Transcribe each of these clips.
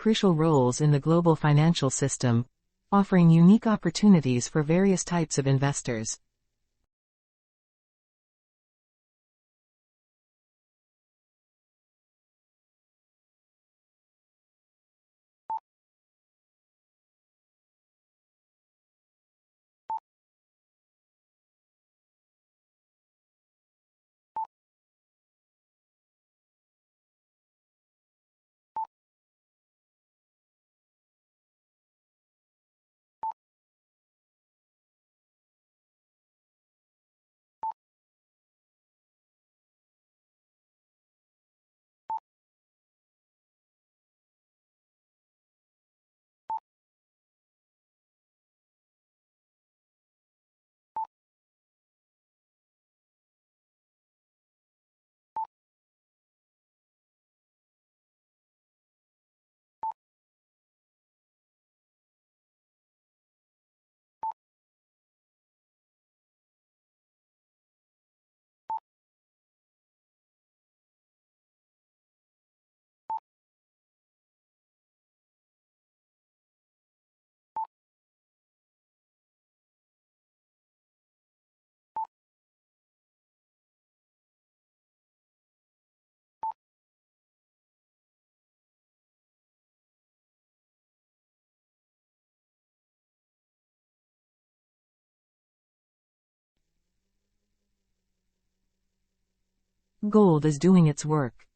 crucial roles in the global financial system, offering unique opportunities for various types of investors. Gold is doing its work.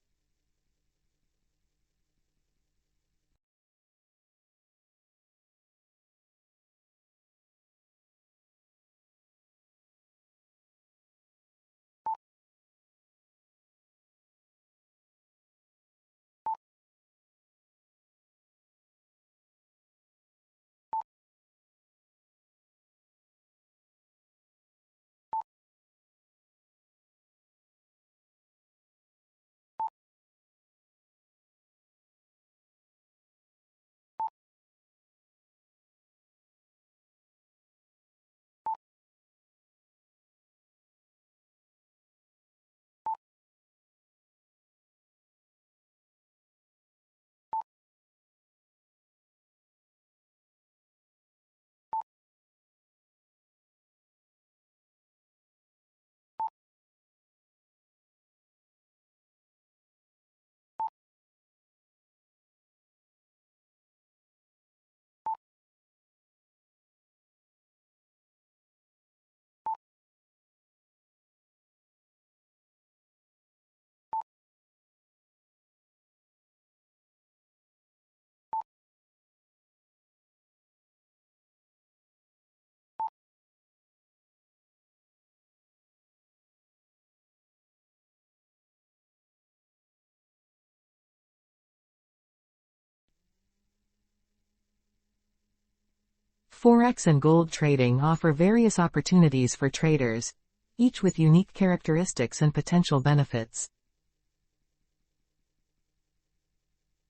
Forex and gold trading offer various opportunities for traders, each with unique characteristics and potential benefits.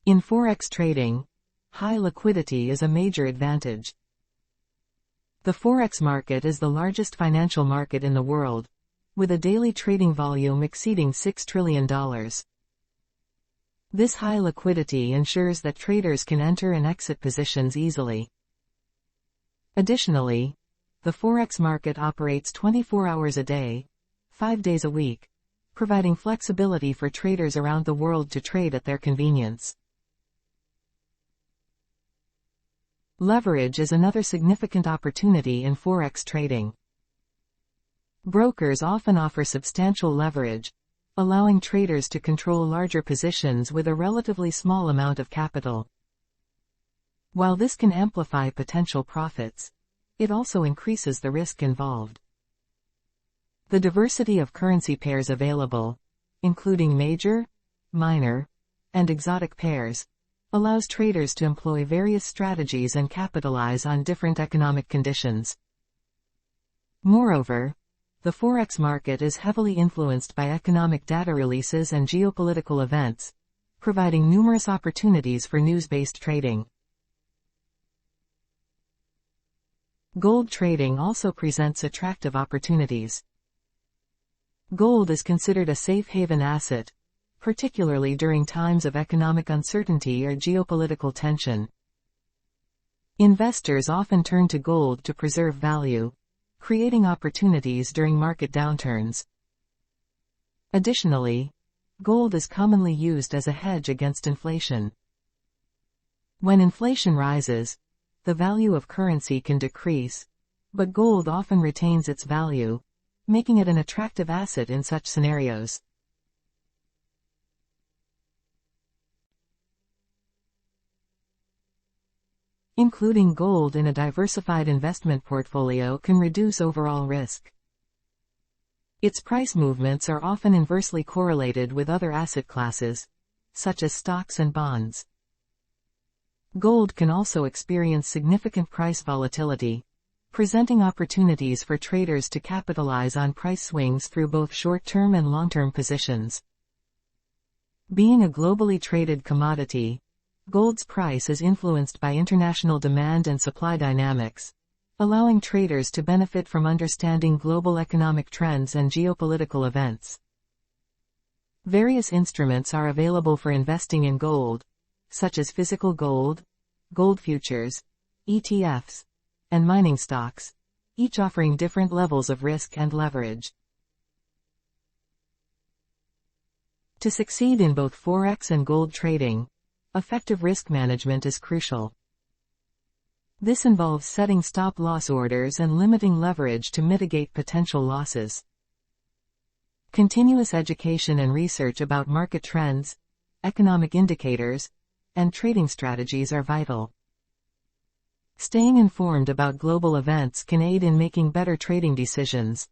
In Forex trading, high liquidity is a major advantage. The Forex market is the largest financial market in the world, with a daily trading volume exceeding $6 trillion. This high liquidity ensures that traders can enter and exit positions easily. Additionally, the Forex market operates 24 hours a day, 5 days a week, providing flexibility for traders around the world to trade at their convenience. Leverage is another significant opportunity in Forex trading. Brokers often offer substantial leverage, allowing traders to control larger positions with a relatively small amount of capital. While this can amplify potential profits, it also increases the risk involved. The diversity of currency pairs available, including major, minor, and exotic pairs, allows traders to employ various strategies and capitalize on different economic conditions. Moreover, the Forex market is heavily influenced by economic data releases and geopolitical events, providing numerous opportunities for news-based trading. Gold trading also presents attractive opportunities. Gold is considered a safe haven asset, particularly during times of economic uncertainty or geopolitical tension. Investors often turn to gold to preserve value, creating opportunities during market downturns. Additionally, gold is commonly used as a hedge against inflation. When inflation rises, the value of currency can decrease, but gold often retains its value, making it an attractive asset in such scenarios. Including gold in a diversified investment portfolio can reduce overall risk. Its price movements are often inversely correlated with other asset classes, such as stocks and bonds. Gold can also experience significant price volatility, presenting opportunities for traders to capitalize on price swings through both short-term and long-term positions. Being a globally traded commodity, gold's price is influenced by international demand and supply dynamics, allowing traders to benefit from understanding global economic trends and geopolitical events. Various instruments are available for investing in gold, such as physical gold, gold futures, ETFs, and mining stocks, each offering different levels of risk and leverage. To succeed in both Forex and gold trading, effective risk management is crucial. This involves setting stop-loss orders and limiting leverage to mitigate potential losses. Continuous education and research about market trends, economic indicators, and trading strategies are vital. Staying informed about global events can aid in making better trading decisions.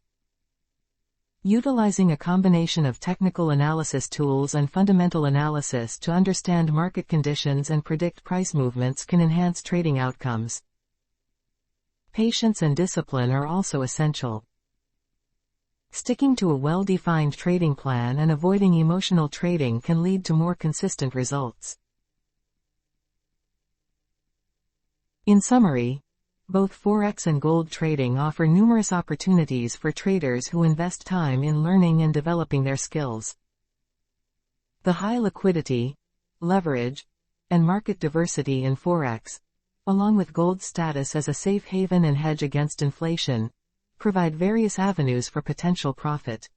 Utilizing a combination of technical analysis tools and fundamental analysis to understand market conditions and predict price movements can enhance trading outcomes. Patience and discipline are also essential. Sticking to a well-defined trading plan and avoiding emotional trading can lead to more consistent results. In summary, both Forex and gold trading offer numerous opportunities for traders who invest time in learning and developing their skills. The high liquidity, leverage, and market diversity in Forex, along with gold's status as a safe haven and hedge against inflation, provide various avenues for potential profit.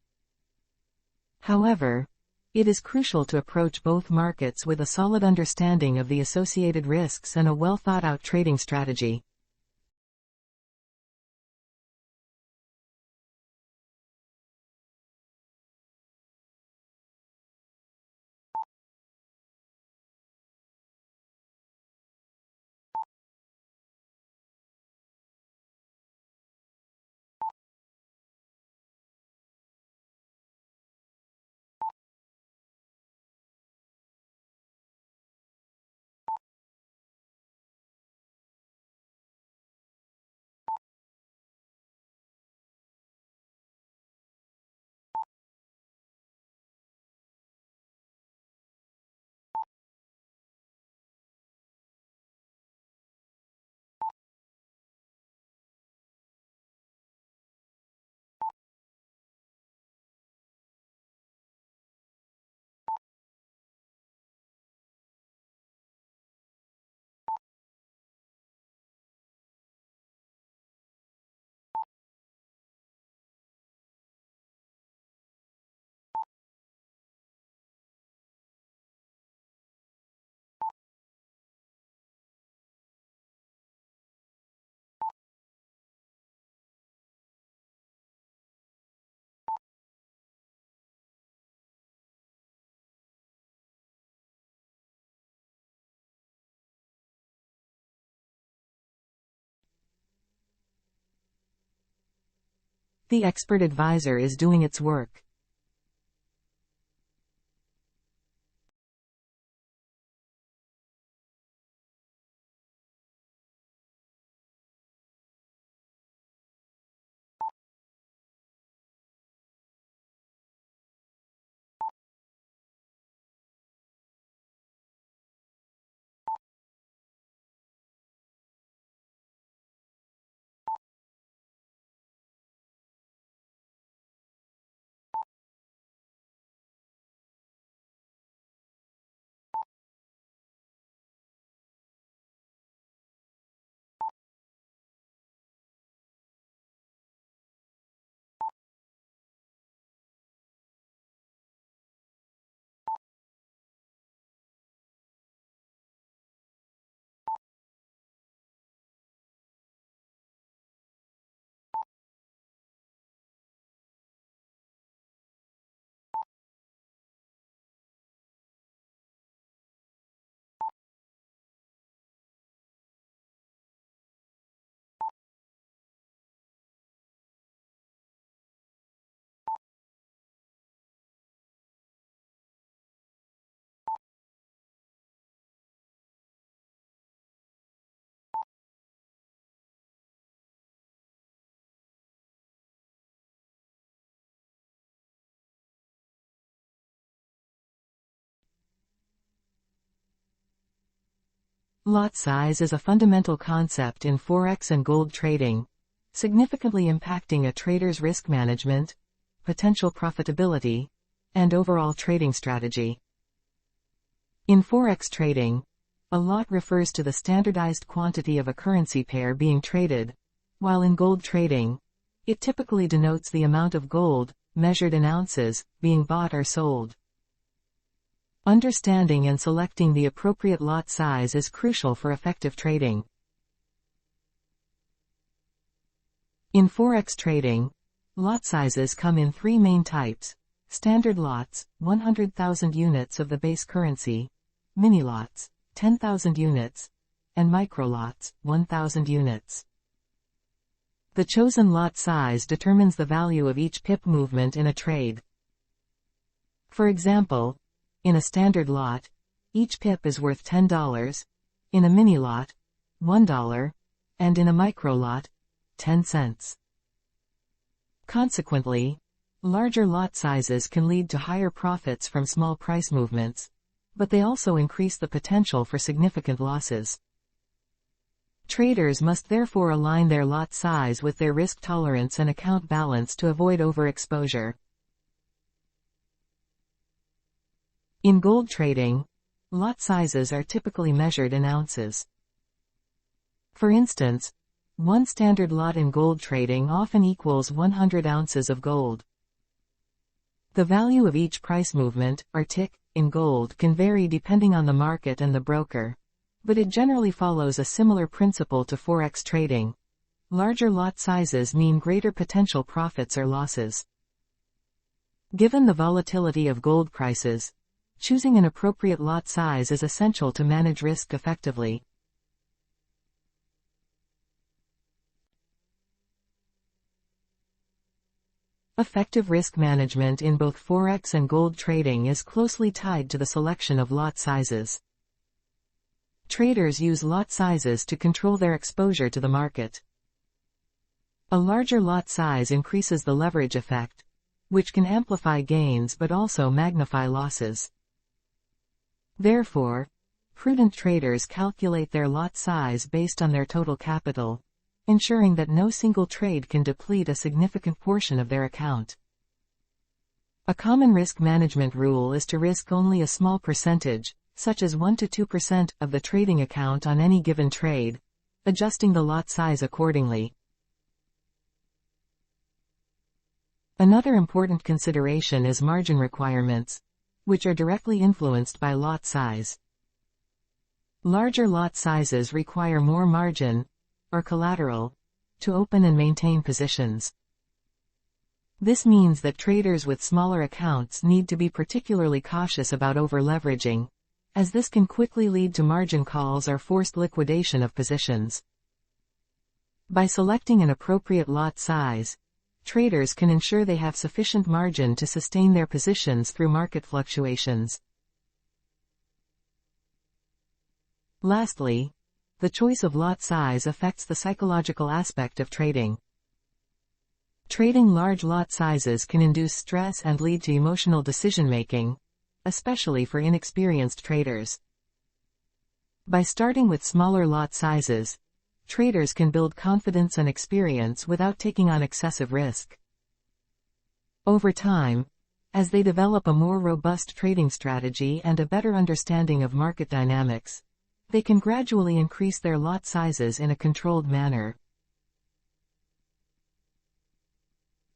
However, it is crucial to approach both markets with a solid understanding of the associated risks and a well-thought-out trading strategy. The expert advisor is doing its work. Lot size is a fundamental concept in Forex and gold trading, significantly impacting a trader's risk management, potential profitability, and overall trading strategy. In Forex trading, a lot refers to the standardized quantity of a currency pair being traded, while in gold trading, it typically denotes the amount of gold, measured in ounces, being bought or sold. Understanding and selecting the appropriate lot size is crucial for effective trading. In Forex trading, lot sizes come in three main types: standard lots, 100,000 units of the base currency, mini lots, 10,000 units, and micro lots, 1,000 units. The chosen lot size determines the value of each pip movement in a trade. For example, in a standard lot, each pip is worth $10, in a mini lot, $1, and in a micro lot, 10 cents. Consequently, larger lot sizes can lead to higher profits from small price movements, but they also increase the potential for significant losses. Traders must therefore align their lot size with their risk tolerance and account balance to avoid overexposure. In gold trading, lot sizes are typically measured in ounces. For instance, one standard lot in gold trading often equals 100 ounces of gold. The value of each price movement, or tick, in gold can vary depending on the market and the broker, but it generally follows a similar principle to Forex trading. Larger lot sizes mean greater potential profits or losses. Given the volatility of gold prices, choosing an appropriate lot size is essential to manage risk effectively. Effective risk management in both Forex and gold trading is closely tied to the selection of lot sizes. Traders use lot sizes to control their exposure to the market. A larger lot size increases the leverage effect, which can amplify gains but also magnify losses. Therefore, prudent traders calculate their lot size based on their total capital, ensuring that no single trade can deplete a significant portion of their account. A common risk management rule is to risk only a small percentage, such as 1 to 2% of the trading account on any given trade, adjusting the lot size accordingly. Another important consideration is margin requirements, which are directly influenced by lot size. Larger lot sizes require more margin, or collateral, to open and maintain positions. This means that traders with smaller accounts need to be particularly cautious about over-leveraging, as this can quickly lead to margin calls or forced liquidation of positions. By selecting an appropriate lot size, traders can ensure they have sufficient margin to sustain their positions through market fluctuations. Lastly, the choice of lot size affects the psychological aspect of trading. Trading large lot sizes can induce stress and lead to emotional decision-making, especially for inexperienced traders. By starting with smaller lot sizes, traders can build confidence and experience without taking on excessive risk. Over time, as they develop a more robust trading strategy and a better understanding of market dynamics, they can gradually increase their lot sizes in a controlled manner.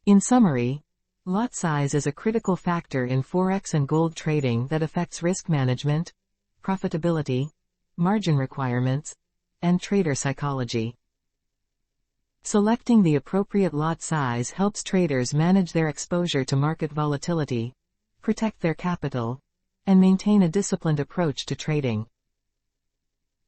In summary, lot size is a critical factor in Forex and gold trading that affects risk management, profitability, margin requirements, and trader psychology. Selecting the appropriate lot size helps traders manage their exposure to market volatility, protect their capital, and maintain a disciplined approach to trading.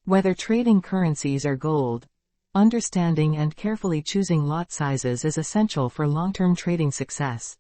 Whether trading currencies or gold, understanding and carefully choosing lot sizes is essential for long-term trading success.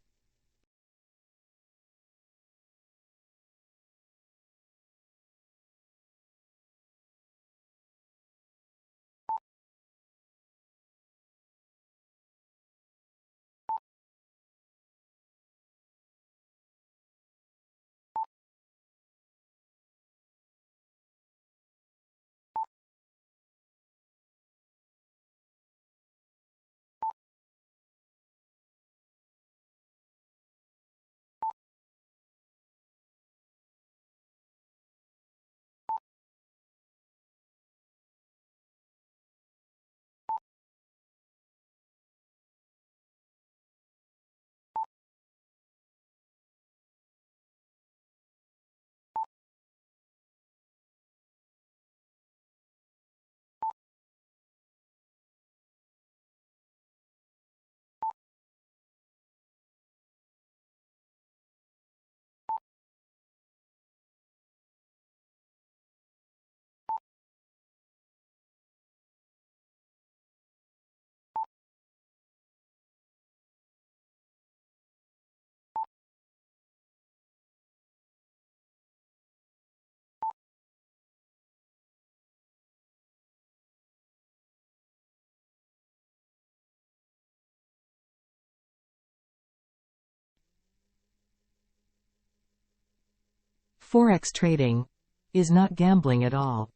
Forex trading is not gambling at all.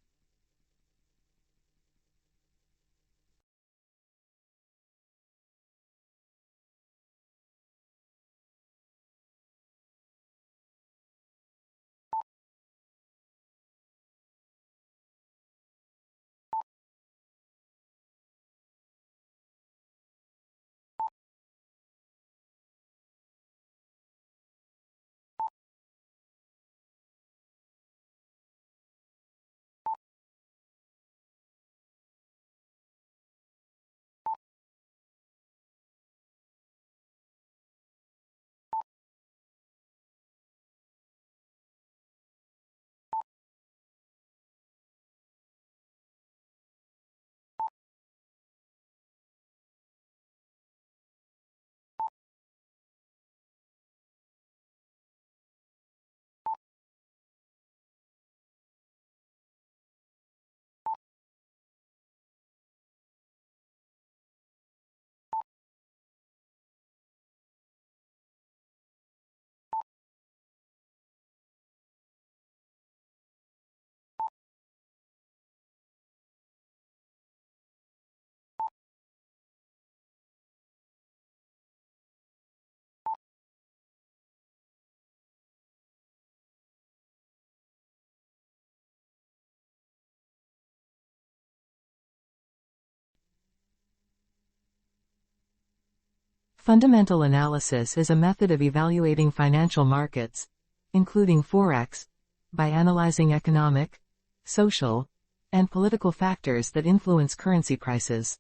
Fundamental analysis is a method of evaluating financial markets, including Forex, by analyzing economic, social, and political factors that influence currency prices.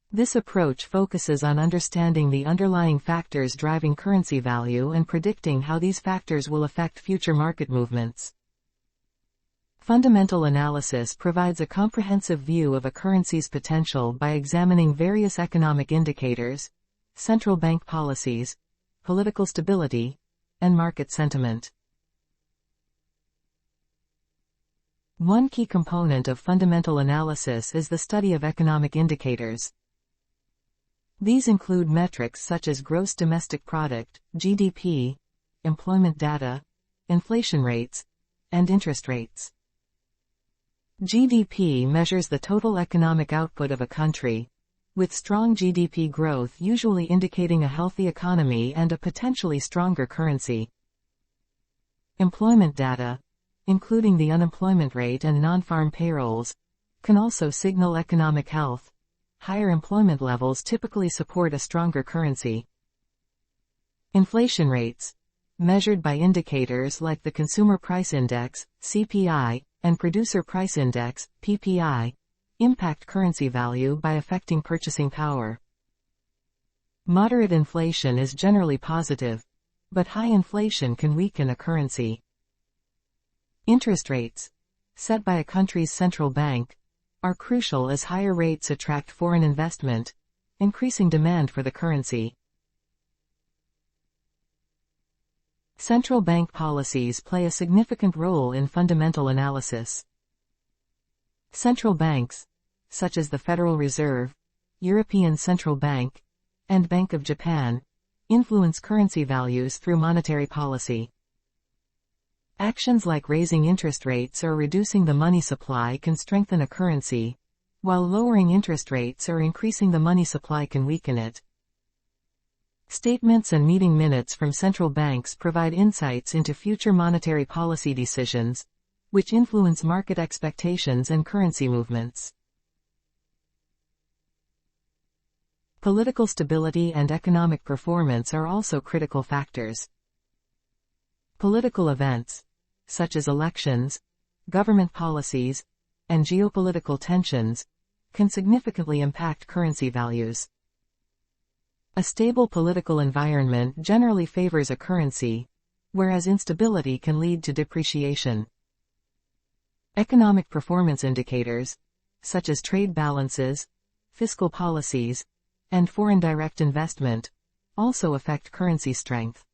This approach focuses on understanding the underlying factors driving currency value and predicting how these factors will affect future market movements. Fundamental analysis provides a comprehensive view of a currency's potential by examining various economic indicators, central bank policies, political stability, and market sentiment. One key component of fundamental analysis is the study of economic indicators. These include metrics such as gross domestic product, GDP, employment data, inflation rates, and interest rates. GDP measures the total economic output of a country, with strong GDP growth usually indicating a healthy economy and a potentially stronger currency. Employment data, including the unemployment rate and non-farm payrolls, can also signal economic health. Higher employment levels typically support a stronger currency. Inflation rates, measured by indicators like the Consumer Price Index, CPI, and Producer Price Index, PPI, impact currency value by affecting purchasing power. Moderate inflation is generally positive, but high inflation can weaken a currency. Interest rates, set by a country's central bank, are crucial as higher rates attract foreign investment, increasing demand for the currency. Central bank policies play a significant role in fundamental analysis. Central banks, such as the Federal Reserve, European Central Bank, and Bank of Japan, influence currency values through monetary policy. Actions like raising interest rates or reducing the money supply can strengthen a currency, while lowering interest rates or increasing the money supply can weaken it. Statements and meeting minutes from central banks provide insights into future monetary policy decisions, which influence market expectations and currency movements. Political stability and economic performance are also critical factors. Political events, such as elections, government policies, and geopolitical tensions, can significantly impact currency values. A stable political environment generally favors a currency, whereas instability can lead to depreciation. Economic performance indicators, such as trade balances, fiscal policies, and foreign direct investment, also affect currency strength.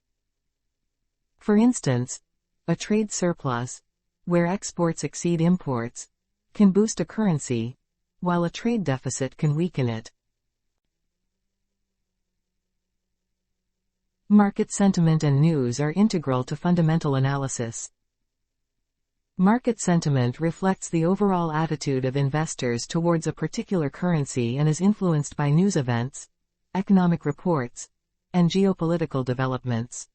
For instance, a trade surplus, where exports exceed imports, can boost a currency, while a trade deficit can weaken it. Market sentiment and news are integral to fundamental analysis. Market sentiment reflects the overall attitude of investors towards a particular currency and is influenced by news events, economic reports, and geopolitical developments.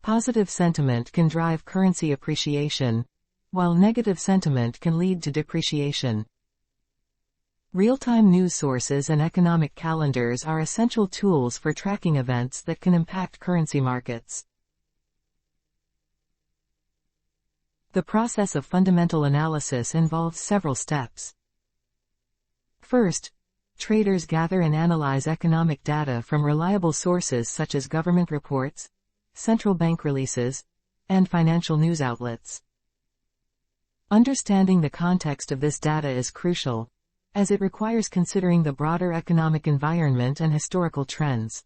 Positive sentiment can drive currency appreciation, while negative sentiment can lead to depreciation. Real-time news sources and economic calendars are essential tools for tracking events that can impact currency markets. The process of fundamental analysis involves several steps. First, traders gather and analyze economic data from reliable sources such as government reports, central bank releases, and financial news outlets. Understanding the context of this data is crucial, as it requires considering the broader economic environment and historical trends.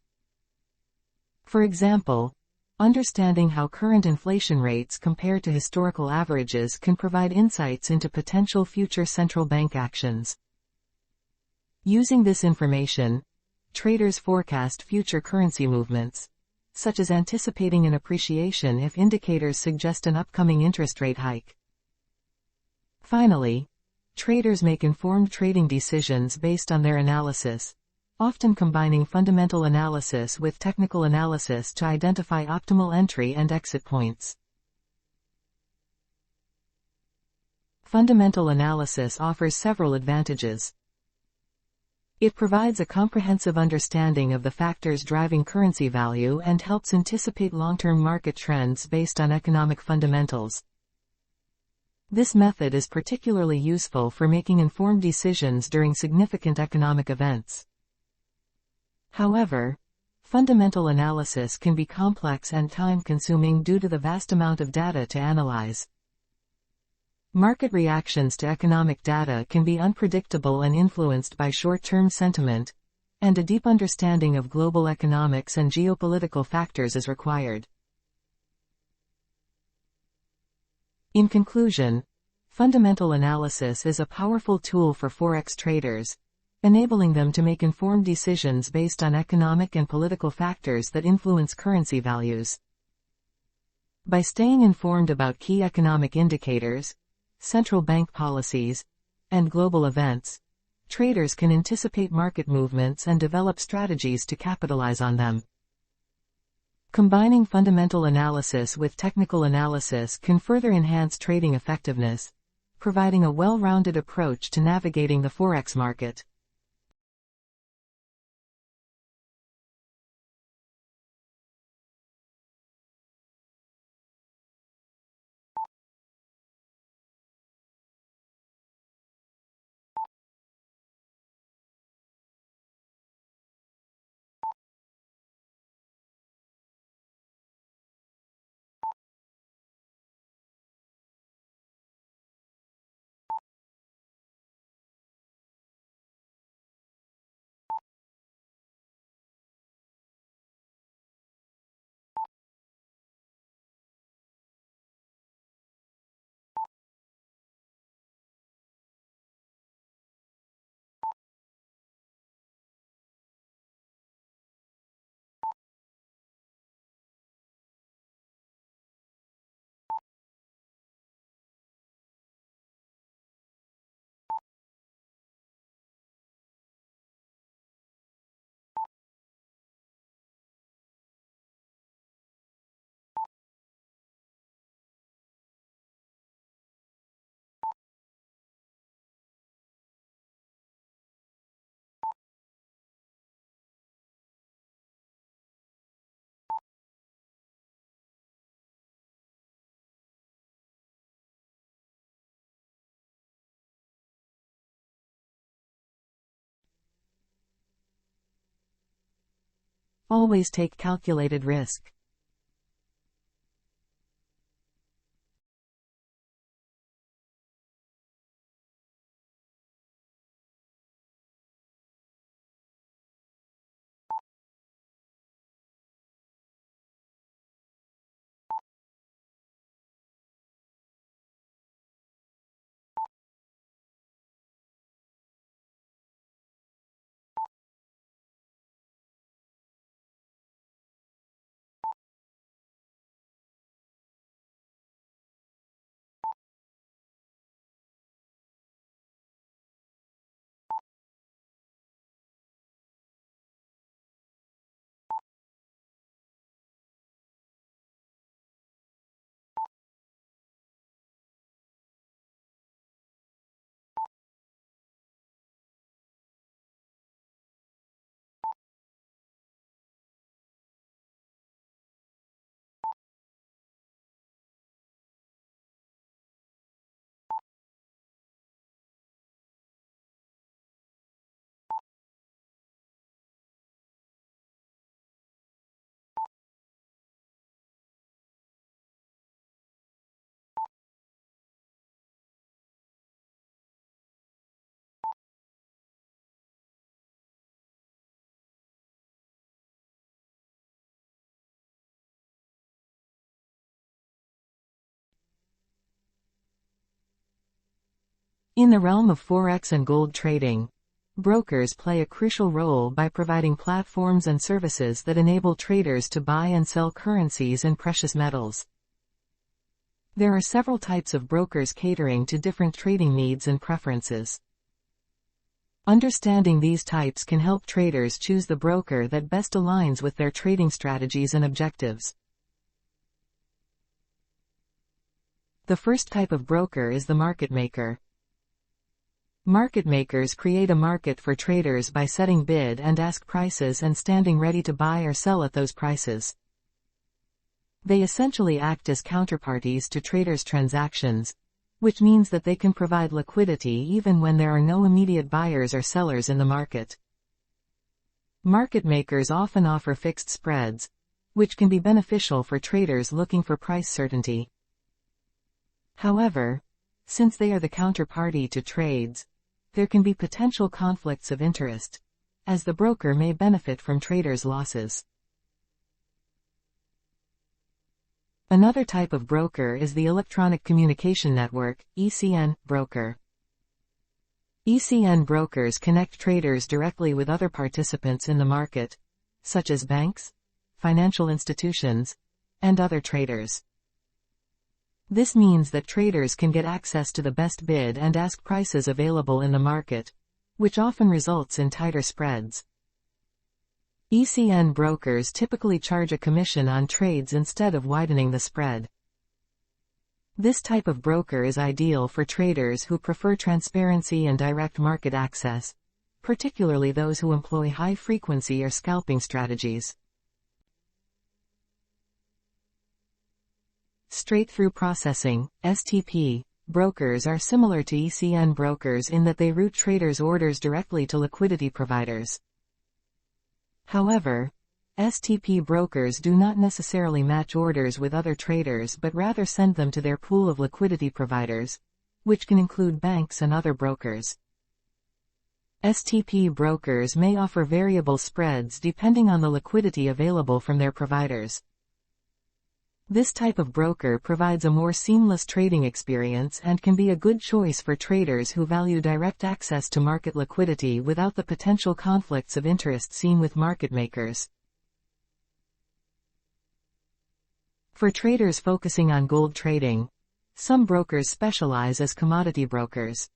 For example, understanding how current inflation rates compare to historical averages can provide insights into potential future central bank actions. Using this information, traders forecast future currency movements, such as anticipating an appreciation if indicators suggest an upcoming interest rate hike. Finally, traders make informed trading decisions based on their analysis, often combining fundamental analysis with technical analysis to identify optimal entry and exit points. Fundamental analysis offers several advantages. It provides a comprehensive understanding of the factors driving currency value and helps anticipate long-term market trends based on economic fundamentals. This method is particularly useful for making informed decisions during significant economic events. However, fundamental analysis can be complex and time-consuming due to the vast amount of data to analyze. Market reactions to economic data can be unpredictable and influenced by short-term sentiment, and a deep understanding of global economics and geopolitical factors is required. In conclusion, fundamental analysis is a powerful tool for Forex traders, enabling them to make informed decisions based on economic and political factors that influence currency values. By staying informed about key economic indicators, central bank policies, and global events, traders can anticipate market movements and develop strategies to capitalize on them. Combining fundamental analysis with technical analysis can further enhance trading effectiveness, providing a well-rounded approach to navigating the Forex market. Always take calculated risk. In the realm of Forex and gold trading, brokers play a crucial role by providing platforms and services that enable traders to buy and sell currencies and precious metals. There are several types of brokers catering to different trading needs and preferences. Understanding these types can help traders choose the broker that best aligns with their trading strategies and objectives. The first type of broker is the market maker. Market makers create a market for traders by setting bid and ask prices and standing ready to buy or sell at those prices. They essentially act as counterparties to traders' transactions, which means that they can provide liquidity even when there are no immediate buyers or sellers in the market. Market makers often offer fixed spreads, which can be beneficial for traders looking for price certainty. However, since they are the counterparty to trades, there can be potential conflicts of interest, as the broker may benefit from traders' losses. Another type of broker is the Electronic Communication Network, ECN, broker. ECN brokers connect traders directly with other participants in the market, such as banks, financial institutions, and other traders. This means that traders can get access to the best bid and ask prices available in the market, which often results in tighter spreads. ECN brokers typically charge a commission on trades instead of widening the spread. This type of broker is ideal for traders who prefer transparency and direct market access, particularly those who employ high-frequency or scalping strategies. Straight-through processing, STP, brokers are similar to ECN brokers in that they route traders' orders directly to liquidity providers. However, STP brokers do not necessarily match orders with other traders but rather send them to their pool of liquidity providers, which can include banks and other brokers. STP brokers may offer variable spreads depending on the liquidity available from their providers. This type of broker provides a more seamless trading experience and can be a good choice for traders who value direct access to market liquidity without the potential conflicts of interest seen with market makers. For traders focusing on gold trading, some brokers specialize as commodity brokers.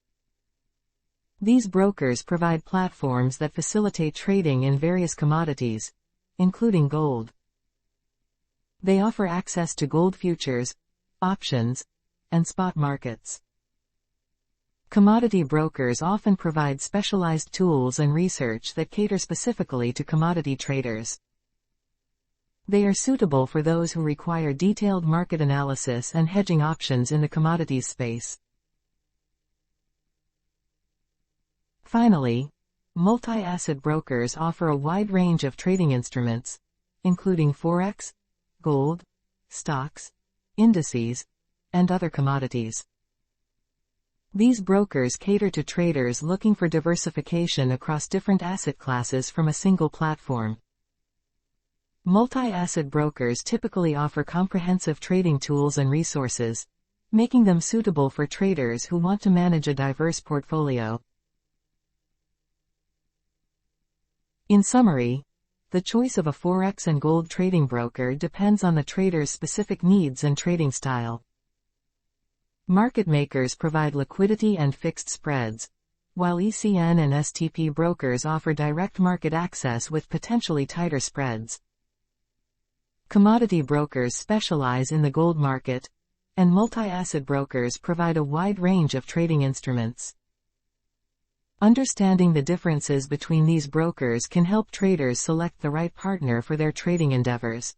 These brokers provide platforms that facilitate trading in various commodities, including gold. They offer access to gold futures, options, and spot markets. Commodity brokers often provide specialized tools and research that cater specifically to commodity traders. They are suitable for those who require detailed market analysis and hedging options in the commodities space. Finally, multi-asset brokers offer a wide range of trading instruments, including Forex, gold, stocks, indices, and other commodities. These brokers cater to traders looking for diversification across different asset classes from a single platform. Multi-asset brokers typically offer comprehensive trading tools and resources, making them suitable for traders who want to manage a diverse portfolio. In summary, the choice of a Forex and gold trading broker depends on the trader's specific needs and trading style. Market makers provide liquidity and fixed spreads, while ECN and STP brokers offer direct market access with potentially tighter spreads. Commodity brokers specialize in the gold market, and multi-asset brokers provide a wide range of trading instruments. Understanding the differences between these brokers can help traders select the right partner for their trading endeavors.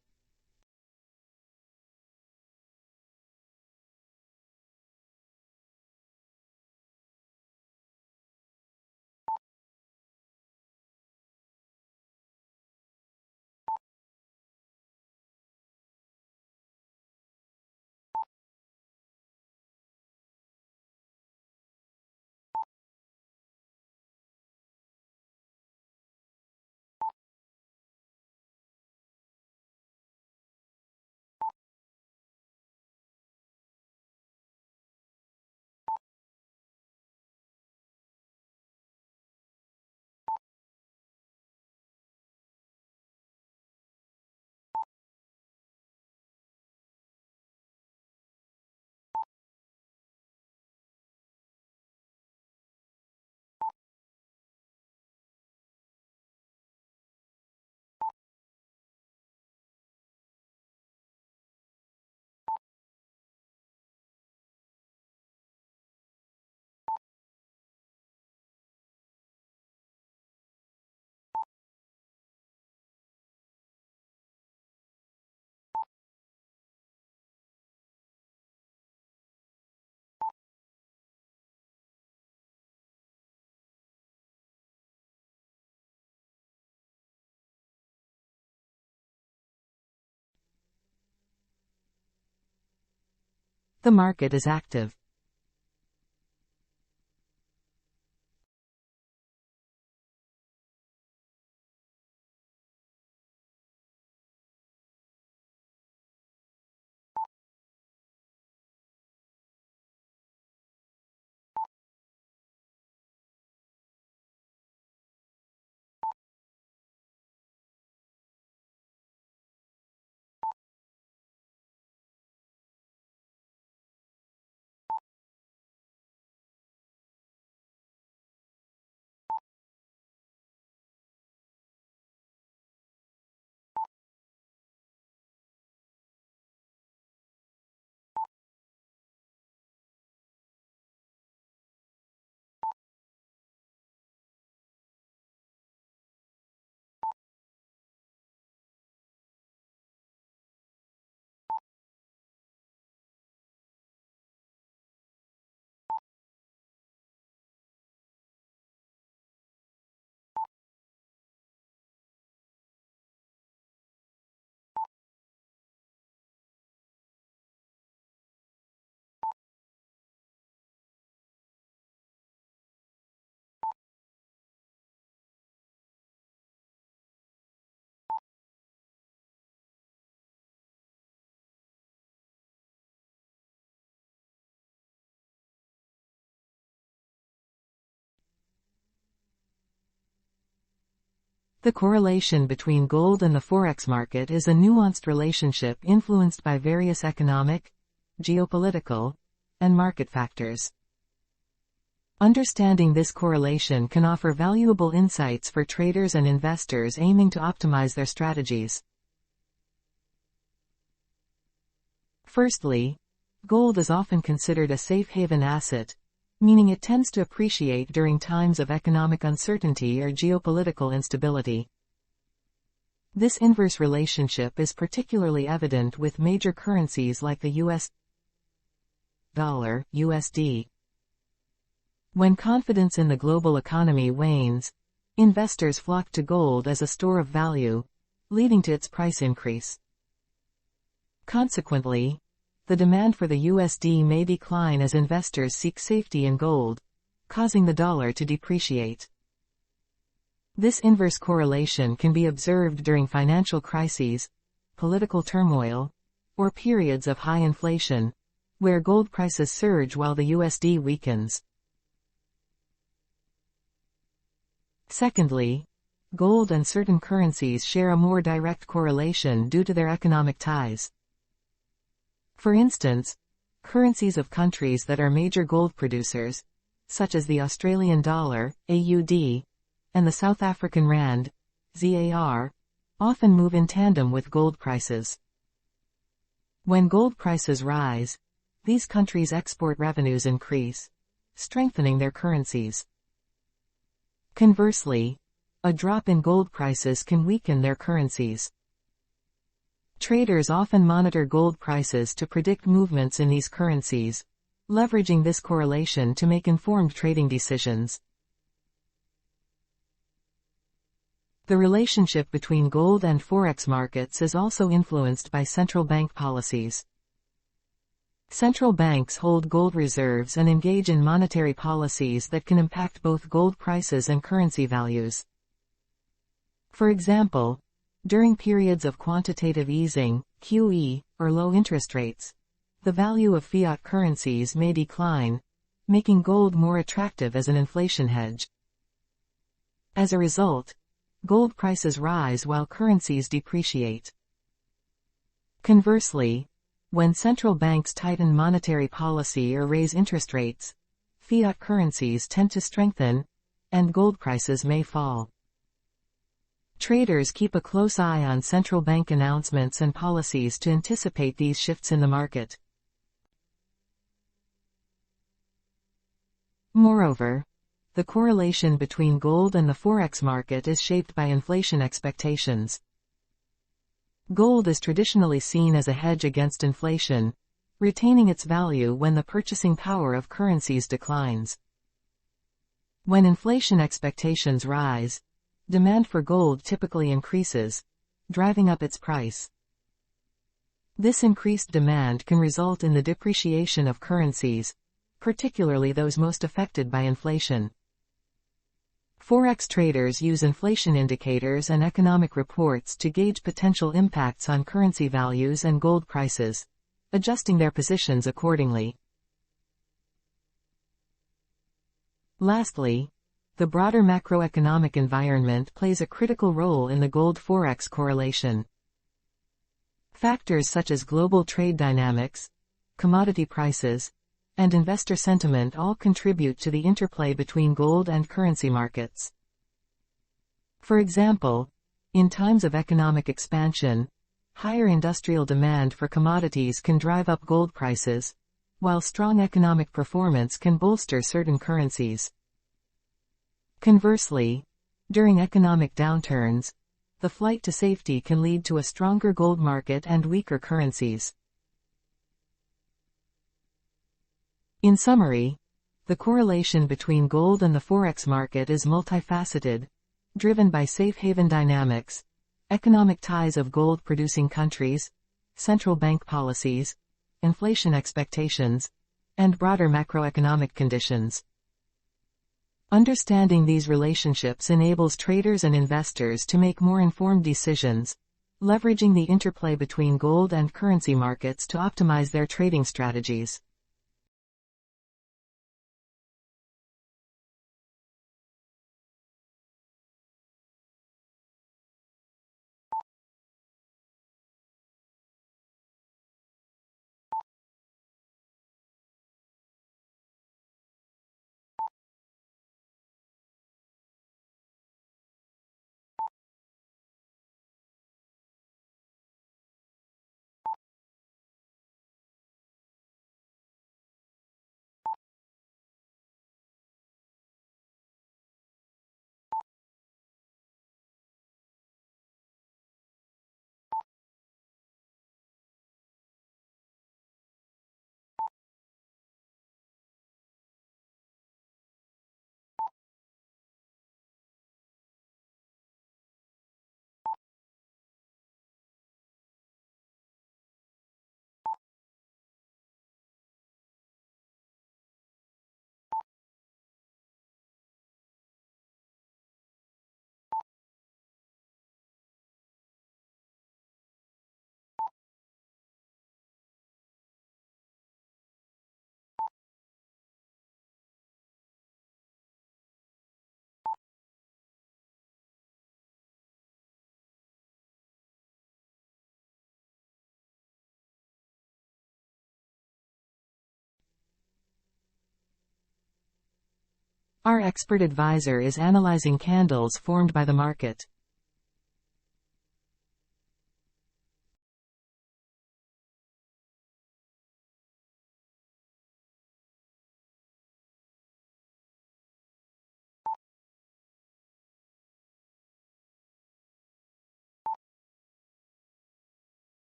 the market is active. The correlation between gold and the Forex market is a nuanced relationship influenced by various economic, geopolitical, and market factors. Understanding this correlation can offer valuable insights for traders and investors aiming to optimize their strategies. Firstly, gold is often considered a safe haven asset, meaning it tends to appreciate during times of economic uncertainty or geopolitical instability. This inverse relationship is particularly evident with major currencies like the US dollar, USD. When confidence in the global economy wanes, investors flock to gold as a store of value, leading to its price increase. Consequently, the demand for the USD may decline as investors seek safety in gold, causing the dollar to depreciate. This inverse correlation can be observed during financial crises, political turmoil, or periods of high inflation, where gold prices surge while the USD weakens. Secondly, gold and certain currencies share a more direct correlation due to their economic ties. For instance, currencies of countries that are major gold producers, such as the Australian dollar, AUD, and the South African rand, ZAR, often move in tandem with gold prices. When gold prices rise, these countries' export revenues increase, strengthening their currencies. Conversely, a drop in gold prices can weaken their currencies. Traders often monitor gold prices to predict movements in these currencies, leveraging this correlation to make informed trading decisions. The relationship between gold and Forex markets is also influenced by central bank policies. Central banks hold gold reserves and engage in monetary policies that can impact both gold prices and currency values. For example, during periods of quantitative easing, QE, or low interest rates, the value of fiat currencies may decline, making gold more attractive as an inflation hedge. As a result, gold prices rise while currencies depreciate. Conversely, when central banks tighten monetary policy or raise interest rates, fiat currencies tend to strengthen, and gold prices may fall. Traders keep a close eye on central bank announcements and policies to anticipate these shifts in the market. Moreover, the correlation between gold and the Forex market is shaped by inflation expectations. Gold is traditionally seen as a hedge against inflation, retaining its value when the purchasing power of currencies declines. When inflation expectations rise, demand for gold typically increases, driving up its price. This increased demand can result in the depreciation of currencies, particularly those most affected by inflation. Forex traders use inflation indicators and economic reports to gauge potential impacts on currency values and gold prices, adjusting their positions accordingly. Lastly, the broader macroeconomic environment plays a critical role in the gold-forex correlation. Factors such as global trade dynamics, commodity prices, and investor sentiment all contribute to the interplay between gold and currency markets. For example, in times of economic expansion, higher industrial demand for commodities can drive up gold prices, while strong economic performance can bolster certain currencies. Conversely, during economic downturns, the flight to safety can lead to a stronger gold market and weaker currencies. In summary, the correlation between gold and the forex market is multifaceted, driven by safe haven dynamics, economic ties of gold-producing countries, central bank policies, inflation expectations, and broader macroeconomic conditions. Understanding these relationships enables traders and investors to make more informed decisions, leveraging the interplay between gold and currency markets to optimize their trading strategies. Our expert advisor is analyzing candles formed by the market.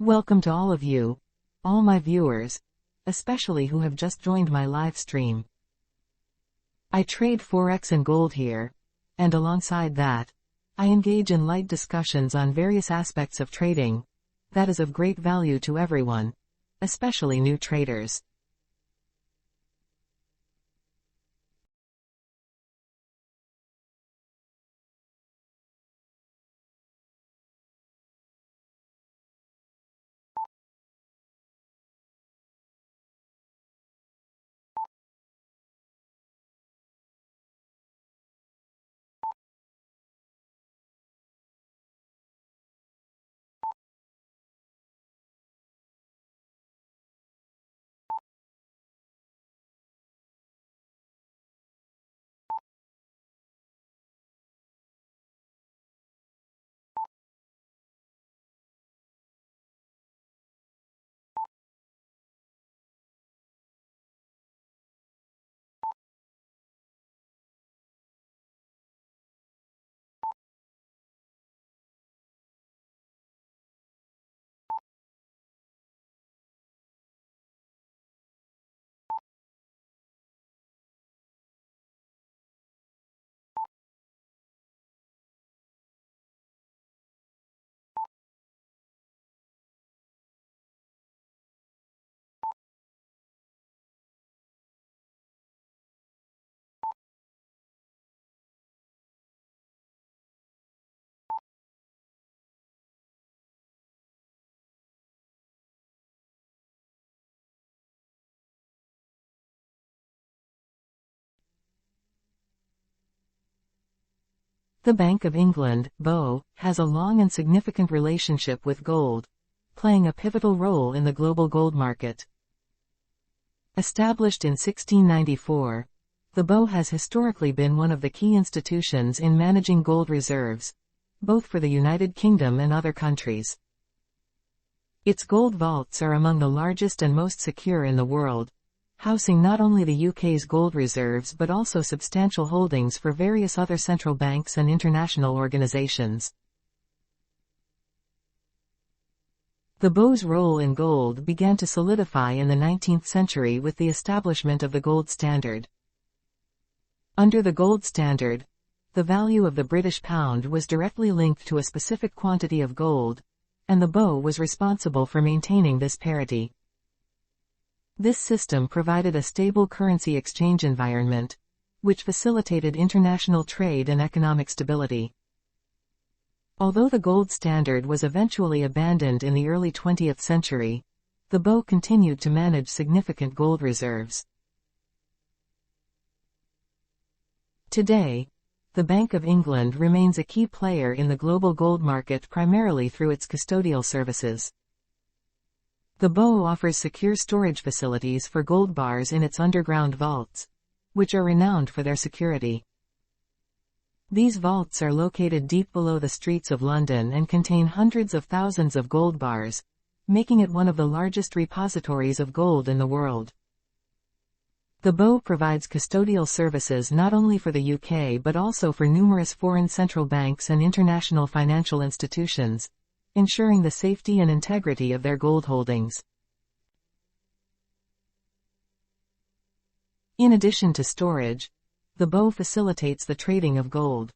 Welcome to all of you, all my viewers, especially who have just joined my live stream. I trade Forex and gold here, and alongside that, I engage in light discussions on various aspects of trading that is of great value to everyone, especially new traders. The Bank of England, BOE, has a long and significant relationship with gold, playing a pivotal role in the global gold market. Established in 1694, the BOE has historically been one of the key institutions in managing gold reserves, both for the United Kingdom and other countries. Its gold vaults are among the largest and most secure in the world, housing not only the UK's gold reserves but also substantial holdings for various other central banks and international organizations. The BOE's role in gold began to solidify in the 19th century with the establishment of the gold standard. Under the gold standard, the value of the British pound was directly linked to a specific quantity of gold, and the BOE was responsible for maintaining this parity. This system provided a stable currency exchange environment, which facilitated international trade and economic stability. Although the gold standard was eventually abandoned in the early 20th century, the BOE continued to manage significant gold reserves. Today, the Bank of England remains a key player in the global gold market primarily through its custodial services. The BOE offers secure storage facilities for gold bars in its underground vaults, which are renowned for their security. These vaults are located deep below the streets of London and contain hundreds of thousands of gold bars, making it one of the largest repositories of gold in the world. The BOE provides custodial services not only for the UK but also for numerous foreign central banks and international financial institutions, ensuring the safety and integrity of their gold holdings. In addition to storage, the BOE facilitates the trading of gold.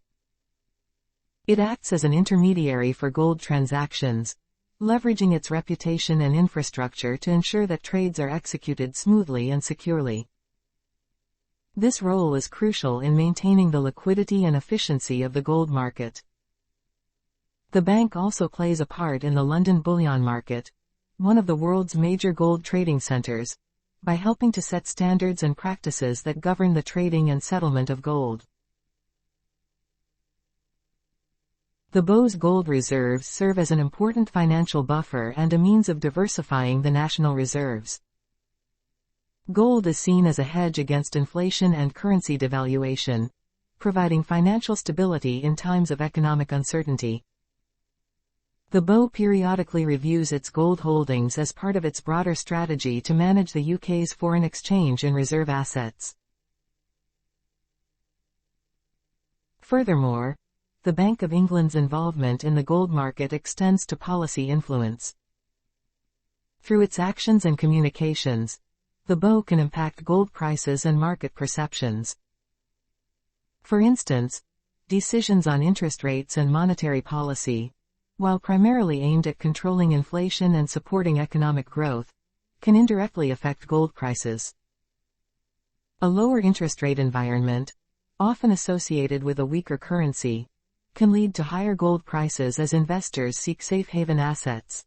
It acts as an intermediary for gold transactions, leveraging its reputation and infrastructure to ensure that trades are executed smoothly and securely. This role is crucial in maintaining the liquidity and efficiency of the gold market. The bank also plays a part in the London bullion market, one of the world's major gold trading centers, by helping to set standards and practices that govern the trading and settlement of gold. The BOE's gold reserves serve as an important financial buffer and a means of diversifying the national reserves. Gold is seen as a hedge against inflation and currency devaluation, providing financial stability in times of economic uncertainty. The BOE periodically reviews its gold holdings as part of its broader strategy to manage the UK's foreign exchange and reserve assets. Furthermore, the Bank of England's involvement in the gold market extends to policy influence. Through its actions and communications, the BOE can impact gold prices and market perceptions. For instance, decisions on interest rates and monetary policy, while primarily aimed at controlling inflation and supporting economic growth, can indirectly affect gold prices. A lower interest rate environment, often associated with a weaker currency, can lead to higher gold prices as investors seek safe haven assets.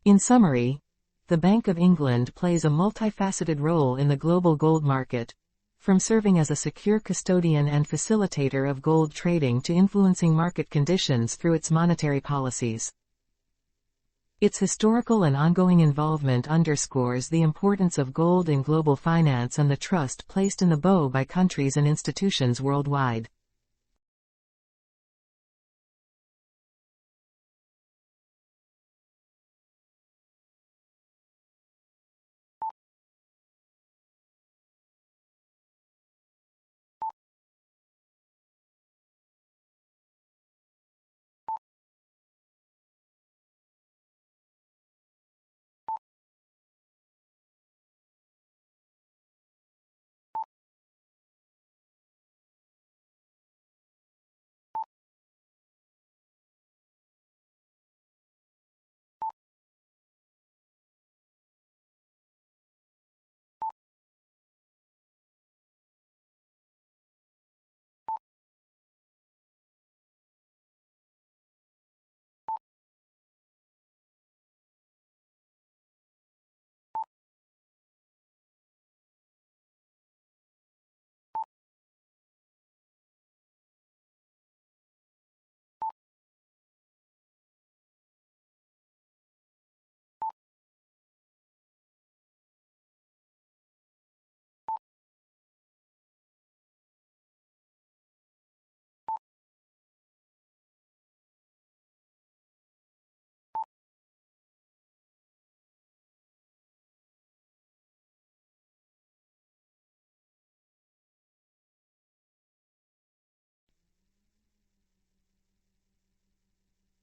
In summary, the Bank of England plays a multifaceted role in the global gold market, from serving as a secure custodian and facilitator of gold trading to influencing market conditions through its monetary policies. Its historical and ongoing involvement underscores the importance of gold in global finance and the trust placed in the bow by countries and institutions worldwide.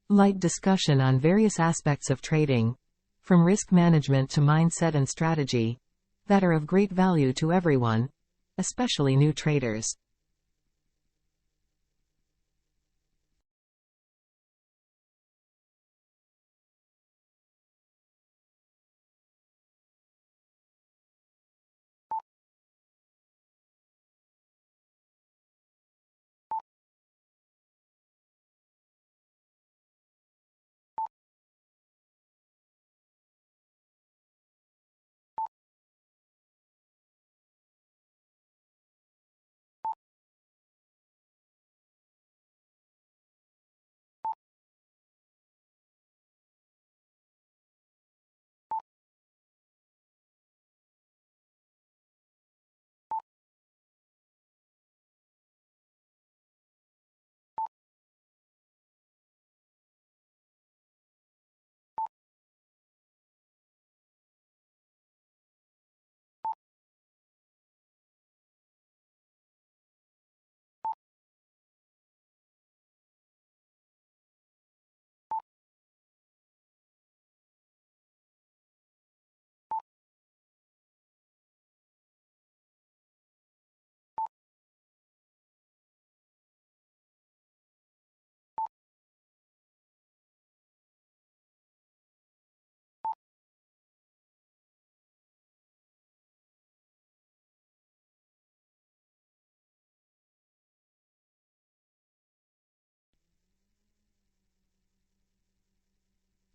Light discussion on various aspects of trading, from risk management to mindset and strategy, that are of great value to everyone, especially new traders.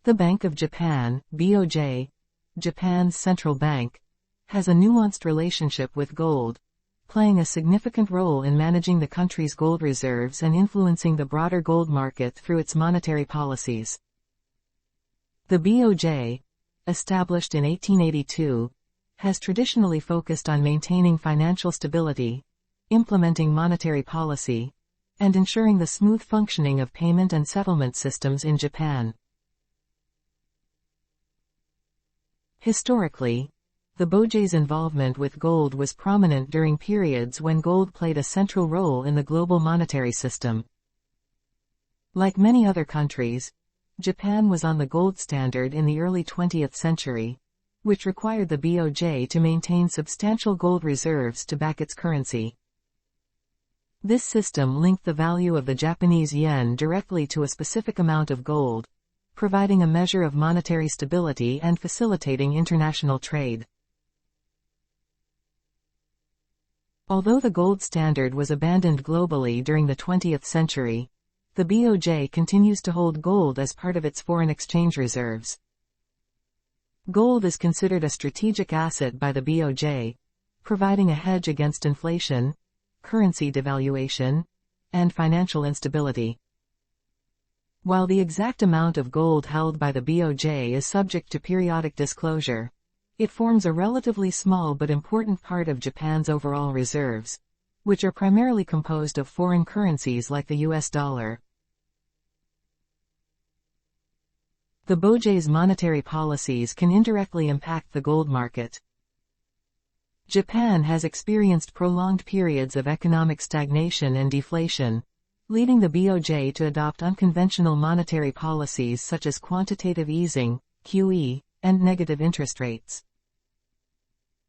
The Bank of Japan, BOJ, Japan's central bank, has a nuanced relationship with gold, playing a significant role in managing the country's gold reserves and influencing the broader gold market through its monetary policies. The BOJ, established in 1882, has traditionally focused on maintaining financial stability, implementing monetary policy, and ensuring the smooth functioning of payment and settlement systems in Japan. Historically, the BOJ's involvement with gold was prominent during periods when gold played a central role in the global monetary system. Like many other countries, Japan was on the gold standard in the early 20th century, which required the BOJ to maintain substantial gold reserves to back its currency. This system linked the value of the Japanese yen directly to a specific amount of gold, providing a measure of monetary stability and facilitating international trade. Although the gold standard was abandoned globally during the 20th century, the BOJ continues to hold gold as part of its foreign exchange reserves. Gold is considered a strategic asset by the BOJ, providing a hedge against inflation, currency devaluation, and financial instability. While the exact amount of gold held by the BOJ is subject to periodic disclosure, it forms a relatively small but important part of Japan's overall reserves, which are primarily composed of foreign currencies like the US dollar. The BOJ's monetary policies can indirectly impact the gold market. Japan has experienced prolonged periods of economic stagnation and deflation, leading the BOJ to adopt unconventional monetary policies such as quantitative easing, QE, and negative interest rates.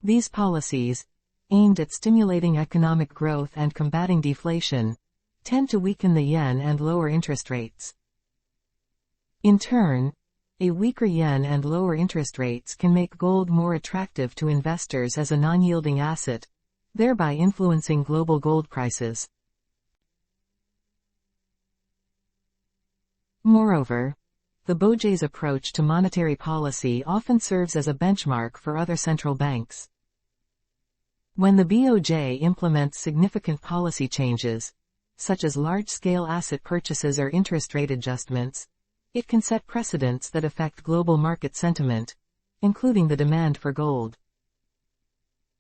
These policies, aimed at stimulating economic growth and combating deflation, tend to weaken the yen and lower interest rates. In turn, a weaker yen and lower interest rates can make gold more attractive to investors as a non-yielding asset, thereby influencing global gold prices. Moreover, the BOJ's approach to monetary policy often serves as a benchmark for other central banks. When the BOJ implements significant policy changes, such as large-scale asset purchases or interest rate adjustments, it can set precedents that affect global market sentiment, including the demand for gold.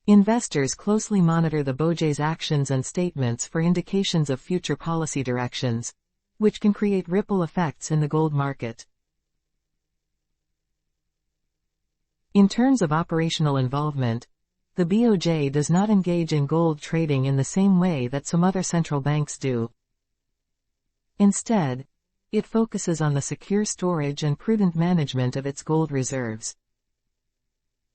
Investors closely monitor the BOJ's actions and statements for indications of future policy directions, which can create ripple effects in the gold market. In terms of operational involvement, the BOJ does not engage in gold trading in the same way that some other central banks do. Instead, it focuses on the secure storage and prudent management of its gold reserves.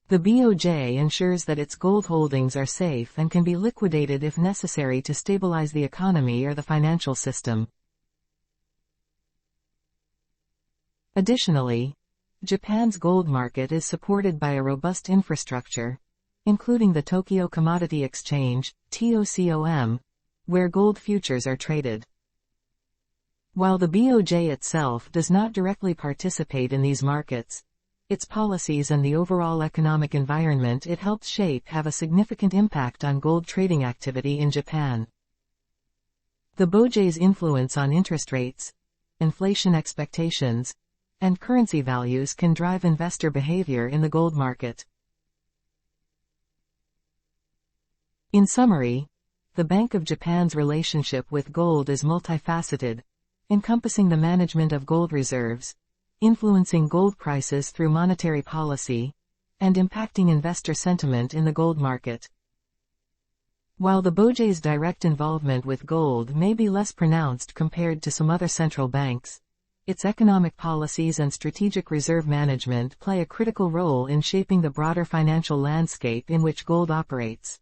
The BOJ ensures that its gold holdings are safe and can be liquidated if necessary to stabilize the economy or the financial system. Additionally, Japan's gold market is supported by a robust infrastructure, including the Tokyo Commodity Exchange, TOCOM, where gold futures are traded. While the BOJ itself does not directly participate in these markets, its policies and the overall economic environment it helps shape have a significant impact on gold trading activity in Japan. The BOJ's influence on interest rates, inflation expectations, and currency values can drive investor behavior in the gold market. In summary, the Bank of Japan's relationship with gold is multifaceted, encompassing the management of gold reserves, influencing gold prices through monetary policy, and impacting investor sentiment in the gold market. While the BOJ's direct involvement with gold may be less pronounced compared to some other central banks, its economic policies and strategic reserve management play a critical role in shaping the broader financial landscape in which gold operates.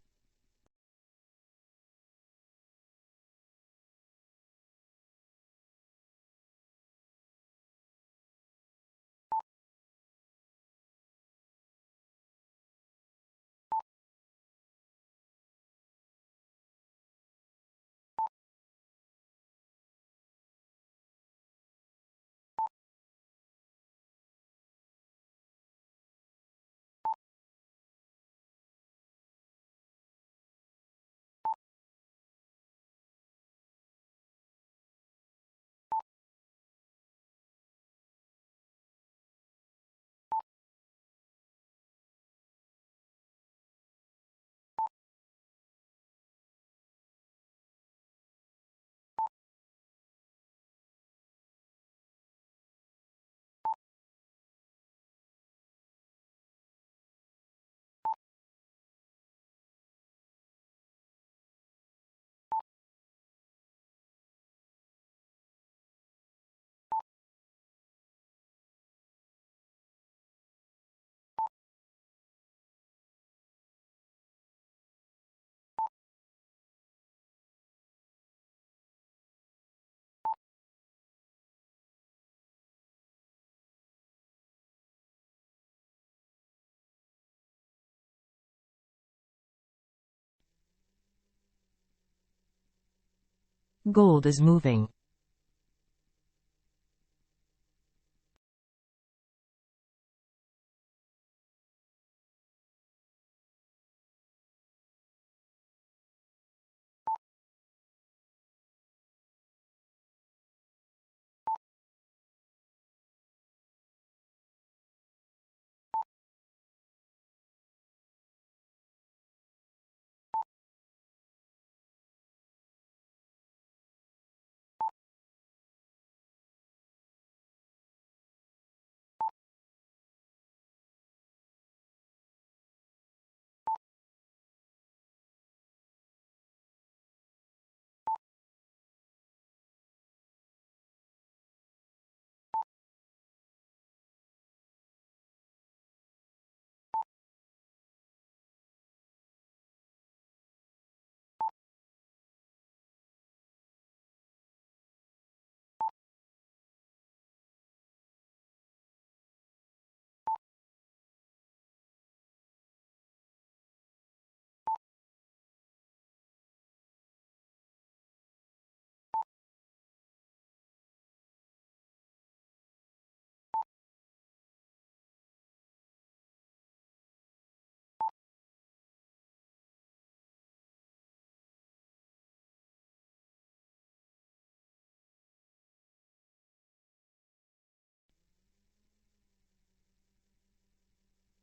Gold is moving.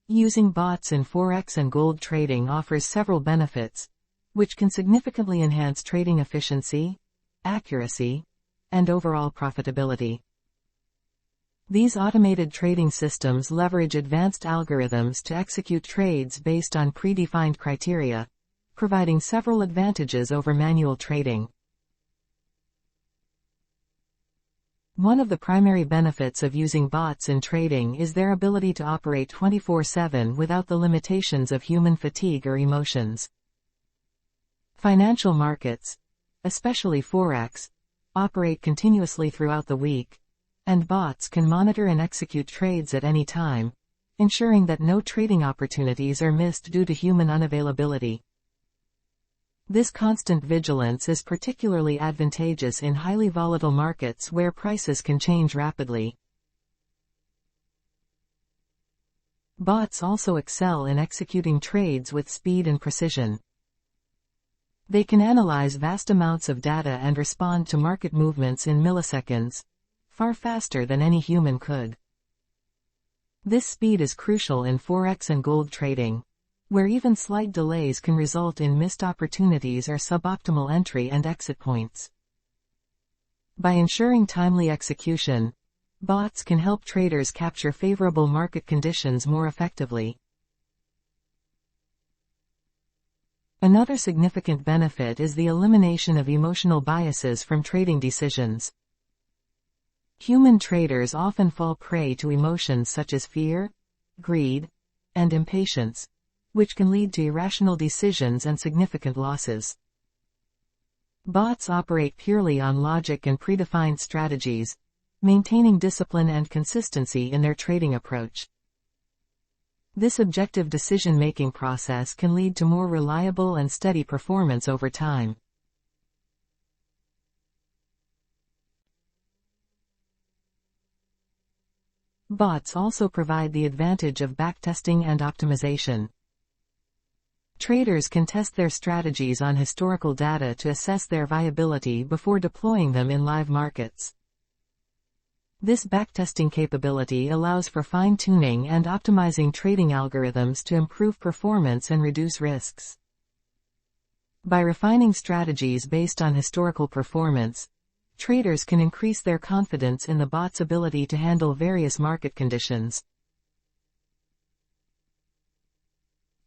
Using bots in Forex and gold trading offers several benefits, which can significantly enhance trading efficiency, accuracy, and overall profitability. These automated trading systems leverage advanced algorithms to execute trades based on predefined criteria, providing several advantages over manual trading. One of the primary benefits of using bots in trading is their ability to operate 24/7 without the limitations of human fatigue or emotions. Financial markets, especially Forex, operate continuously throughout the week, and bots can monitor and execute trades at any time, ensuring that no trading opportunities are missed due to human unavailability. This constant vigilance is particularly advantageous in highly volatile markets where prices can change rapidly. Bots also excel in executing trades with speed and precision. They can analyze vast amounts of data and respond to market movements in milliseconds, far faster than any human could. This speed is crucial in Forex and gold trading, where even slight delays can result in missed opportunities or suboptimal entry and exit points. By ensuring timely execution, bots can help traders capture favorable market conditions more effectively. Another significant benefit is the elimination of emotional biases from trading decisions. Human traders often fall prey to emotions such as fear, greed, and impatience, which can lead to irrational decisions and significant losses. Bots operate purely on logic and predefined strategies, maintaining discipline and consistency in their trading approach. This objective decision-making process can lead to more reliable and steady performance over time. Bots also provide the advantage of backtesting and optimization. Traders can test their strategies on historical data to assess their viability before deploying them in live markets. This backtesting capability allows for fine-tuning and optimizing trading algorithms to improve performance and reduce risks. By refining strategies based on historical performance, traders can increase their confidence in the bot's ability to handle various market conditions.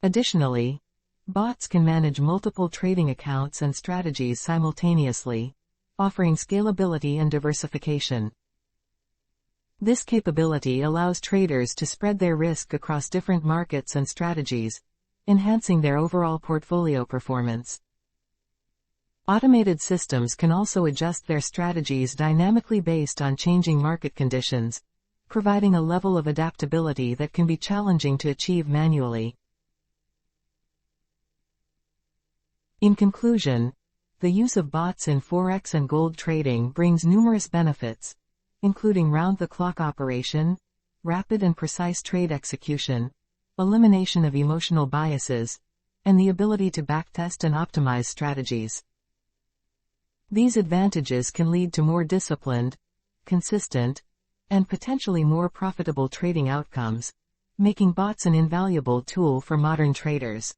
Additionally, bots can manage multiple trading accounts and strategies simultaneously, offering scalability and diversification. This capability allows traders to spread their risk across different markets and strategies, enhancing their overall portfolio performance. Automated systems can also adjust their strategies dynamically based on changing market conditions, providing a level of adaptability that can be challenging to achieve manually. In conclusion, The use of bots in Forex and gold trading brings numerous benefits, including round-the-clock operation, rapid and precise trade execution, elimination of emotional biases, and the ability to backtest and optimize strategies. These advantages can lead to more disciplined, consistent, and potentially more profitable trading outcomes, making bots an invaluable tool for modern traders.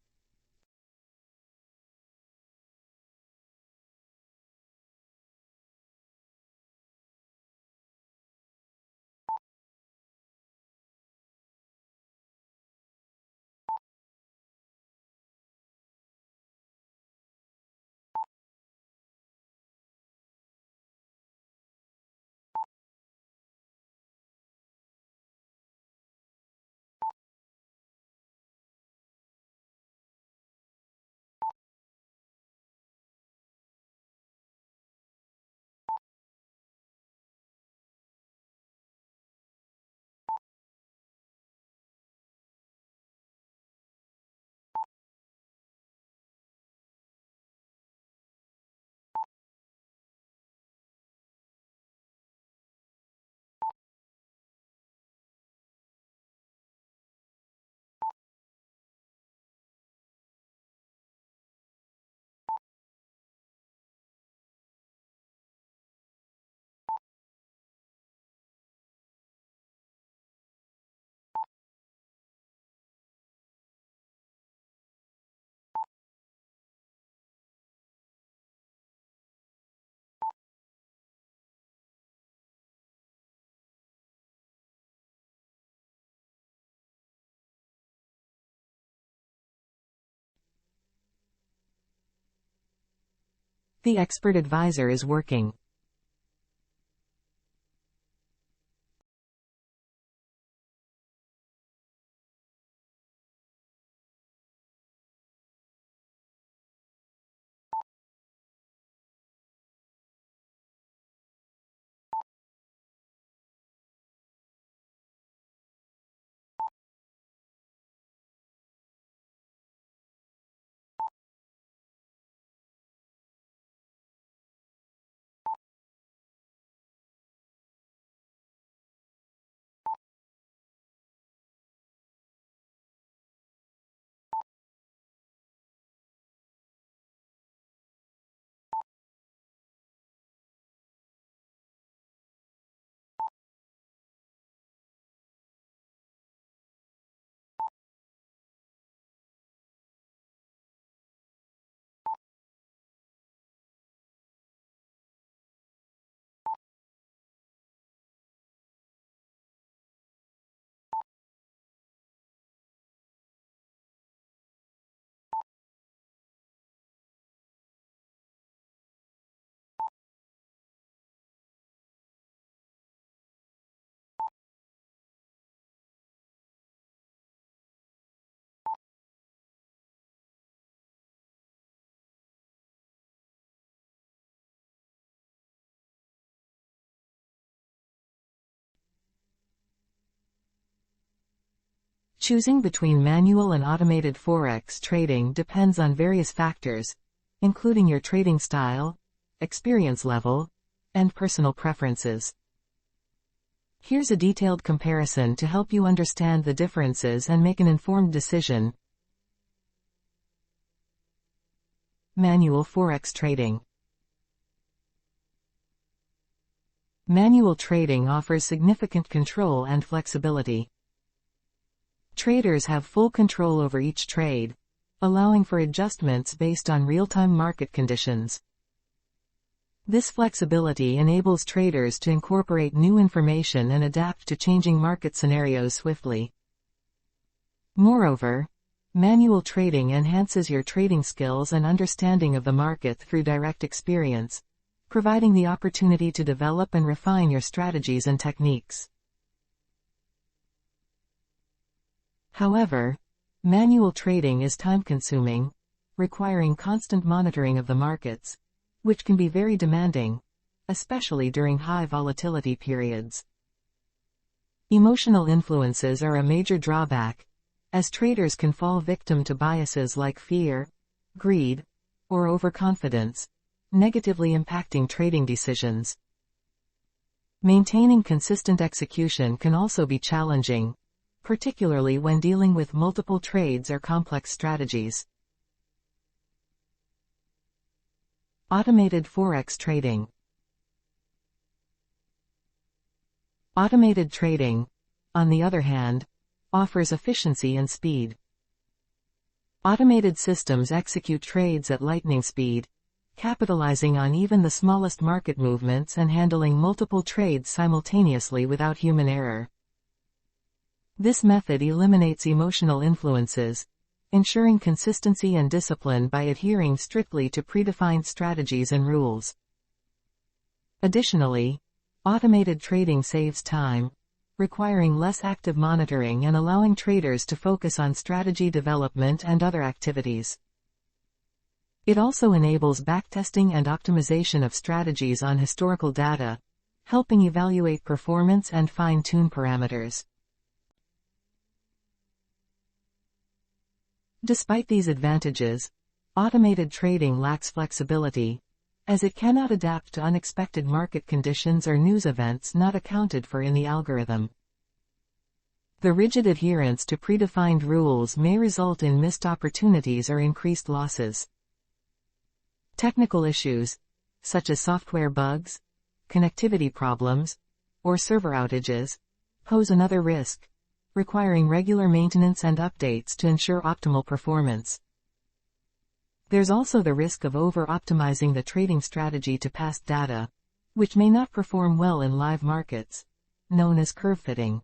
The expert advisor is working. Choosing between manual and automated Forex trading depends on various factors, including your trading style, experience level, and personal preferences. Here's a detailed comparison to help you understand the differences and make an informed decision. Manual Forex trading. Manual trading offers significant control and flexibility. Traders have full control over each trade, allowing for adjustments based on real-time market conditions. This flexibility enables traders to incorporate new information and adapt to changing market scenarios swiftly. Moreover, manual trading enhances your trading skills and understanding of the market through direct experience, providing the opportunity to develop and refine your strategies and techniques. However, manual trading is time-consuming, requiring constant monitoring of the markets, which can be very demanding, especially during high volatility periods. Emotional influences are a major drawback, as traders can fall victim to biases like fear, greed, or overconfidence, negatively impacting trading decisions. Maintaining consistent execution can also be challenging, particularly when dealing with multiple trades or complex strategies. Automated Forex trading. Automated trading, on the other hand, offers efficiency and speed. Automated systems execute trades at lightning speed, capitalizing on even the smallest market movements and handling multiple trades simultaneously without human error. This method eliminates emotional influences, ensuring consistency and discipline by adhering strictly to predefined strategies and rules. Additionally, automated trading saves time, requiring less active monitoring and allowing traders to focus on strategy development and other activities. It also enables backtesting and optimization of strategies on historical data, helping evaluate performance and fine-tune parameters. Despite these advantages, automated trading lacks flexibility, as it cannot adapt to unexpected market conditions or news events not accounted for in the algorithm. The rigid adherence to predefined rules may result in missed opportunities or increased losses. Technical issues, such as software bugs, connectivity problems, or server outages, pose another risk, requiring regular maintenance and updates to ensure optimal performance. There's also the risk of over-optimizing the trading strategy to past data, which may not perform well in live markets, known as curve fitting.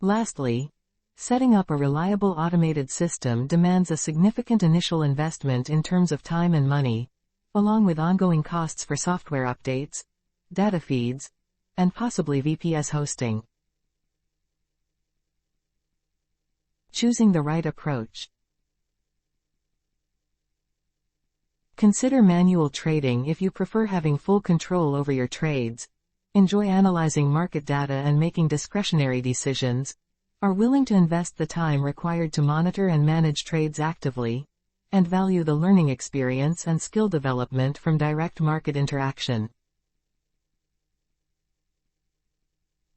Lastly, setting up a reliable automated system demands a significant initial investment in terms of time and money, along with ongoing costs for software updates, data feeds, and possibly VPS hosting. Choosing the right approach. Consider manual trading if you prefer having full control over your trades, enjoy analyzing market data and making discretionary decisions, are willing to invest the time required to monitor and manage trades actively, and value the learning experience and skill development from direct market interaction.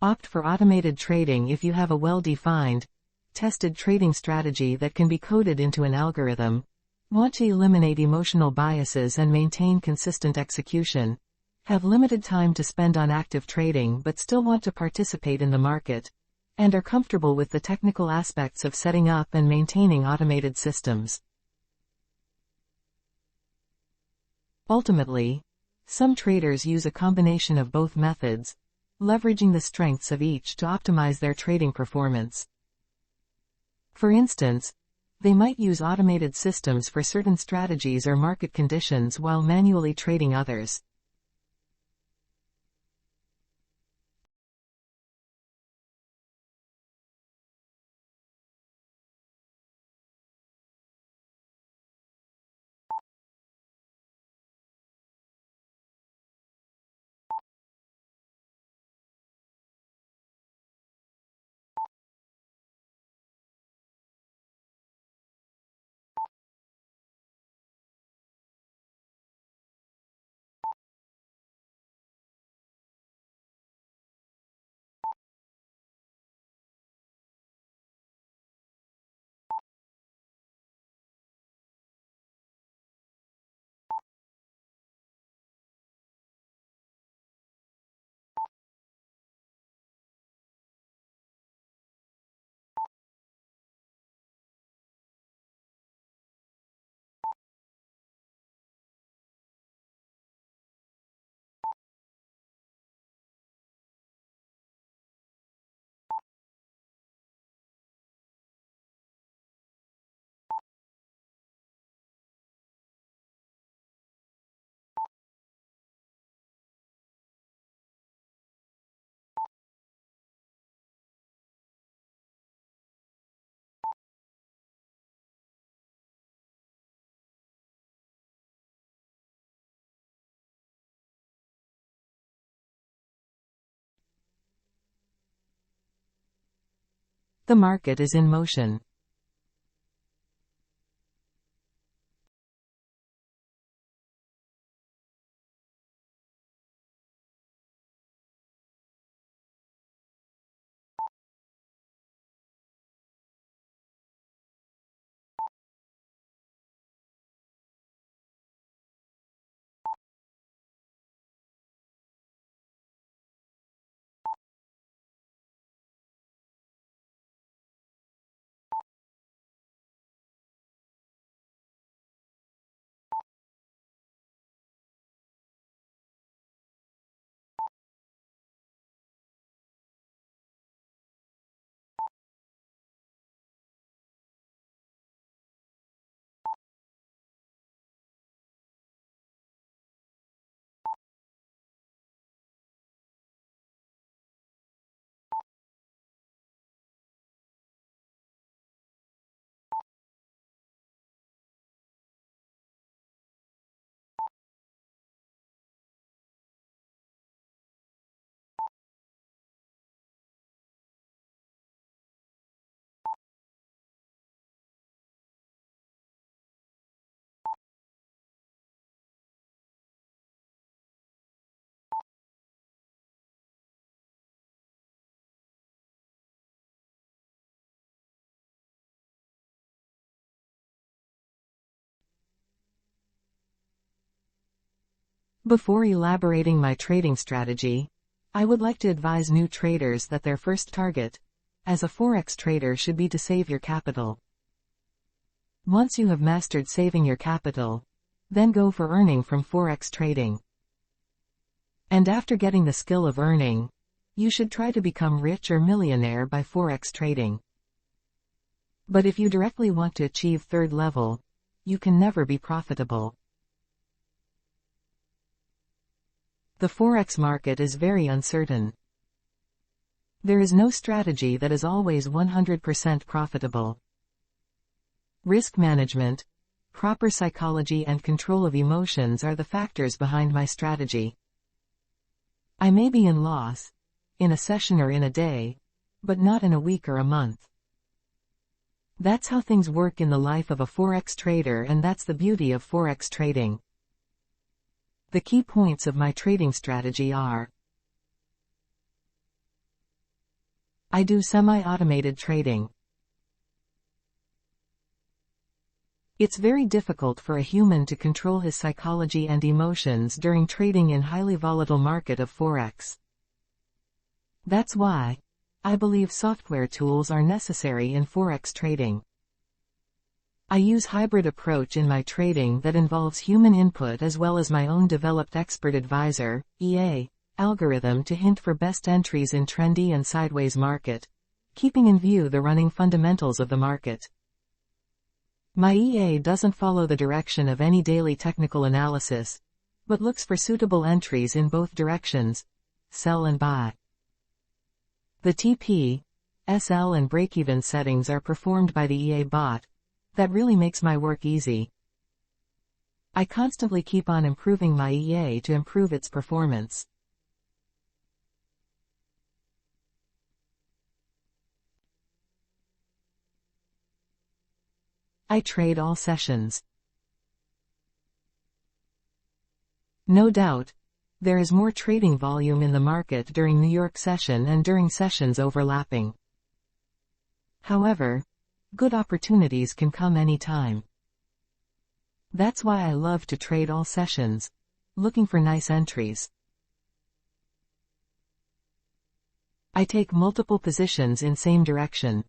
Opt for automated trading if you have a well-defined, tested trading strategy that can be coded into an algorithm, want to eliminate emotional biases and maintain consistent execution, have limited time to spend on active trading but still want to participate in the market, and are comfortable with the technical aspects of setting up and maintaining automated systems. Ultimately, some traders use a combination of both methods, leveraging the strengths of each to optimize their trading performance. For instance, they might use automated systems for certain strategies or market conditions while manually trading others. The market is in motion. Before elaborating my trading strategy, I would like to advise new traders that their first target, as a Forex trader, should be to save your capital. Once you have mastered saving your capital, then go for earning from Forex trading. And after getting the skill of earning, you should try to become rich or millionaire by Forex trading. But if you directly want to achieve third level, you can never be profitable. The Forex market is very uncertain. There is no strategy that is always 100% profitable. Risk management, proper psychology and control of emotions are the factors behind my strategy. I may be in loss, in a session or in a day, but not in a week or a month. That's how things work in the life of a Forex trader, and that's the beauty of Forex trading. The key points of my trading strategy are: I do semi-automated trading. It's very difficult for a human to control his psychology and emotions during trading in highly volatile market of Forex. That's why I believe software tools are necessary in Forex trading. I use hybrid approach in my trading that involves human input as well as my own developed expert advisor, EA, algorithm to hint for best entries in trendy and sideways market, keeping in view the running fundamentals of the market. My EA doesn't follow the direction of any daily technical analysis, but looks for suitable entries in both directions, sell and buy. The TP, SL and break-even settings are performed by the EA bot. That really makes my work easy. I constantly keep on improving my EA to improve its performance. I trade all sessions. No doubt, there is more trading volume in the market during New York session and during sessions overlapping. However, good opportunities can come anytime. That's why I love to trade all sessions, looking for nice entries. I take multiple positions in same direction.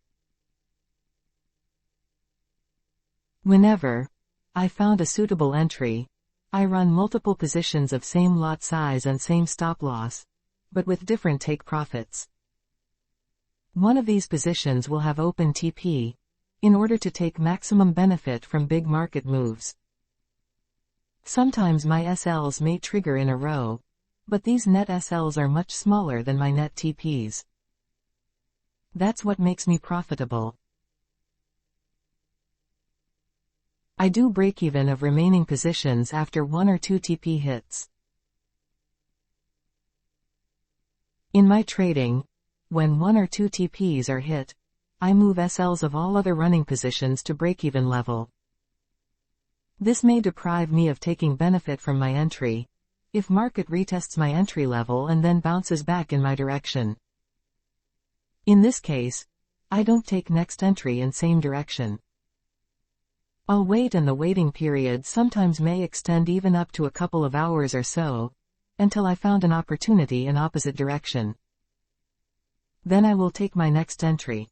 Whenever I found a suitable entry, I run multiple positions of same lot size and same stop loss, but with different take profits. One of these positions will have open TP, in order to take maximum benefit from big market moves. Sometimes my SLs may trigger in a row, but these net SLs are much smaller than my net TPs. That's what makes me profitable. I do break-even of remaining positions after 1 or 2 TP hits. In my trading, when 1 or 2 TPs are hit, I move SLs of all other running positions to break-even level. This may deprive me of taking benefit from my entry, if market retests my entry level and then bounces back in my direction. In this case, I don't take next entry in same direction. I'll wait, and the waiting period sometimes may extend even up to a couple of hours or so, until I found an opportunity in opposite direction. Then I will take my next entry.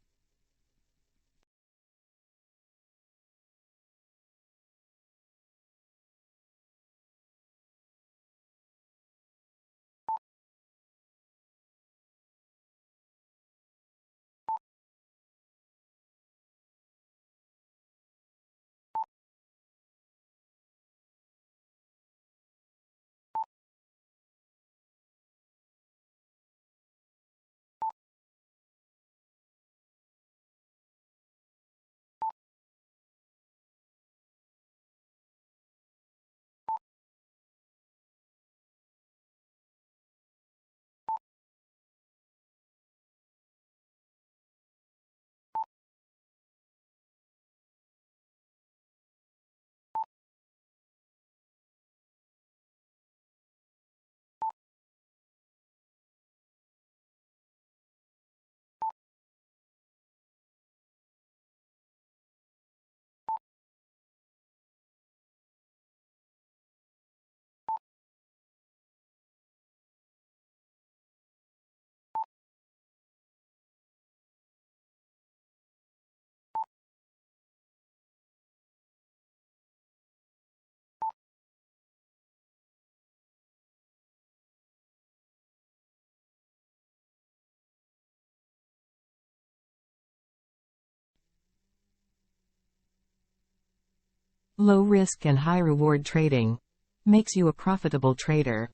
Low risk and high reward trading makes you a profitable trader.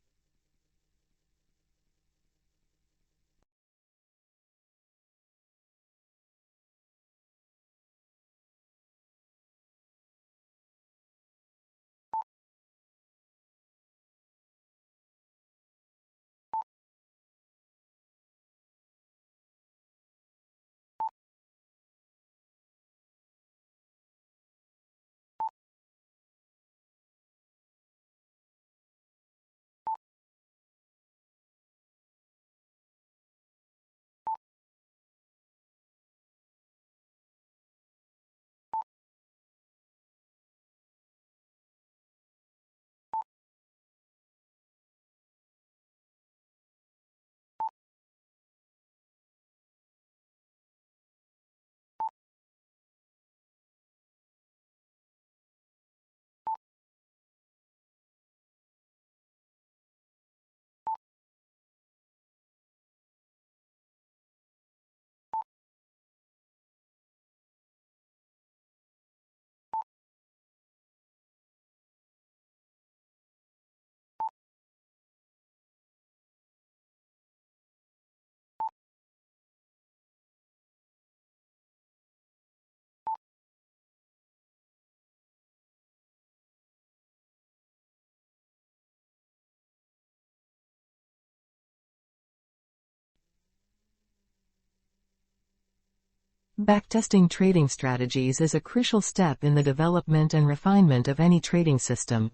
Backtesting trading strategies is a crucial step in the development and refinement of any trading system.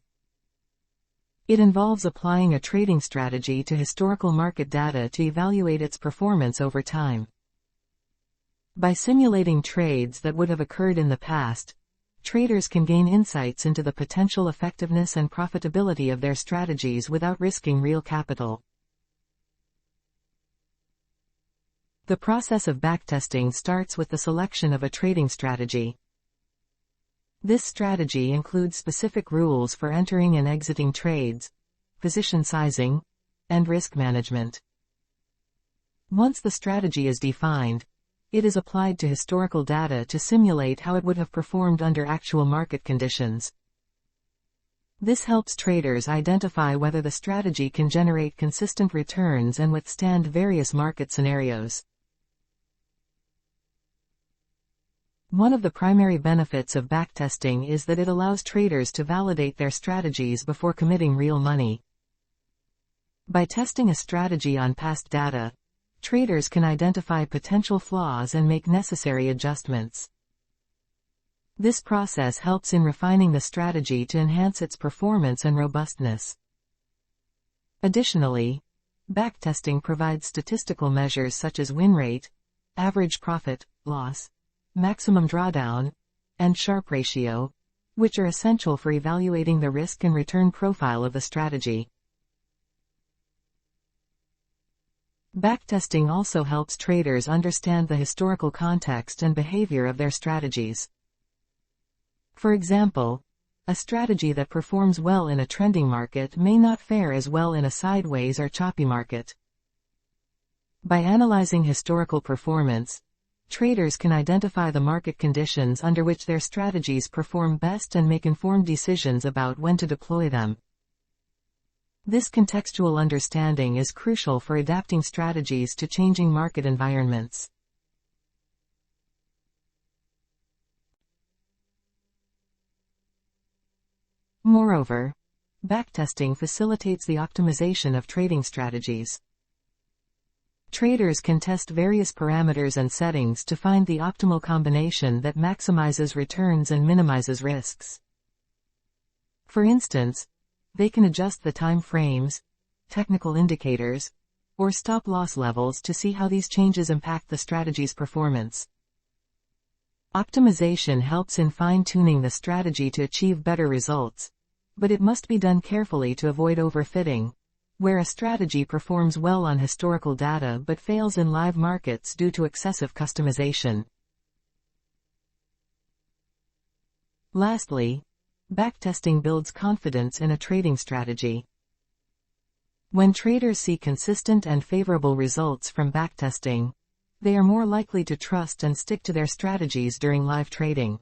It involves applying a trading strategy to historical market data to evaluate its performance over time. By simulating trades that would have occurred in the past, traders can gain insights into the potential effectiveness and profitability of their strategies without risking real capital. The process of backtesting starts with the selection of a trading strategy. This strategy includes specific rules for entering and exiting trades, position sizing, and risk management. Once the strategy is defined, it is applied to historical data to simulate how it would have performed under actual market conditions. This helps traders identify whether the strategy can generate consistent returns and withstand various market scenarios. One of the primary benefits of backtesting is that it allows traders to validate their strategies before committing real money. By testing a strategy on past data, traders can identify potential flaws and make necessary adjustments. This process helps in refining the strategy to enhance its performance and robustness. Additionally, backtesting provides statistical measures such as win rate, average profit, loss, maximum drawdown, and Sharpe ratio, which are essential for evaluating the risk and return profile of the strategy. Backtesting also helps traders understand the historical context and behavior of their strategies. For example, a strategy that performs well in a trending market may not fare as well in a sideways or choppy market. By analyzing historical performance, traders can identify the market conditions under which their strategies perform best and make informed decisions about when to deploy them. This contextual understanding is crucial for adapting strategies to changing market environments. Moreover, backtesting facilitates the optimization of trading strategies. Traders can test various parameters and settings to find the optimal combination that maximizes returns and minimizes risks. For instance, they can adjust the time frames, technical indicators, or stop-loss levels to see how these changes impact the strategy's performance. Optimization helps in fine-tuning the strategy to achieve better results, but it must be done carefully to avoid overfitting, where a strategy performs well on historical data but fails in live markets due to excessive customization. Lastly, backtesting builds confidence in a trading strategy. When traders see consistent and favorable results from backtesting, they are more likely to trust and stick to their strategies during live trading.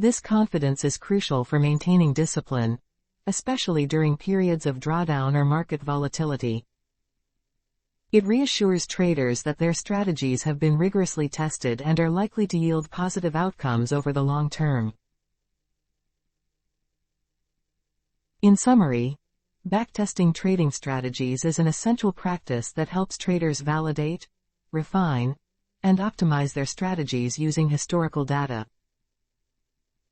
This confidence is crucial for maintaining discipline, especially during periods of drawdown or market volatility. It reassures traders that their strategies have been rigorously tested and are likely to yield positive outcomes over the long term. In summary, backtesting trading strategies is an essential practice that helps traders validate, refine, and optimize their strategies using historical data.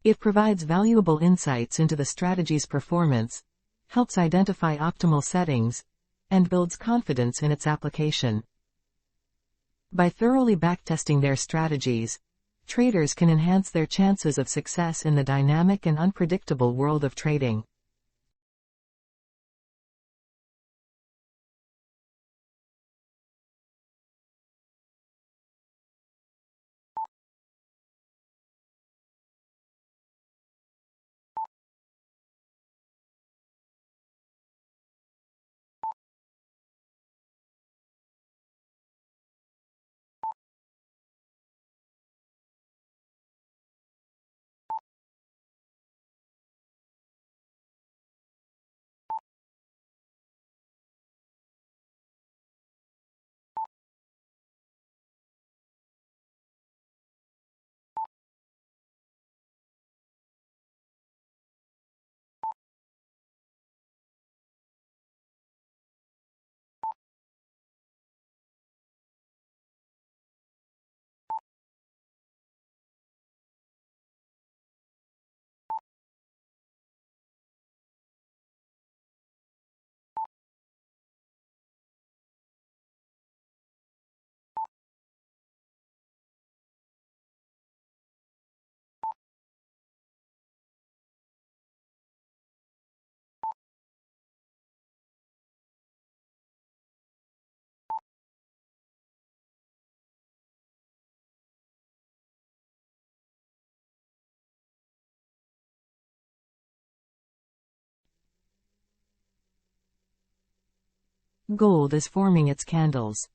It provides valuable insights into the strategy's performance, helps identify optimal settings, and builds confidence in its application. By thoroughly backtesting their strategies, traders can enhance their chances of success in the dynamic and unpredictable world of trading. Gold is forming its candles.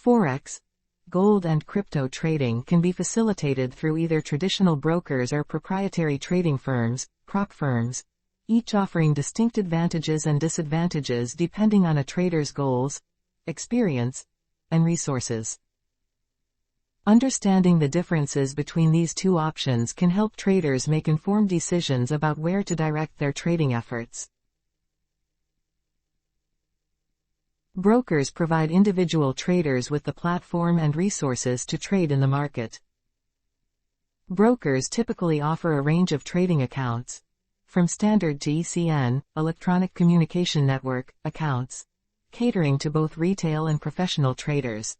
Forex, gold and crypto trading can be facilitated through either traditional brokers or proprietary trading firms, prop firms, each offering distinct advantages and disadvantages depending on a trader's goals, experience, and resources. Understanding the differences between these two options can help traders make informed decisions about where to direct their trading efforts. Brokers provide individual traders with the platform and resources to trade in the market. Brokers typically offer a range of trading accounts, from standard to ECN, electronic communication network, accounts, catering to both retail and professional traders.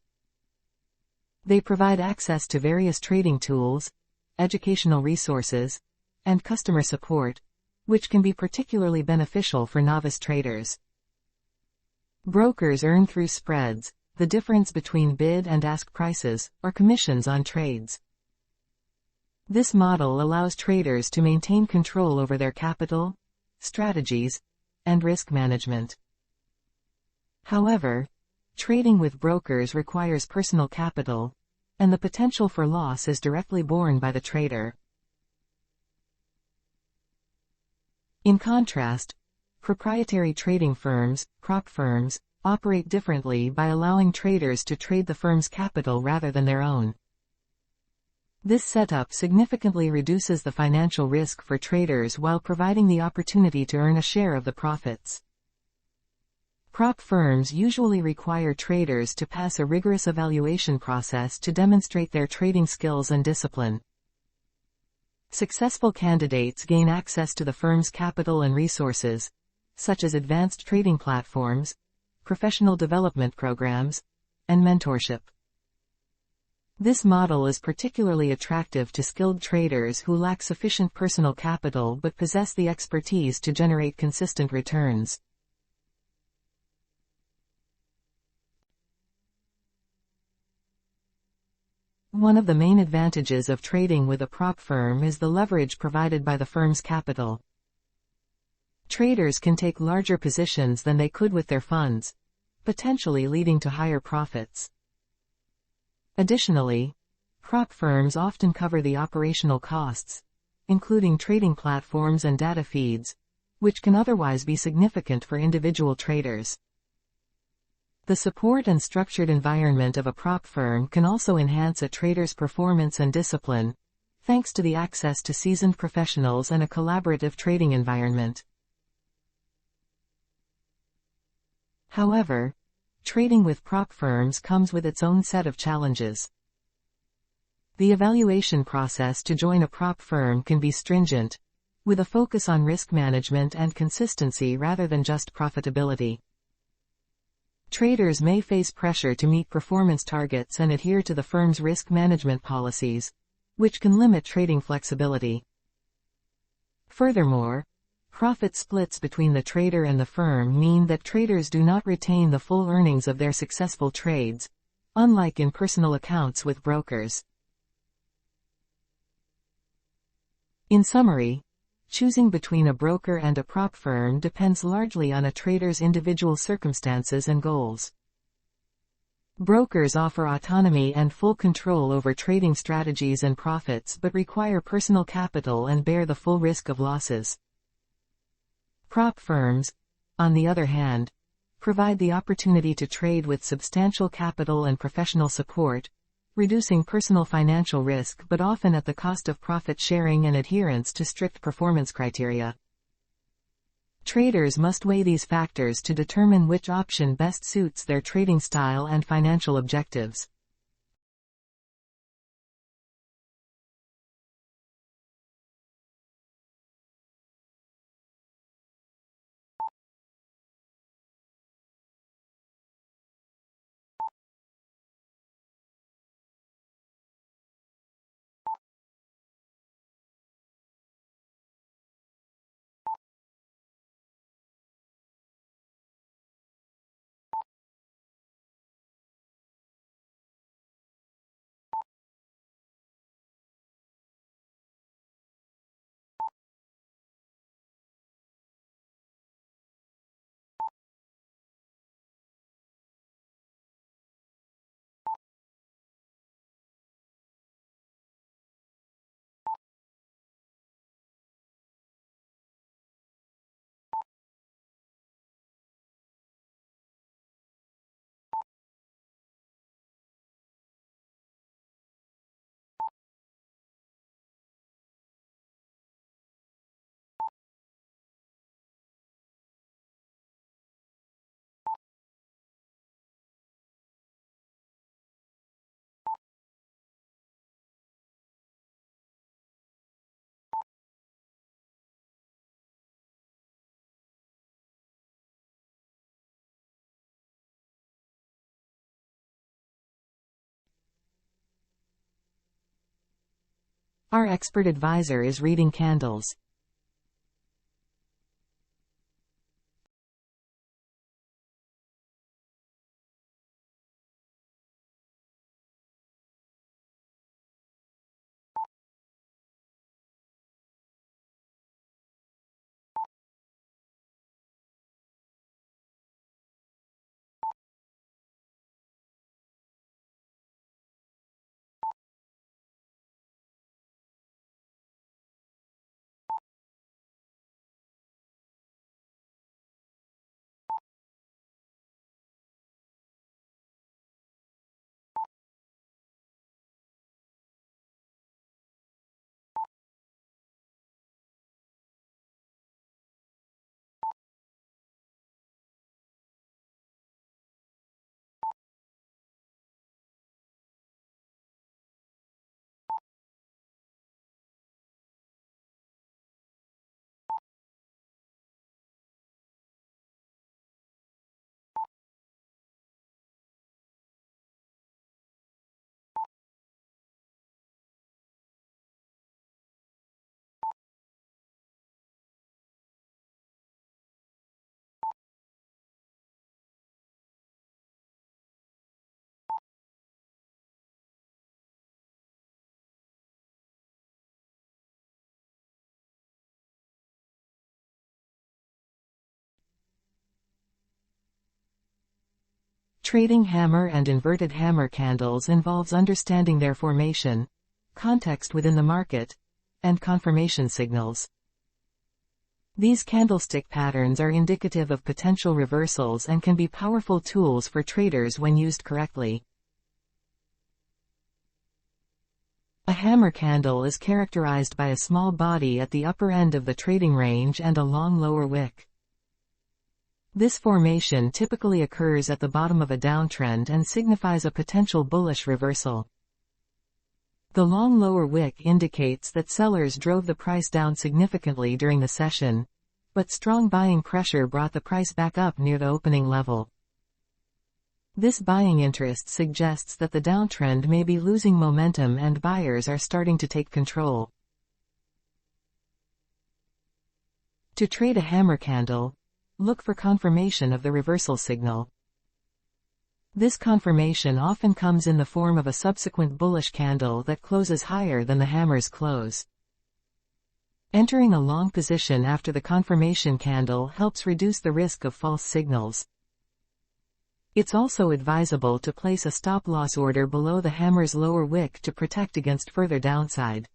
They provide access to various trading tools, educational resources, and customer support, which can be particularly beneficial for novice traders. Brokers earn through spreads, the difference between bid and ask prices, or commissions on trades. This model allows traders to maintain control over their capital, strategies, and risk management. However, trading with brokers requires personal capital, and the potential for loss is directly borne by the trader. In contrast, proprietary trading firms, prop firms, operate differently by allowing traders to trade the firm's capital rather than their own. This setup significantly reduces the financial risk for traders while providing the opportunity to earn a share of the profits. Prop firms usually require traders to pass a rigorous evaluation process to demonstrate their trading skills and discipline. Successful candidates gain access to the firm's capital and resources, such as advanced trading platforms, professional development programs, and mentorship. This model is particularly attractive to skilled traders who lack sufficient personal capital but possess the expertise to generate consistent returns. One of the main advantages of trading with a prop firm is the leverage provided by the firm's capital. Traders can take larger positions than they could with their funds, potentially leading to higher profits. Additionally, prop firms often cover the operational costs, including trading platforms and data feeds, which can otherwise be significant for individual traders. The support and structured environment of a prop firm can also enhance a trader's performance and discipline, thanks to the access to seasoned professionals and a collaborative trading environment. However, trading with prop firms comes with its own set of challenges. The evaluation process to join a prop firm can be stringent, with a focus on risk management and consistency rather than just profitability. Traders may face pressure to meet performance targets and adhere to the firm's risk management policies, which can limit trading flexibility. Furthermore, profit splits between the trader and the firm mean that traders do not retain the full earnings of their successful trades, unlike in personal accounts with brokers. In summary, choosing between a broker and a prop firm depends largely on a trader's individual circumstances and goals. Brokers offer autonomy and full control over trading strategies and profits but require personal capital and bear the full risk of losses. Prop firms, on the other hand, provide the opportunity to trade with substantial capital and professional support, reducing personal financial risk but often at the cost of profit sharing and adherence to strict performance criteria. Traders must weigh these factors to determine which option best suits their trading style and financial objectives. Our expert advisor is reading candles. Trading hammer and inverted hammer candles involves understanding their formation, context within the market, and confirmation signals. These candlestick patterns are indicative of potential reversals and can be powerful tools for traders when used correctly. A hammer candle is characterized by a small body at the upper end of the trading range and a long lower wick. This formation typically occurs at the bottom of a downtrend and signifies a potential bullish reversal. The long lower wick indicates that sellers drove the price down significantly during the session, but strong buying pressure brought the price back up near the opening level. This buying interest suggests that the downtrend may be losing momentum and buyers are starting to take control. To trade a hammer candle, look for confirmation of the reversal signal. This confirmation often comes in the form of a subsequent bullish candle that closes higher than the hammer's close. Entering a long position after the confirmation candle helps reduce the risk of false signals. It's also advisable to place a stop-loss order below the hammer's lower wick to protect against further downside.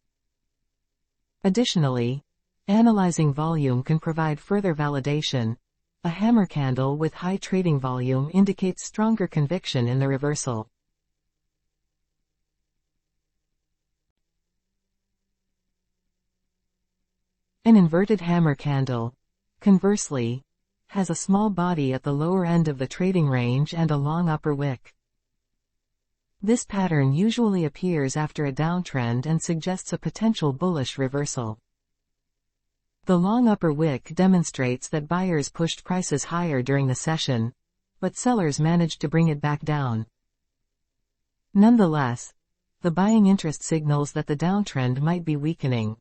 Additionally, analyzing volume can provide further validation. A hammer candle with high trading volume indicates stronger conviction in the reversal. An inverted hammer candle, conversely, has a small body at the lower end of the trading range and a long upper wick. This pattern usually appears after a downtrend and suggests a potential bullish reversal. The long upper wick demonstrates that buyers pushed prices higher during the session, but sellers managed to bring it back down. Nonetheless, the buying interest signals that the downtrend might be weakening.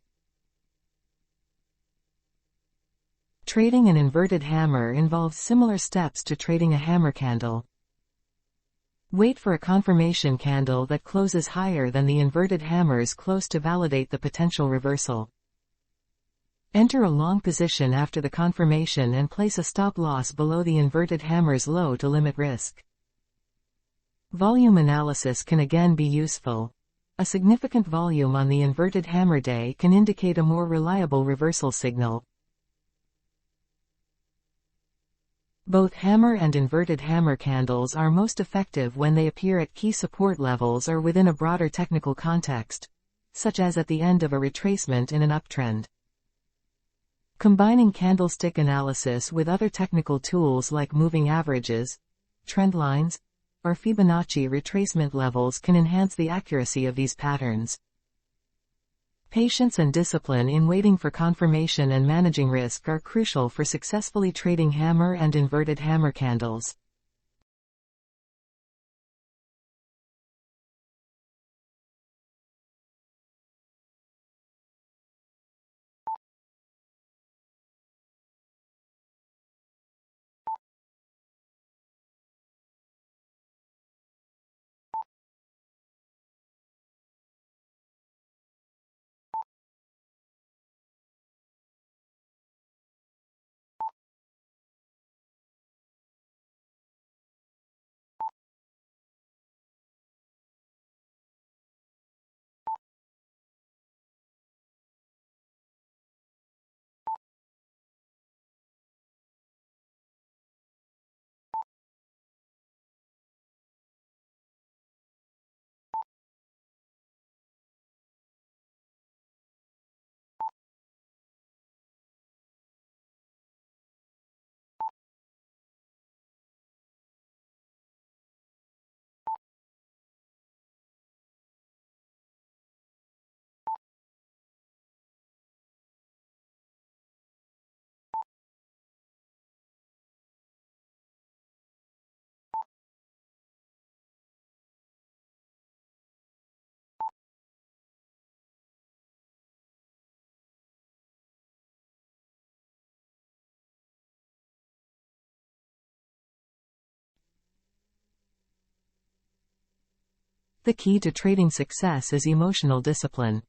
Trading an inverted hammer involves similar steps to trading a hammer candle. Wait for a confirmation candle that closes higher than the inverted hammer's close to validate the potential reversal. Enter a long position after the confirmation and place a stop-loss below the inverted hammer's low to limit risk. Volume analysis can again be useful. A significant volume on the inverted hammer day can indicate a more reliable reversal signal. Both hammer and inverted hammer candles are most effective when they appear at key support levels or within a broader technical context, such as at the end of a retracement in an uptrend. Combining candlestick analysis with other technical tools like moving averages, trend lines, or Fibonacci retracement levels can enhance the accuracy of these patterns. Patience and discipline in waiting for confirmation and managing risk are crucial for successfully trading hammer and inverted hammer candles. The key to trading success is emotional discipline.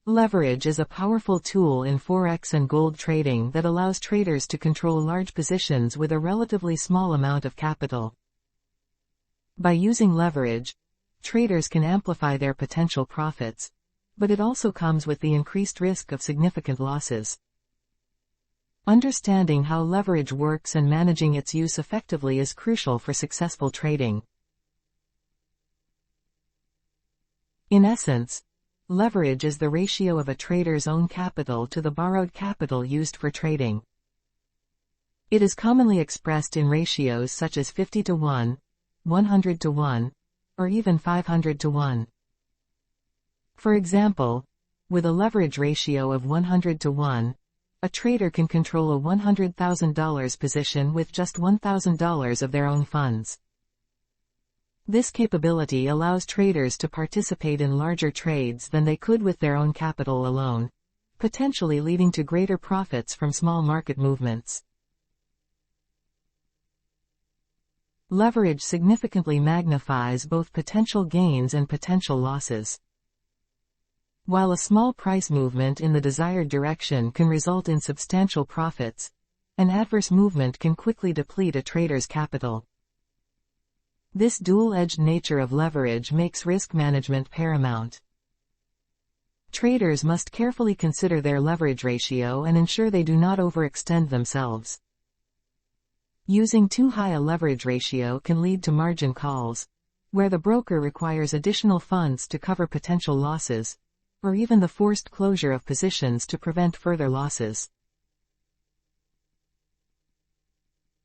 Leverage is a powerful tool in Forex and gold trading that allows traders to control large positions with a relatively small amount of capital. By using leverage, traders can amplify their potential profits, but it also comes with the increased risk of significant losses. Understanding how leverage works and managing its use effectively is crucial for successful trading. In essence, leverage is the ratio of a trader's own capital to the borrowed capital used for trading. It is commonly expressed in ratios such as 50 to 1, 100 to 1, or even 500 to 1. For example, with a leverage ratio of 100 to 1, a trader can control a $100,000 position with just $1,000 of their own funds. This capability allows traders to participate in larger trades than they could with their own capital alone, potentially leading to greater profits from small market movements. Leverage significantly magnifies both potential gains and potential losses. While a small price movement in the desired direction can result in substantial profits, an adverse movement can quickly deplete a trader's capital. This dual-edged nature of leverage makes risk management paramount. Traders must carefully consider their leverage ratio and ensure they do not overextend themselves. Using too high a leverage ratio can lead to margin calls, where the broker requires additional funds to cover potential losses, or even the forced closure of positions to prevent further losses.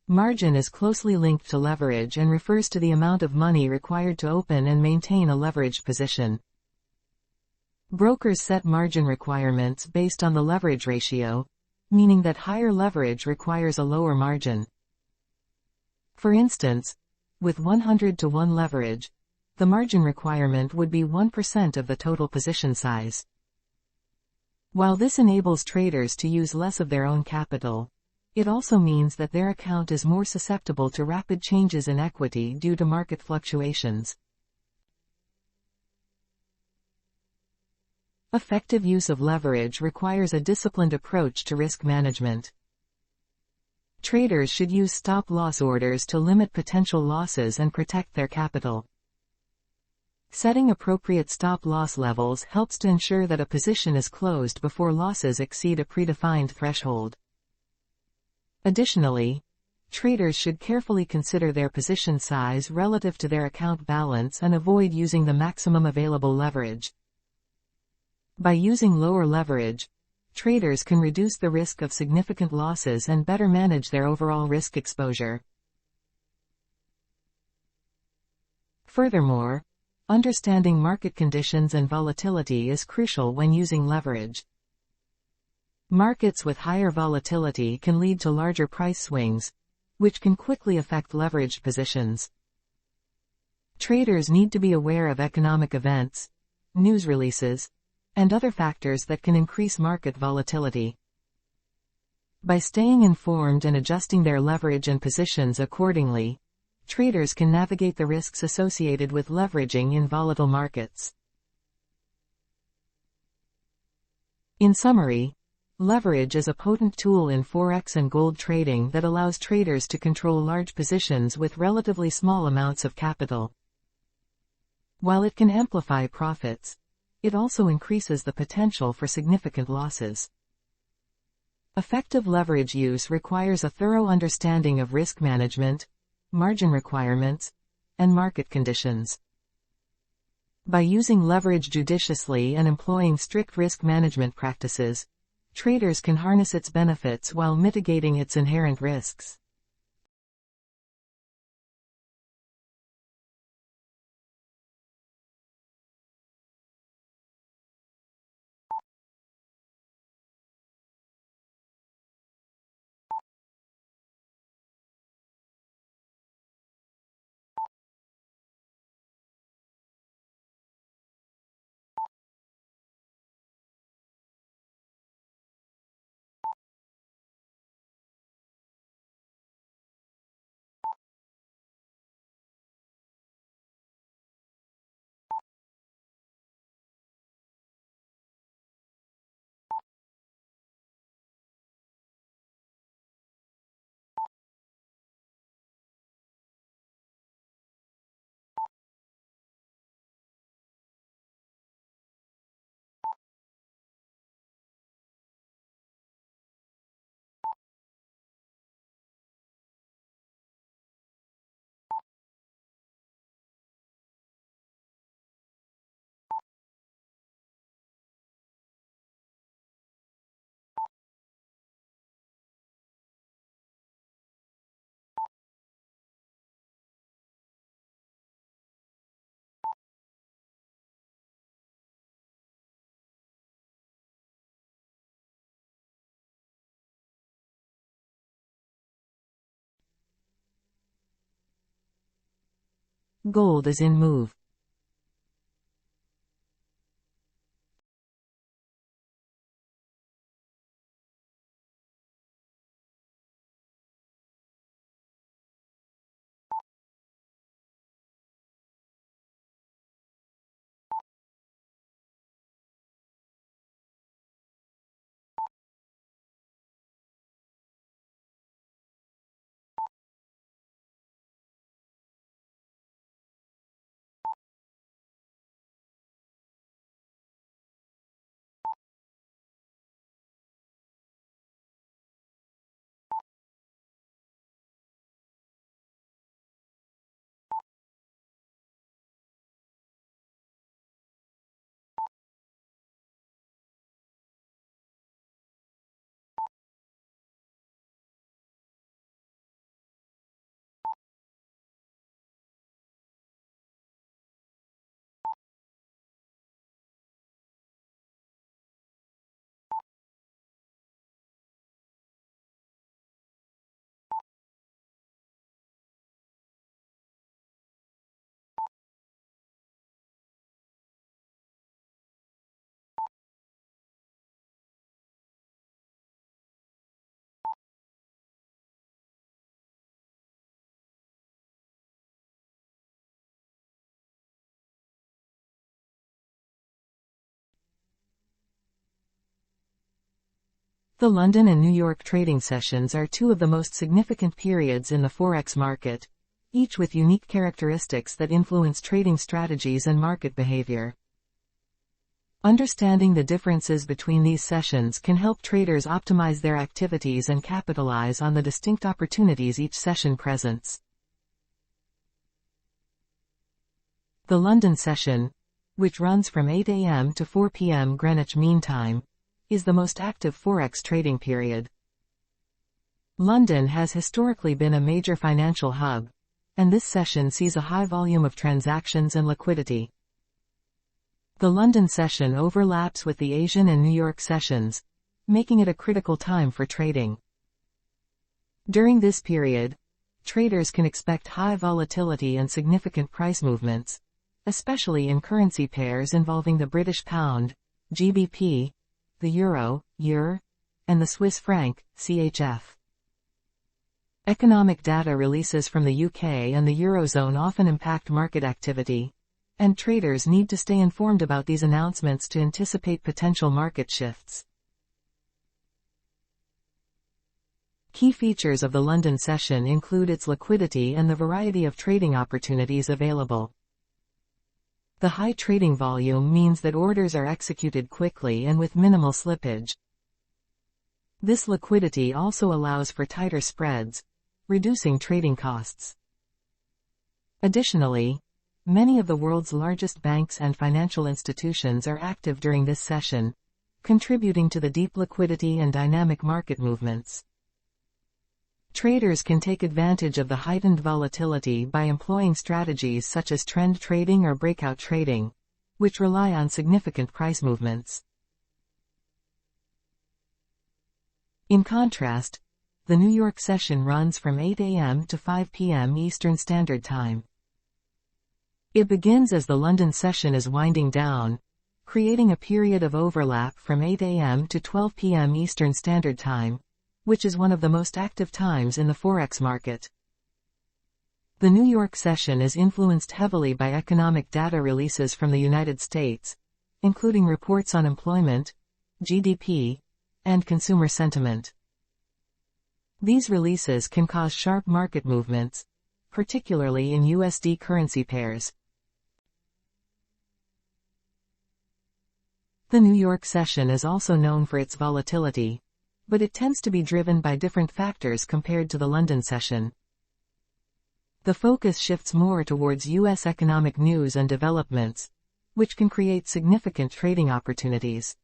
Margin is closely linked to leverage and refers to the amount of money required to open and maintain a leveraged position. Brokers set margin requirements based on the leverage ratio, meaning that higher leverage requires a lower margin. For instance, with 100 to 1 leverage, the margin requirement would be 1% of the total position size. While this enables traders to use less of their own capital, it also means that their account is more susceptible to rapid changes in equity due to market fluctuations. Effective use of leverage requires a disciplined approach to risk management. Traders should use stop-loss orders to limit potential losses and protect their capital. Setting appropriate stop-loss levels helps to ensure that a position is closed before losses exceed a predefined threshold. Additionally, traders should carefully consider their position size relative to their account balance and avoid using the maximum available leverage. By using lower leverage, traders can reduce the risk of significant losses and better manage their overall risk exposure. Furthermore, understanding market conditions and volatility is crucial when using leverage. Markets with higher volatility can lead to larger price swings, which can quickly affect leveraged positions. Traders need to be aware of economic events, news releases, and other factors that can increase market volatility. By staying informed and adjusting their leverage and positions accordingly, traders can navigate the risks associated with leveraging in volatile markets. In summary, leverage is a potent tool in Forex and gold trading that allows traders to control large positions with relatively small amounts of capital. While it can amplify profits, it also increases the potential for significant losses. Effective leverage use requires a thorough understanding of risk management, margin requirements, and market conditions. By using leverage judiciously and employing strict risk management practices, traders can harness its benefits while mitigating its inherent risks. Gold is in move. The London and New York trading sessions are two of the most significant periods in the Forex market, each with unique characteristics that influence trading strategies and market behavior. Understanding the differences between these sessions can help traders optimize their activities and capitalize on the distinct opportunities each session presents. The London session, which runs from 8 a.m. to 4 p.m. Greenwich Mean Time, is the most active Forex trading period. London has historically been a major financial hub, and this session sees a high volume of transactions and liquidity. The London session overlaps with the Asian and New York sessions, making it a critical time for trading. During this period, traders can expect high volatility and significant price movements, especially in currency pairs involving the British pound, GBP, the euro, EUR, and the Swiss franc, CHF. Economic data releases from the UK and the Eurozone often impact market activity, and traders need to stay informed about these announcements to anticipate potential market shifts. Key features of the London session include its liquidity and the variety of trading opportunities available. The high trading volume means that orders are executed quickly and with minimal slippage. This liquidity also allows for tighter spreads, reducing trading costs. Additionally, many of the world's largest banks and financial institutions are active during this session, contributing to the deep liquidity and dynamic market movements. Traders can take advantage of the heightened volatility by employing strategies such as trend trading or breakout trading, which rely on significant price movements. In contrast, the New York session runs from 8 a.m. to 5 p.m. Eastern Standard Time. It begins as the London session is winding down, creating a period of overlap from 8 a.m. to 12 p.m. Eastern Standard Time, which is one of the most active times in the Forex market. The New York session is influenced heavily by economic data releases from the United States, including reports on employment, GDP, and consumer sentiment. These releases can cause sharp market movements, particularly in USD currency pairs. The New York session is also known for its volatility, but it tends to be driven by different factors compared to the London session. The focus shifts more towards U.S. economic news and developments, which can create significant trading opportunities.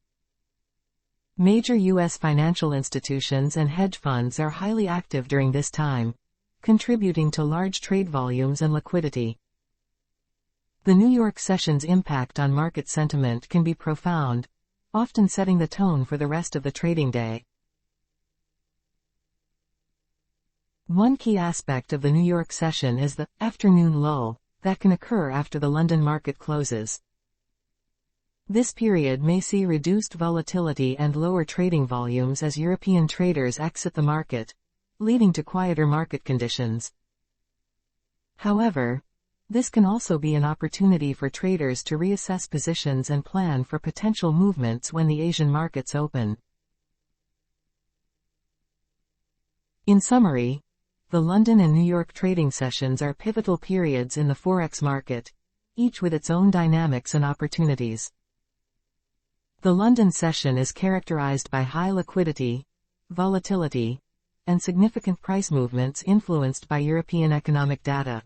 Major U.S. financial institutions and hedge funds are highly active during this time, contributing to large trade volumes and liquidity. The New York session's impact on market sentiment can be profound, often setting the tone for the rest of the trading day. One key aspect of the New York session is the afternoon lull, that can occur after the London market closes. This period may see reduced volatility and lower trading volumes as European traders exit the market, leading to quieter market conditions. However, this can also be an opportunity for traders to reassess positions and plan for potential movements when the Asian markets open. In summary, the London and New York trading sessions are pivotal periods in the Forex market, each with its own dynamics and opportunities. The London session is characterized by high liquidity, volatility, and significant price movements influenced by European economic data.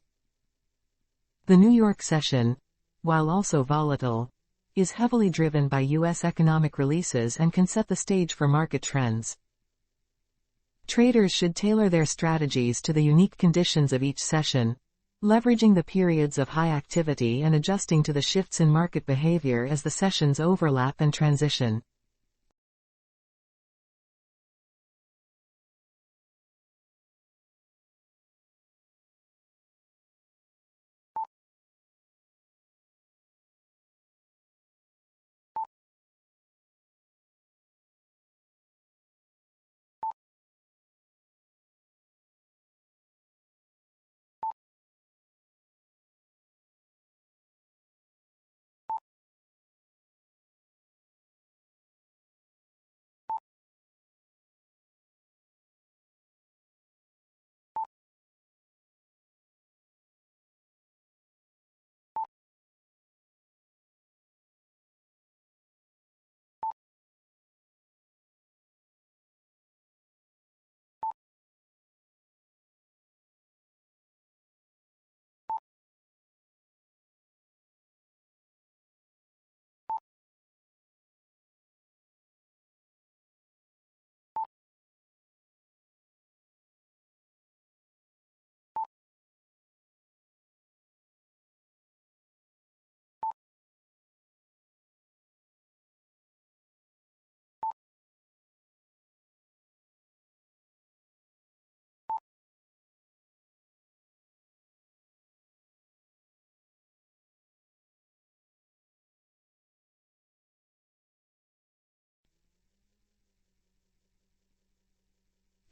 The New York session, while also volatile, is heavily driven by U.S. economic releases and can set the stage for market trends. Traders should tailor their strategies to the unique conditions of each session, leveraging the periods of high activity and adjusting to the shifts in market behavior as the sessions overlap and transition.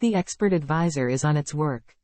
The expert advisor is on its work.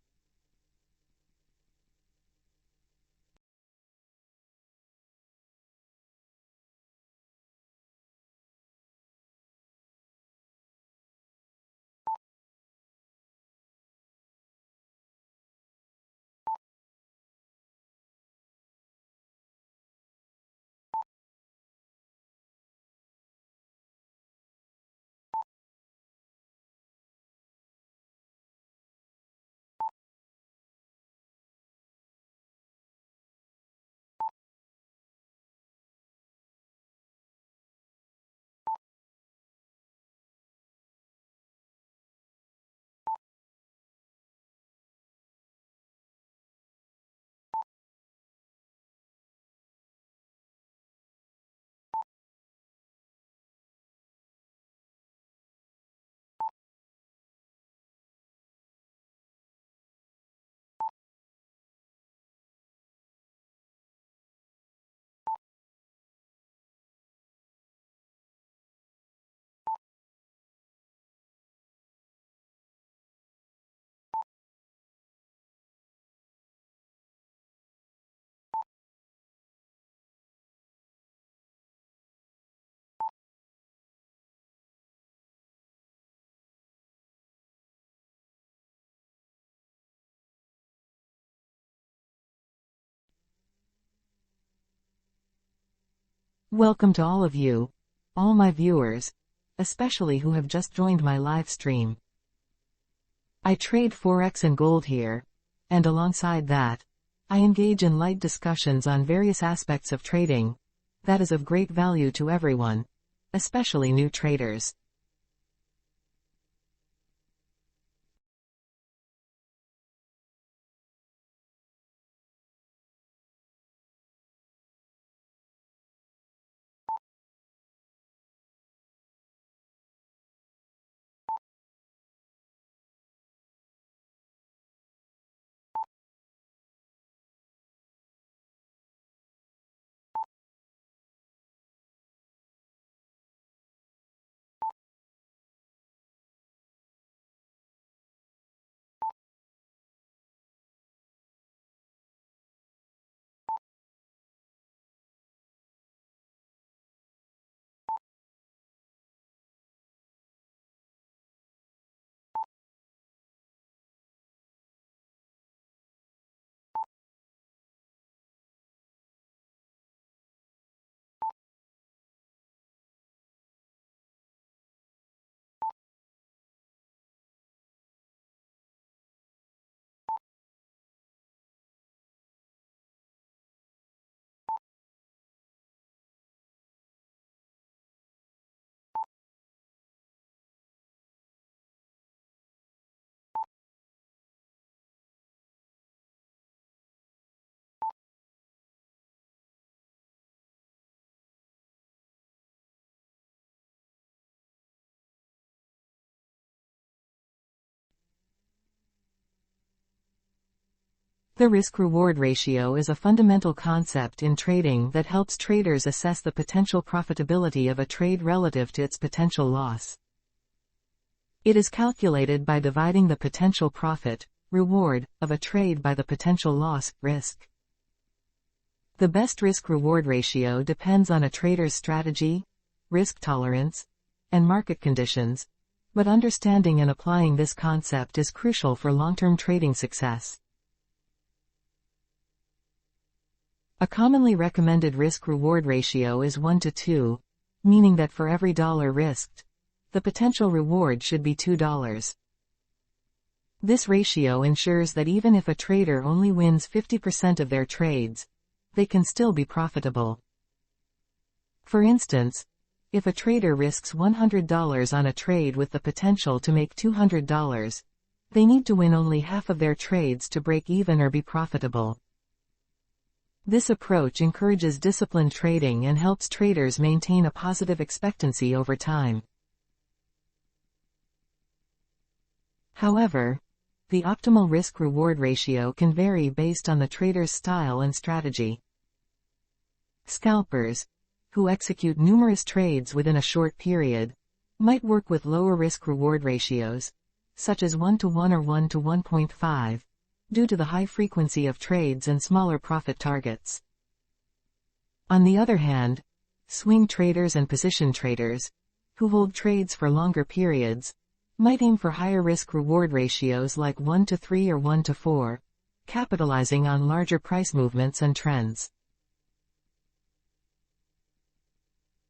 Welcome to all of you, all my viewers, especially who have just joined my live stream. I trade Forex and gold here, and alongside that, I engage in light discussions on various aspects of trading, that is of great value to everyone, especially new traders. The risk-reward ratio is a fundamental concept in trading that helps traders assess the potential profitability of a trade relative to its potential loss. It is calculated by dividing the potential profit, reward, of a trade by the potential loss, risk. The best risk-reward ratio depends on a trader's strategy, risk tolerance, and market conditions, but understanding and applying this concept is crucial for long-term trading success. A commonly recommended risk-reward ratio is 1 to 2, meaning that for every dollar risked, the potential reward should be $2. This ratio ensures that even if a trader only wins 50% of their trades, they can still be profitable. For instance, if a trader risks $100 on a trade with the potential to make $200, they need to win only half of their trades to break even or be profitable. This approach encourages disciplined trading and helps traders maintain a positive expectancy over time. However, the optimal risk-reward ratio can vary based on the trader's style and strategy. Scalpers, who execute numerous trades within a short period, might work with lower risk-reward ratios, such as 1 to 1 or 1 to 1.5, due to the high frequency of trades and smaller profit targets. On the other hand, swing traders and position traders, who hold trades for longer periods, might aim for higher risk-reward ratios like 1 to 3 or 1 to 4, capitalizing on larger price movements and trends.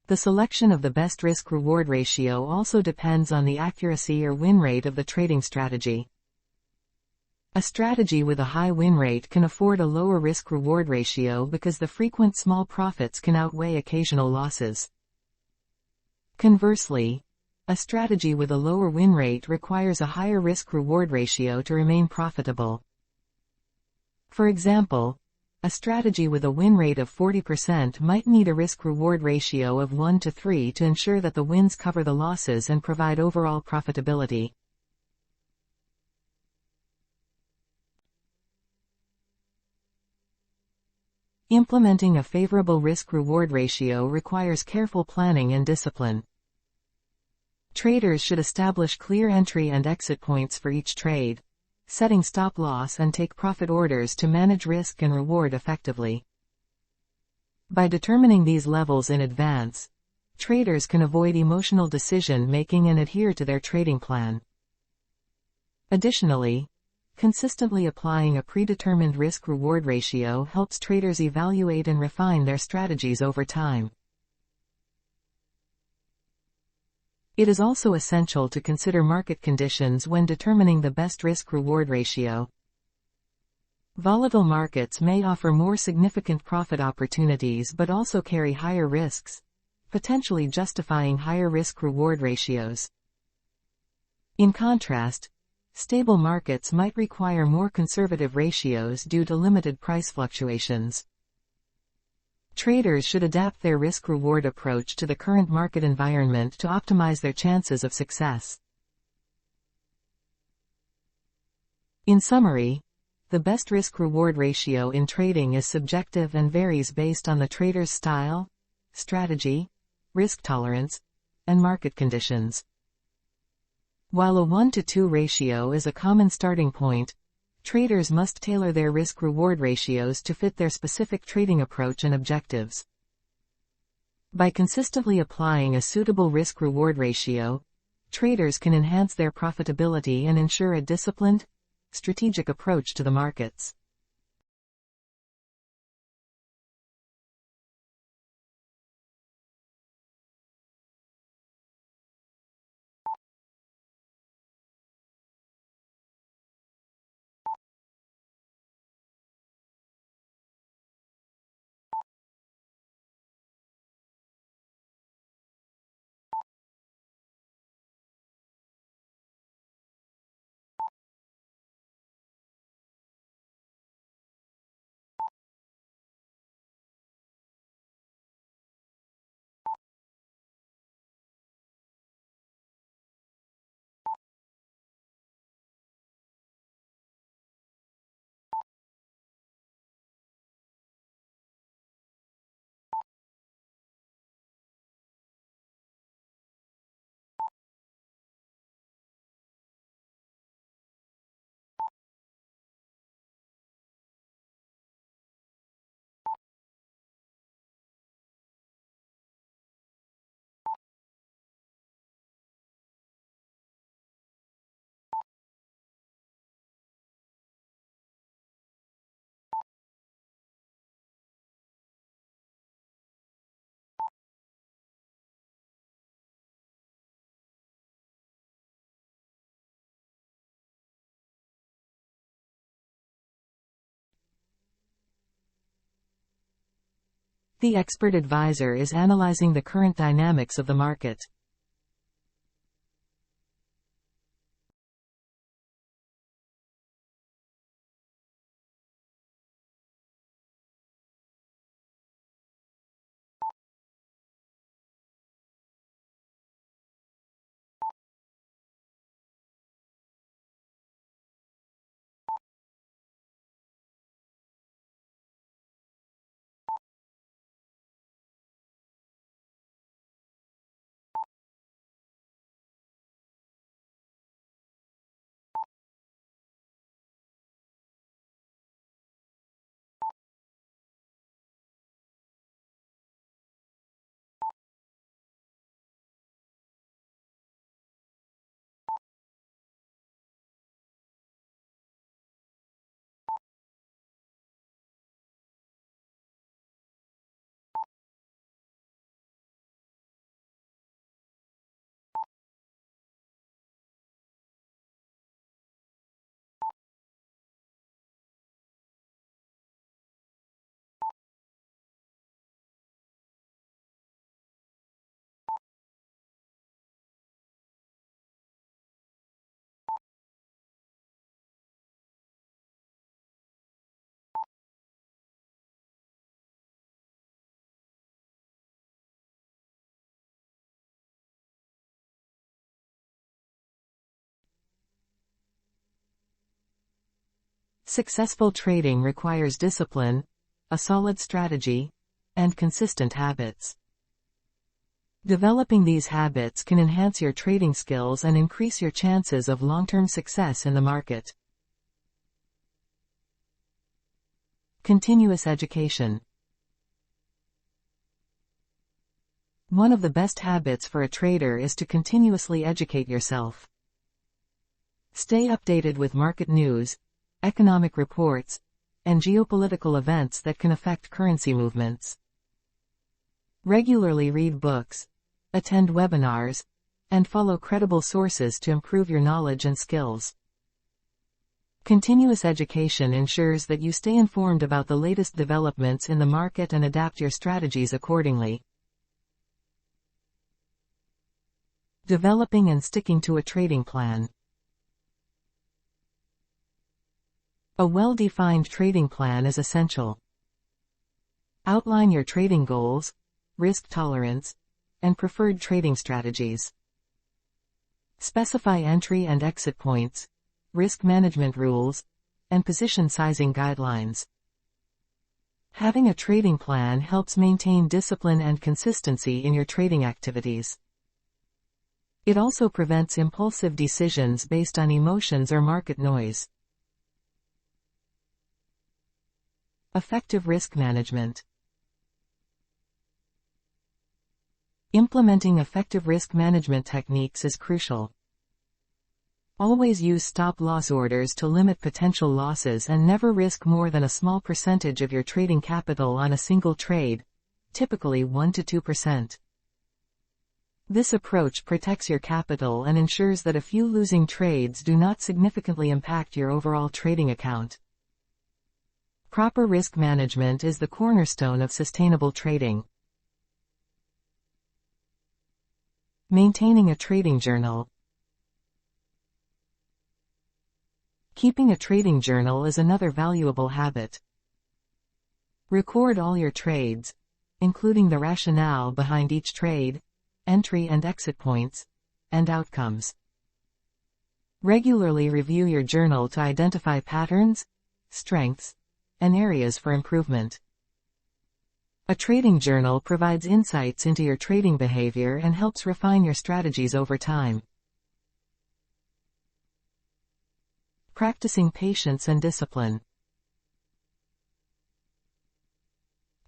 The selection of the best risk-reward ratio also depends on the accuracy or win rate of the trading strategy. A strategy with a high win rate can afford a lower risk-reward ratio because the frequent small profits can outweigh occasional losses. Conversely, a strategy with a lower win rate requires a higher risk-reward ratio to remain profitable. For example, a strategy with a win rate of 40% might need a risk-reward ratio of 1 to 3 to ensure that the wins cover the losses and provide overall profitability. Implementing a favorable risk-reward ratio requires careful planning and discipline. Traders should establish clear entry and exit points for each trade, setting stop-loss and take-profit orders to manage risk and reward effectively. By determining these levels in advance, traders can avoid emotional decision-making and adhere to their trading plan. Additionally, consistently applying a predetermined risk-reward ratio helps traders evaluate and refine their strategies over time. It is also essential to consider market conditions when determining the best risk-reward ratio. Volatile markets may offer more significant profit opportunities but also carry higher risks, potentially justifying higher risk-reward ratios. In contrast, stable markets might require more conservative ratios due to limited price fluctuations. Traders should adapt their risk-reward approach to the current market environment to optimize their chances of success. In summary, the best risk-reward ratio in trading is subjective and varies based on the trader's style, strategy, risk tolerance, and market conditions. While a 1 to 2 ratio is a common starting point, traders must tailor their risk-reward ratios to fit their specific trading approach and objectives. By consistently applying a suitable risk-reward ratio, traders can enhance their profitability and ensure a disciplined, strategic approach to the markets. The expert advisor is analyzing the current dynamics of the market. Successful trading requires discipline, a solid strategy, and consistent habits. Developing these habits can enhance your trading skills and increase your chances of long-term success in the market. Continuous education. One of the best habits for a trader is to continuously educate yourself. Stay updated with market news, economic reports, and geopolitical events that can affect currency movements. Regularly read books, attend webinars, and follow credible sources to improve your knowledge and skills. Continuous education ensures that you stay informed about the latest developments in the market and adapt your strategies accordingly. Developing and sticking to a trading plan. A well-defined trading plan is essential. Outline your trading goals, risk tolerance, and preferred trading strategies. Specify entry and exit points, risk management rules, and position sizing guidelines. Having a trading plan helps maintain discipline and consistency in your trading activities. It also prevents impulsive decisions based on emotions or market noise. Effective risk management. Implementing effective risk management techniques is crucial. Always use stop-loss orders to limit potential losses and never risk more than a small percentage of your trading capital on a single trade, typically 1 to 2%. This approach protects your capital and ensures that a few losing trades do not significantly impact your overall trading account. Proper risk management is the cornerstone of sustainable trading. Maintaining a trading journal. Keeping a trading journal is another valuable habit. Record all your trades, including the rationale behind each trade, entry and exit points, and outcomes. Regularly review your journal to identify patterns, strengths, and areas for improvement. A trading journal provides insights into your trading behavior and helps refine your strategies over time. Practicing patience and discipline.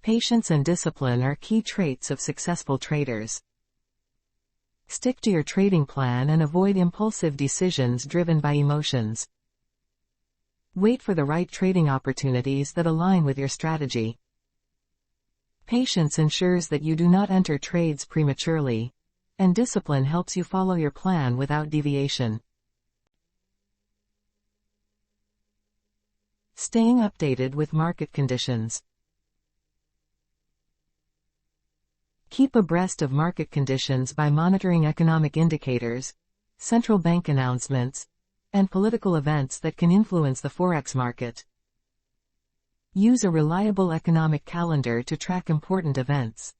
Patience and discipline are key traits of successful traders. Stick to your trading plan and avoid impulsive decisions driven by emotions. Wait for the right trading opportunities that align with your strategy. Patience ensures that you do not enter trades prematurely, and discipline helps you follow your plan without deviation. Staying updated with market conditions. Keep abreast of market conditions by monitoring economic indicators, central bank announcements, and political events that can influence the Forex market. Use a reliable economic calendar to track important events.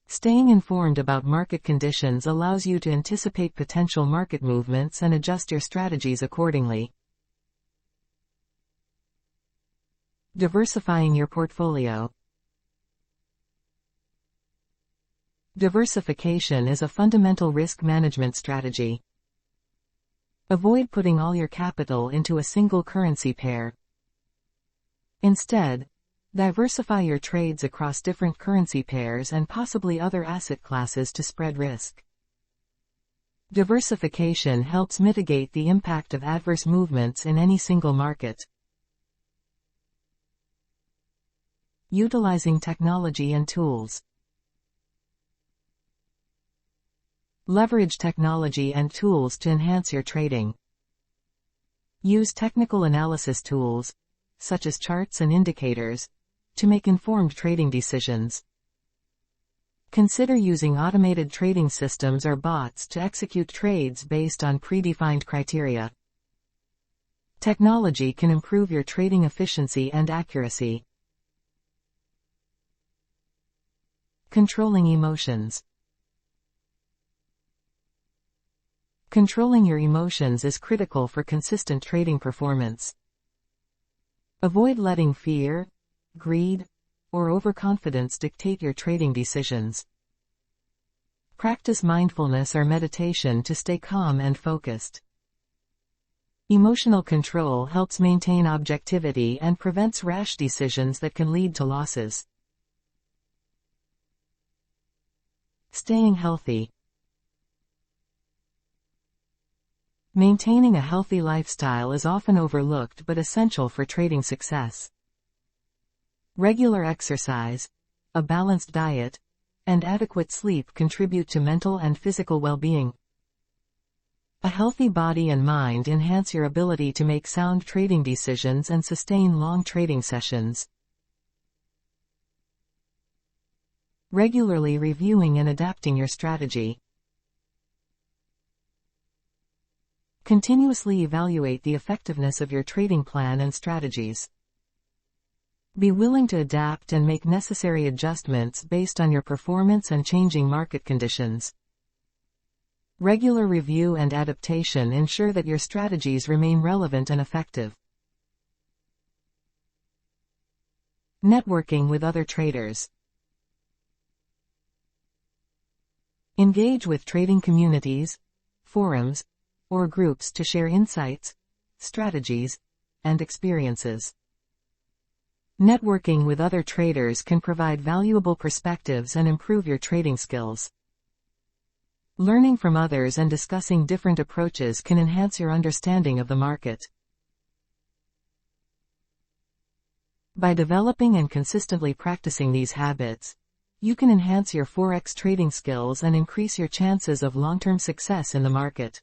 Staying informed about market conditions allows you to anticipate potential market movements and adjust your strategies accordingly. Diversifying your portfolio. Diversification is a fundamental risk management strategy. Avoid putting all your capital into a single currency pair. Instead, diversify your trades across different currency pairs and possibly other asset classes to spread risk. Diversification helps mitigate the impact of adverse movements in any single market. Utilizing technology and tools. Leverage technology and tools to enhance your trading. Use technical analysis tools, such as charts and indicators, to make informed trading decisions. Consider using automated trading systems or bots to execute trades based on predefined criteria. Technology can improve your trading efficiency and accuracy. Controlling emotions. Controlling your emotions is critical for consistent trading performance. Avoid letting fear, greed, or overconfidence dictate your trading decisions. Practice mindfulness or meditation to stay calm and focused. Emotional control helps maintain objectivity and prevents rash decisions that can lead to losses. Staying healthy. Maintaining a healthy lifestyle is often overlooked but essential for trading success. Regular exercise, a balanced diet, and adequate sleep contribute to mental and physical well-being. A healthy body and mind enhance your ability to make sound trading decisions and sustain long trading sessions. Regularly reviewing and adapting your strategy. Continuously evaluate the effectiveness of your trading plan and strategies. Be willing to adapt and make necessary adjustments based on your performance and changing market conditions. Regular review and adaptation ensure that your strategies remain relevant and effective. Networking with other traders. Engage with trading communities, forums, or groups to share insights, strategies, and experiences. Networking with other traders can provide valuable perspectives and improve your trading skills. Learning from others and discussing different approaches can enhance your understanding of the market. By developing and consistently practicing these habits, you can enhance your Forex trading skills and increase your chances of long-term success in the market.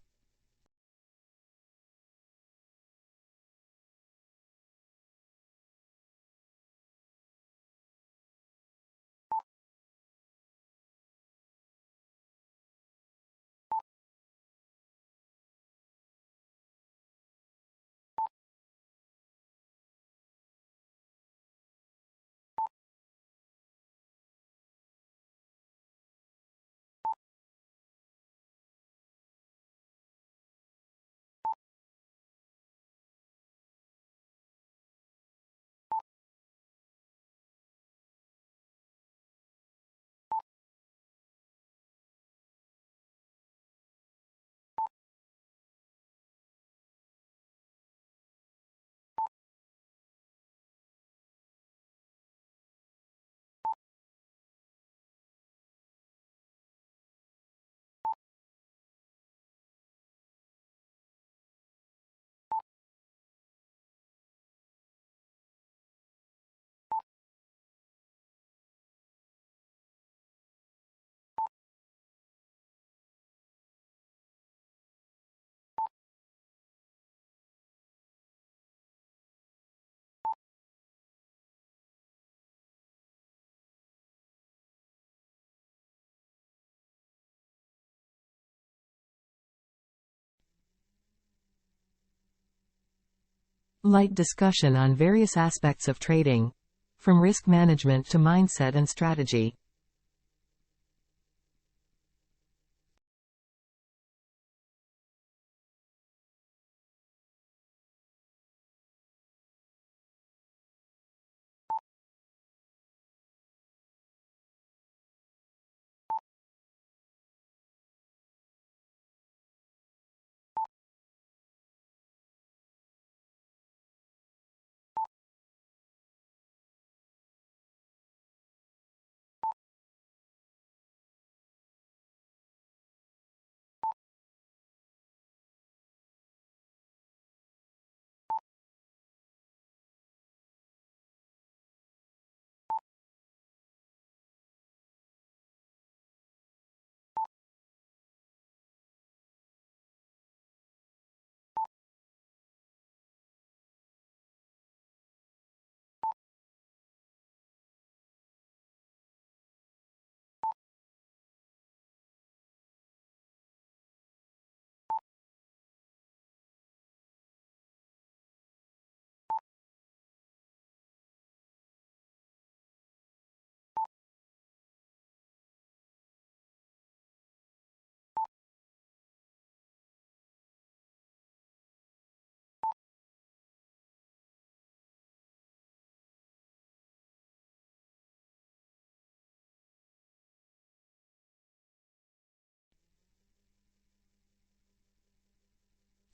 Light discussion on various aspects of trading, from risk management to mindset and strategy.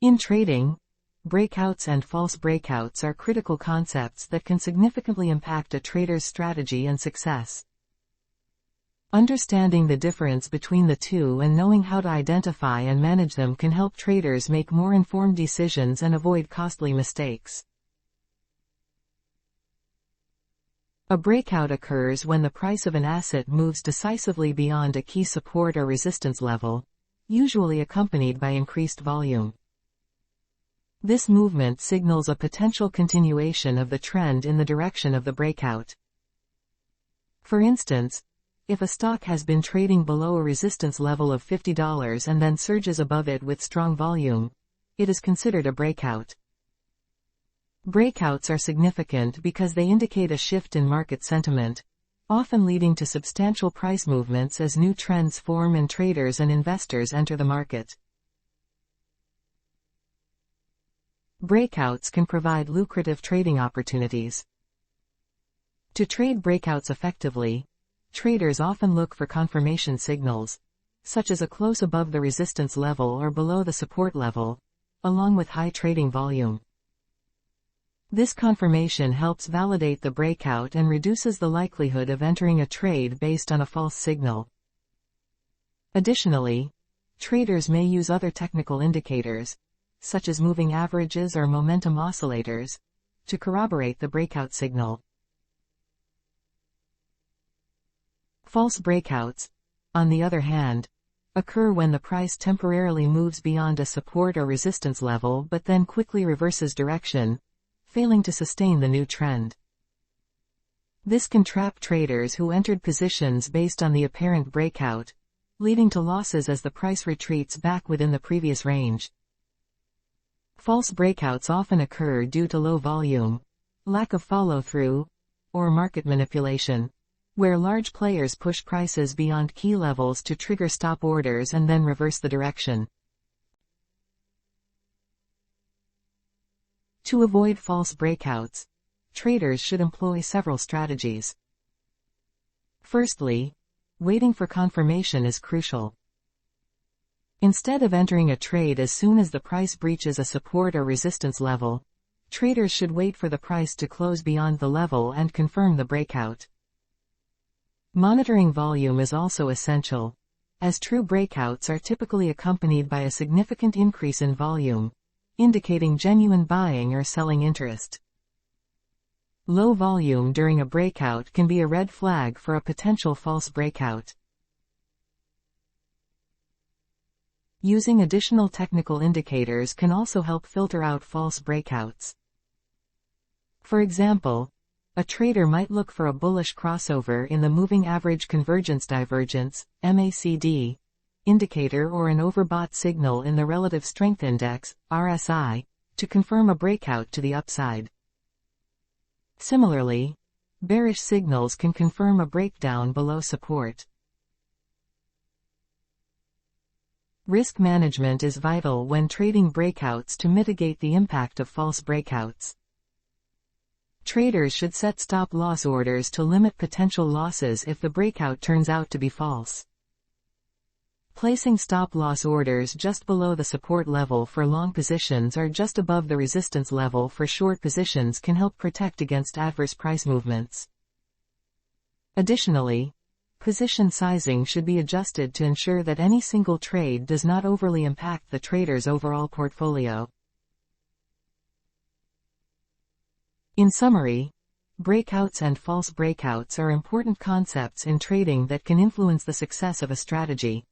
In trading, breakouts and false breakouts are critical concepts that can significantly impact a trader's strategy and success. Understanding the difference between the two and knowing how to identify and manage them can help traders make more informed decisions and avoid costly mistakes. A breakout occurs when the price of an asset moves decisively beyond a key support or resistance level, usually accompanied by increased volume. This movement signals a potential continuation of the trend in the direction of the breakout. For instance, if a stock has been trading below a resistance level of $50 and then surges above it with strong volume, it is considered a breakout. Breakouts are significant because they indicate a shift in market sentiment, often leading to substantial price movements as new trends form and traders and investors enter the market. Breakouts can provide lucrative trading opportunities. To trade breakouts effectively, traders often look for confirmation signals, such as a close above the resistance level or below the support level, along with high trading volume. This confirmation helps validate the breakout and reduces the likelihood of entering a trade based on a false signal. Additionally, traders may use other technical indicators, such as moving averages or momentum oscillators, to corroborate the breakout signal. False breakouts, on the other hand, occur when the price temporarily moves beyond a support or resistance level but then quickly reverses direction, failing to sustain the new trend. This can trap traders who entered positions based on the apparent breakout, leading to losses as the price retreats back within the previous range. False breakouts often occur due to low volume, lack of follow-through, or market manipulation, where large players push prices beyond key levels to trigger stop orders and then reverse the direction. To avoid false breakouts, traders should employ several strategies. Firstly, waiting for confirmation is crucial. Instead of entering a trade as soon as the price breaches a support or resistance level, traders should wait for the price to close beyond the level and confirm the breakout. Monitoring volume is also essential, as true breakouts are typically accompanied by a significant increase in volume, indicating genuine buying or selling interest. Low volume during a breakout can be a red flag for a potential false breakout. Using additional technical indicators can also help filter out false breakouts. For example, a trader might look for a bullish crossover in the Moving Average Convergence Divergence (MACD) indicator or an overbought signal in the Relative Strength Index (RSI) to confirm a breakout to the upside. Similarly, bearish signals can confirm a breakdown below support. Risk management is vital when trading breakouts to mitigate the impact of false breakouts. Traders should set stop-loss orders to limit potential losses if the breakout turns out to be false. Placing stop-loss orders just below the support level for long positions or just above the resistance level for short positions can help protect against adverse price movements. Additionally, position sizing should be adjusted to ensure that any single trade does not overly impact the trader's overall portfolio. In summary, breakouts and false breakouts are important concepts in trading that can influence the success of a strategy.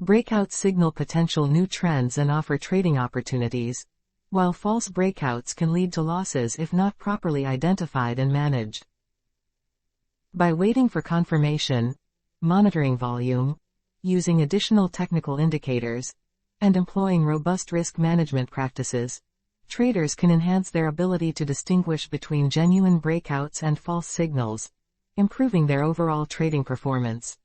Breakouts signal potential new trends and offer trading opportunities, while false breakouts can lead to losses if not properly identified and managed. By waiting for confirmation, monitoring volume, using additional technical indicators, and employing robust risk management practices, traders can enhance their ability to distinguish between genuine breakouts and false signals, improving their overall trading performance.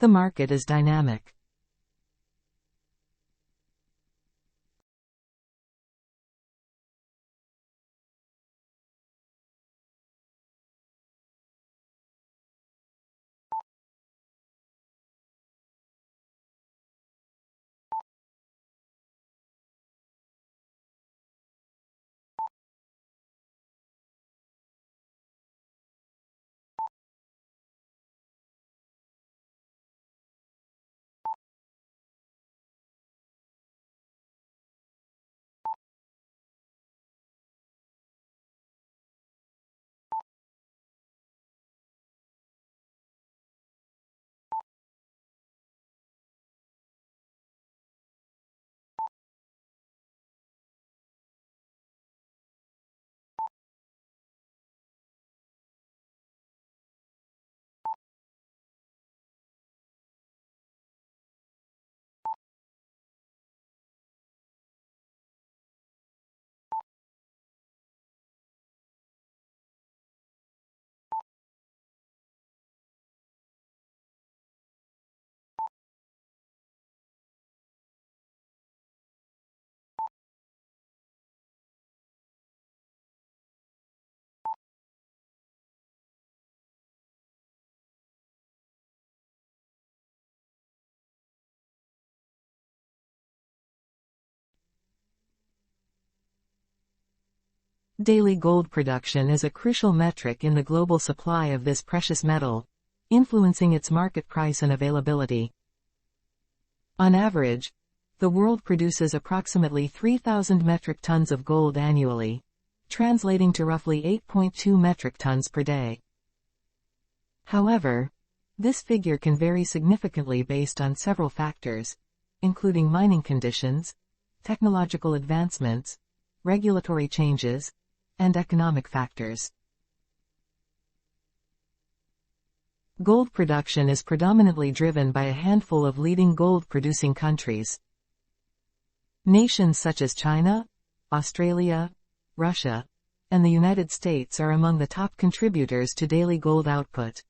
The market is dynamic. Daily gold production is a crucial metric in the global supply of this precious metal, influencing its market price and availability. On average, the world produces approximately 3,000 metric tons of gold annually, translating to roughly 8.2 metric tons per day. However, this figure can vary significantly based on several factors, including mining conditions, technological advancements, regulatory changes, and economic factors. Gold production is predominantly driven by a handful of leading gold-producing countries. Nations such as China, Australia, Russia, and the United States are among the top contributors to daily gold output.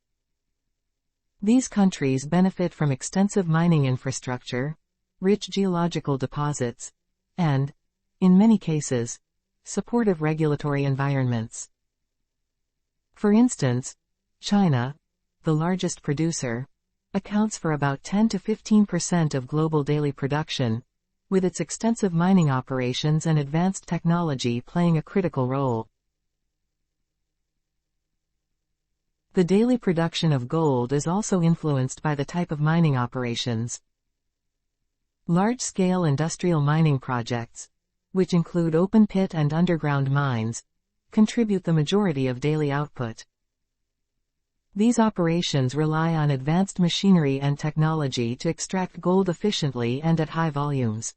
These countries benefit from extensive mining infrastructure, rich geological deposits, and, in many cases, supportive regulatory environments. For instance, China, the largest producer, accounts for about 10 to 15% of global daily production, with its extensive mining operations and advanced technology playing a critical role. The daily production of gold is also influenced by the type of mining operations. Large-scale industrial mining projects, which include open-pit and underground mines, contribute the majority of daily output. These operations rely on advanced machinery and technology to extract gold efficiently and at high volumes.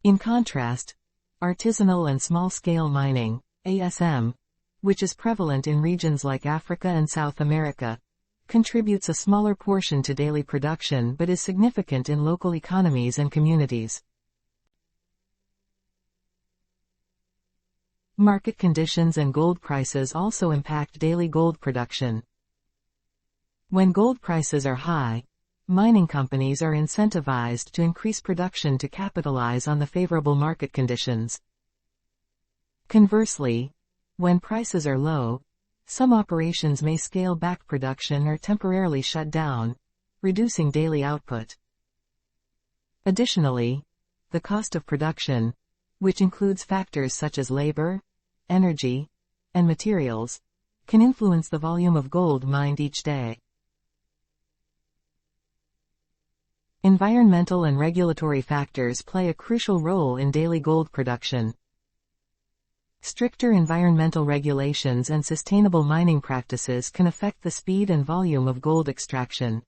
In contrast, artisanal and small-scale mining, ASM, which is prevalent in regions like Africa and South America, contributes a smaller portion to daily production but is significant in local economies and communities. Market conditions and gold prices also impact daily gold production. When gold prices are high, mining companies are incentivized to increase production to capitalize on the favorable market conditions. Conversely, when prices are low, some operations may scale back production or temporarily shut down, reducing daily output. Additionally, the cost of production, which includes factors such as labor, energy, and materials, can influence the volume of gold mined each day. Environmental and regulatory factors play a crucial role in daily gold production. Stricter environmental regulations and sustainable mining practices can affect the speed and volume of gold extraction.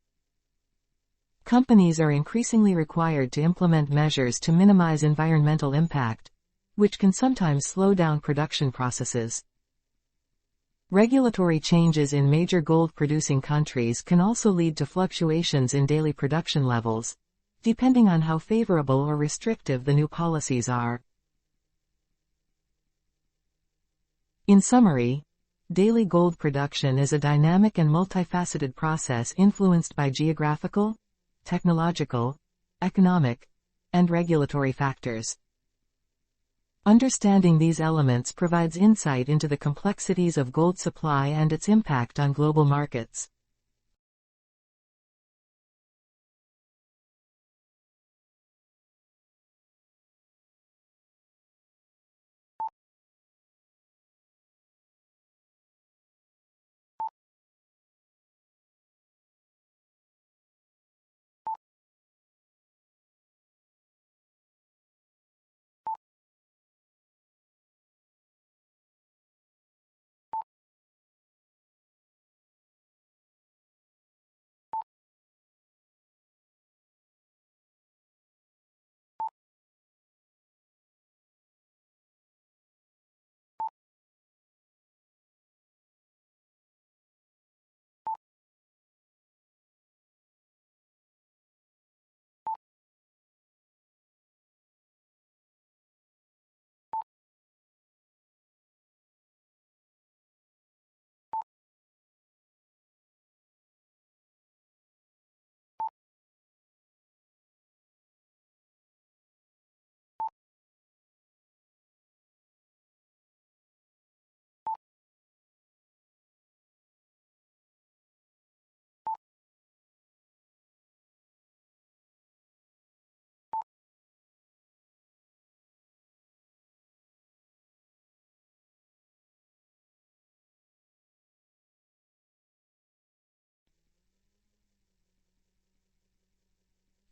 Companies are increasingly required to implement measures to minimize environmental impact, which can sometimes slow down production processes. Regulatory changes in major gold-producing countries can also lead to fluctuations in daily production levels, depending on how favorable or restrictive the new policies are. In summary, daily gold production is a dynamic and multifaceted process influenced by geographical, technological, economic, and regulatory factors. Understanding these elements provides insight into the complexities of gold supply and its impact on global markets.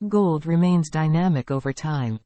Gold remains dynamic over time.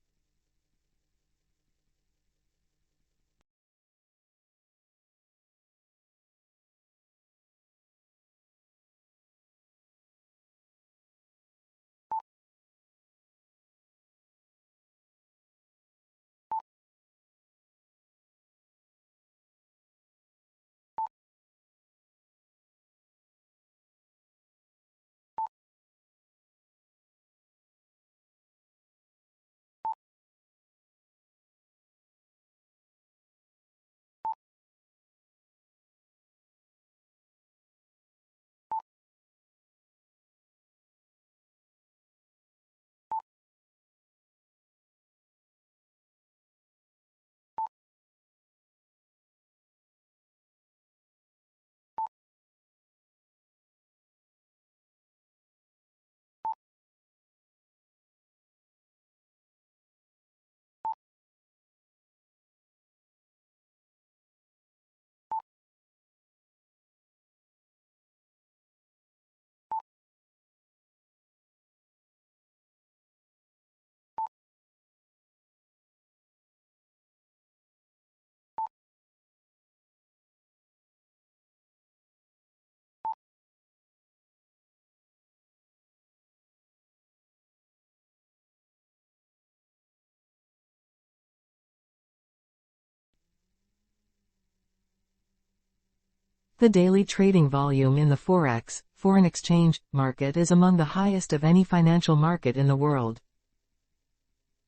The daily trading volume in the Forex, foreign exchange, market is among the highest of any financial market in the world.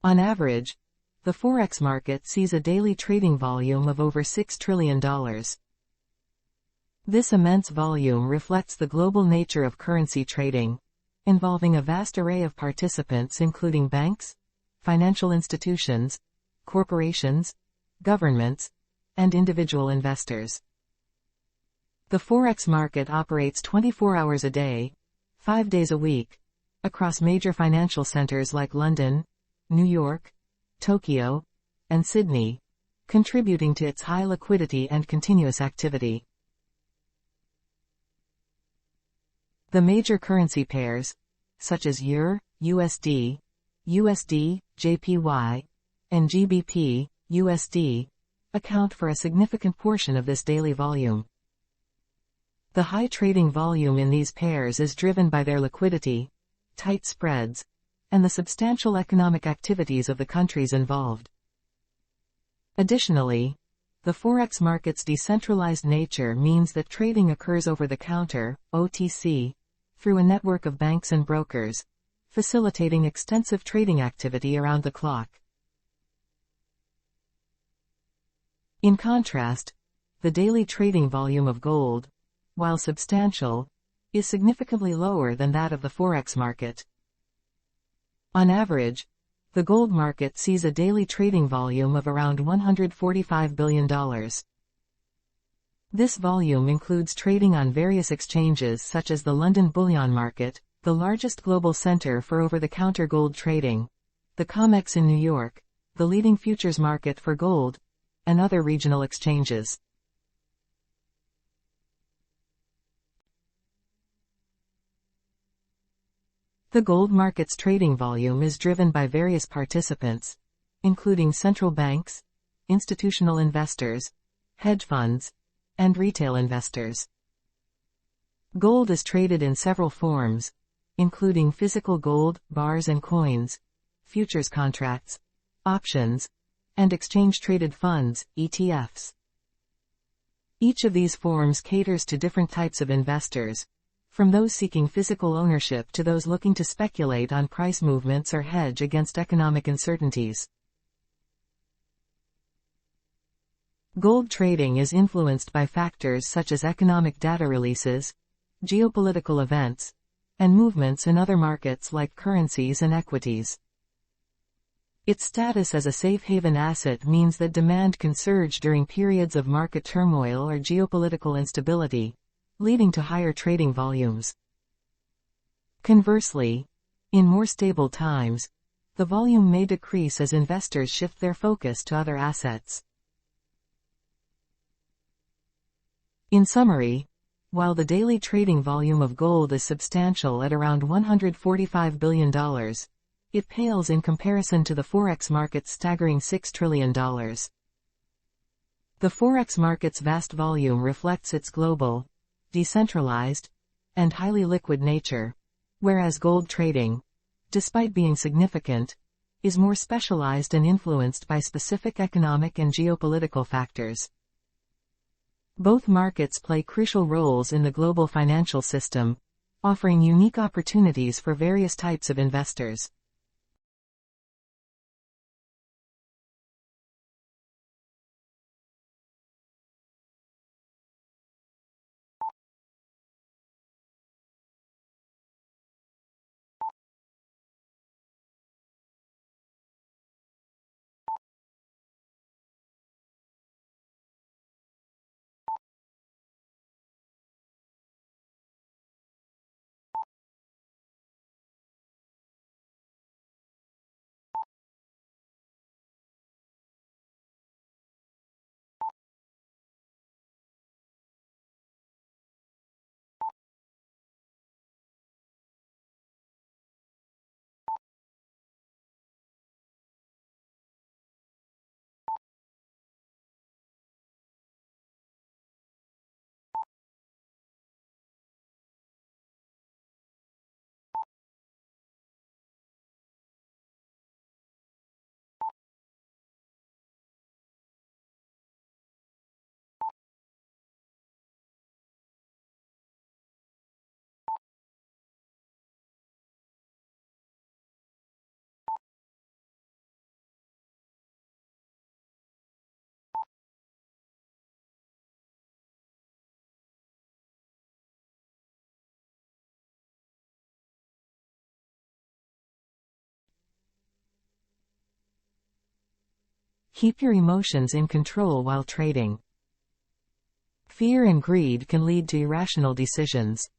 On average, the Forex market sees a daily trading volume of over $6 trillion. This immense volume reflects the global nature of currency trading, involving a vast array of participants including banks, financial institutions, corporations, governments, and individual investors. The Forex market operates 24 hours a day, 5 days a week, across major financial centers like London, New York, Tokyo, and Sydney, contributing to its high liquidity and continuous activity. The major currency pairs, such as EUR, USD, USD, JPY, and GBP, USD, account for a significant portion of this daily volume. The high trading volume in these pairs is driven by their liquidity, tight spreads, and the substantial economic activities of the countries involved. Additionally, the Forex market's decentralized nature means that trading occurs over the counter, OTC, through a network of banks and brokers, facilitating extensive trading activity around the clock. In contrast, the daily trading volume of gold, while substantial, is significantly lower than that of the Forex market. On average, the gold market sees a daily trading volume of around $145 billion. This volume includes trading on various exchanges such as the London Bullion Market, the largest global center for over-the-counter gold trading, the COMEX in New York, the leading futures market for gold, and other regional exchanges. The gold market's trading volume is driven by various participants, including central banks, institutional investors, hedge funds, and retail investors. Gold is traded in several forms, including physical gold, bars and coins, futures contracts, options, and exchange-traded funds, ETFs. Each of these forms caters to different types of investors, from those seeking physical ownership to those looking to speculate on price movements or hedge against economic uncertainties. Gold trading is influenced by factors such as economic data releases, geopolitical events, and movements in other markets like currencies and equities. Its status as a safe haven asset means that demand can surge during periods of market turmoil or geopolitical instability, leading to higher trading volumes. Conversely, in more stable times, the volume may decrease as investors shift their focus to other assets. In summary, while the daily trading volume of gold is substantial at around $145 billion, it pales in comparison to the Forex market's staggering $6 trillion. The Forex market's vast volume reflects its global, decentralized, and highly liquid nature, whereas gold trading, despite being significant, is more specialized and influenced by specific economic and geopolitical factors. Both markets play crucial roles in the global financial system, offering unique opportunities for various types of investors. Keep your emotions in control while trading. Fear and greed can lead to irrational decisions.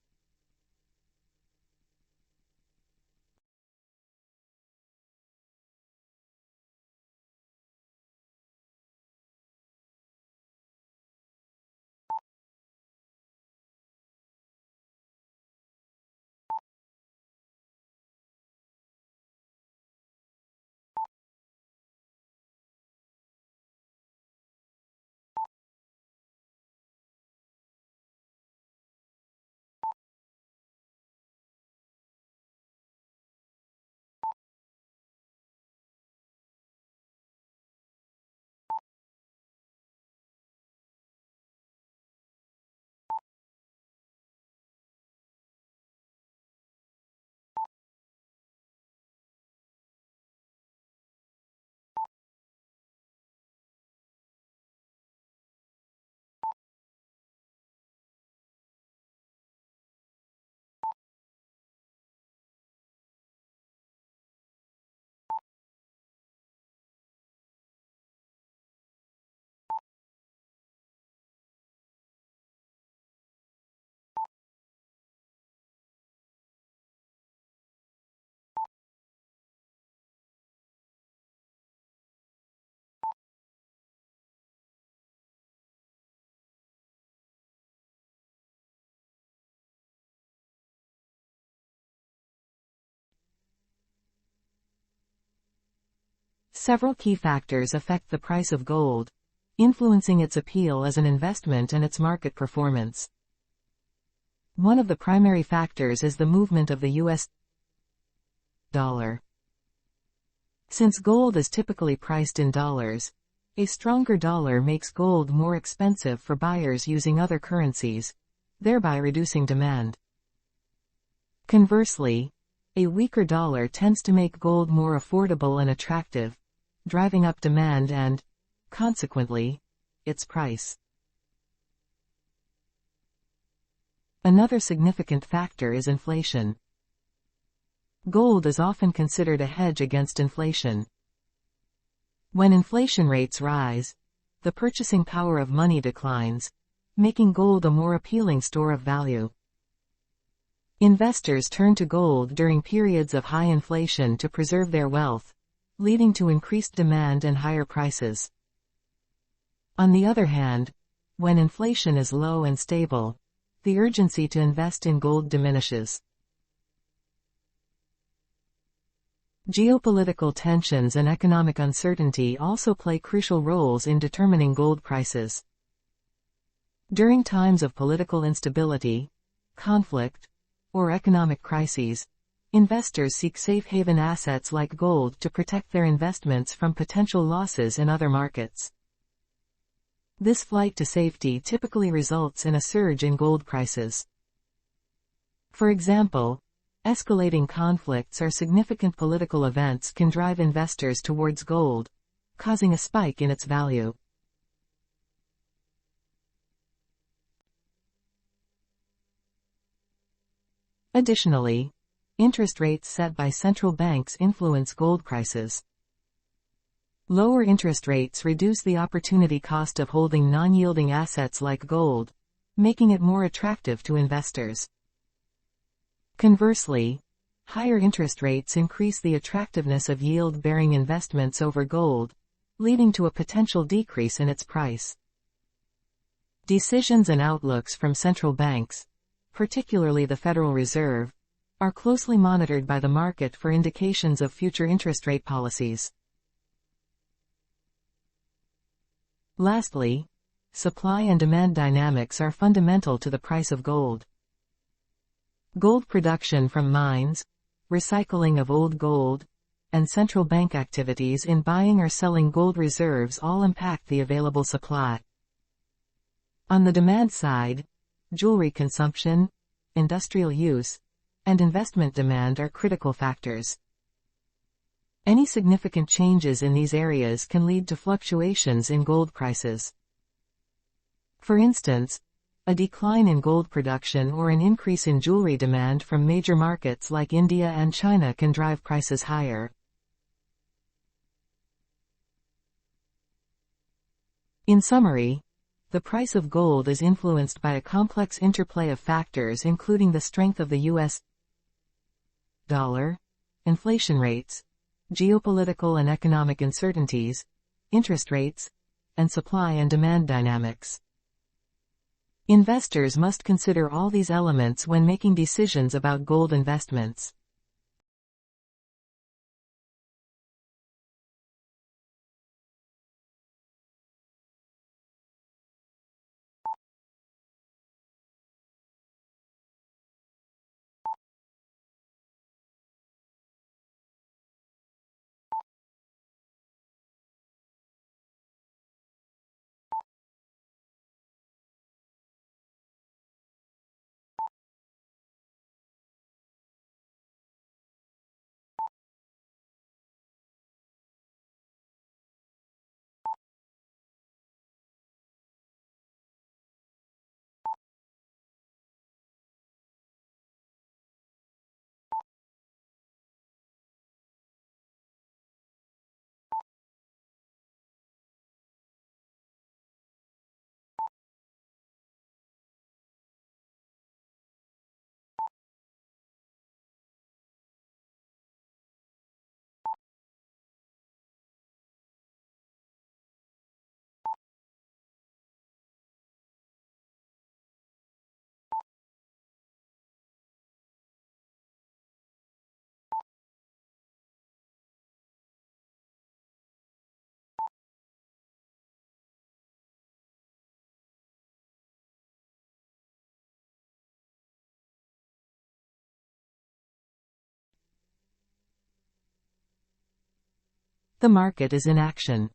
Several key factors affect the price of gold, influencing its appeal as an investment and its market performance. One of the primary factors is the movement of the US dollar. Since gold is typically priced in dollars, a stronger dollar makes gold more expensive for buyers using other currencies, thereby reducing demand. Conversely, a weaker dollar tends to make gold more affordable and attractive, driving up demand and, consequently, its price. Another significant factor is inflation. Gold is often considered a hedge against inflation. When inflation rates rise, the purchasing power of money declines, making gold a more appealing store of value. Investors turn to gold during periods of high inflation to preserve their wealth, leading to increased demand and higher prices. On the other hand, when inflation is low and stable, the urgency to invest in gold diminishes. Geopolitical tensions and economic uncertainty also play crucial roles in determining gold prices. During times of political instability, conflict, or economic crises, investors seek safe haven assets like gold to protect their investments from potential losses in other markets. This flight to safety typically results in a surge in gold prices. For example, escalating conflicts or significant political events can drive investors towards gold, causing a spike in its value. Additionally, interest rates set by central banks influence gold prices. Lower interest rates reduce the opportunity cost of holding non-yielding assets like gold, making it more attractive to investors. Conversely, higher interest rates increase the attractiveness of yield-bearing investments over gold, leading to a potential decrease in its price. Decisions and outlooks from central banks, particularly the Federal Reserve, are closely monitored by the market for indications of future interest rate policies. Lastly, supply and demand dynamics are fundamental to the price of gold. Gold production from mines, recycling of old gold, and central bank activities in buying or selling gold reserves all impact the available supply. On the demand side, jewelry consumption, industrial use, and investment demand are critical factors. Any significant changes in these areas can lead to fluctuations in gold prices. For instance, a decline in gold production or an increase in jewelry demand from major markets like India and China can drive prices higher. In summary, the price of gold is influenced by a complex interplay of factors including the strength of the U.S. dollar, inflation rates, geopolitical and economic uncertainties, interest rates, and supply and demand dynamics. Investors must consider all these elements when making decisions about gold investments. The market is in action.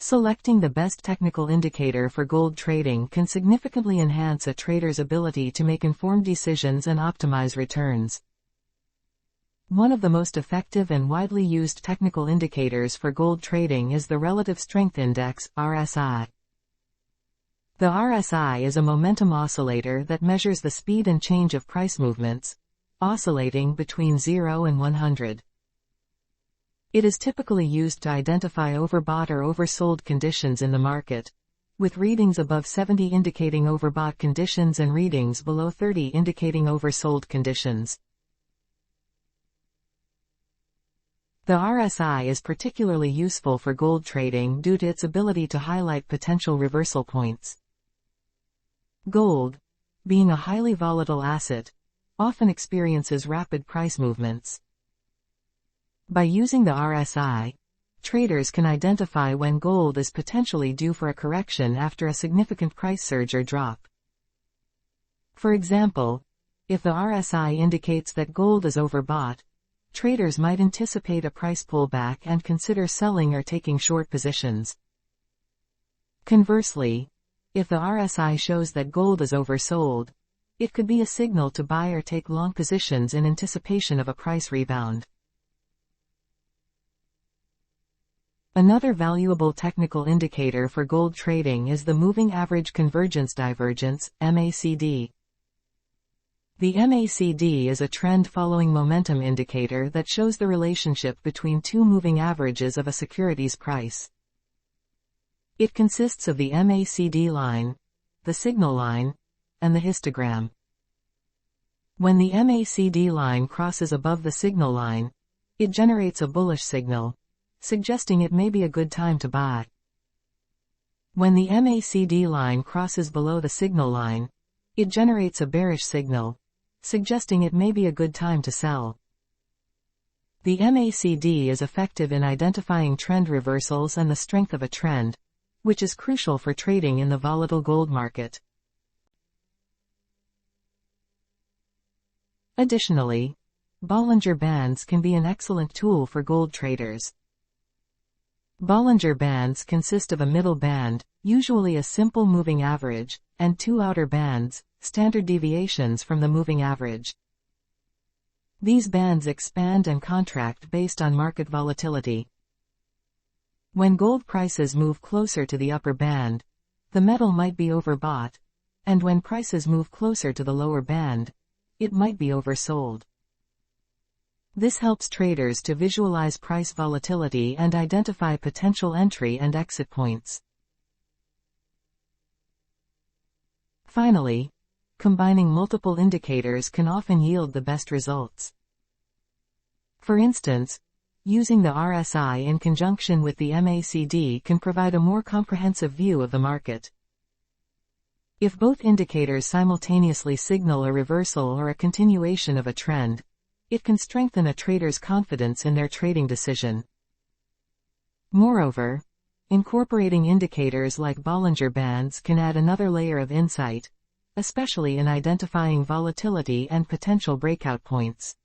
Selecting the best technical indicator for gold trading can significantly enhance a trader's ability to make informed decisions and optimize returns. One of the most effective and widely used technical indicators for gold trading is the Relative Strength Index, RSI. The RSI is a momentum oscillator that measures the speed and change of price movements, oscillating between 0 and 100. It is typically used to identify overbought or oversold conditions in the market, with readings above 70 indicating overbought conditions and readings below 30 indicating oversold conditions. The RSI is particularly useful for gold trading due to its ability to highlight potential reversal points. Gold, being a highly volatile asset, often experiences rapid price movements. By using the RSI, traders can identify when gold is potentially due for a correction after a significant price surge or drop. For example, if the RSI indicates that gold is overbought, traders might anticipate a price pullback and consider selling or taking short positions. Conversely, if the RSI shows that gold is oversold, it could be a signal to buy or take long positions in anticipation of a price rebound. Another valuable technical indicator for gold trading is the Moving Average Convergence Divergence, MACD. The MACD is a trend-following momentum indicator that shows the relationship between two moving averages of a security's price. It consists of the MACD line, the signal line, and the histogram. When the MACD line crosses above the signal line, it generates a bullish signal, suggesting it may be a good time to buy. When the MACD line crosses below the signal line, it generates a bearish signal, suggesting it may be a good time to sell. The MACD is effective in identifying trend reversals and the strength of a trend, which is crucial for trading in the volatile gold market. Additionally, Bollinger Bands can be an excellent tool for gold traders. Bollinger Bands consist of a middle band, usually a simple moving average, and two outer bands, standard deviations from the moving average. These bands expand and contract based on market volatility. When gold prices move closer to the upper band, the metal might be overbought, and when prices move closer to the lower band, it might be oversold. This helps traders to visualize price volatility and identify potential entry and exit points. Finally, combining multiple indicators can often yield the best results. For instance, using the RSI in conjunction with the MACD can provide a more comprehensive view of the market. If both indicators simultaneously signal a reversal or a continuation of a trend, it can strengthen a trader's confidence in their trading decision. Moreover, incorporating indicators like Bollinger Bands can add another layer of insight, especially in identifying volatility and potential breakout points.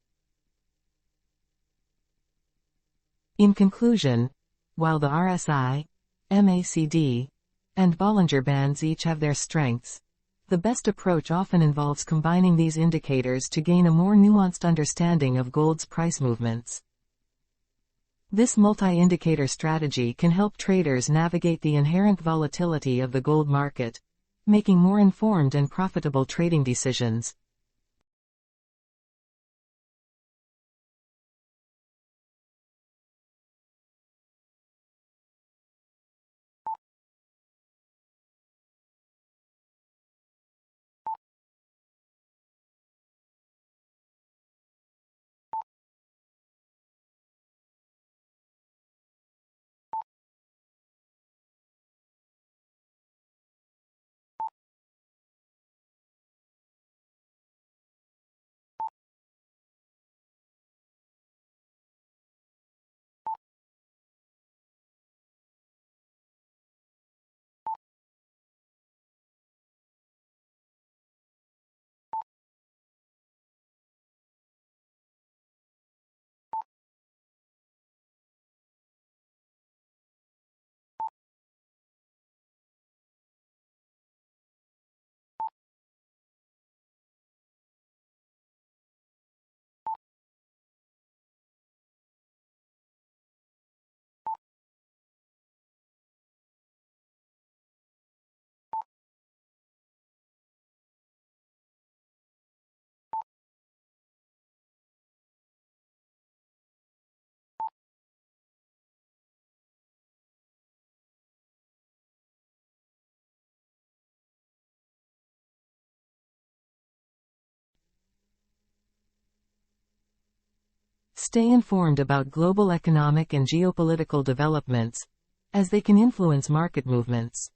In conclusion, while the RSI, MACD, and Bollinger Bands each have their strengths, the best approach often involves combining these indicators to gain a more nuanced understanding of gold's price movements. This multi-indicator strategy can help traders navigate the inherent volatility of the gold market, making more informed and profitable trading decisions. Stay informed about global economic and geopolitical developments, as they can influence market movements.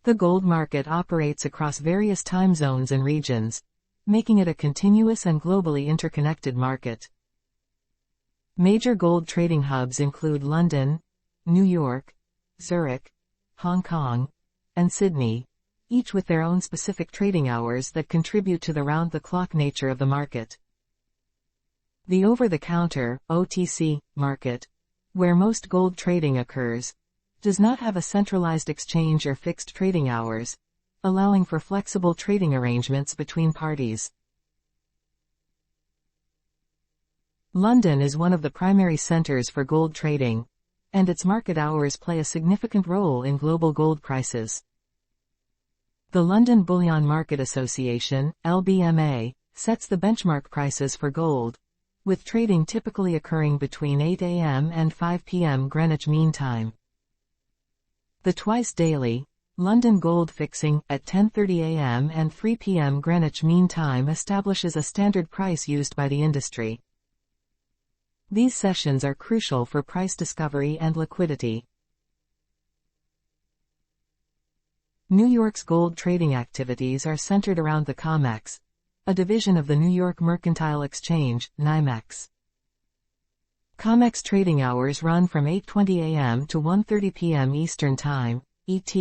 The gold market operates across various time zones and regions, making it a continuous and globally interconnected market. Major gold trading hubs include London, New York, Zurich, Hong Kong, and Sydney, each with their own specific trading hours that contribute to the round-the-clock nature of the market. The over-the-counter, OTC, market, where most gold trading occurs, does not have a centralized exchange or fixed trading hours, allowing for flexible trading arrangements between parties. London is one of the primary centers for gold trading, and its market hours play a significant role in global gold prices. The London Bullion Market Association, LBMA, sets the benchmark prices for gold, with trading typically occurring between 8 a.m. and 5 p.m. Greenwich Mean Time. The twice-daily London Gold Fixing at 10:30 a.m. and 3 p.m. Greenwich Mean Time establishes a standard price used by the industry. These sessions are crucial for price discovery and liquidity. New York's gold trading activities are centered around the COMEX, a division of the New York Mercantile Exchange, NYMEX. COMEX trading hours run from 8:20 a.m. to 1:30 p.m. Eastern Time, ET,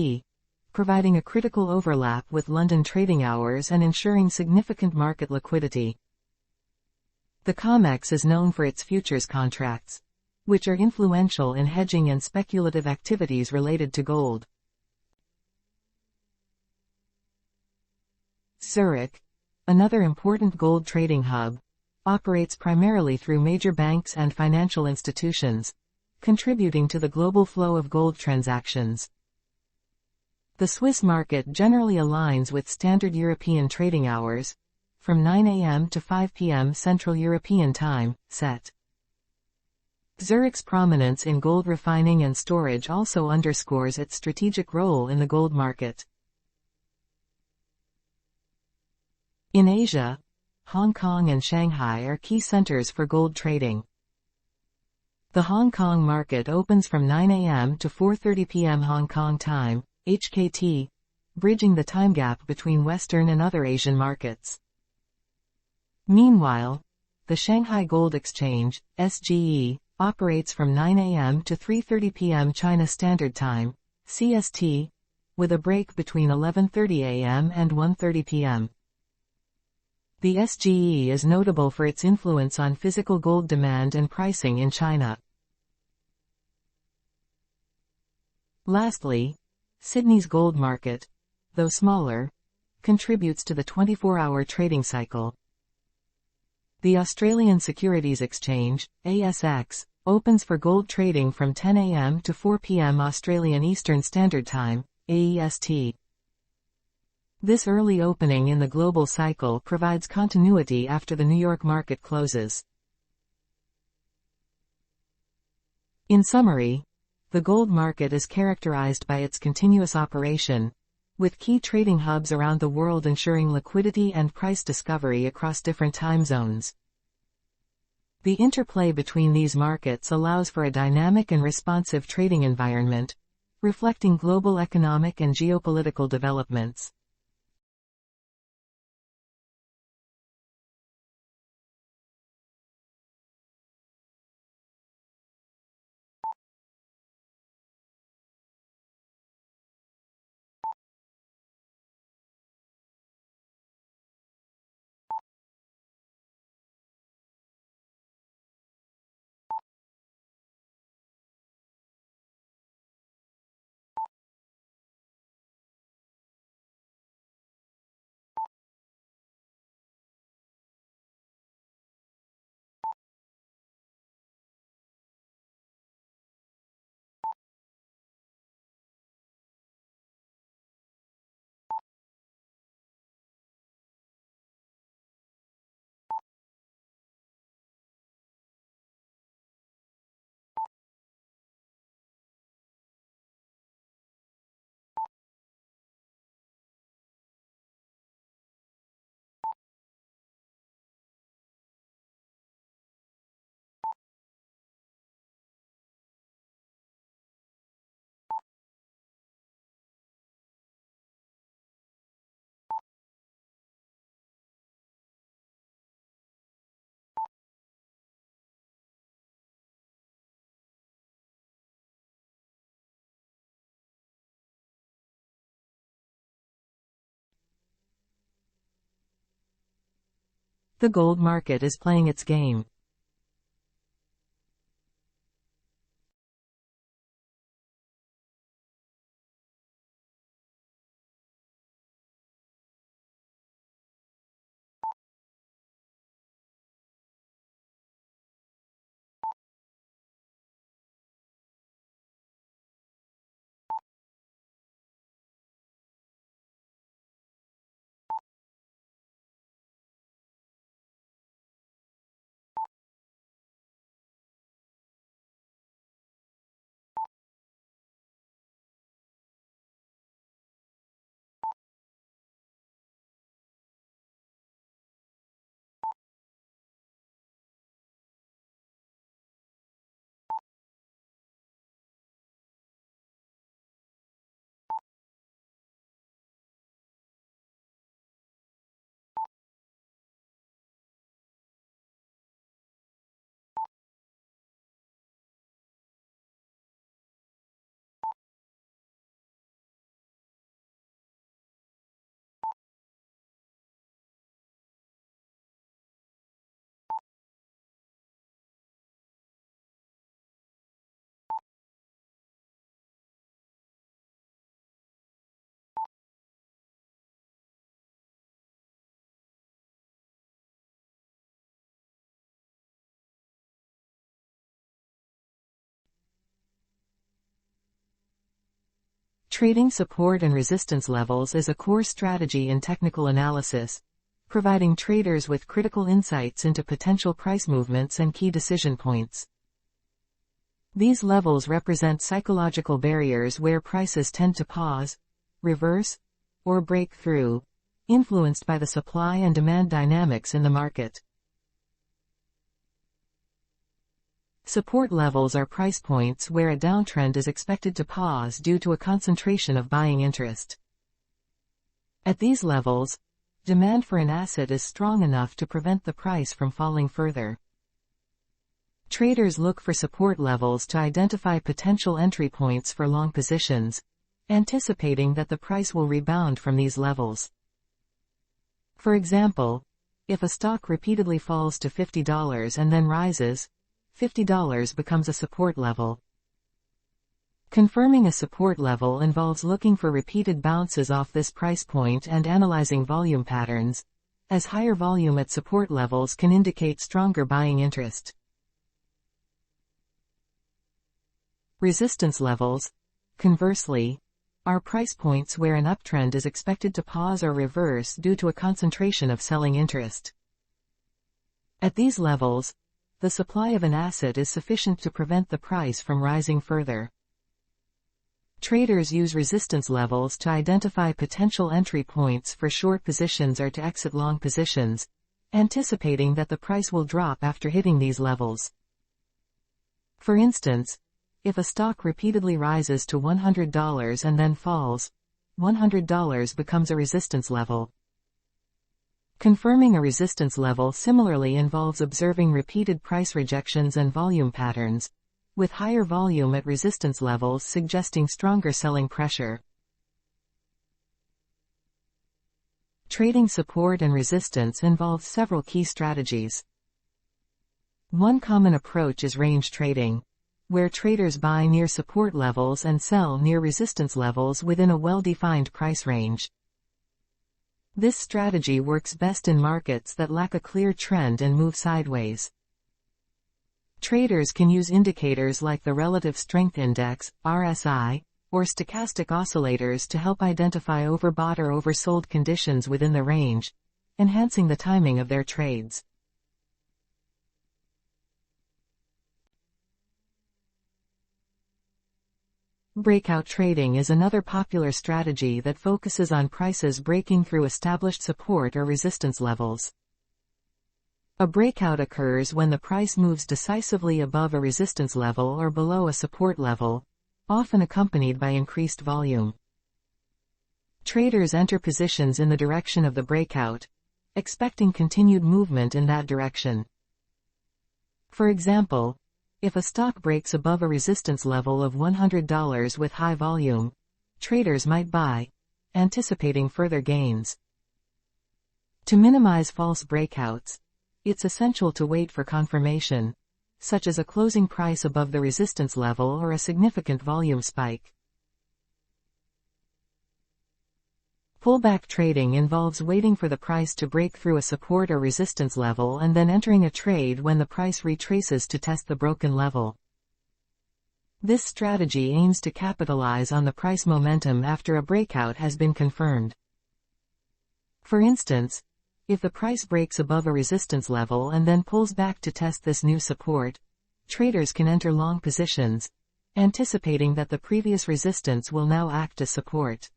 providing a critical overlap with London trading hours and ensuring significant market liquidity. The COMEX is known for its futures contracts, which are influential in hedging and speculative activities related to gold. Zurich, another important gold trading hub, operates primarily through major banks and financial institutions, contributing to the global flow of gold transactions. The Swiss market generally aligns with standard European trading hours, from 9 a.m. to 5 p.m. Central European Time, CET. Zurich's prominence in gold refining and storage also underscores its strategic role in the gold market. In Asia, Hong Kong and Shanghai are key centers for gold trading. The Hong Kong market opens from 9 a.m. to 4:30 p.m. Hong Kong time, HKT, bridging the time gap between Western and other Asian markets. Meanwhile, the Shanghai Gold Exchange, SGE, operates from 9 a.m. to 3:30 p.m. China Standard Time, CST, with a break between 11:30 a.m. and 1:30 p.m. The SGE is notable for its influence on physical gold demand and pricing in China. Lastly, Sydney's gold market, though smaller, contributes to the 24-hour trading cycle. The Australian Securities Exchange, ASX, opens for gold trading from 10 a.m. to 4 p.m. Australian Eastern Standard Time, AEST. This early opening in the global cycle provides continuity after the New York market closes. In summary, the gold market is characterized by its continuous operation, with key trading hubs around the world ensuring liquidity and price discovery across different time zones. The interplay between these markets allows for a dynamic and responsive trading environment, reflecting global economic and geopolitical developments. The gold market is playing its game. Trading support and resistance levels is a core strategy in technical analysis, providing traders with critical insights into potential price movements and key decision points. These levels represent psychological barriers where prices tend to pause, reverse, or break through, influenced by the supply and demand dynamics in the market. Support levels are price points where a downtrend is expected to pause due to a concentration of buying interest. At these levels, demand for an asset is strong enough to prevent the price from falling further. Traders look for support levels to identify potential entry points for long positions, anticipating that the price will rebound from these levels. For example, if a stock repeatedly falls to $50 and then rises, $50 becomes a support level. Confirming a support level involves looking for repeated bounces off this price point and analyzing volume patterns, as higher volume at support levels can indicate stronger buying interest. Resistance levels, conversely, are price points where an uptrend is expected to pause or reverse due to a concentration of selling interest. At these levels, the supply of an asset is sufficient to prevent the price from rising further. Traders use resistance levels to identify potential entry points for short positions or to exit long positions, anticipating that the price will drop after hitting these levels. For instance, if a stock repeatedly rises to $100 and then falls, $100 becomes a resistance level. Confirming a resistance level similarly involves observing repeated price rejections and volume patterns, with higher volume at resistance levels suggesting stronger selling pressure. Trading support and resistance involves several key strategies. One common approach is range trading, where traders buy near support levels and sell near resistance levels within a well-defined price range. This strategy works best in markets that lack a clear trend and move sideways. Traders can use indicators like the Relative Strength Index, RSI, or stochastic oscillators to help identify overbought or oversold conditions within the range, enhancing the timing of their trades. Breakout trading is another popular strategy that focuses on prices breaking through established support or resistance levels. A breakout occurs when the price moves decisively above a resistance level or below a support level, often accompanied by increased volume. Traders enter positions in the direction of the breakout, expecting continued movement in that direction. For example, if a stock breaks above a resistance level of $100 with high volume, traders might buy, anticipating further gains. To minimize false breakouts, it's essential to wait for confirmation, such as a closing price above the resistance level or a significant volume spike. Pullback trading involves waiting for the price to break through a support or resistance level and then entering a trade when the price retraces to test the broken level. This strategy aims to capitalize on the price momentum after a breakout has been confirmed. For instance, if the price breaks above a resistance level and then pulls back to test this new support, traders can enter long positions, anticipating that the previous resistance will now act as support.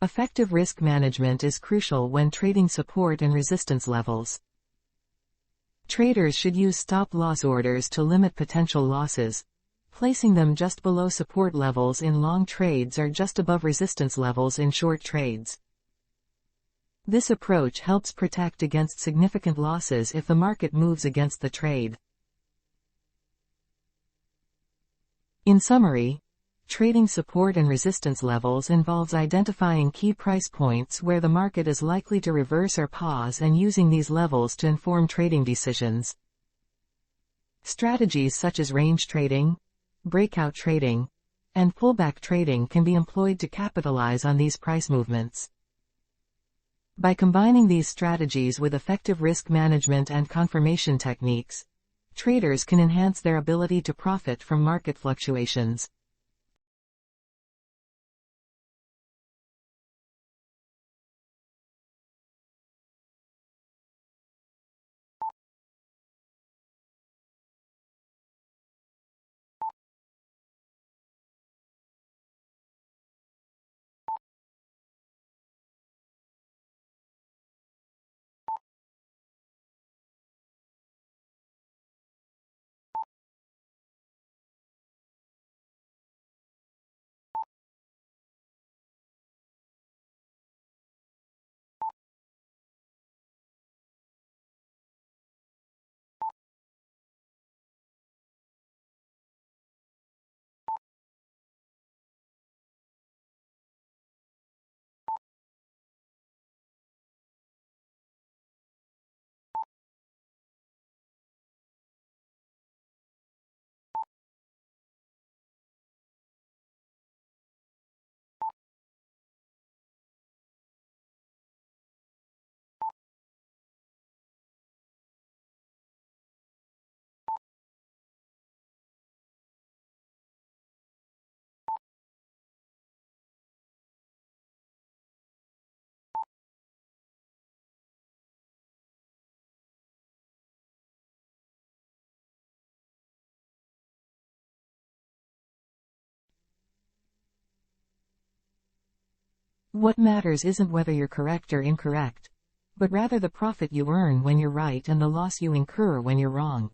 Effective risk management is crucial when trading support and resistance levels. Traders should use stop-loss orders to limit potential losses, placing them just below support levels in long trades or just above resistance levels in short trades. This approach helps protect against significant losses if the market moves against the trade. In summary, trading support and resistance levels involves identifying key price points where the market is likely to reverse or pause and using these levels to inform trading decisions. Strategies such as range trading, breakout trading, and pullback trading can be employed to capitalize on these price movements. By combining these strategies with effective risk management and confirmation techniques, traders can enhance their ability to profit from market fluctuations. What matters isn't whether you're correct or incorrect, but rather the profit you earn when you're right and the loss you incur when you're wrong.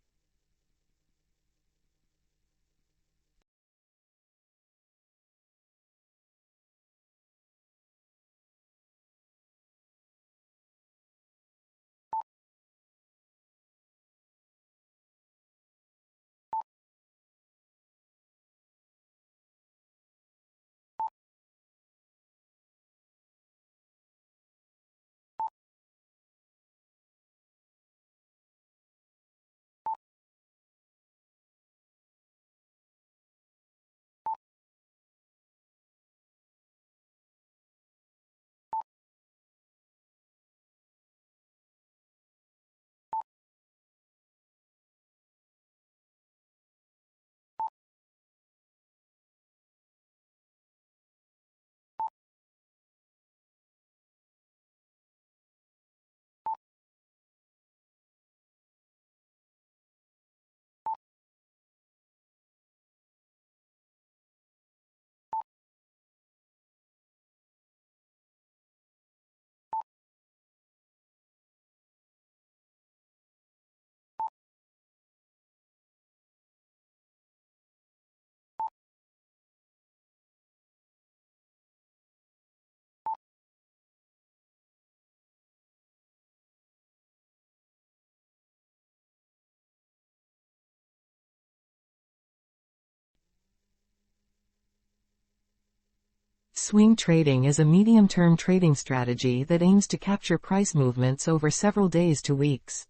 Swing trading is a medium-term trading strategy that aims to capture price movements over several days to weeks.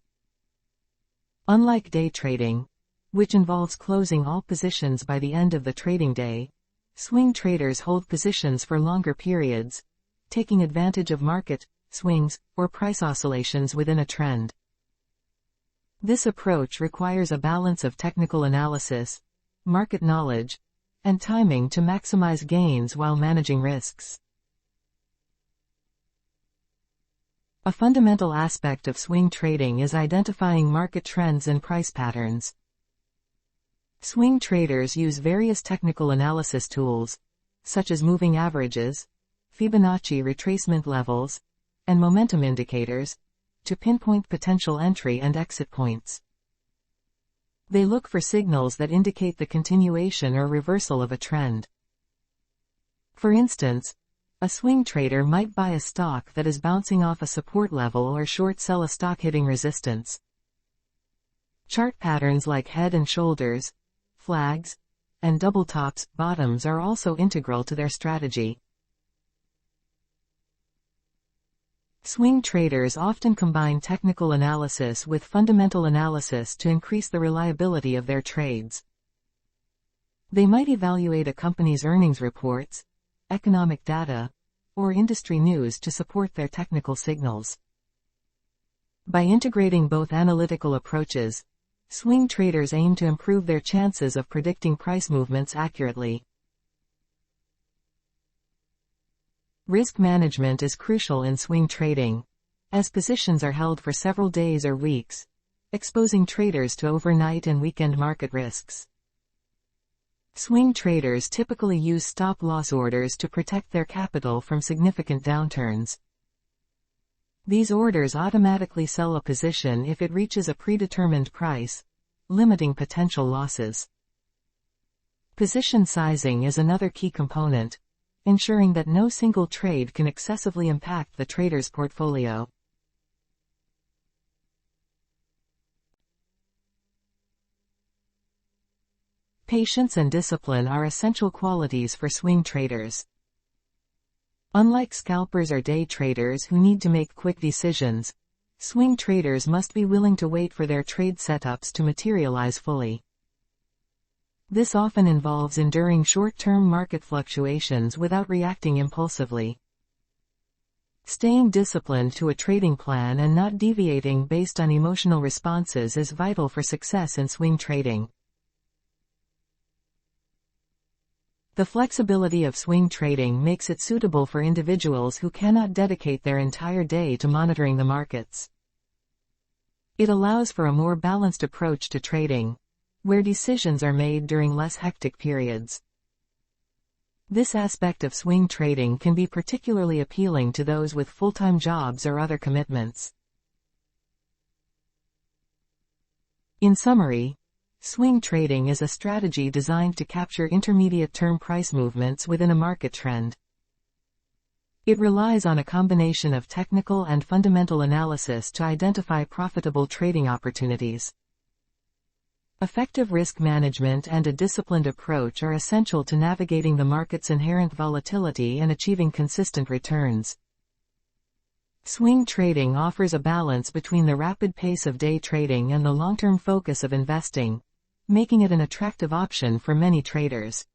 Unlike day trading, which involves closing all positions by the end of the trading day, swing traders hold positions for longer periods, taking advantage of market swings or price oscillations within a trend. This approach requires a balance of technical analysis, market knowledge, and timing to maximize gains while managing risks. A fundamental aspect of swing trading is identifying market trends and price patterns. Swing traders use various technical analysis tools, such as moving averages, Fibonacci retracement levels, and momentum indicators, to pinpoint potential entry and exit points. They look for signals that indicate the continuation or reversal of a trend. For instance, a swing trader might buy a stock that is bouncing off a support level or short sell a stock hitting resistance. Chart patterns like head and shoulders, flags, and double tops, bottoms are also integral to their strategy. Swing traders often combine technical analysis with fundamental analysis to increase the reliability of their trades. They might evaluate a company's earnings reports, economic data, or industry news to support their technical signals. By integrating both analytical approaches, swing traders aim to improve their chances of predicting price movements accurately. Risk management is crucial in swing trading, as positions are held for several days or weeks, exposing traders to overnight and weekend market risks. Swing traders typically use stop-loss orders to protect their capital from significant downturns. These orders automatically sell a position if it reaches a predetermined price, limiting potential losses. Position sizing is another key component, ensuring that no single trade can excessively impact the trader's portfolio. Patience and discipline are essential qualities for swing traders. Unlike scalpers or day traders who need to make quick decisions, swing traders must be willing to wait for their trade setups to materialize fully. This often involves enduring short-term market fluctuations without reacting impulsively. Staying disciplined to a trading plan and not deviating based on emotional responses is vital for success in swing trading. The flexibility of swing trading makes it suitable for individuals who cannot dedicate their entire day to monitoring the markets. It allows for a more balanced approach to trading, where decisions are made during less hectic periods. This aspect of swing trading can be particularly appealing to those with full-time jobs or other commitments. In summary, swing trading is a strategy designed to capture intermediate-term price movements within a market trend. It relies on a combination of technical and fundamental analysis to identify profitable trading opportunities. Effective risk management and a disciplined approach are essential to navigating the market's inherent volatility and achieving consistent returns. Swing trading offers a balance between the rapid pace of day trading and the long-term focus of investing, making it an attractive option for many traders.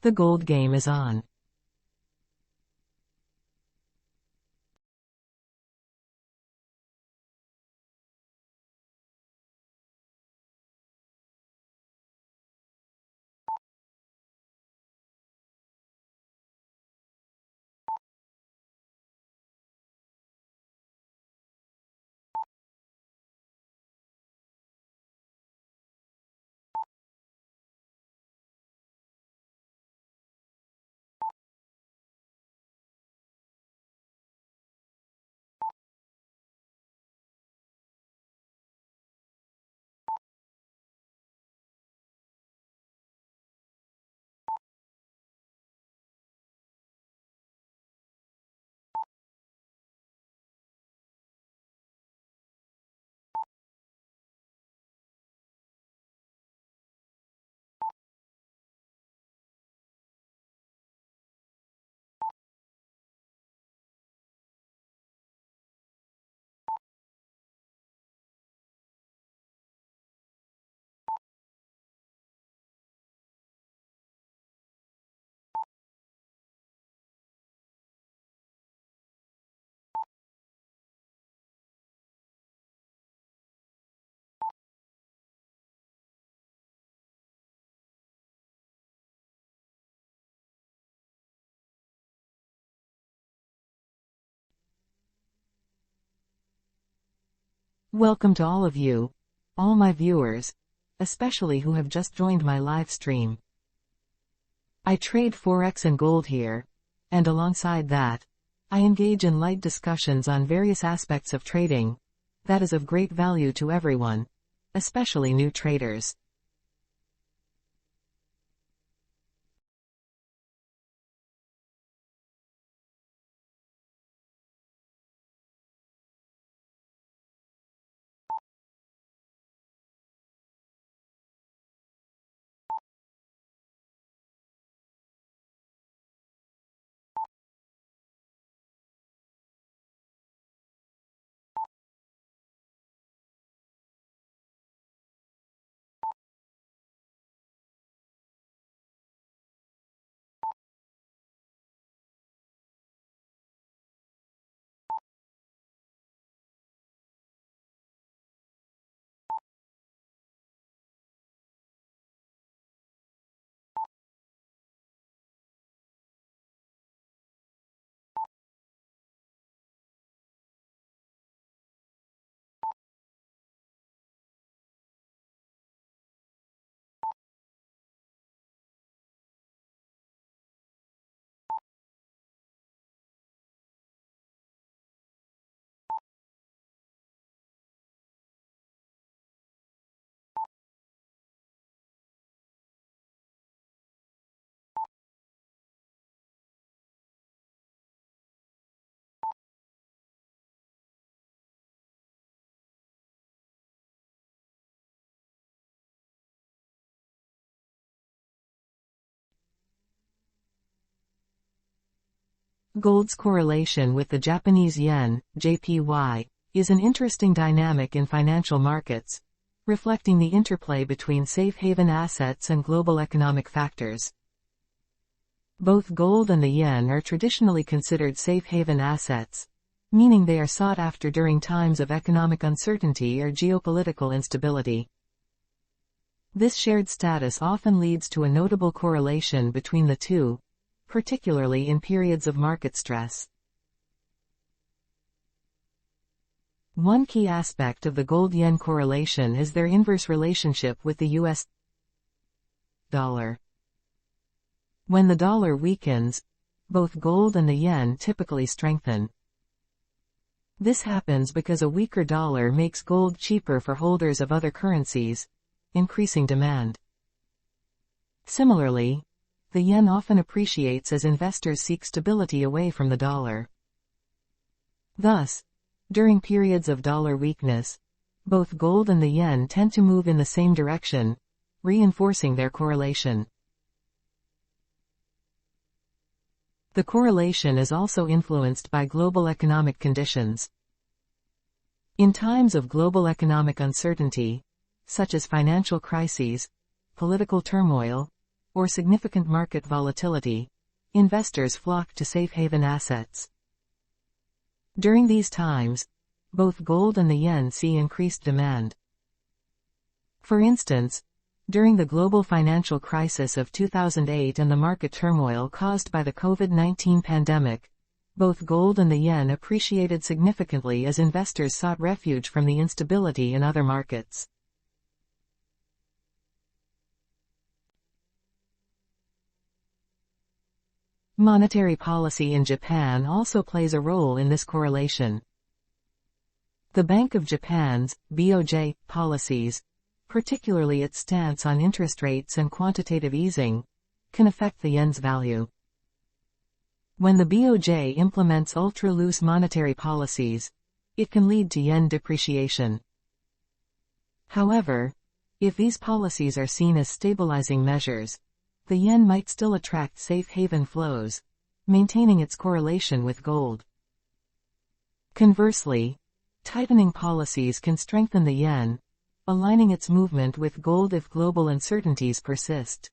The gold game is on. Welcome to all of you, all my viewers, especially who have just joined my live stream. I trade Forex and gold here, and alongside that, I engage in light discussions on various aspects of trading that is of great value to everyone, especially new traders. Gold's correlation with the Japanese yen, JPY, is an interesting dynamic in financial markets, reflecting the interplay between safe haven assets and global economic factors. Both gold and the yen are traditionally considered safe haven assets, meaning they are sought after during times of economic uncertainty or geopolitical instability. This shared status often leads to a notable correlation between the two, particularly in periods of market stress. One key aspect of the gold-yen correlation is their inverse relationship with the US dollar. When the dollar weakens, both gold and the yen typically strengthen. This happens because a weaker dollar makes gold cheaper for holders of other currencies, increasing demand. Similarly, the yen often appreciates as investors seek stability away from the dollar. Thus, during periods of dollar weakness, both gold and the yen tend to move in the same direction, reinforcing their correlation. The correlation is also influenced by global economic conditions. In times of global economic uncertainty, such as financial crises, political turmoil, or significant market volatility, investors flock to safe haven assets. During these times, both gold and the yen see increased demand. For instance, during the global financial crisis of 2008 and the market turmoil caused by the COVID-19 pandemic, both gold and the yen appreciated significantly as investors sought refuge from the instability in other markets. Monetary policy in Japan also plays a role in this correlation. The Bank of Japan's BOJ policies, particularly its stance on interest rates and quantitative easing, can affect the yen's value. When the BOJ implements ultra-loose monetary policies, it can lead to yen depreciation. However, if these policies are seen as stabilizing measures, the yen might still attract safe haven flows, maintaining its correlation with gold. Conversely, tightening policies can strengthen the yen, aligning its movement with gold if global uncertainties persist.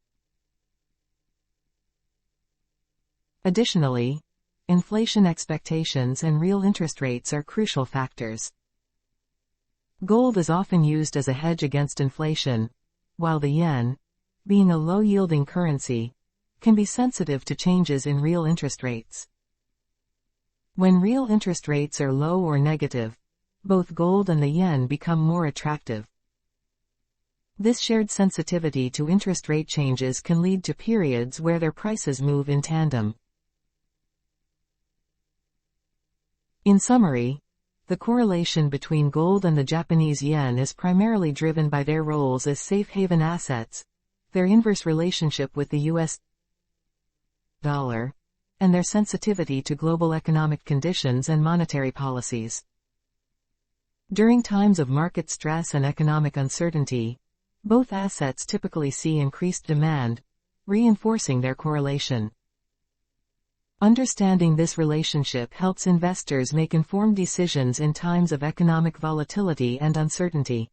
Additionally, inflation expectations and real interest rates are crucial factors. Gold is often used as a hedge against inflation, while the yen, being a low-yielding currency, can be sensitive to changes in real interest rates. When real interest rates are low or negative, both gold and the yen become more attractive. This shared sensitivity to interest rate changes can lead to periods where their prices move in tandem. In summary, the correlation between gold and the Japanese yen is primarily driven by their roles as safe haven assets, their inverse relationship with the US dollar, and their sensitivity to global economic conditions and monetary policies. During times of market stress and economic uncertainty, both assets typically see increased demand, reinforcing their correlation. Understanding this relationship helps investors make informed decisions in times of economic volatility and uncertainty.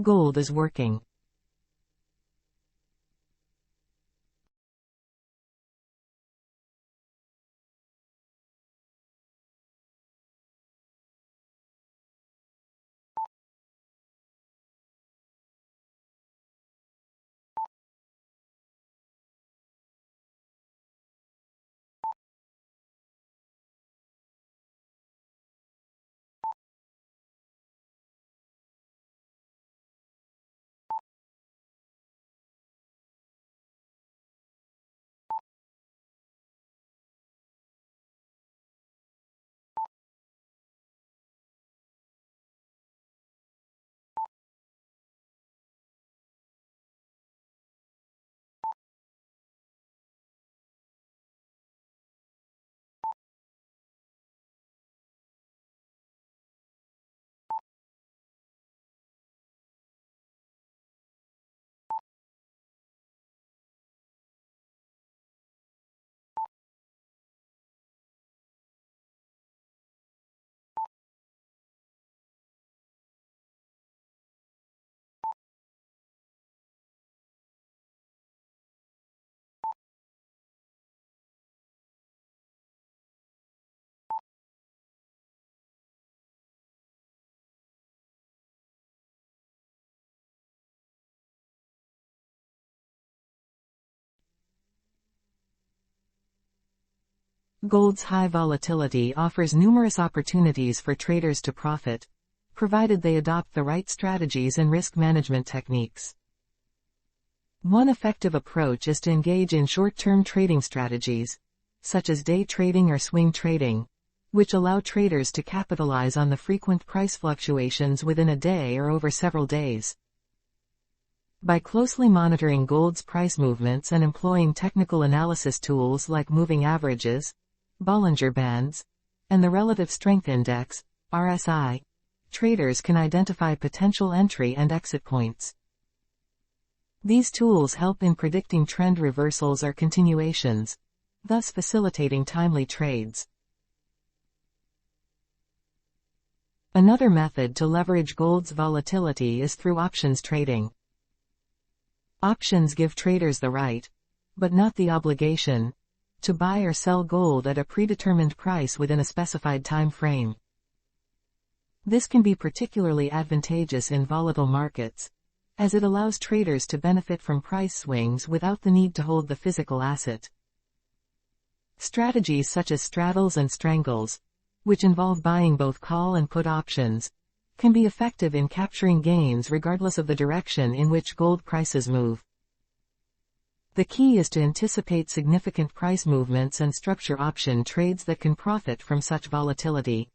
Gold is working. Gold's high volatility offers numerous opportunities for traders to profit, provided they adopt the right strategies and risk management techniques. One effective approach is to engage in short-term trading strategies, such as day trading or swing trading, which allow traders to capitalize on the frequent price fluctuations within a day or over several days. By closely monitoring gold's price movements and employing technical analysis tools like moving averages, Bollinger Bands, and the Relative Strength Index, RSI, traders can identify potential entry and exit points. These tools help in predicting trend reversals or continuations, thus facilitating timely trades. Another method to leverage gold's volatility is through options trading. Options give traders the right, but not the obligation, to buy or sell gold at a predetermined price within a specified time frame. This can be particularly advantageous in volatile markets, as it allows traders to benefit from price swings without the need to hold the physical asset. Strategies such as straddles and strangles, which involve buying both call and put options, can be effective in capturing gains regardless of the direction in which gold prices move. The key is to anticipate significant price movements and structure option trades that can profit from such volatility.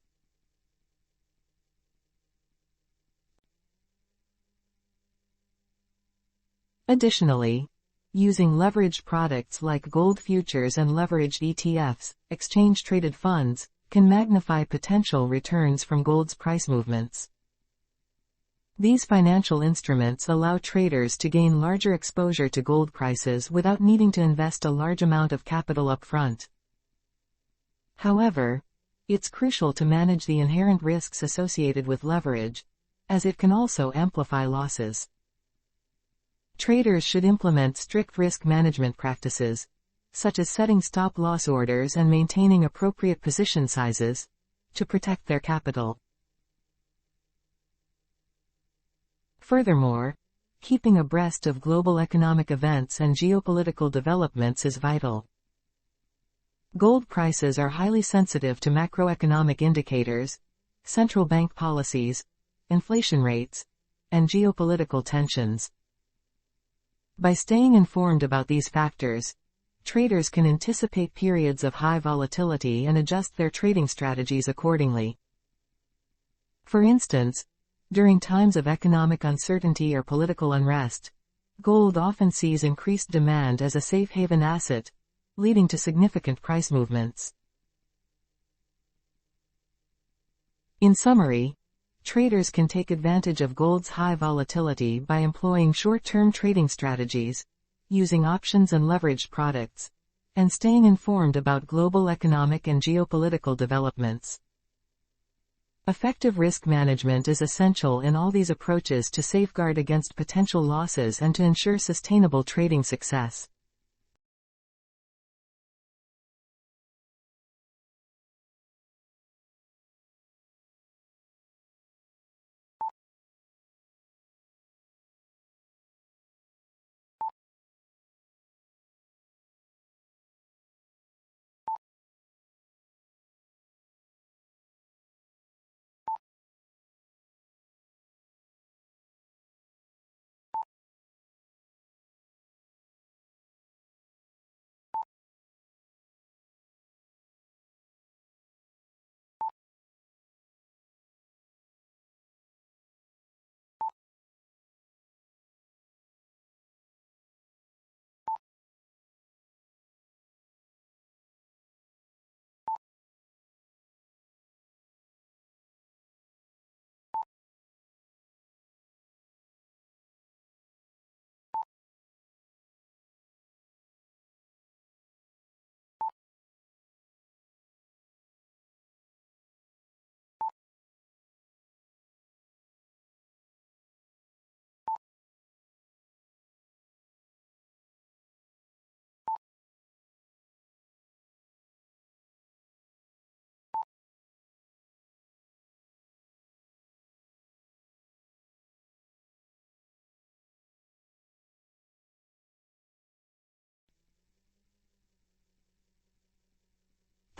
Additionally, using leveraged products like gold futures and leveraged ETFs, exchange-traded funds, can magnify potential returns from gold's price movements. These financial instruments allow traders to gain larger exposure to gold prices without needing to invest a large amount of capital upfront. However, it's crucial to manage the inherent risks associated with leverage, as it can also amplify losses. Traders should implement strict risk management practices, such as setting stop-loss orders and maintaining appropriate position sizes, to protect their capital. Furthermore, keeping abreast of global economic events and geopolitical developments is vital. Gold prices are highly sensitive to macroeconomic indicators, central bank policies, inflation rates, and geopolitical tensions. By staying informed about these factors, traders can anticipate periods of high volatility and adjust their trading strategies accordingly. For instance, during times of economic uncertainty or political unrest, gold often sees increased demand as a safe haven asset, leading to significant price movements. In summary, traders can take advantage of gold's high volatility by employing short-term trading strategies, using options and leveraged products, and staying informed about global economic and geopolitical developments. Effective risk management is essential in all these approaches to safeguard against potential losses and to ensure sustainable trading success.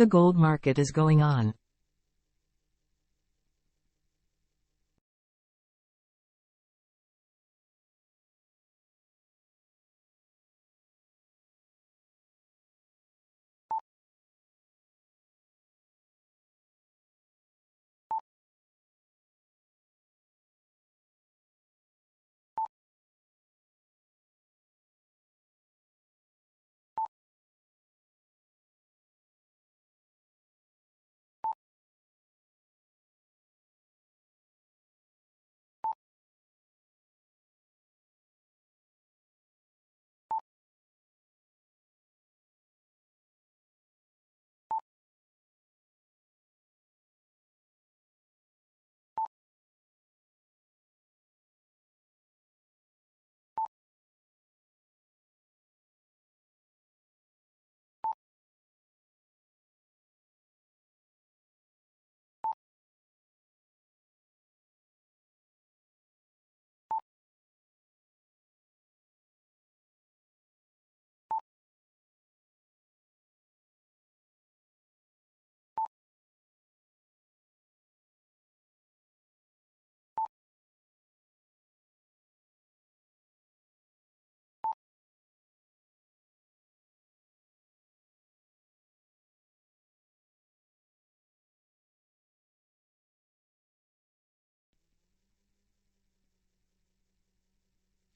the gold market is going on.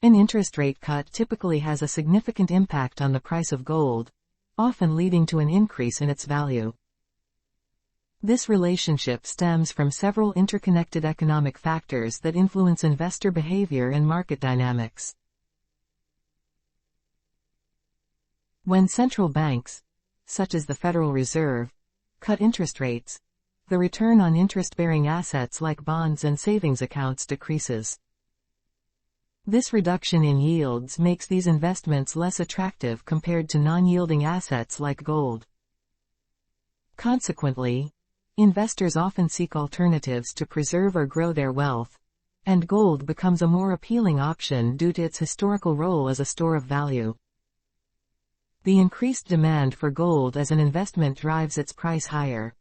An interest rate cut typically has a significant impact on the price of gold, often leading to an increase in its value. This relationship stems from several interconnected economic factors that influence investor behavior and market dynamics. When central banks, such as the Federal Reserve, cut interest rates, the return on interest-bearing assets like bonds and savings accounts decreases. This reduction in yields makes these investments less attractive compared to non-yielding assets like gold. Consequently, investors often seek alternatives to preserve or grow their wealth, and gold becomes a more appealing option due to its historical role as a store of value. The increased demand for gold as an investment drives its price higher.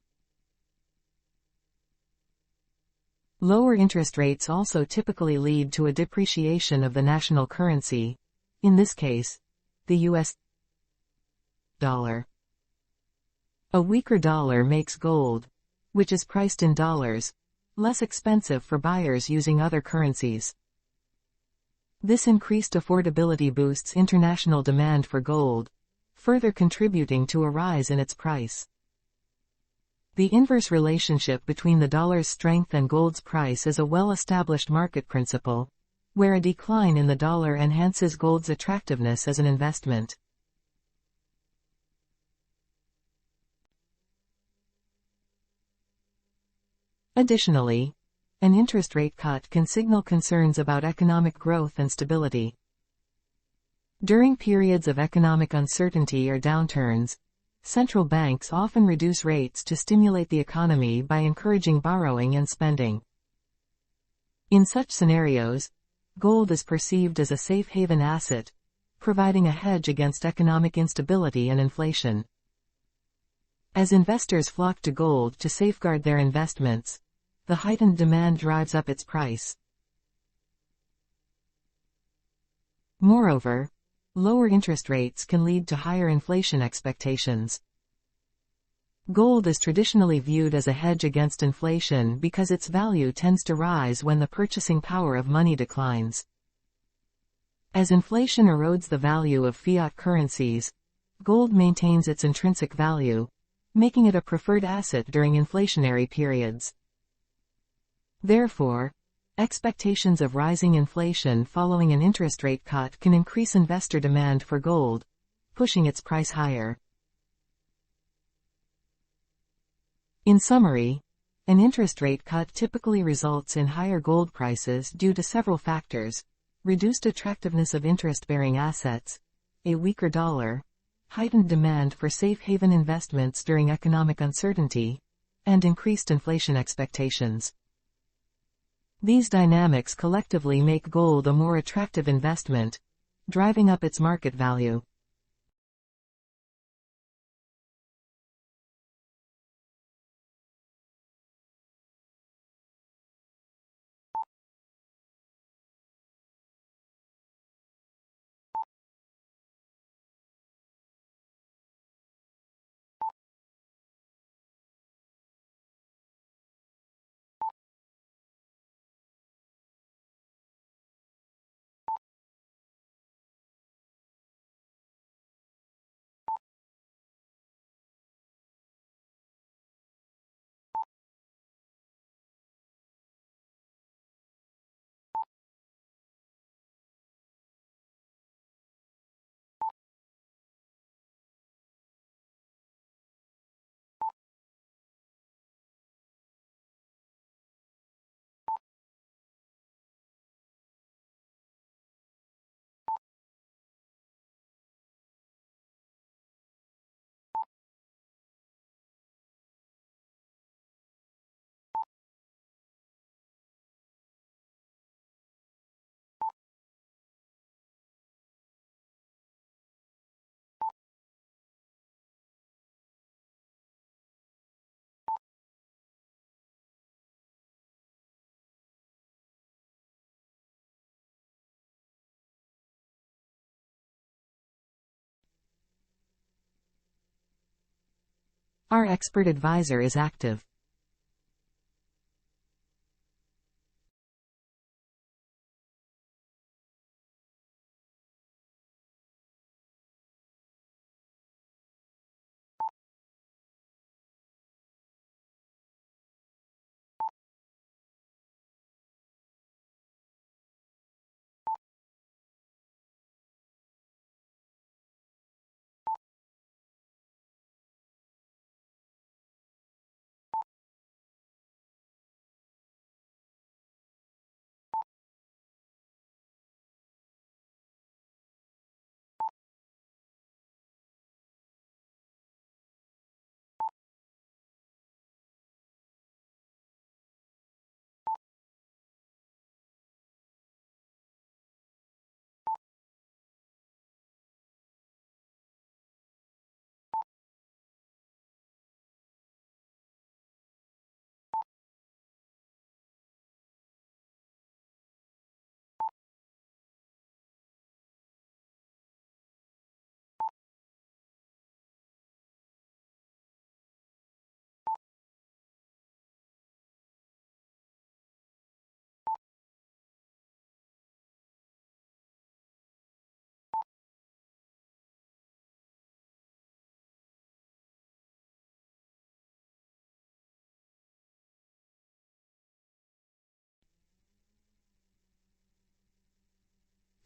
Lower interest rates also typically lead to a depreciation of the national currency, in this case, the US dollar. A weaker dollar makes gold, which is priced in dollars, less expensive for buyers using other currencies. This increased affordability boosts international demand for gold, further contributing to a rise in its price. The inverse relationship between the dollar's strength and gold's price is a well-established market principle, where a decline in the dollar enhances gold's attractiveness as an investment. Additionally, an interest rate cut can signal concerns about economic growth and stability. During periods of economic uncertainty or downturns, central banks often reduce rates to stimulate the economy by encouraging borrowing and spending. In such scenarios, gold is perceived as a safe haven asset, providing a hedge against economic instability and inflation. As investors flock to gold to safeguard their investments, the heightened demand drives up its price. Moreover, lower interest rates can lead to higher inflation expectations. Gold is traditionally viewed as a hedge against inflation because its value tends to rise when the purchasing power of money declines. As inflation erodes the value of fiat currencies, gold maintains its intrinsic value, making it a preferred asset during inflationary periods. Therefore, expectations of rising inflation following an interest rate cut can increase investor demand for gold, pushing its price higher. In summary, an interest rate cut typically results in higher gold prices due to several factors: reduced attractiveness of interest-bearing assets, a weaker dollar, heightened demand for safe haven investments during economic uncertainty, and increased inflation expectations. These dynamics collectively make gold a more attractive investment, driving up its market value. Our expert advisor is active.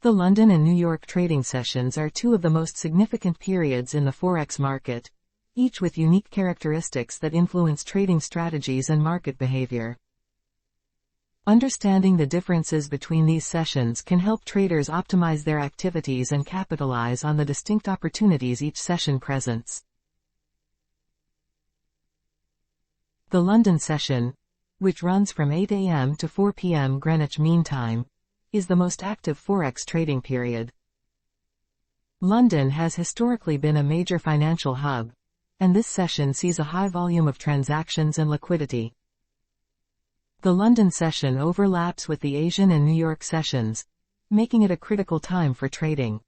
The London and New York trading sessions are two of the most significant periods in the Forex market, each with unique characteristics that influence trading strategies and market behavior. Understanding the differences between these sessions can help traders optimize their activities and capitalize on the distinct opportunities each session presents. The London session, which runs from 8 a.m. to 4 p.m. Greenwich Mean Time, is the most active Forex trading period. London has historically been a major financial hub, and this session sees a high volume of transactions and liquidity. The London session overlaps with the Asian and New York sessions, making it a critical time for trading.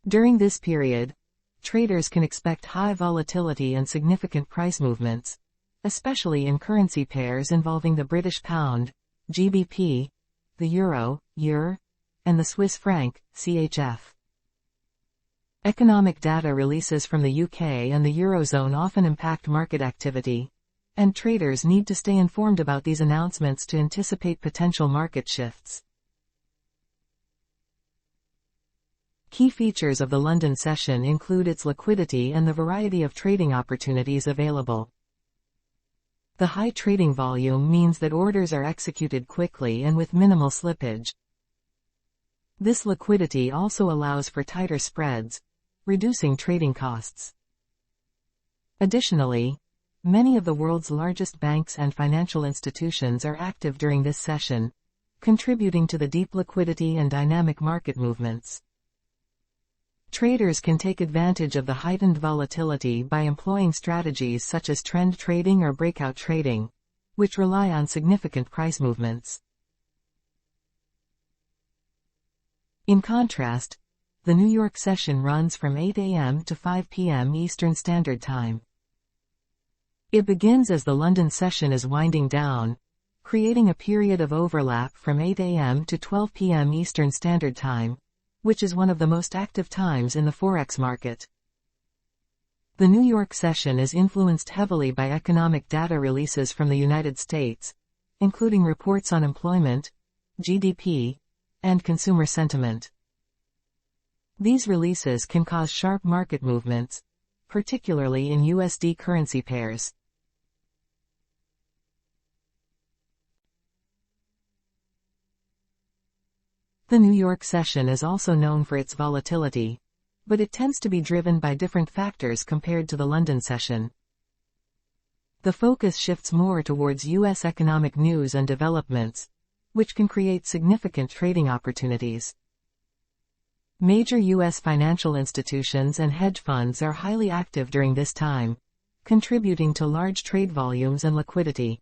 During this period, traders can expect high volatility and significant price movements, especially in currency pairs involving the British pound, GBP, the euro, EUR, and the Swiss franc, CHF. Economic data releases from the UK and the Eurozone often impact market activity, and traders need to stay informed about these announcements to anticipate potential market shifts. Key features of the London session include its liquidity and the variety of trading opportunities available. The high trading volume means that orders are executed quickly and with minimal slippage. This liquidity also allows for tighter spreads, reducing trading costs. Additionally, many of the world's largest banks and financial institutions are active during this session, contributing to the deep liquidity and dynamic market movements. Traders can take advantage of the heightened volatility by employing strategies such as trend trading or breakout trading, which rely on significant price movements. In contrast, the New York session runs from 8 a.m. to 5 p.m. Eastern Standard Time. It begins as the London session is winding down, creating a period of overlap from 8 a.m. to 12 p.m. Eastern Standard Time, which is one of the most active times in the Forex market. The New York session is influenced heavily by economic data releases from the United States, including reports on employment, GDP, and consumer sentiment. These releases can cause sharp market movements, particularly in USD currency pairs. The New York session is also known for its volatility, but it tends to be driven by different factors compared to the London session. The focus shifts more towards U.S. economic news and developments, which can create significant trading opportunities. Major U.S. financial institutions and hedge funds are highly active during this time, contributing to large trade volumes and liquidity.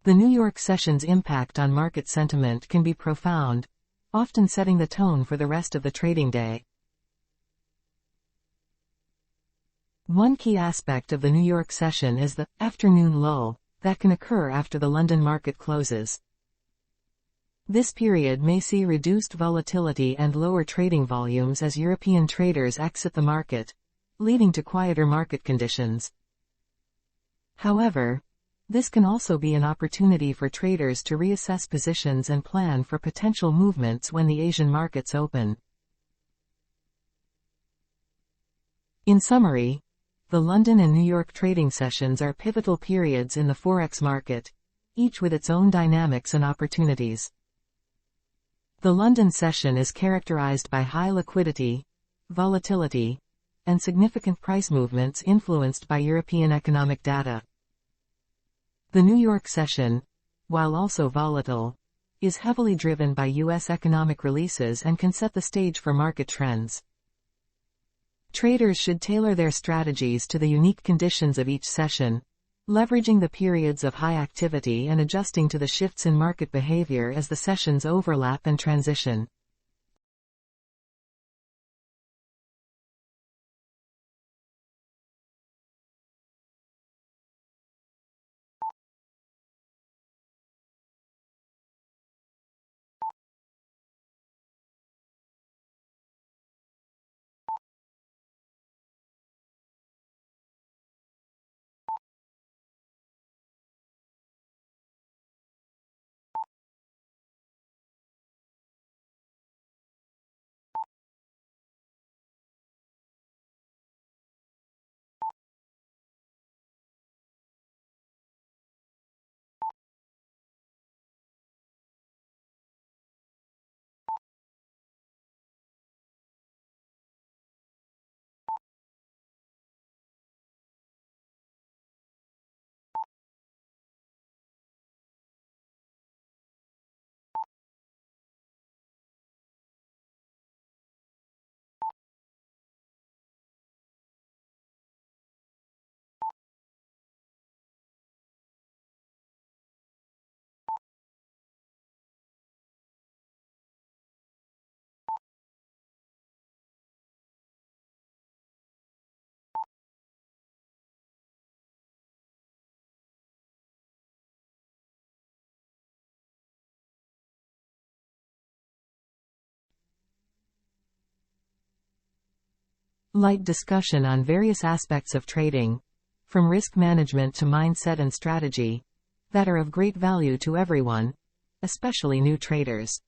The New York session's impact on market sentiment can be profound, often setting the tone for the rest of the trading day. One key aspect of the New York session is the afternoon lull that can occur after the London market closes. This period may see reduced volatility and lower trading volumes as European traders exit the market, leading to quieter market conditions. However, this can also be an opportunity for traders to reassess positions and plan for potential movements when the Asian markets open. In summary, the London and New York trading sessions are pivotal periods in the Forex market, each with its own dynamics and opportunities. The London session is characterized by high liquidity, volatility, and significant price movements influenced by European economic data. The New York session, while also volatile, is heavily driven by U.S. economic releases and can set the stage for market trends. Traders should tailor their strategies to the unique conditions of each session, leveraging the periods of high activity and adjusting to the shifts in market behavior as the sessions overlap and transition. Light discussion on various aspects of trading, from risk management to mindset and strategy, that are of great value to everyone, especially new traders.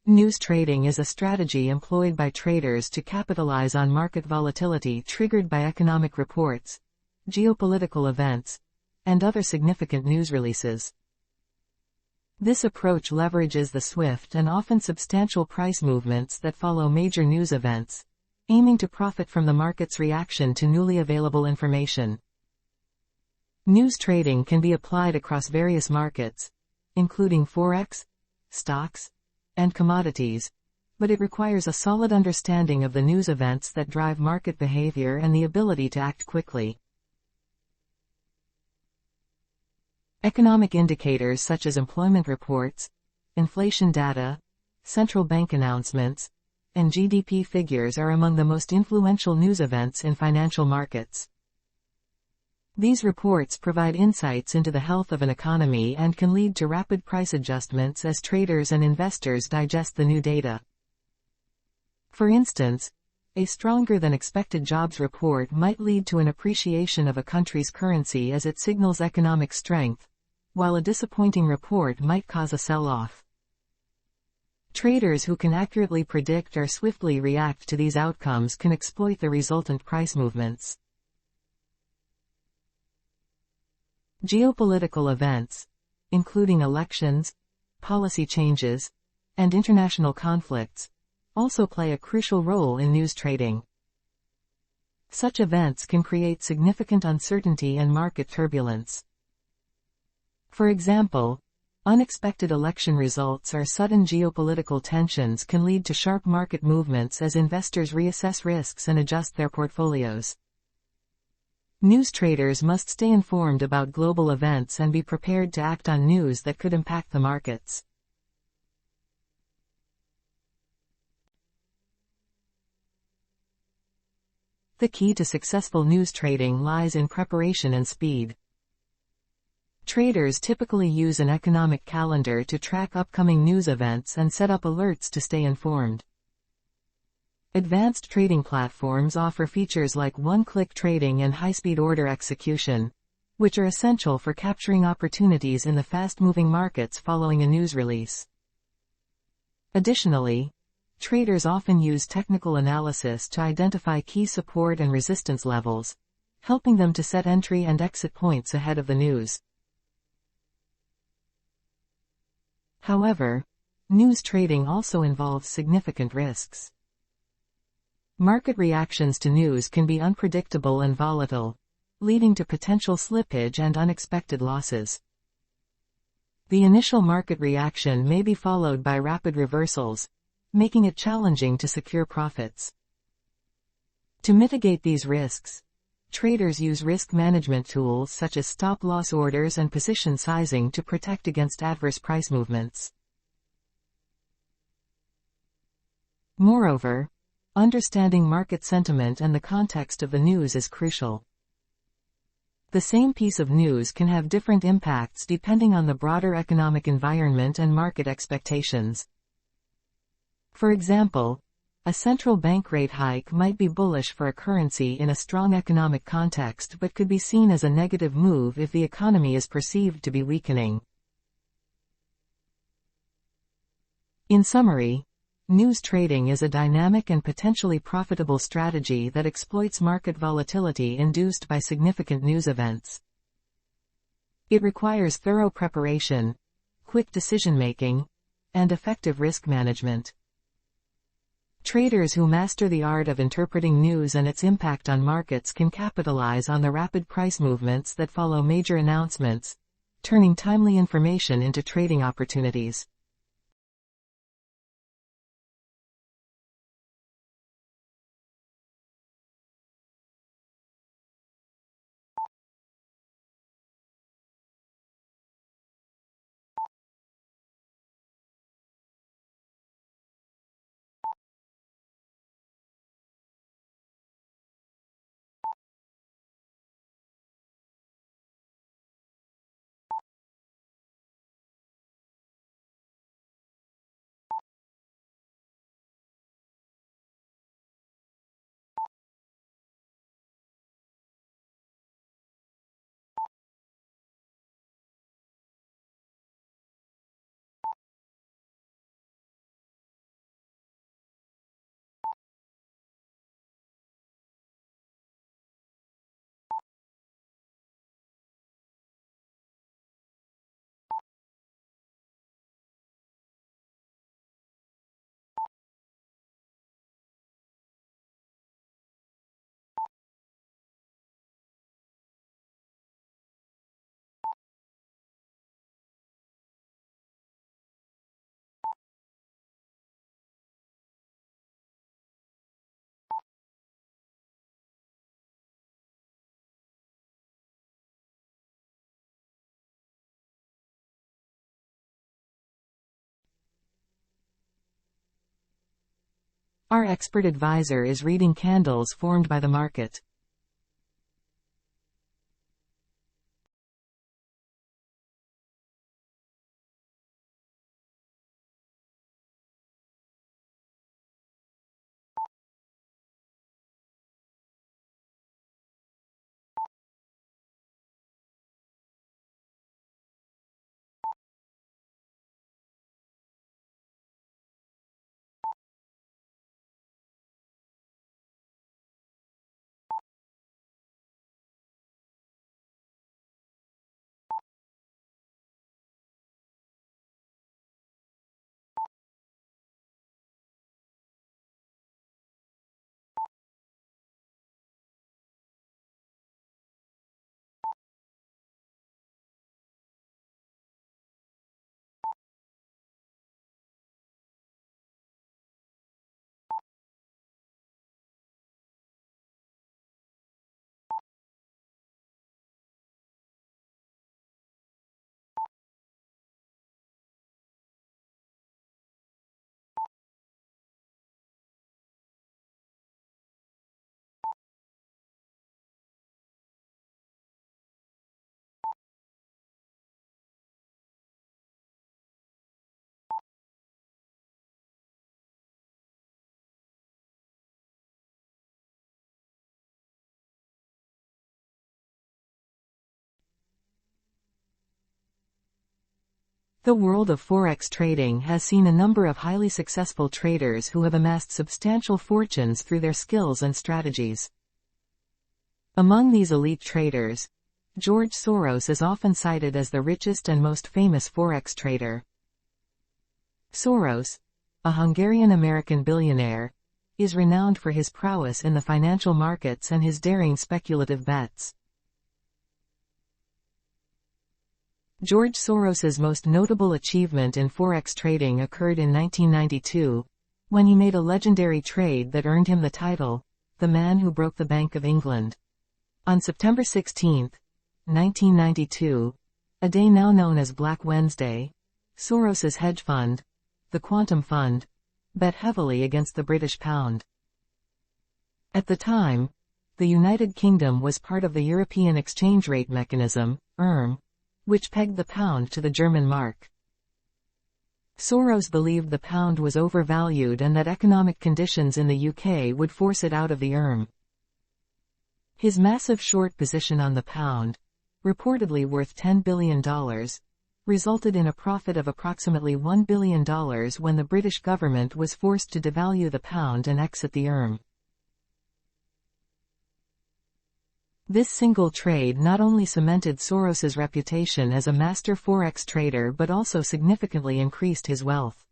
News trading is a strategy employed by traders to capitalize on market volatility triggered by economic reports, geopolitical events, and other significant news releases. This approach leverages the swift and often substantial price movements that follow major news events, aiming to profit from the market's reaction to newly available information. News trading can be applied across various markets, including Forex, stocks, and commodities, but it requires a solid understanding of the news events that drive market behavior and the ability to act quickly. Economic indicators such as employment reports, inflation data, central bank announcements, and GDP figures are among the most influential news events in financial markets. These reports provide insights into the health of an economy and can lead to rapid price adjustments as traders and investors digest the new data. For instance, a stronger than expected jobs report might lead to an appreciation of a country's currency as it signals economic strength, while a disappointing report might cause a sell-off. Traders who can accurately predict or swiftly react to these outcomes can exploit the resultant price movements. Geopolitical events, including elections, policy changes, and international conflicts, also play a crucial role in news trading. Such events can create significant uncertainty and market turbulence. For example, unexpected election results or sudden geopolitical tensions can lead to sharp market movements as investors reassess risks and adjust their portfolios. News traders must stay informed about global events and be prepared to act on news that could impact the markets. The key to successful news trading lies in preparation and speed. Traders typically use an economic calendar to track upcoming news events and set up alerts to stay informed. Advanced trading platforms offer features like one-click trading and high-speed order execution, which are essential for capturing opportunities in the fast-moving markets following a news release. Additionally, traders often use technical analysis to identify key support and resistance levels, helping them to set entry and exit points ahead of the news. However, news trading also involves significant risks. Market reactions to news can be unpredictable and volatile, leading to potential slippage and unexpected losses. The initial market reaction may be followed by rapid reversals, making it challenging to secure profits. To mitigate these risks, traders use risk management tools such as stop-loss orders and position sizing to protect against adverse price movements. Moreover, understanding market sentiment and the context of the news is crucial. The same piece of news can have different impacts depending on the broader economic environment and market expectations. For example, a central bank rate hike might be bullish for a currency in a strong economic context but could be seen as a negative move if the economy is perceived to be weakening. In summary, news trading is a dynamic and potentially profitable strategy that exploits market volatility induced by significant news events. It requires thorough preparation, quick decision-making, and effective risk management. Traders who master the art of interpreting news and its impact on markets can capitalize on the rapid price movements that follow major announcements, turning timely information into trading opportunities. Our expert advisor is reading candles formed by the market. The world of Forex trading has seen a number of highly successful traders who have amassed substantial fortunes through their skills and strategies. Among these elite traders, George Soros is often cited as the richest and most famous Forex trader. Soros, a Hungarian-American billionaire, is renowned for his prowess in the financial markets and his daring speculative bets. George Soros's most notable achievement in Forex trading occurred in 1992, when he made a legendary trade that earned him the title, "The Man Who Broke the Bank of England." On September 16, 1992, a day now known as Black Wednesday, Soros's hedge fund, the Quantum Fund, bet heavily against the British pound. At the time, the United Kingdom was part of the European Exchange Rate Mechanism, ERM, which pegged the pound to the German mark. Soros believed the pound was overvalued and that economic conditions in the UK would force it out of the ERM. His massive short position on the pound, reportedly worth $10 billion, resulted in a profit of approximately $1 billion when the British government was forced to devalue the pound and exit the ERM. This single trade not only cemented Soros's reputation as a master Forex trader but also significantly increased his wealth.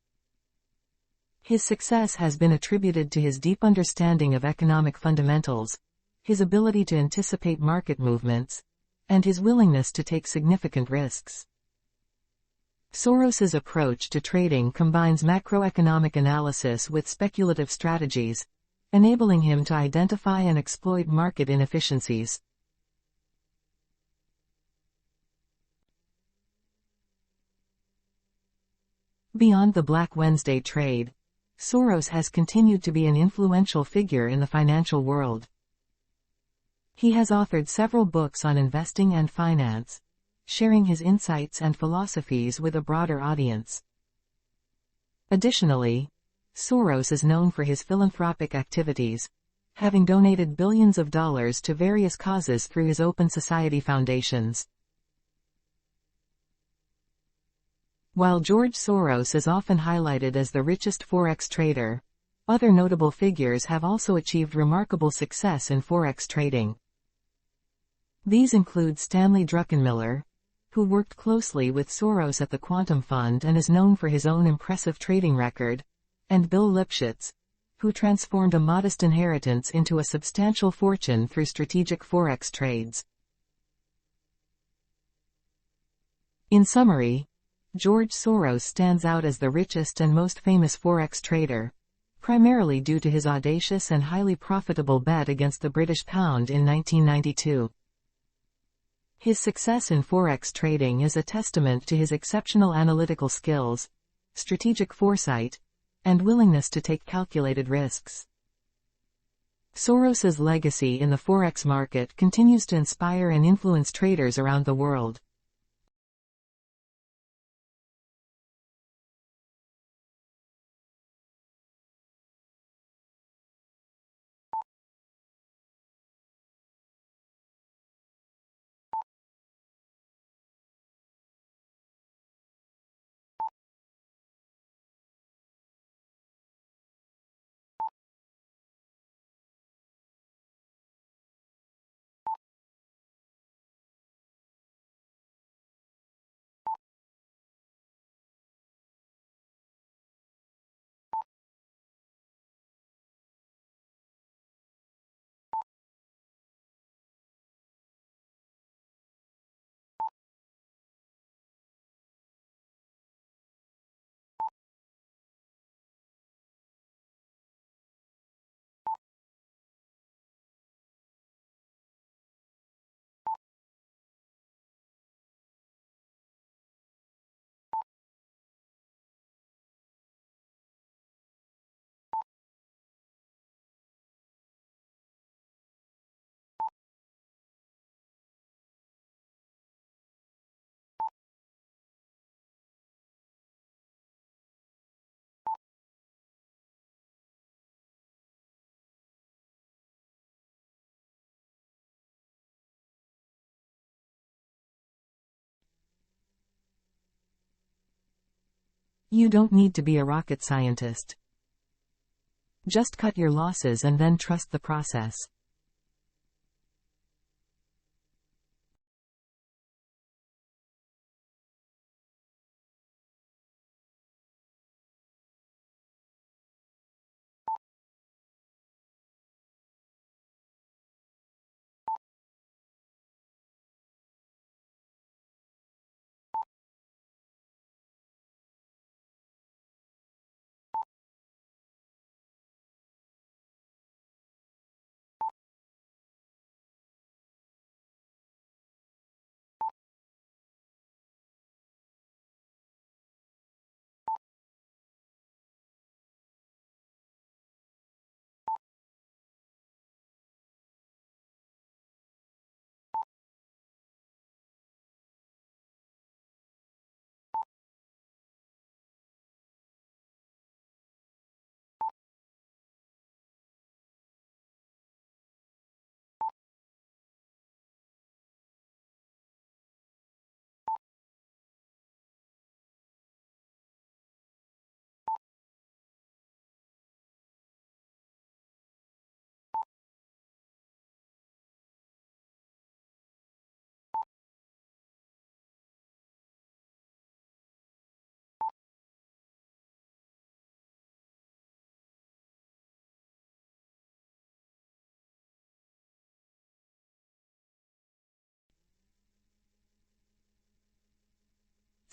His success has been attributed to his deep understanding of economic fundamentals, his ability to anticipate market movements, and his willingness to take significant risks. Soros's approach to trading combines macroeconomic analysis with speculative strategies, enabling him to identify and exploit market inefficiencies. Beyond the Black Wednesday trade, Soros has continued to be an influential figure in the financial world. He has authored several books on investing and finance, sharing his insights and philosophies with a broader audience. Additionally, Soros is known for his philanthropic activities, having donated billions of dollars to various causes through his Open Society foundations. While George Soros is often highlighted as the richest Forex trader, other notable figures have also achieved remarkable success in Forex trading. These include Stanley Druckenmiller, who worked closely with Soros at the Quantum Fund and is known for his own impressive trading record, and Bill Lipschitz, who transformed a modest inheritance into a substantial fortune through strategic Forex trades. In summary, George Soros stands out as the richest and most famous Forex trader, primarily due to his audacious and highly profitable bet against the British pound in 1992. His success in Forex trading is a testament to his exceptional analytical skills, strategic foresight, and willingness to take calculated risks. Soros's legacy in the Forex market continues to inspire and influence traders around the world. You don't need to be a rocket scientist. Just cut your losses and then trust the process.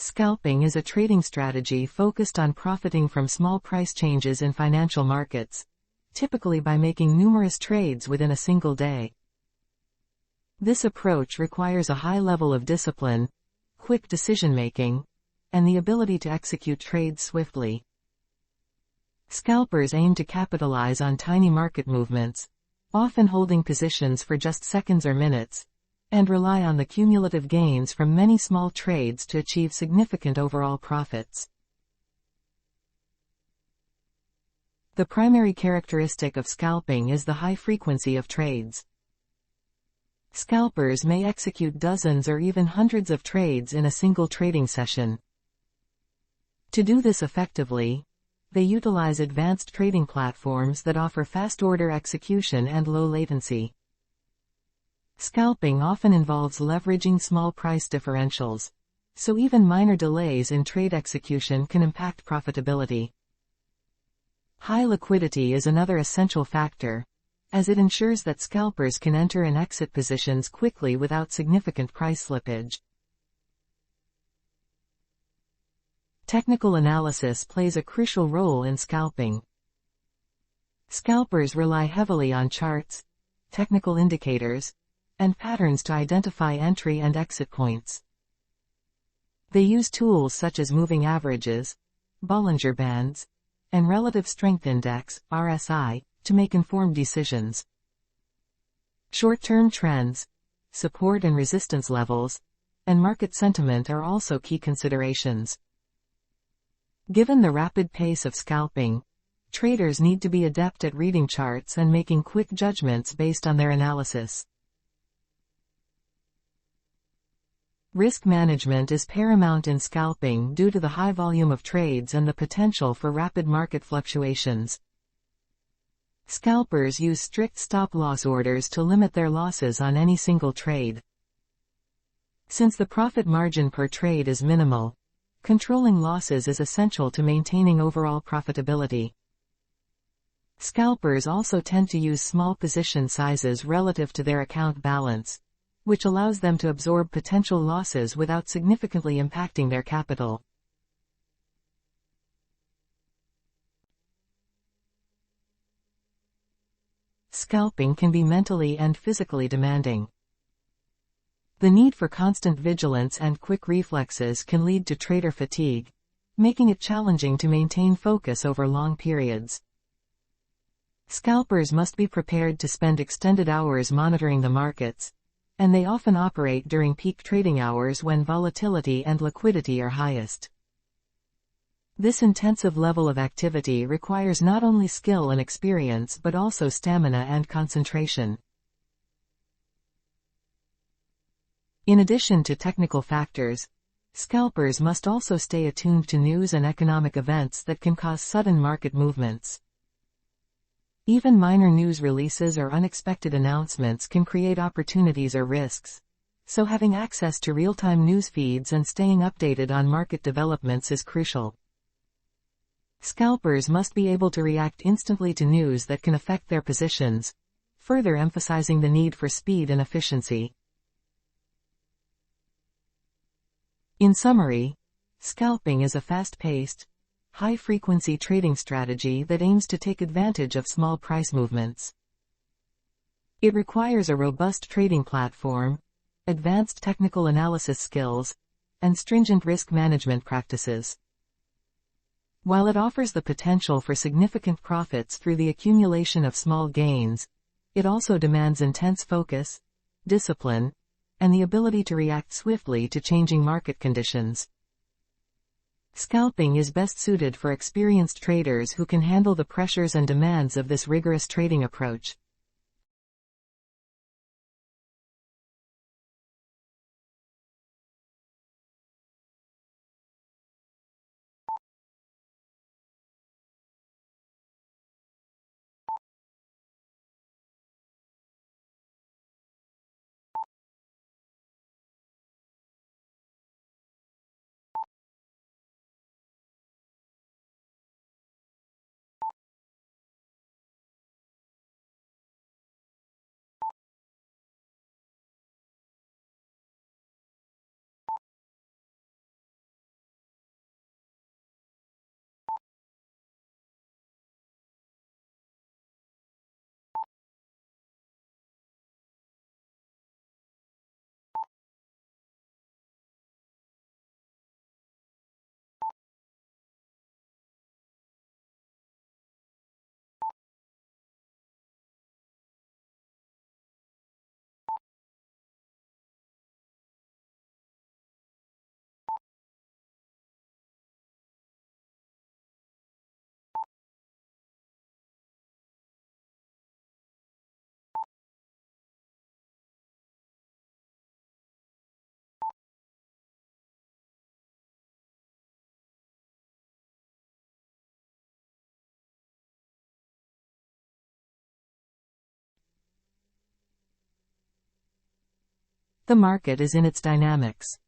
Scalping is a trading strategy focused on profiting from small price changes in financial markets, typically by making numerous trades within a single day. This approach requires a high level of discipline, quick decision-making, and the ability to execute trades swiftly. Scalpers aim to capitalize on tiny market movements, often holding positions for just seconds or minutes, and rely on the cumulative gains from many small trades to achieve significant overall profits. The primary characteristic of scalping is the high frequency of trades. Scalpers may execute dozens or even hundreds of trades in a single trading session. To do this effectively, they utilize advanced trading platforms that offer fast order execution and low latency. Scalping often involves leveraging small price differentials, so even minor delays in trade execution can impact profitability. High liquidity is another essential factor, as it ensures that scalpers can enter and exit positions quickly without significant price slippage. Technical analysis plays a crucial role in scalping. Scalpers rely heavily on charts, technical indicators, and patterns to identify entry and exit points. They use tools such as moving averages, Bollinger Bands, and Relative Strength Index, RSI, to make informed decisions. Short-term trends, support and resistance levels, and market sentiment are also key considerations. Given the rapid pace of scalping, traders need to be adept at reading charts and making quick judgments based on their analysis. Risk management is paramount in scalping due to the high volume of trades and the potential for rapid market fluctuations. Scalpers use strict stop-loss orders to limit their losses on any single trade. Since the profit margin per trade is minimal, controlling losses is essential to maintaining overall profitability. Scalpers also tend to use small position sizes relative to their account balance, which allows them to absorb potential losses without significantly impacting their capital. Scalping can be mentally and physically demanding. The need for constant vigilance and quick reflexes can lead to trader fatigue, making it challenging to maintain focus over long periods. Scalpers must be prepared to spend extended hours monitoring the markets, and they often operate during peak trading hours when volatility and liquidity are highest. This intensive level of activity requires not only skill and experience but also stamina and concentration. In addition to technical factors, scalpers must also stay attuned to news and economic events that can cause sudden market movements. Even minor news releases or unexpected announcements can create opportunities or risks, so having access to real-time news feeds and staying updated on market developments is crucial. Scalpers must be able to react instantly to news that can affect their positions, further emphasizing the need for speed and efficiency. In summary, scalping is a fast-paced, high-frequency trading strategy that aims to take advantage of small price movements. It requires a robust trading platform, advanced technical analysis skills, and stringent risk management practices. While it offers the potential for significant profits through the accumulation of small gains, it also demands intense focus, discipline, and the ability to react swiftly to changing market conditions. Scalping is best suited for experienced traders who can handle the pressures and demands of this rigorous trading approach. The market is in its dynamics.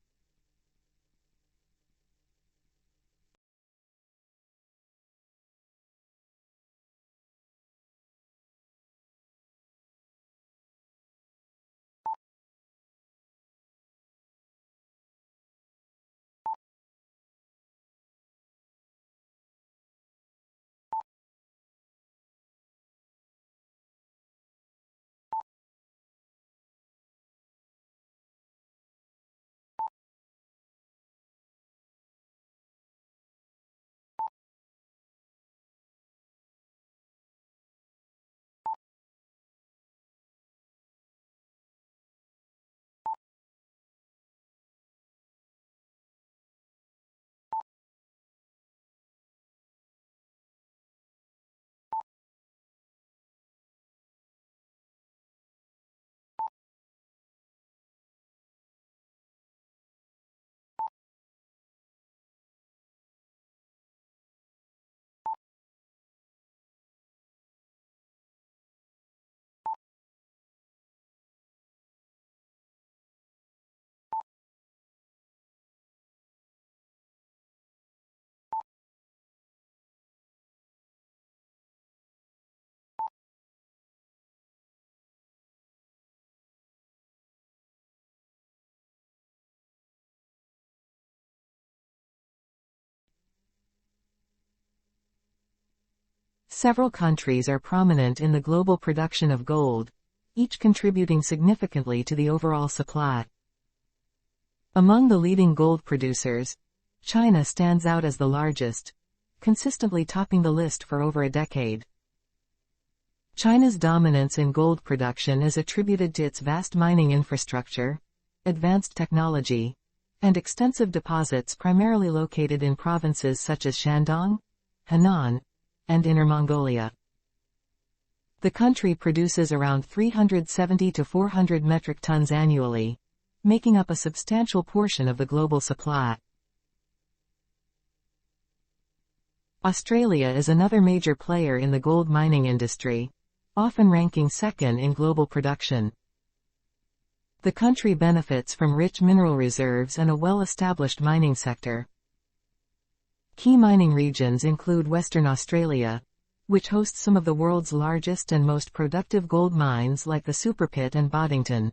Several countries are prominent in the global production of gold, each contributing significantly to the overall supply. Among the leading gold producers, China stands out as the largest, consistently topping the list for over a decade. China's dominance in gold production is attributed to its vast mining infrastructure, advanced technology, and extensive deposits primarily located in provinces such as Shandong, Henan, and Inner Mongolia. The country produces around 370 to 400 metric tons annually, making up a substantial portion of the global supply. Australia is another major player in the gold mining industry, often ranking second in global production. The country benefits from rich mineral reserves and a well-established mining sector. Key mining regions include Western Australia, which hosts some of the world's largest and most productive gold mines like the Superpit and Boddington.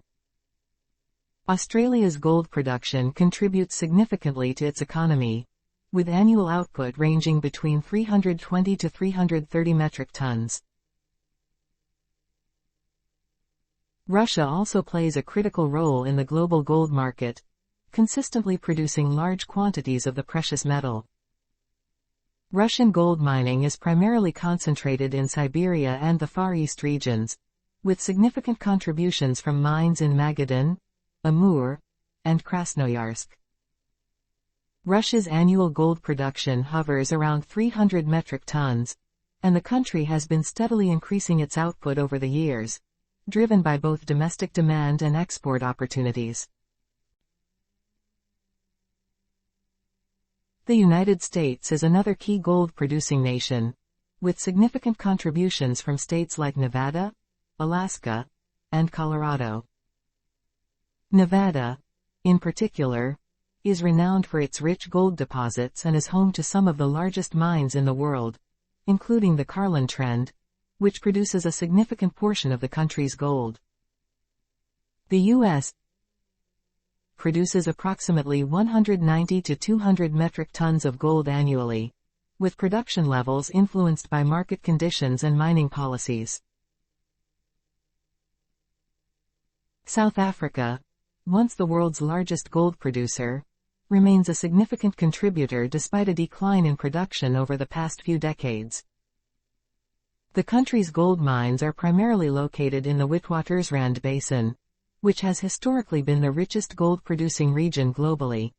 Australia's gold production contributes significantly to its economy, with annual output ranging between 320 to 330 metric tons. Russia also plays a critical role in the global gold market, consistently producing large quantities of the precious metal. Russian gold mining is primarily concentrated in Siberia and the Far East regions, with significant contributions from mines in Magadan, Amur, and Krasnoyarsk. Russia's annual gold production hovers around 300 metric tons, and the country has been steadily increasing its output over the years, driven by both domestic demand and export opportunities. The United States is another key gold-producing nation, with significant contributions from states like Nevada, Alaska, and Colorado. Nevada, in particular, is renowned for its rich gold deposits and is home to some of the largest mines in the world, including the Carlin Trend, which produces a significant portion of the country's gold. The U.S. produces approximately 190 to 200 metric tons of gold annually, with production levels influenced by market conditions and mining policies. South Africa, once the world's largest gold producer, remains a significant contributor despite a decline in production over the past few decades. The country's gold mines are primarily located in the Witwatersrand Basin, which has historically been the richest gold-producing region globally.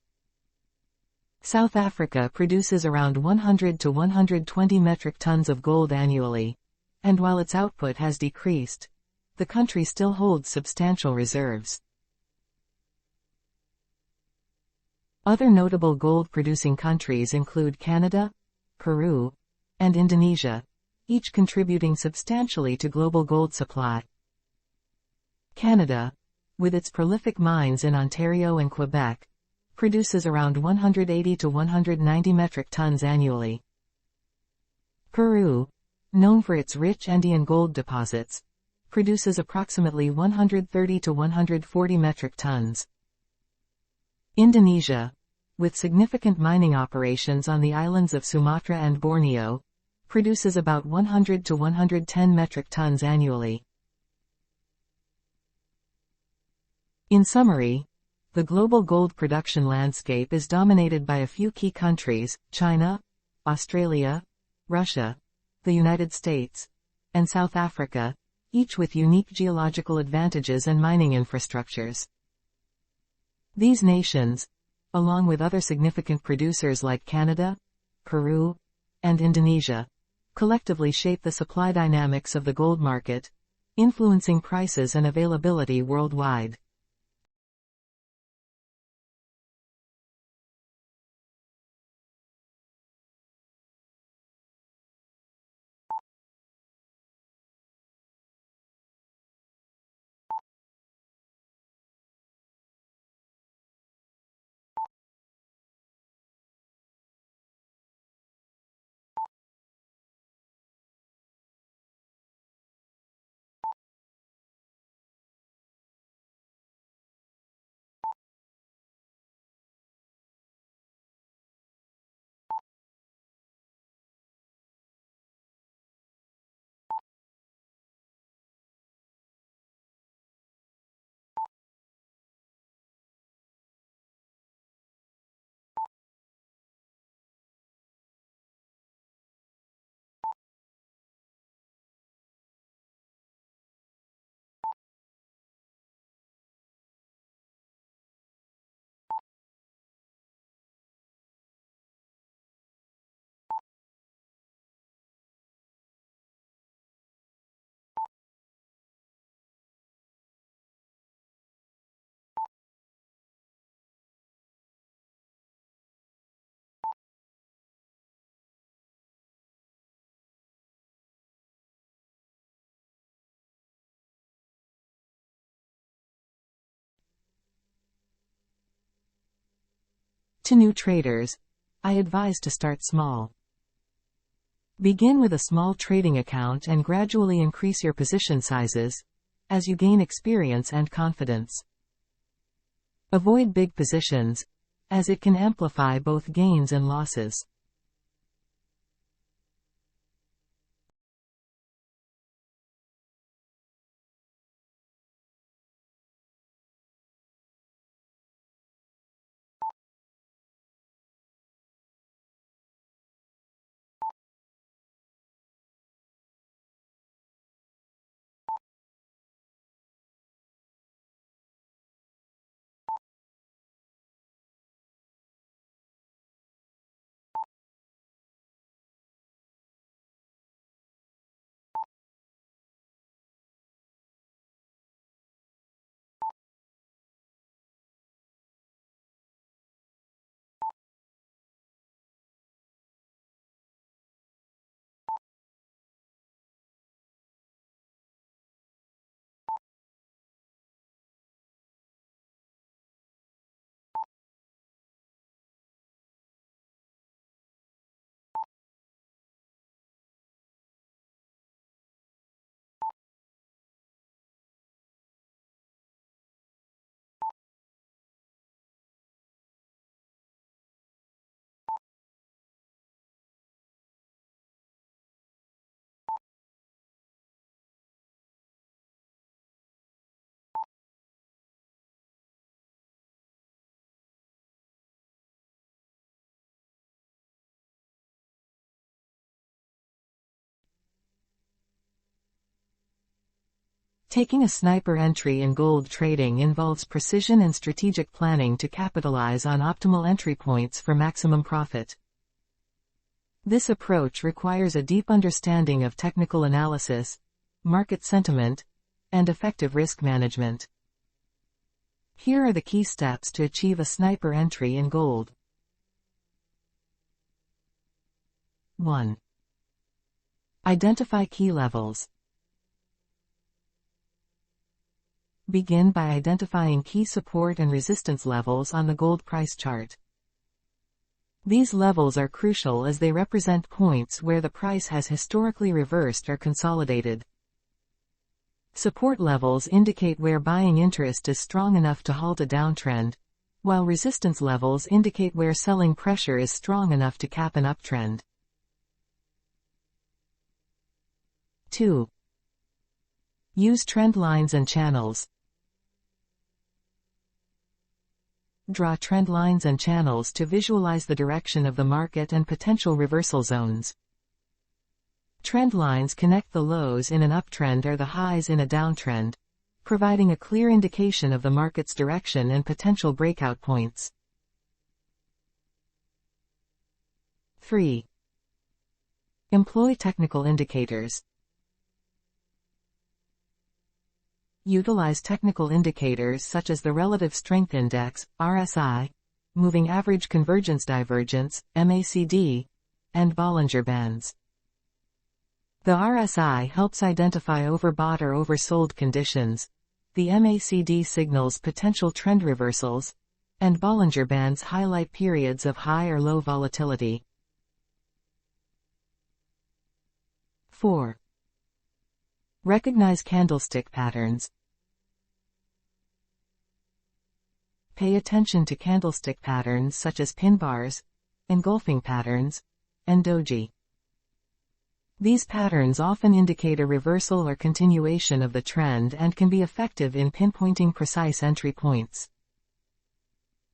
South Africa produces around 100 to 120 metric tons of gold annually, and while its output has decreased, the country still holds substantial reserves. Other notable gold-producing countries include Canada, Peru, and Indonesia, each contributing substantially to global gold supply. Canada, with its prolific mines in Ontario and Quebec, produces around 180 to 190 metric tons annually. Peru, known for its rich Andean gold deposits, produces approximately 130 to 140 metric tons. Indonesia, with significant mining operations on the islands of Sumatra and Borneo, produces about 100 to 110 metric tons annually. In summary, the global gold production landscape is dominated by a few key countries: China, Australia, Russia, the United States, and South Africa, each with unique geological advantages and mining infrastructures. These nations, along with other significant producers like Canada, Peru, and Indonesia, collectively shape the supply dynamics of the gold market, influencing prices and availability worldwide. To new traders, I advise to start small. Begin with a small trading account and gradually increase your position sizes as you gain experience and confidence. Avoid big positions, as it can amplify both gains and losses. Taking a sniper entry in gold trading involves precision and strategic planning to capitalize on optimal entry points for maximum profit. This approach requires a deep understanding of technical analysis, market sentiment, and effective risk management. Here are the key steps to achieve a sniper entry in gold. 1. Identify key levels. Begin by identifying key support and resistance levels on the gold price chart. These levels are crucial as they represent points where the price has historically reversed or consolidated. Support levels indicate where buying interest is strong enough to halt a downtrend, while resistance levels indicate where selling pressure is strong enough to cap an uptrend. 2. Use trend lines and channels. Draw trend lines and channels to visualize the direction of the market and potential reversal zones. Trend lines connect the lows in an uptrend or the highs in a downtrend, providing a clear indication of the market's direction and potential breakout points. 3. Employ technical indicators. Utilize technical indicators such as the Relative Strength Index, RSI, Moving Average Convergence Divergence, MACD, and Bollinger Bands. The RSI helps identify overbought or oversold conditions, the MACD signals potential trend reversals, and Bollinger Bands highlight periods of high or low volatility. 4. Recognize candlestick patterns. Pay attention to candlestick patterns such as pin bars, engulfing patterns, and doji. These patterns often indicate a reversal or continuation of the trend and can be effective in pinpointing precise entry points.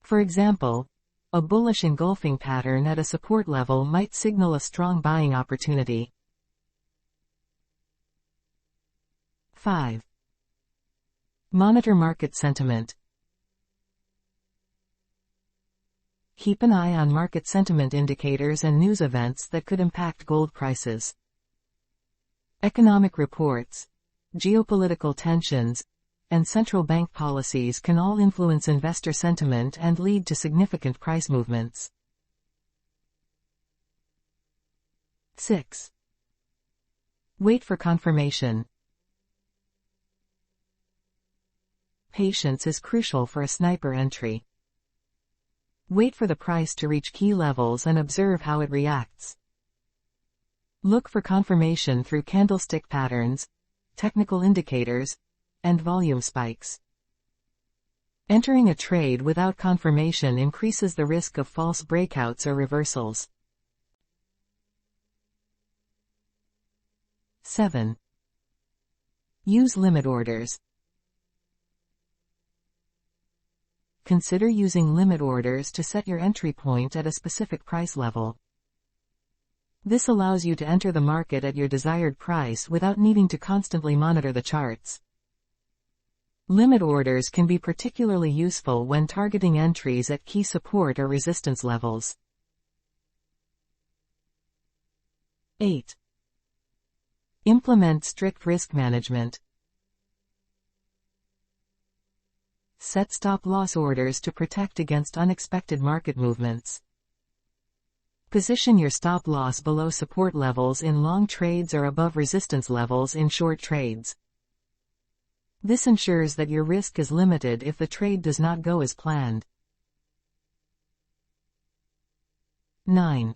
For example, a bullish engulfing pattern at a support level might signal a strong buying opportunity. 5. Monitor market sentiment. Keep an eye on market sentiment indicators and news events that could impact gold prices. Economic reports, geopolitical tensions, and central bank policies can all influence investor sentiment and lead to significant price movements. 6. Wait for confirmation. Patience is crucial for a sniper entry. Wait for the price to reach key levels and observe how it reacts. Look for confirmation through candlestick patterns, technical indicators, and volume spikes. Entering a trade without confirmation increases the risk of false breakouts or reversals. 7. Use limit orders. Consider using limit orders to set your entry point at a specific price level. This allows you to enter the market at your desired price without needing to constantly monitor the charts. Limit orders can be particularly useful when targeting entries at key support or resistance levels. 8. Implement strict risk management. Set stop-loss orders to protect against unexpected market movements. Position your stop-loss below support levels in long trades or above resistance levels in short trades. This ensures that your risk is limited if the trade does not go as planned. 9.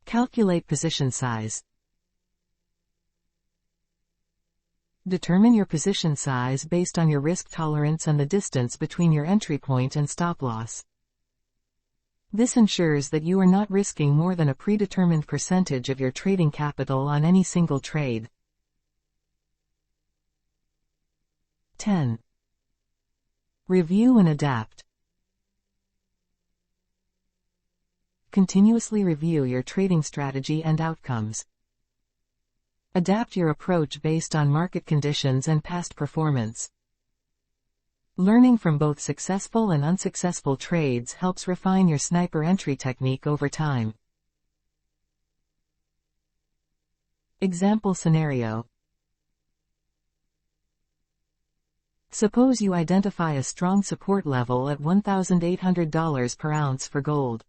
Calculate position size. Determine your position size based on your risk tolerance and the distance between your entry point and stop-loss. This ensures that you are not risking more than a predetermined percentage of your trading capital on any single trade. 10. Review and adapt. Continuously review your trading strategy and outcomes. Adapt your approach based on market conditions and past performance. Learning from both successful and unsuccessful trades helps refine your sniper entry technique over time. Example scenario. Suppose you identify a strong support level at $1,800 per ounce for gold.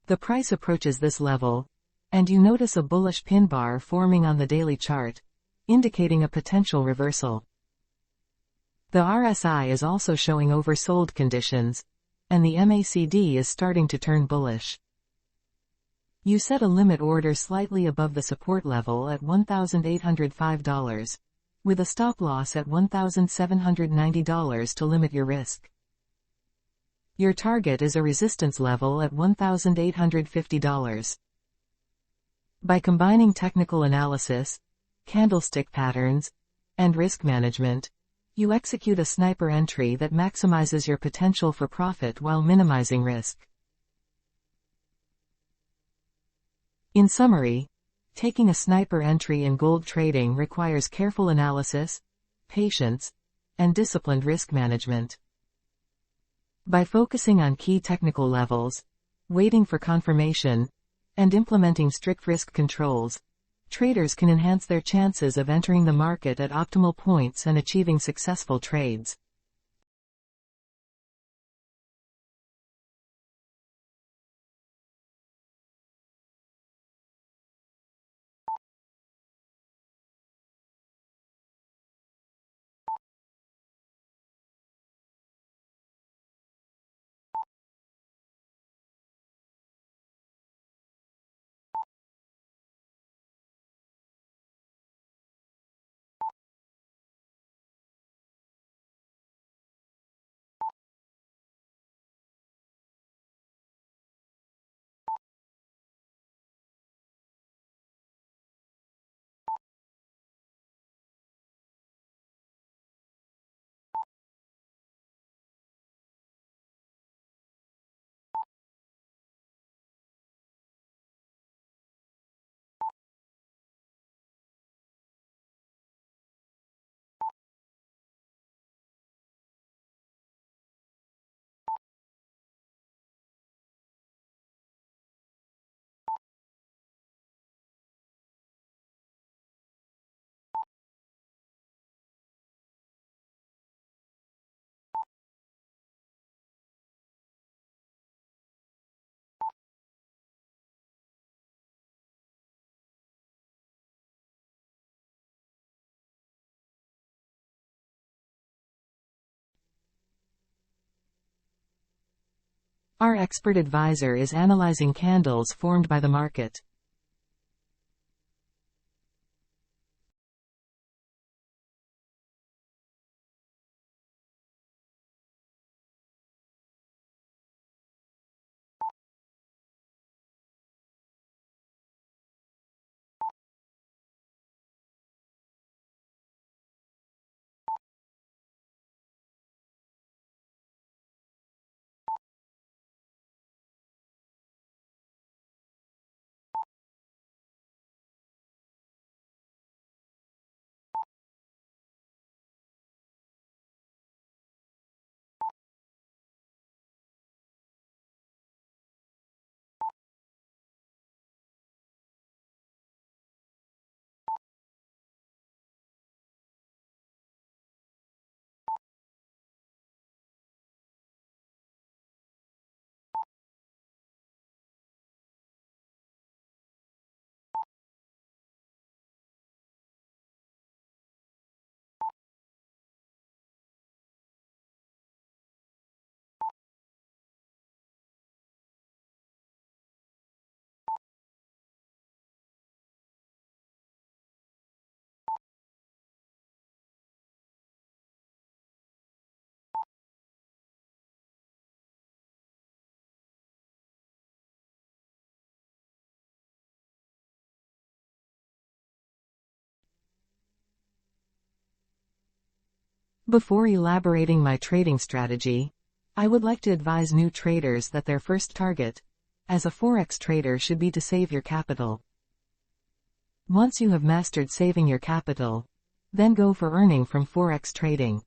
The price approaches this level, and you notice a bullish pin bar forming on the daily chart, indicating a potential reversal. The RSI is also showing oversold conditions, and the MACD is starting to turn bullish. You set a limit order slightly above the support level at $1,805, with a stop loss at $1,790 to limit your risk. Your target is a resistance level at $1,850. By combining technical analysis, candlestick patterns, and risk management, you execute a sniper entry that maximizes your potential for profit while minimizing risk. In summary, taking a sniper entry in gold trading requires careful analysis, patience, and disciplined risk management. By focusing on key technical levels, waiting for confirmation, and implementing strict risk controls, traders can enhance their chances of entering the market at optimal points and achieving successful trades. Our expert advisor is analyzing candles formed by the market. Before elaborating my trading strategy, I would like to advise new traders that their first target, as a Forex trader, should be to save your capital. Once you have mastered saving your capital, then go for earning from Forex trading.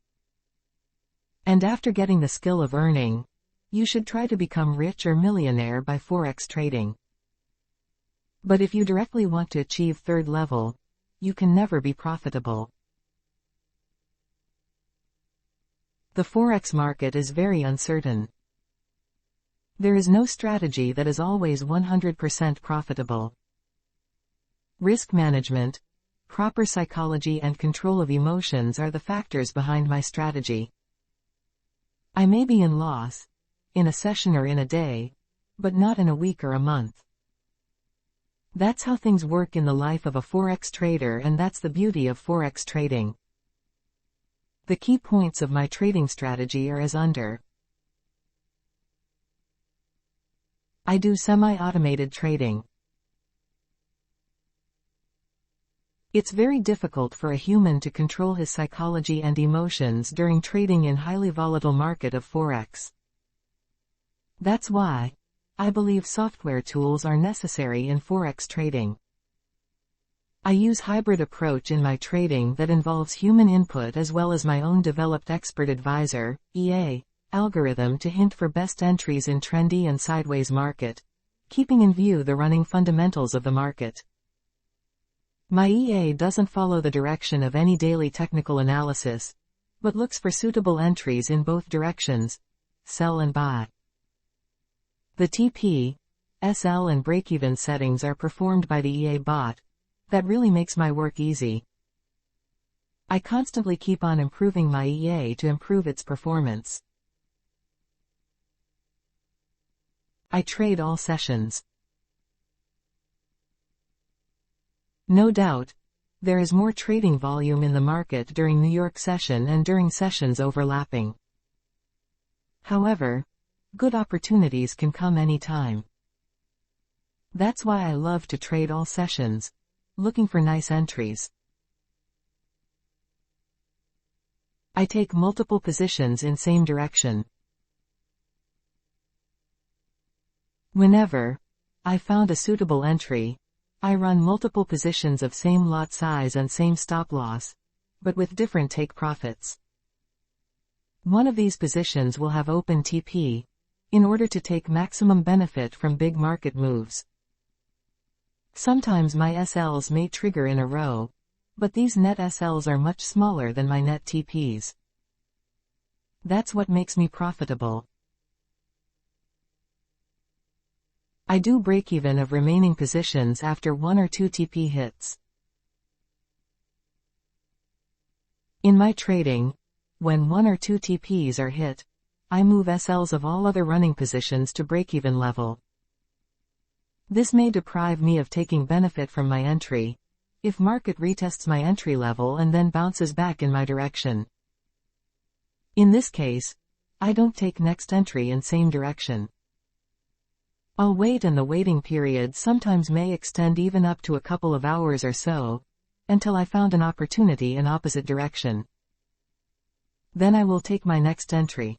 And after getting the skill of earning, you should try to become rich or millionaire by Forex trading. But if you directly want to achieve third level, you can never be profitable. The Forex market is very uncertain. There is no strategy that is always 100% profitable. Risk management, proper psychology and control of emotions are the factors behind my strategy. I may be in loss, in a session or in a day, but not in a week or a month. That's how things work in the life of a Forex trader, and that's the beauty of Forex trading. The key points of my trading strategy are as under. I do semi-automated trading. It's very difficult for a human to control his psychology and emotions during trading in highly volatile market of Forex. That's why I believe software tools are necessary in Forex trading. I use hybrid approach in my trading that involves human input as well as my own developed expert advisor, EA, algorithm to hint for best entries in trendy and sideways market, keeping in view the running fundamentals of the market. My EA doesn't follow the direction of any daily technical analysis, but looks for suitable entries in both directions, sell and buy. The TP, SL and break-even settings are performed by the EA bot. That really makes my work easy. I constantly keep on improving my EA to improve its performance. I trade all sessions. No doubt, there is more trading volume in the market during New York session and during sessions overlapping. However, good opportunities can come anytime. That's why I love to trade all sessions, looking for nice entries. I take multiple positions in same direction. Whenever I found a suitable entry, I run multiple positions of same lot size and same stop loss, but with different take profits. One of these positions will have open TP, in order to take maximum benefit from big market moves. Sometimes my SLs may trigger in a row, but these net SLs are much smaller than my net TPs. That's what makes me profitable. I do break-even of remaining positions after 1 or 2 TP hits. In my trading, when 1 or 2 TPs are hit, I move SLs of all other running positions to break-even level. This may deprive me of taking benefit from my entry, if market retests my entry level and then bounces back in my direction. In this case, I don't take next entry in same direction. I'll wait, and the waiting period sometimes may extend even up to a couple of hours or so, until I found an opportunity in opposite direction. Then I will take my next entry.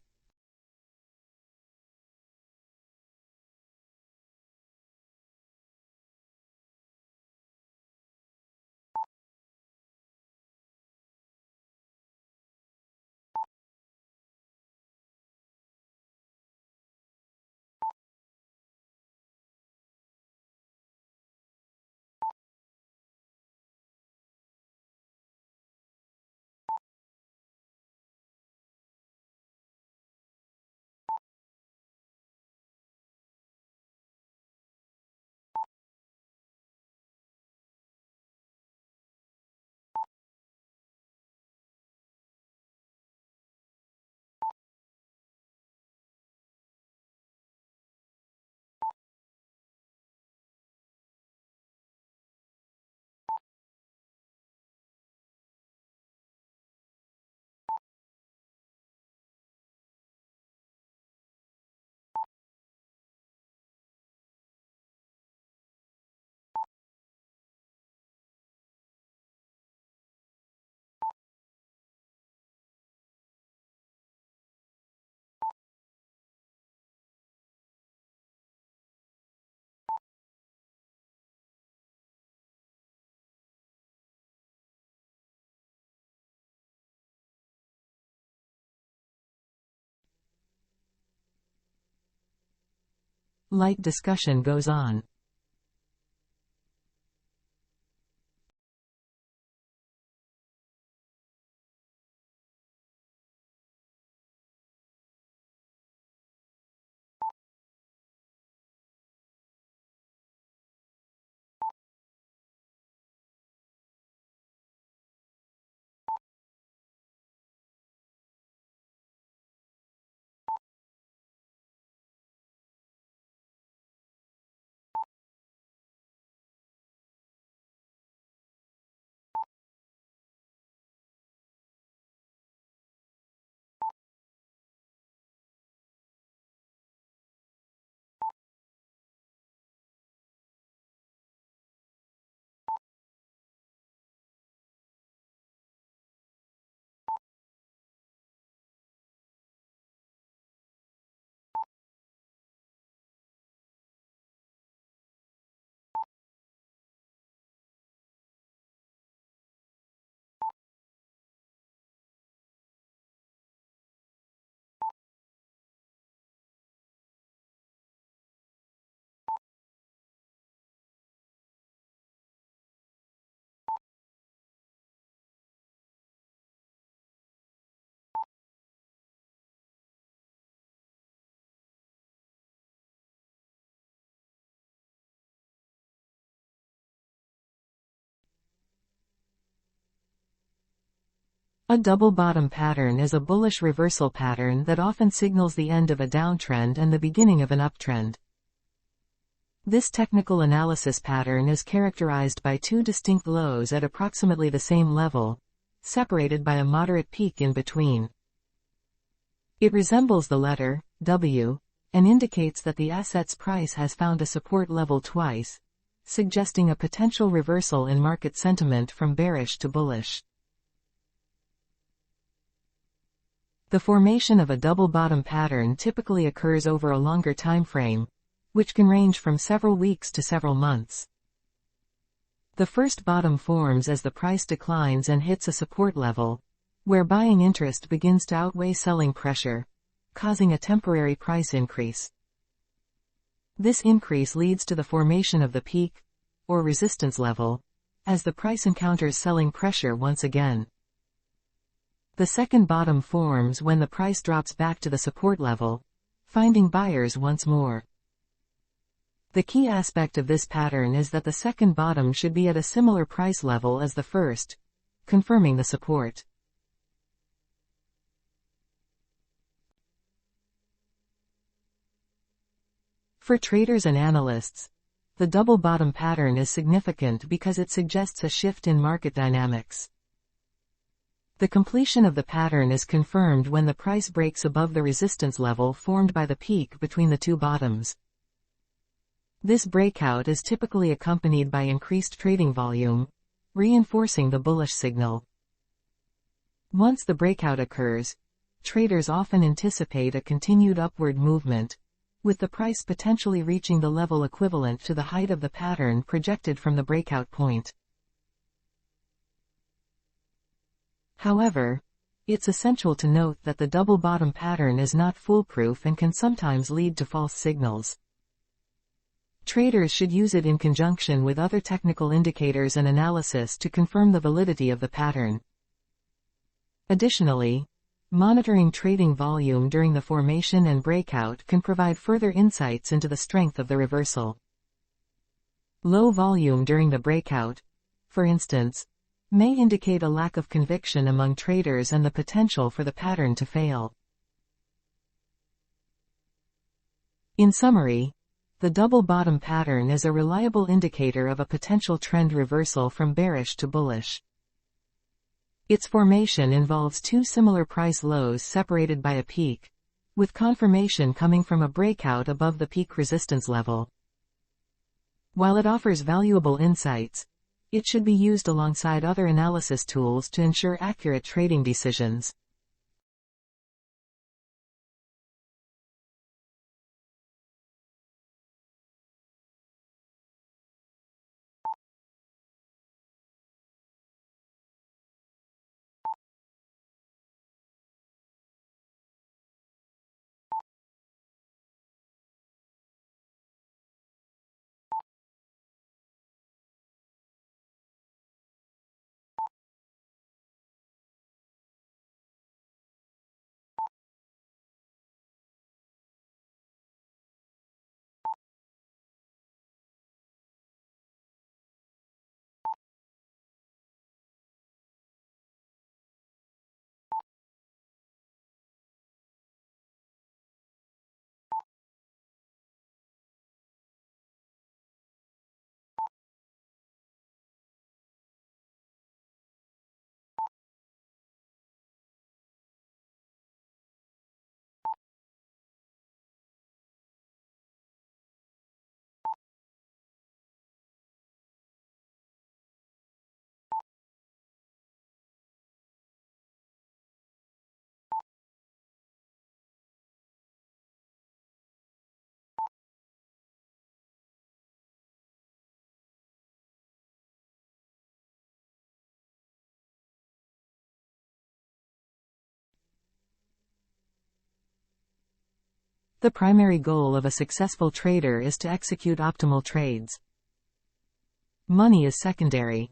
Light discussion goes on. A double bottom pattern is a bullish reversal pattern that often signals the end of a downtrend and the beginning of an uptrend. This technical analysis pattern is characterized by two distinct lows at approximately the same level, separated by a moderate peak in between. It resembles the letter W and indicates that the asset's price has found a support level twice, suggesting a potential reversal in market sentiment from bearish to bullish. The formation of a double bottom pattern typically occurs over a longer time frame, which can range from several weeks to several months. The first bottom forms as the price declines and hits a support level, where buying interest begins to outweigh selling pressure, causing a temporary price increase. This increase leads to the formation of the peak, or resistance level, as the price encounters selling pressure once again. The second bottom forms when the price drops back to the support level, finding buyers once more. The key aspect of this pattern is that the second bottom should be at a similar price level as the first, confirming the support. For traders and analysts, the double bottom pattern is significant because it suggests a shift in market dynamics. The completion of the pattern is confirmed when the price breaks above the resistance level formed by the peak between the two bottoms. This breakout is typically accompanied by increased trading volume, reinforcing the bullish signal. Once the breakout occurs, traders often anticipate a continued upward movement, with the price potentially reaching the level equivalent to the height of the pattern projected from the breakout point. However, it's essential to note that the double bottom pattern is not foolproof and can sometimes lead to false signals. Traders should use it in conjunction with other technical indicators and analysis to confirm the validity of the pattern. Additionally, monitoring trading volume during the formation and breakout can provide further insights into the strength of the reversal. Low volume during the breakout, for instance, may indicate a lack of conviction among traders and the potential for the pattern to fail. In summary, the double bottom pattern is a reliable indicator of a potential trend reversal from bearish to bullish. Its formation involves two similar price lows separated by a peak, with confirmation coming from a breakout above the peak resistance level. While it offers valuable insights, it should be used alongside other analysis tools to ensure accurate trading decisions. The primary goal of a successful trader is to execute optimal trades. Money is secondary.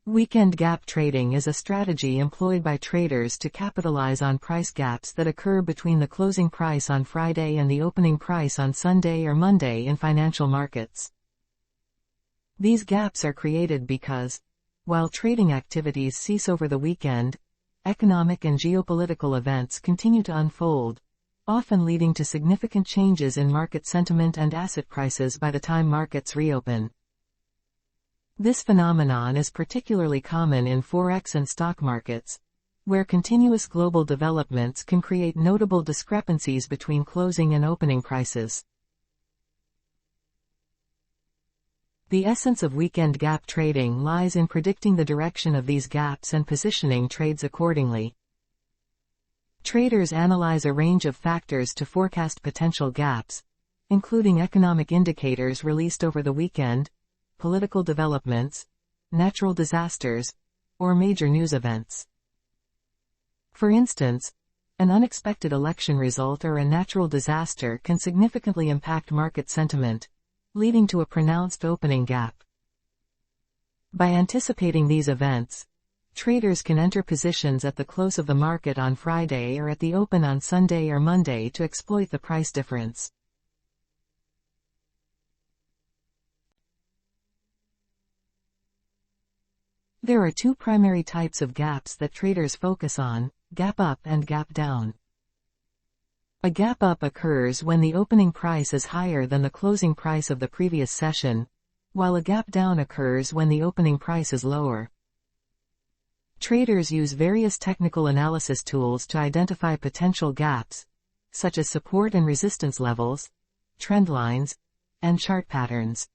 Weekend gap trading is a strategy employed by traders to capitalize on price gaps that occur between the closing price on Friday and the opening price on Sunday or Monday in financial markets. These gaps are created because, while trading activities cease over the weekend, economic and geopolitical events continue to unfold, often leading to significant changes in market sentiment and asset prices by the time markets reopen. This phenomenon is particularly common in Forex and stock markets, where continuous global developments can create notable discrepancies between closing and opening prices. The essence of weekend gap trading lies in predicting the direction of these gaps and positioning trades accordingly. Traders analyze a range of factors to forecast potential gaps, including economic indicators released over the weekend, political developments, natural disasters, or major news events. For instance, an unexpected election result or a natural disaster can significantly impact market sentiment, leading to a pronounced opening gap. By anticipating these events, traders can enter positions at the close of the market on Friday or at the open on Sunday or Monday to exploit the price difference. There are two primary types of gaps that traders focus on: gap up and gap down. A gap up occurs when the opening price is higher than the closing price of the previous session, while a gap down occurs when the opening price is lower. Traders use various technical analysis tools to identify potential gaps, such as support and resistance levels, trend lines, and chart patterns.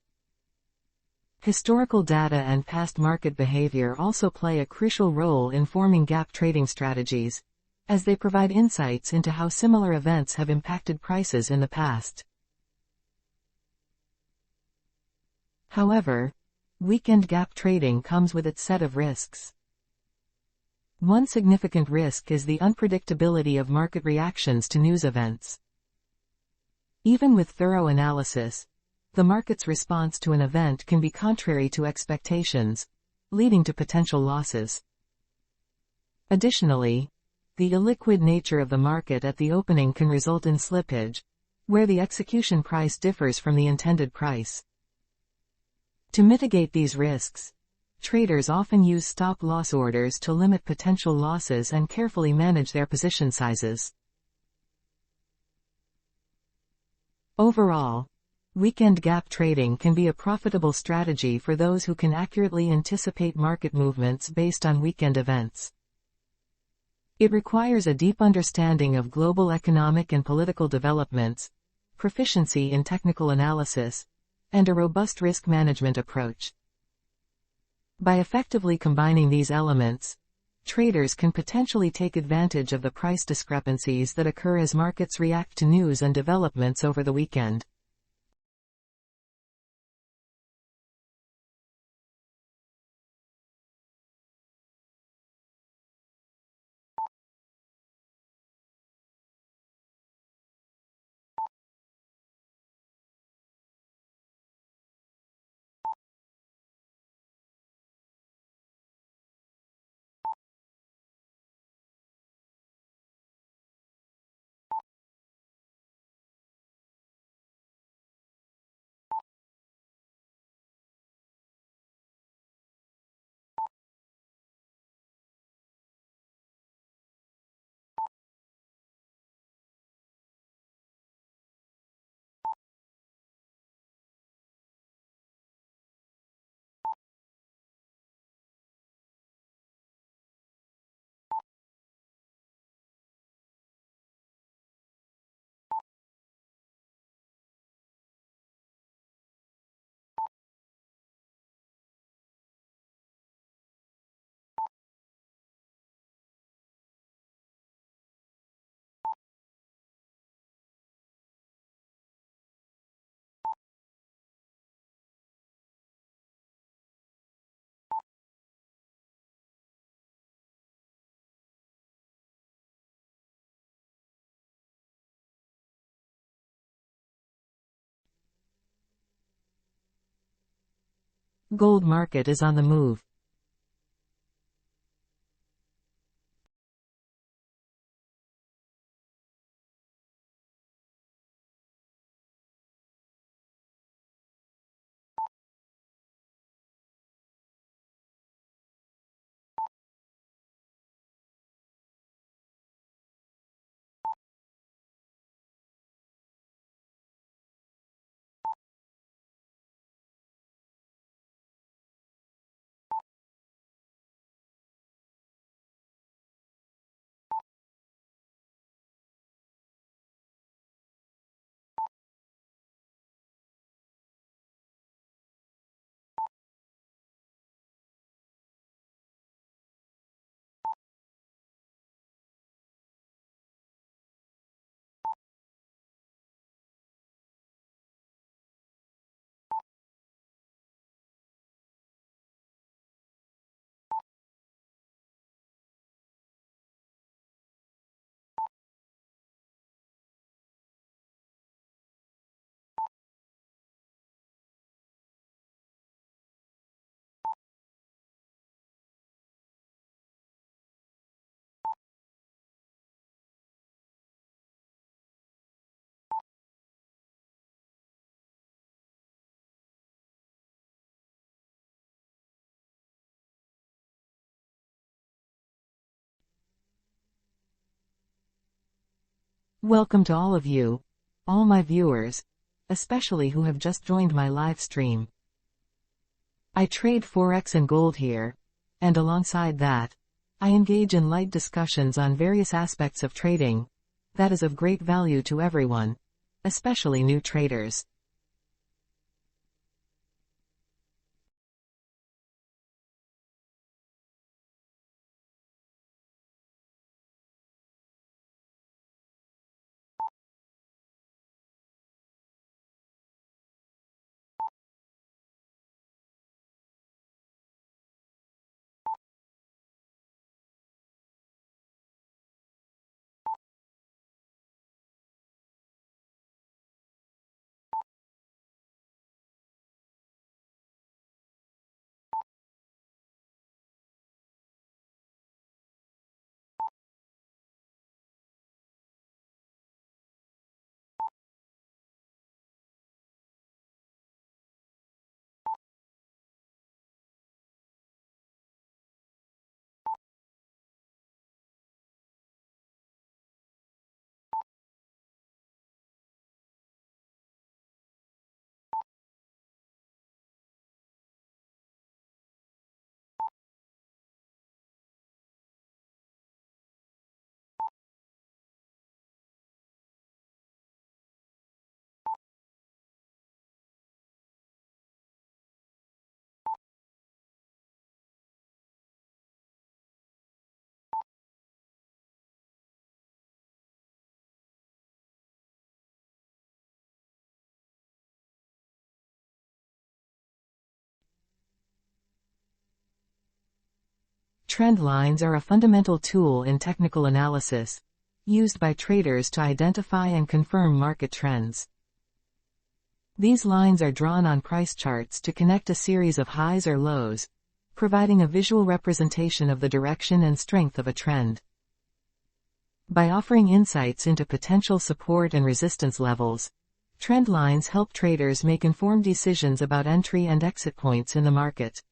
Historical data and past market behavior also play a crucial role in forming gap trading strategies, as they provide insights into how similar events have impacted prices in the past. However, weekend gap trading comes with its set of risks. One significant risk is the unpredictability of market reactions to news events. Even with thorough analysis, the market's response to an event can be contrary to expectations, leading to potential losses. Additionally, the illiquid nature of the market at the opening can result in slippage, where the execution price differs from the intended price. To mitigate these risks, traders often use stop-loss orders to limit potential losses and carefully manage their position sizes. Overall, weekend gap trading can be a profitable strategy for those who can accurately anticipate market movements based on weekend events. It requires a deep understanding of global economic and political developments, proficiency in technical analysis, and a robust risk management approach. By effectively combining these elements, traders can potentially take advantage of the price discrepancies that occur as markets react to news and developments over the weekend. Gold market is on the move. Welcome to all of you, all my viewers, especially who have just joined my live stream. I trade Forex and gold here, and alongside that, I engage in light discussions on various aspects of trading that is of great value to everyone, especially new traders. Trend lines are a fundamental tool in technical analysis, used by traders to identify and confirm market trends. These lines are drawn on price charts to connect a series of highs or lows, providing a visual representation of the direction and strength of a trend. By offering insights into potential support and resistance levels, trend lines help traders make informed decisions about entry and exit points in the market.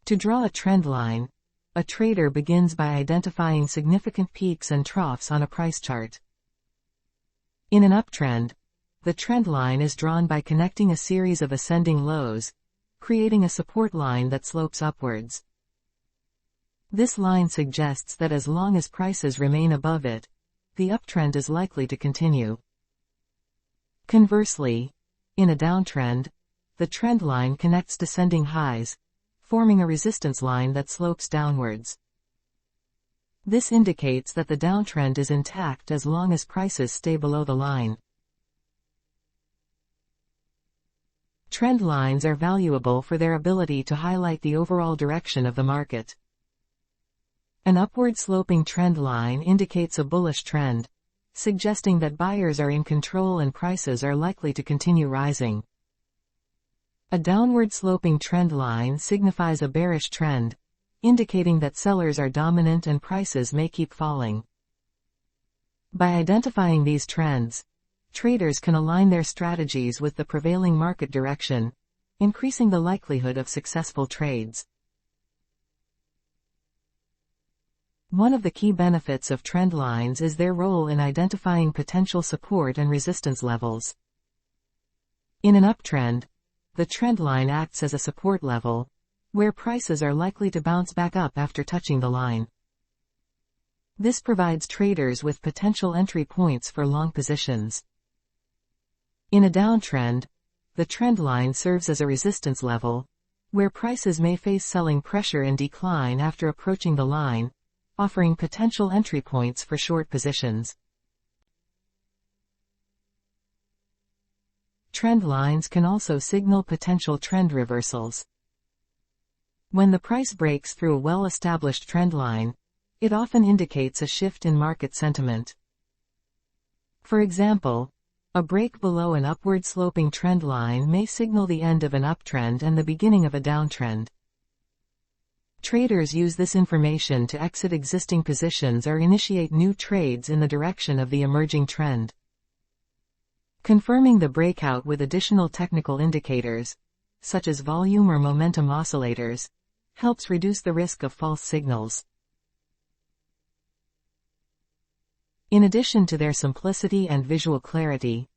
To draw a trend line, a trader begins by identifying significant peaks and troughs on a price chart. In an uptrend, the trend line is drawn by connecting a series of ascending lows, creating a support line that slopes upwards. This line suggests that as long as prices remain above it, the uptrend is likely to continue. Conversely, in a downtrend, the trend line connects descending highs, forming a resistance line that slopes downwards. This indicates that the downtrend is intact as long as prices stay below the line. Trend lines are valuable for their ability to highlight the overall direction of the market. An upward sloping trend line indicates a bullish trend, suggesting that buyers are in control and prices are likely to continue rising. A downward sloping trend line signifies a bearish trend, indicating that sellers are dominant and prices may keep falling. By identifying these trends, traders can align their strategies with the prevailing market direction, increasing the likelihood of successful trades. One of the key benefits of trend lines is their role in identifying potential support and resistance levels. In an uptrend, the trend line acts as a support level, where prices are likely to bounce back up after touching the line. This provides traders with potential entry points for long positions. In a downtrend, the trend line serves as a resistance level, where prices may face selling pressure and decline after approaching the line, offering potential entry points for short positions. Trend lines can also signal potential trend reversals. When the price breaks through a well-established trend line, it often indicates a shift in market sentiment. For example, a break below an upward sloping trend line may signal the end of an uptrend and the beginning of a downtrend. Traders use this information to exit existing positions or initiate new trades in the direction of the emerging trend. Confirming the breakout with additional technical indicators, such as volume or momentum oscillators, helps reduce the risk of false signals. In addition to their simplicity and visual clarity,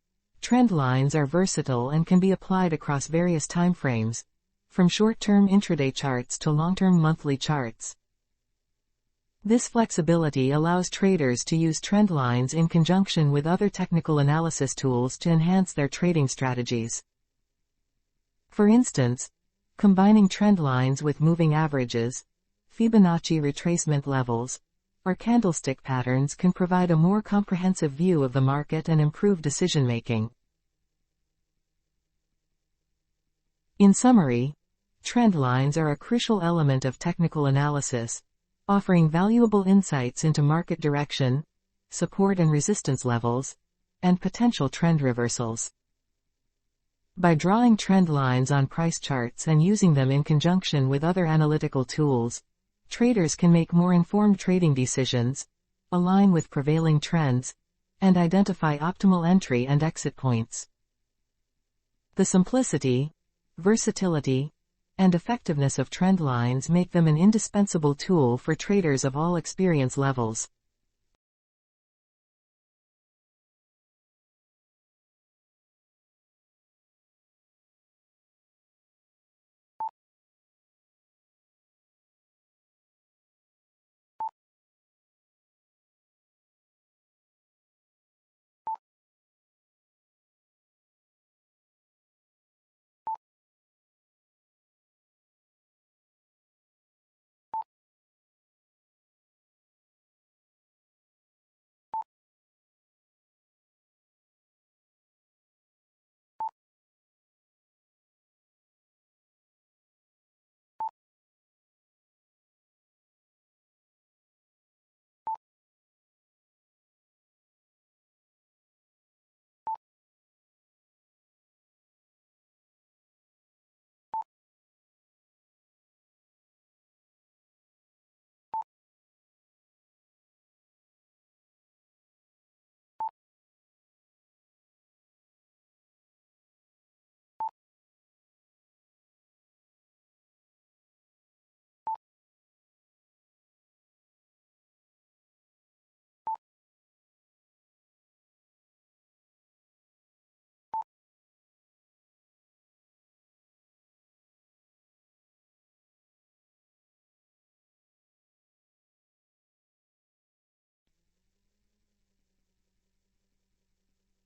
trend lines are versatile and can be applied across various timeframes, from short-term intraday charts to long-term monthly charts. This flexibility allows traders to use trend lines in conjunction with other technical analysis tools to enhance their trading strategies. For instance, combining trend lines with moving averages, Fibonacci retracement levels, or candlestick patterns can provide a more comprehensive view of the market and improve decision-making. In summary, trend lines are a crucial element of technical analysis, offering valuable insights into market direction, support and resistance levels, and potential trend reversals. By drawing trend lines on price charts and using them in conjunction with other analytical tools, traders can make more informed trading decisions, align with prevailing trends, and identify optimal entry and exit points. The simplicity, versatility, and effectiveness of trend lines make them an indispensable tool for traders of all experience levels.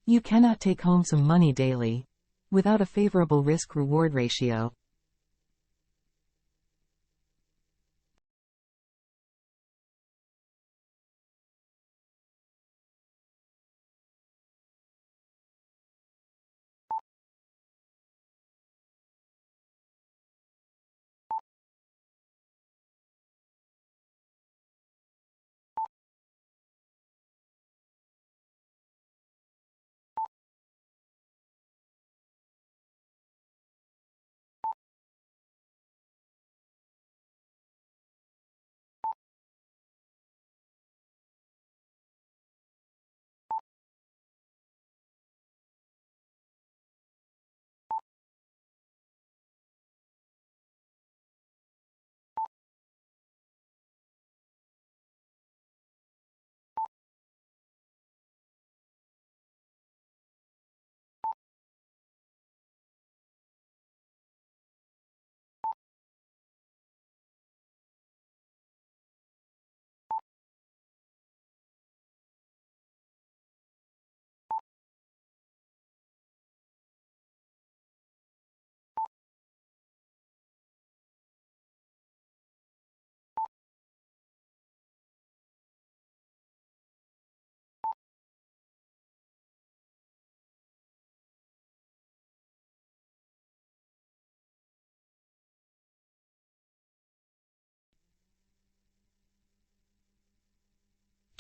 You cannot take home some money daily without a favorable risk-reward ratio.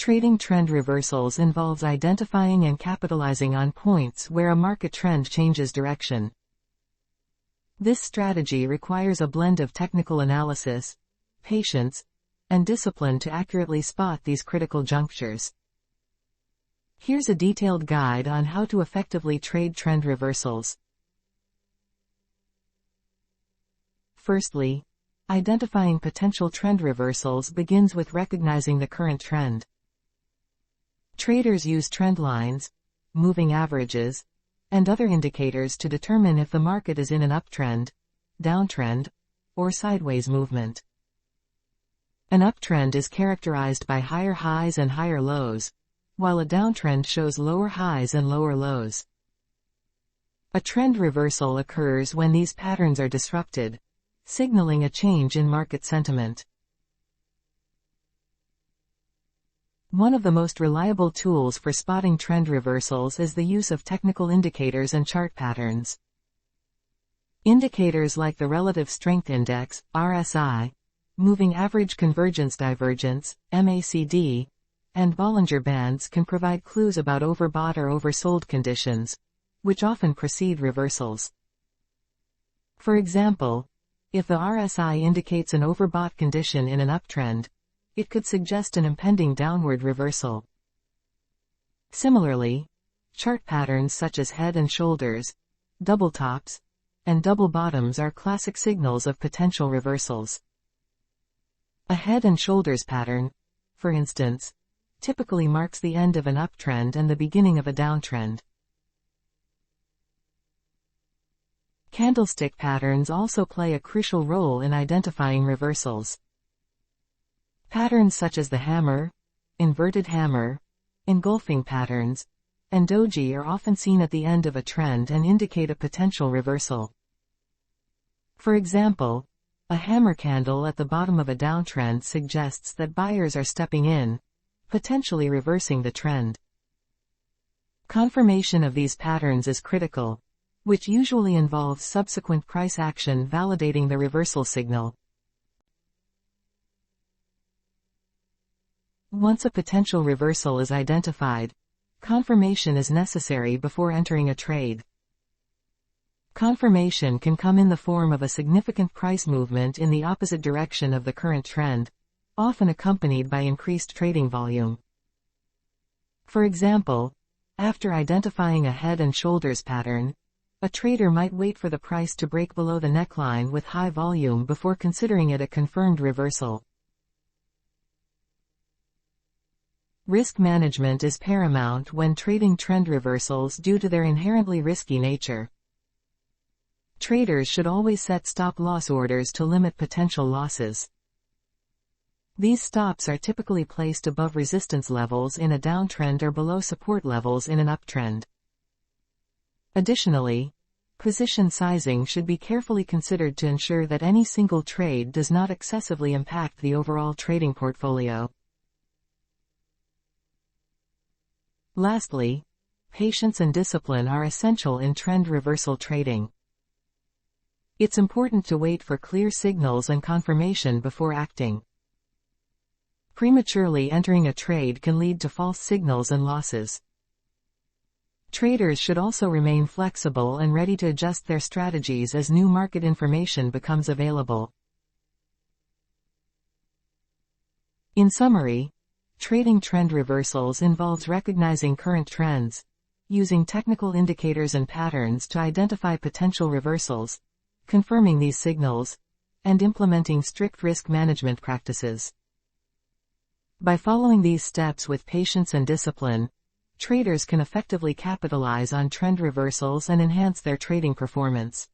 Trading trend reversals involves identifying and capitalizing on points where a market trend changes direction. This strategy requires a blend of technical analysis, patience, and discipline to accurately spot these critical junctures. Here's a detailed guide on how to effectively trade trend reversals. Firstly, identifying potential trend reversals begins with recognizing the current trend. Traders use trend lines, moving averages, and other indicators to determine if the market is in an uptrend, downtrend, or sideways movement. An uptrend is characterized by higher highs and higher lows, while a downtrend shows lower highs and lower lows. A trend reversal occurs when these patterns are disrupted, signaling a change in market sentiment. One of the most reliable tools for spotting trend reversals is the use of technical indicators and chart patterns. Indicators like the Relative Strength Index, RSI, Moving Average Convergence Divergence, MACD, and Bollinger Bands can provide clues about overbought or oversold conditions, which often precede reversals. For example, if the RSI indicates an overbought condition in an uptrend, it could suggest an impending downward reversal. Similarly, chart patterns such as head and shoulders, double tops, and double bottoms are classic signals of potential reversals. A head and shoulders pattern, for instance, typically marks the end of an uptrend and the beginning of a downtrend. Candlestick patterns also play a crucial role in identifying reversals. Patterns such as the hammer, inverted hammer, engulfing patterns, and doji are often seen at the end of a trend and indicate a potential reversal. For example, a hammer candle at the bottom of a downtrend suggests that buyers are stepping in, potentially reversing the trend. Confirmation of these patterns is critical, which usually involves subsequent price action validating the reversal signal. Once a potential reversal is identified, confirmation is necessary before entering a trade. Confirmation can come in the form of a significant price movement in the opposite direction of the current trend, often accompanied by increased trading volume. For example, after identifying a head and shoulders pattern, a trader might wait for the price to break below the neckline with high volume before considering it a confirmed reversal. Risk management is paramount when trading trend reversals due to their inherently risky nature. Traders should always set stop-loss orders to limit potential losses. These stops are typically placed above resistance levels in a downtrend or below support levels in an uptrend. Additionally, position sizing should be carefully considered to ensure that any single trade does not excessively impact the overall trading portfolio. Lastly, patience and discipline are essential in trend reversal trading. It's important to wait for clear signals and confirmation before acting. Prematurely entering a trade can lead to false signals and losses. Traders should also remain flexible and ready to adjust their strategies as new market information becomes available. In summary, trading trend reversals involves recognizing current trends, using technical indicators and patterns to identify potential reversals, confirming these signals, and implementing strict risk management practices. By following these steps with patience and discipline, traders can effectively capitalize on trend reversals and enhance their trading performance.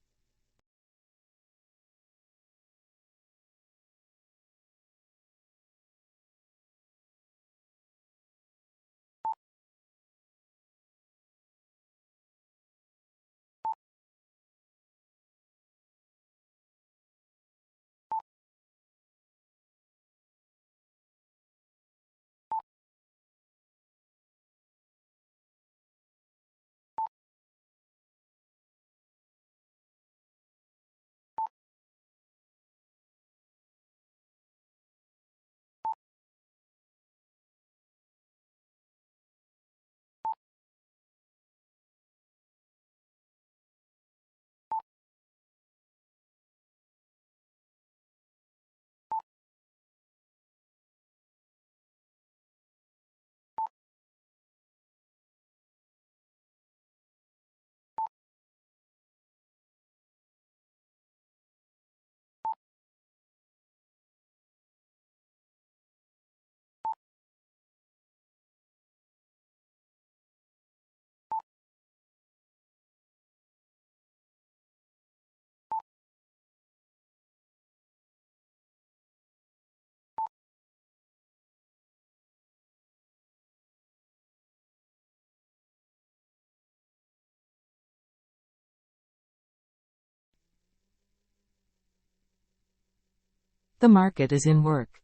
The market is in work.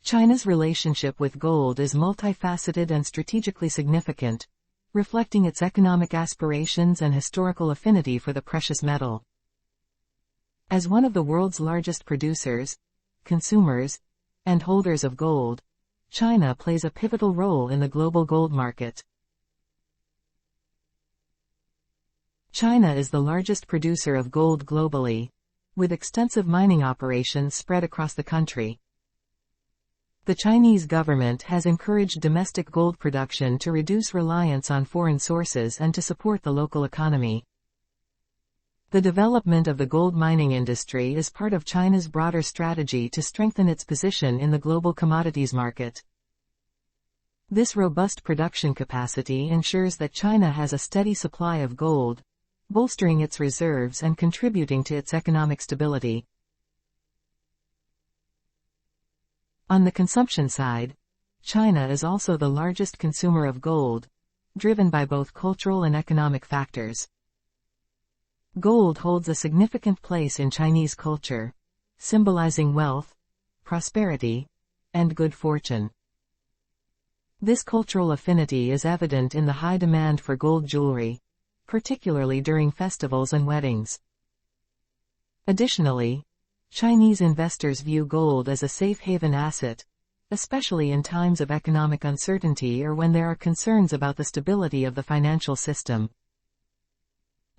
China's relationship with gold is multifaceted and strategically significant, reflecting its economic aspirations and historical affinity for the precious metal. As one of the world's largest producers, consumers, and holders of gold, China plays a pivotal role in the global gold market. China is the largest producer of gold globally, with extensive mining operations spread across the country. The Chinese government has encouraged domestic gold production to reduce reliance on foreign sources and to support the local economy. The development of the gold mining industry is part of China's broader strategy to strengthen its position in the global commodities market. This robust production capacity ensures that China has a steady supply of gold, bolstering its reserves and contributing to its economic stability. On the consumption side, China is also the largest consumer of gold, driven by both cultural and economic factors. Gold holds a significant place in Chinese culture, symbolizing wealth, prosperity, and good fortune. This cultural affinity is evident in the high demand for gold jewelry, particularly during festivals and weddings. Additionally, Chinese investors view gold as a safe haven asset, especially in times of economic uncertainty or when there are concerns about the stability of the financial system.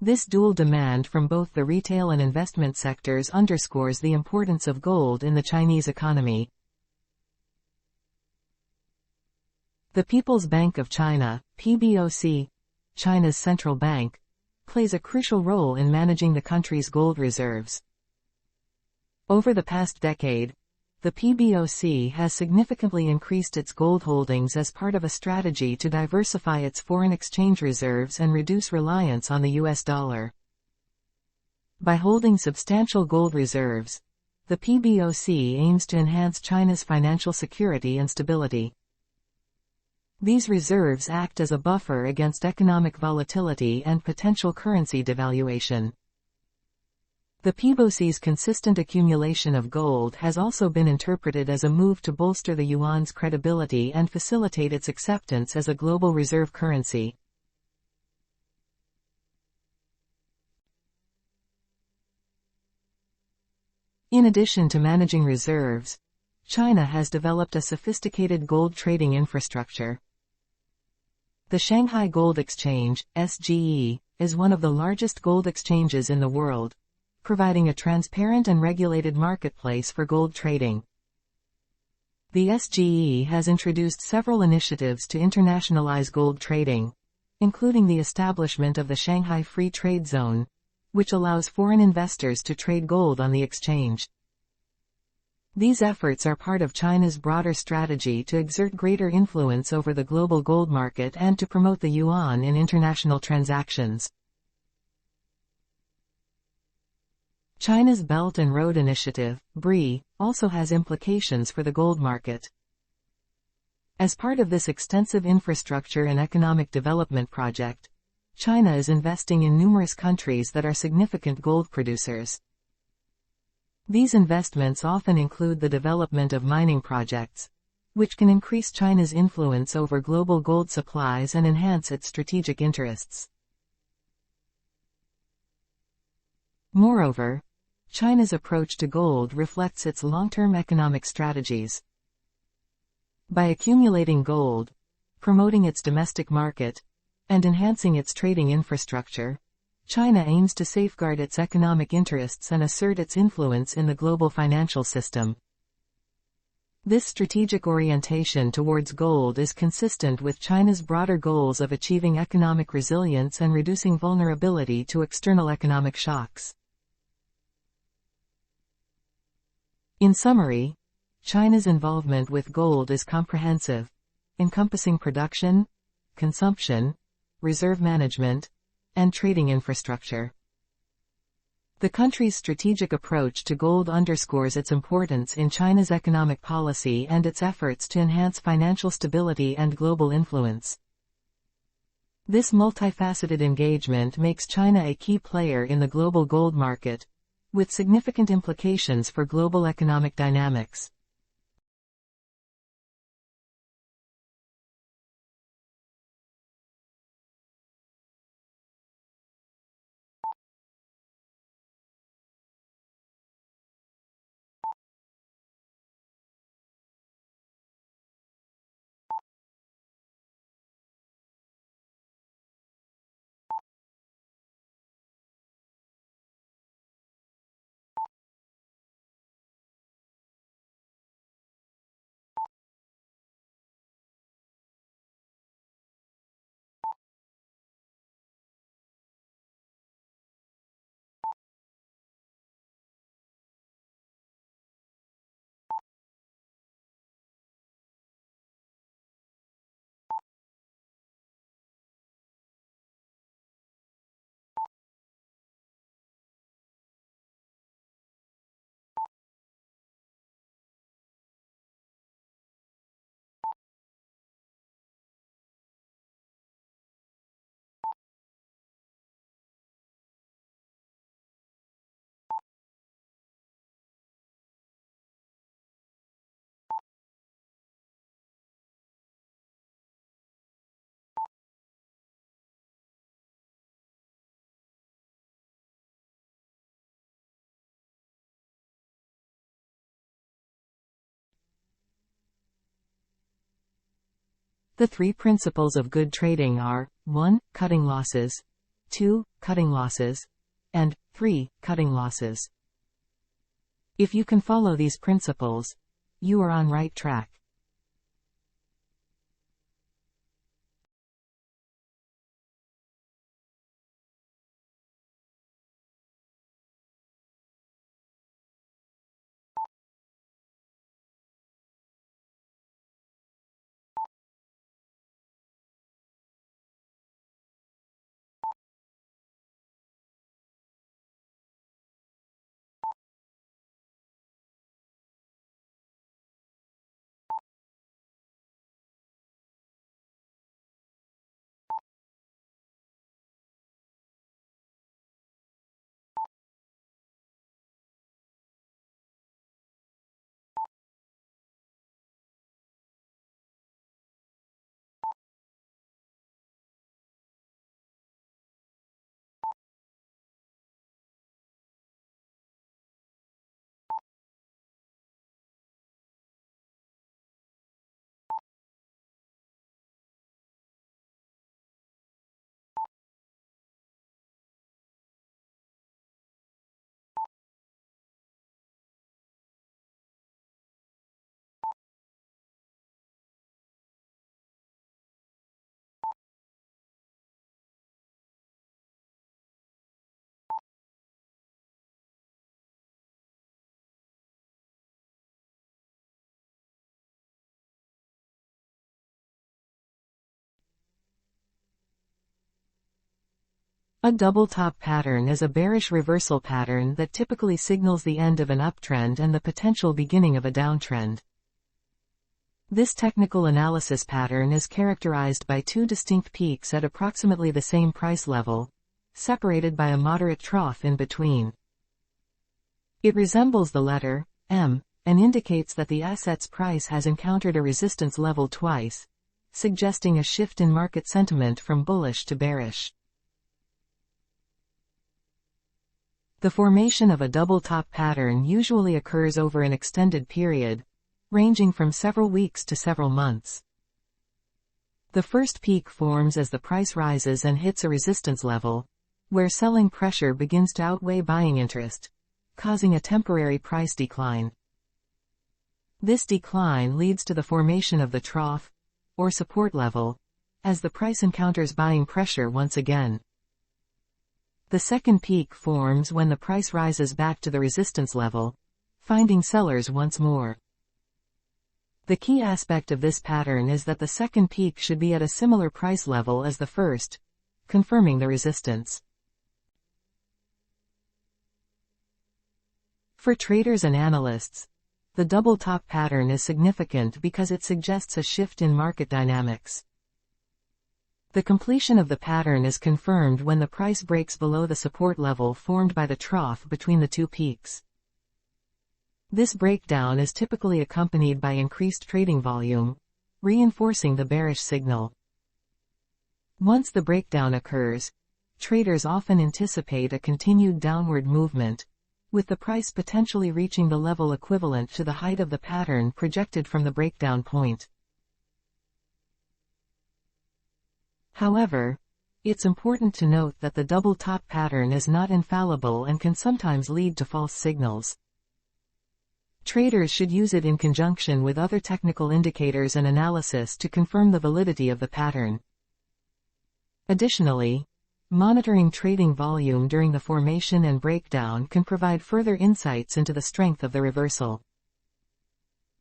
This dual demand from both the retail and investment sectors underscores the importance of gold in the Chinese economy. The People's Bank of China, PBOC, China's central bank, plays a crucial role in managing the country's gold reserves. Over the past decade, the PBOC has significantly increased its gold holdings as part of a strategy to diversify its foreign exchange reserves and reduce reliance on the US dollar. By holding substantial gold reserves, the PBOC aims to enhance China's financial security and stability. These reserves act as a buffer against economic volatility and potential currency devaluation. The PBOC's consistent accumulation of gold has also been interpreted as a move to bolster the yuan's credibility and facilitate its acceptance as a global reserve currency. In addition to managing reserves, China has developed a sophisticated gold trading infrastructure. The Shanghai Gold Exchange, SGE, is one of the largest gold exchanges in the world, providing a transparent and regulated marketplace for gold trading. The SGE has introduced several initiatives to internationalize gold trading, including the establishment of the Shanghai Free Trade Zone, which allows foreign investors to trade gold on the exchange. These efforts are part of China's broader strategy to exert greater influence over the global gold market and to promote the yuan in international transactions. China's Belt and Road Initiative, BRI, also has implications for the gold market. As part of this extensive infrastructure and economic development project, China is investing in numerous countries that are significant gold producers. These investments often include the development of mining projects, which can increase China's influence over global gold supplies and enhance its strategic interests. Moreover, China's approach to gold reflects its long-term economic strategies. By accumulating gold, promoting its domestic market, and enhancing its trading infrastructure, China aims to safeguard its economic interests and assert its influence in the global financial system. This strategic orientation towards gold is consistent with China's broader goals of achieving economic resilience and reducing vulnerability to external economic shocks. In summary, China's involvement with gold is comprehensive, encompassing production, consumption, reserve management, and trading infrastructure. The country's strategic approach to gold underscores its importance in China's economic policy and its efforts to enhance financial stability and global influence. This multifaceted engagement makes China a key player in the global gold market, with significant implications for global economic dynamics. The three principles of good trading are 1. Cutting losses, 2. Cutting losses, and 3. Cutting losses. If you can follow these principles, you are on right track. A double top pattern is a bearish reversal pattern that typically signals the end of an uptrend and the potential beginning of a downtrend. This technical analysis pattern is characterized by two distinct peaks at approximately the same price level, separated by a moderate trough in between. It resembles the letter M and indicates that the asset's price has encountered a resistance level twice, suggesting a shift in market sentiment from bullish to bearish. The formation of a double top pattern usually occurs over an extended period, ranging from several weeks to several months. The first peak forms as the price rises and hits a resistance level, where selling pressure begins to outweigh buying interest, causing a temporary price decline. This decline leads to the formation of the trough, or support level, as the price encounters buying pressure once again. The second peak forms when the price rises back to the resistance level, finding sellers once more. The key aspect of this pattern is that the second peak should be at a similar price level as the first, confirming the resistance. For traders and analysts, the double top pattern is significant because it suggests a shift in market dynamics. The completion of the pattern is confirmed when the price breaks below the support level formed by the trough between the two peaks. This breakdown is typically accompanied by increased trading volume, reinforcing the bearish signal. Once the breakdown occurs, traders often anticipate a continued downward movement, with the price potentially reaching the level equivalent to the height of the pattern projected from the breakdown point. However, it's important to note that the double top pattern is not infallible and can sometimes lead to false signals. Traders should use it in conjunction with other technical indicators and analysis to confirm the validity of the pattern. Additionally, monitoring trading volume during the formation and breakdown can provide further insights into the strength of the reversal.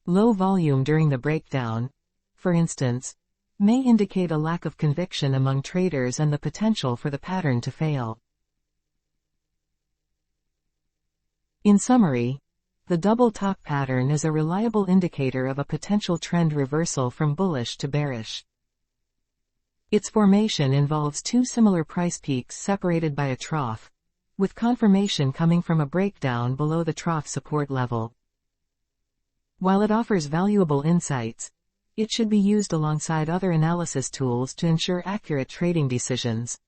Low volume during the breakdown, for instance, may indicate a lack of conviction among traders and the potential for the pattern to fail. In summary, the double top pattern is a reliable indicator of a potential trend reversal from bullish to bearish. Its formation involves two similar price peaks separated by a trough, with confirmation coming from a breakdown below the trough support level. While it offers valuable insights, it should be used alongside other analysis tools to ensure accurate trading decisions.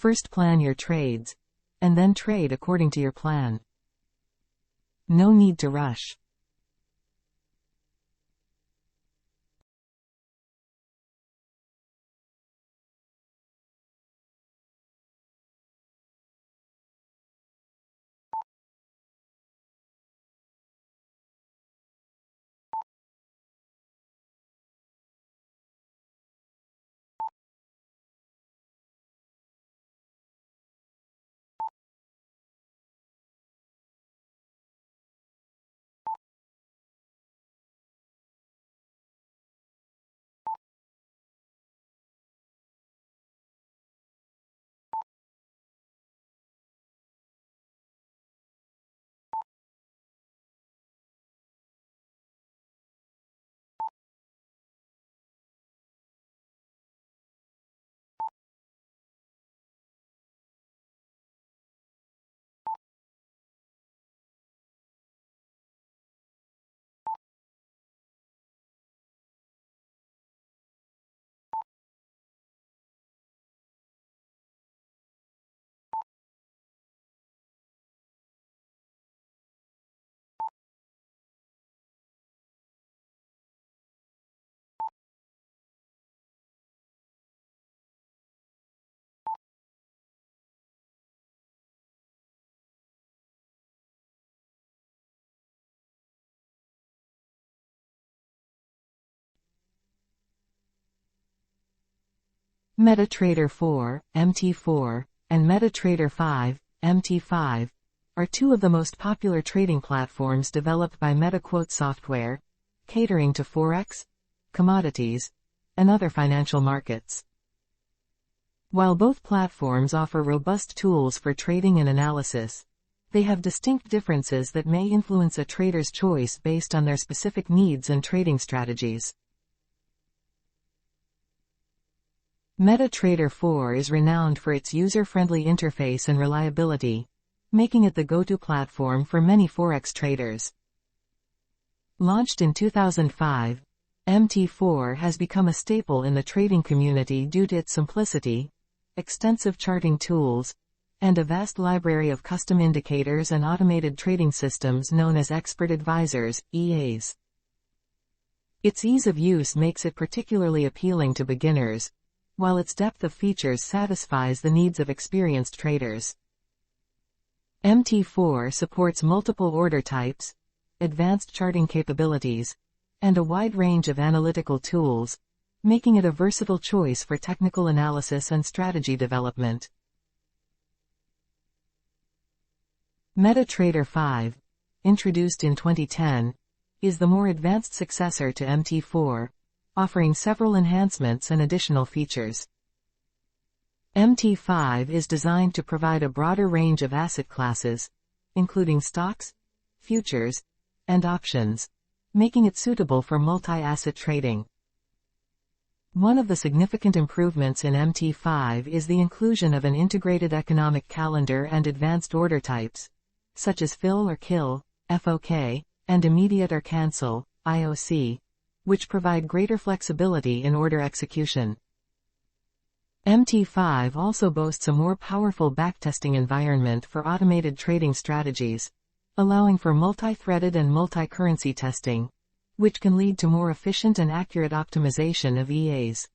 First plan your trades, and then trade according to your plan. No need to rush. MetaTrader 4, MT4, and MetaTrader 5, MT5, are two of the most popular trading platforms developed by MetaQuote software, catering to Forex, commodities, and other financial markets. While both platforms offer robust tools for trading and analysis, they have distinct differences that may influence a trader's choice based on their specific needs and trading strategies. MetaTrader 4 is renowned for its user-friendly interface and reliability, making it the go-to platform for many Forex traders. Launched in 2005, MT4 has become a staple in the trading community due to its simplicity, extensive charting tools, and a vast library of custom indicators and automated trading systems known as expert advisors, EAs. Its ease of use makes it particularly appealing to beginners, while its depth of features satisfies the needs of experienced traders. MT4 supports multiple order types, advanced charting capabilities, and a wide range of analytical tools, making it a versatile choice for technical analysis and strategy development. MetaTrader 5, introduced in 2010, is the more advanced successor to MT4, offering several enhancements and additional features. MT5 is designed to provide a broader range of asset classes, including stocks, futures, and options, making it suitable for multi-asset trading. One of the significant improvements in MT5 is the inclusion of an integrated economic calendar and advanced order types, such as fill or kill, FOK, and immediate or cancel, IOC, which provide greater flexibility in order execution. MT5 also boasts a more powerful backtesting environment for automated trading strategies, allowing for multi-threaded and multi-currency testing, which can lead to more efficient and accurate optimization of EAs.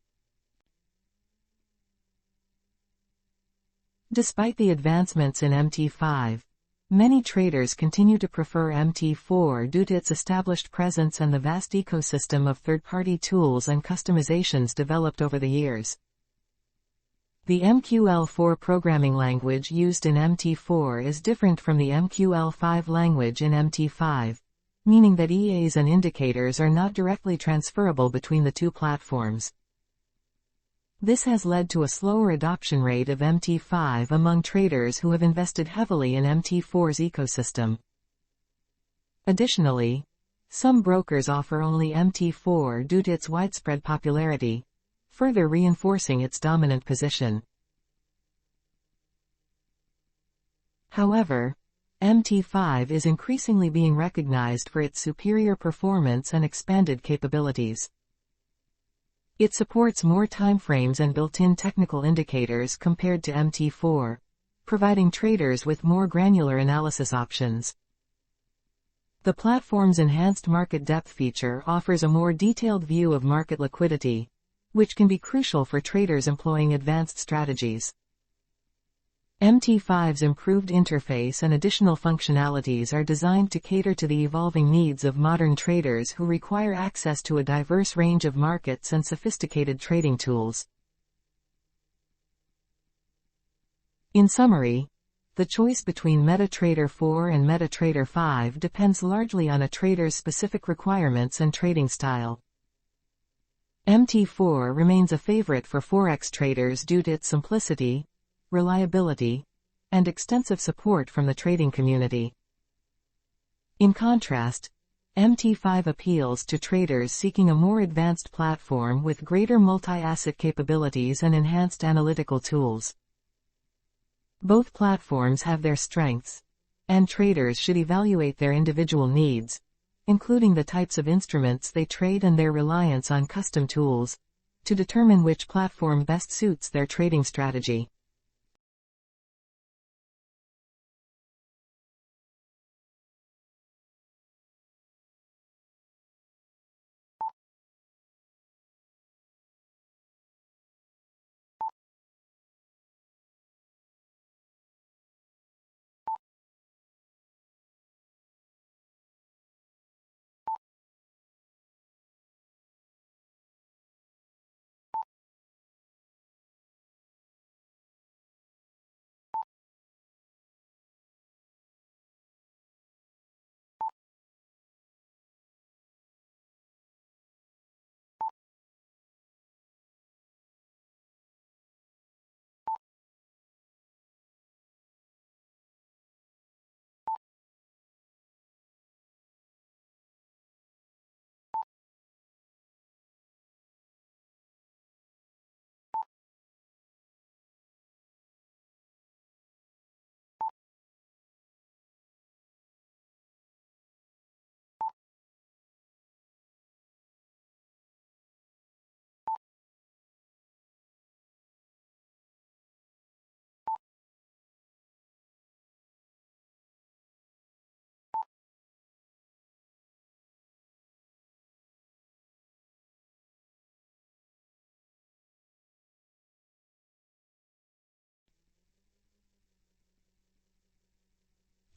Despite the advancements in MT5, many traders continue to prefer MT4 due to its established presence and the vast ecosystem of third-party tools and customizations developed over the years. The MQL4 programming language used in MT4 is different from the MQL5 language in MT5, meaning that EAs and indicators are not directly transferable between the two platforms. This has led to a slower adoption rate of MT5 among traders who have invested heavily in MT4's ecosystem. Additionally, some brokers offer only MT4 due to its widespread popularity, further reinforcing its dominant position. However, MT5 is increasingly being recognized for its superior performance and expanded capabilities. It supports more timeframes and built-in technical indicators compared to MT4, providing traders with more granular analysis options. The platform's enhanced market depth feature offers a more detailed view of market liquidity, which can be crucial for traders employing advanced strategies. MT5's improved interface and additional functionalities are designed to cater to the evolving needs of modern traders who require access to a diverse range of markets and sophisticated trading tools. In summary, the choice between MetaTrader 4 and MetaTrader 5 depends largely on a trader's specific requirements and trading style. MT4 remains a favorite for Forex traders due to its simplicity, reliability, and extensive support from the trading community. In contrast, MT5 appeals to traders seeking a more advanced platform with greater multi-asset capabilities and enhanced analytical tools. Both platforms have their strengths, and traders should evaluate their individual needs, including the types of instruments they trade and their reliance on custom tools, to determine which platform best suits their trading strategy.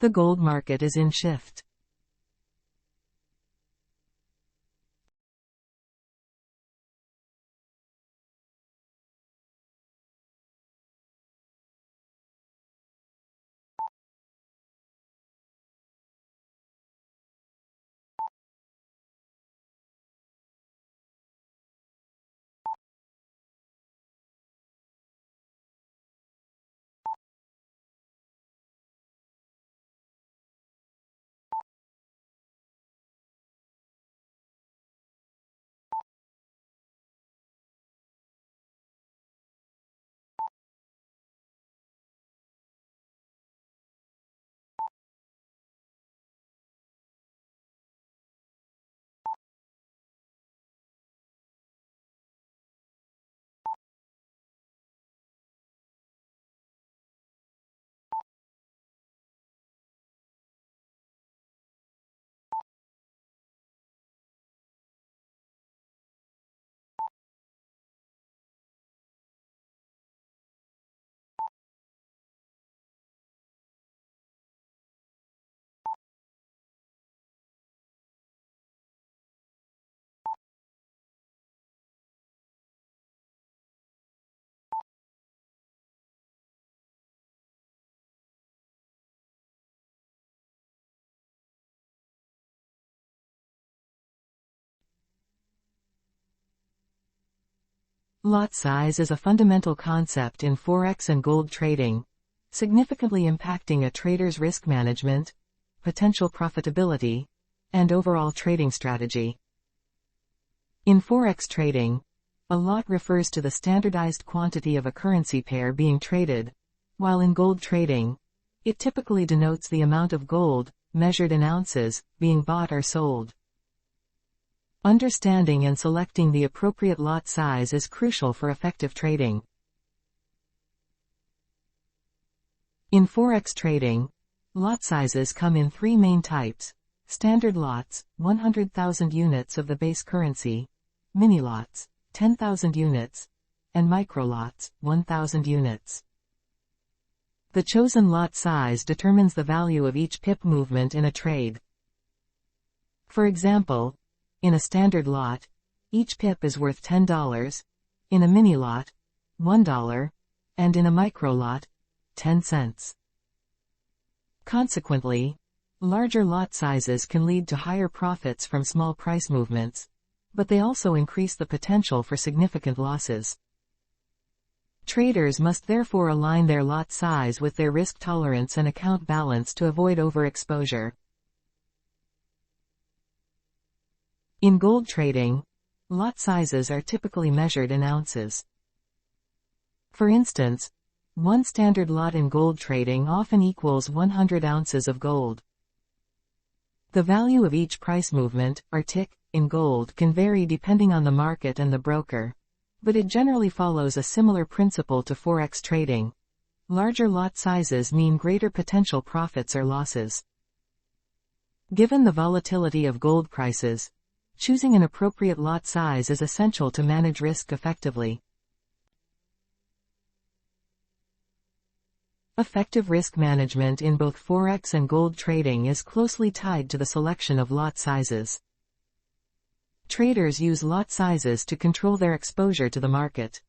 The gold market is in shift. Lot size is a fundamental concept in Forex and gold trading, significantly impacting a trader's risk management, potential profitability, and overall trading strategy. In Forex trading, a lot refers to the standardized quantity of a currency pair being traded, while in gold trading, it typically denotes the amount of gold, measured in ounces, being bought or sold. Understanding and selecting the appropriate lot size is crucial for effective trading. In Forex trading, lot sizes come in three main types: standard lots, 100,000 units of the base currency, mini lots, 10,000 units, and micro lots, 1,000 units. The chosen lot size determines the value of each pip movement in a trade. For example, in a standard lot, each pip is worth $10, in a mini lot, $1, and in a micro lot, 10 cents. Consequently, larger lot sizes can lead to higher profits from small price movements, but they also increase the potential for significant losses. Traders must therefore align their lot size with their risk tolerance and account balance to avoid overexposure. In gold trading, lot sizes are typically measured in ounces. For instance, one standard lot in gold trading often equals 100 ounces of gold. The value of each price movement, or tick, in gold can vary depending on the market and the broker, but it generally follows a similar principle to Forex trading. Larger lot sizes mean greater potential profits or losses. Given the volatility of gold prices, choosing an appropriate lot size is essential to manage risk effectively. Effective risk management in both Forex and gold trading is closely tied to the selection of lot sizes. Traders use lot sizes to control their exposure to the market.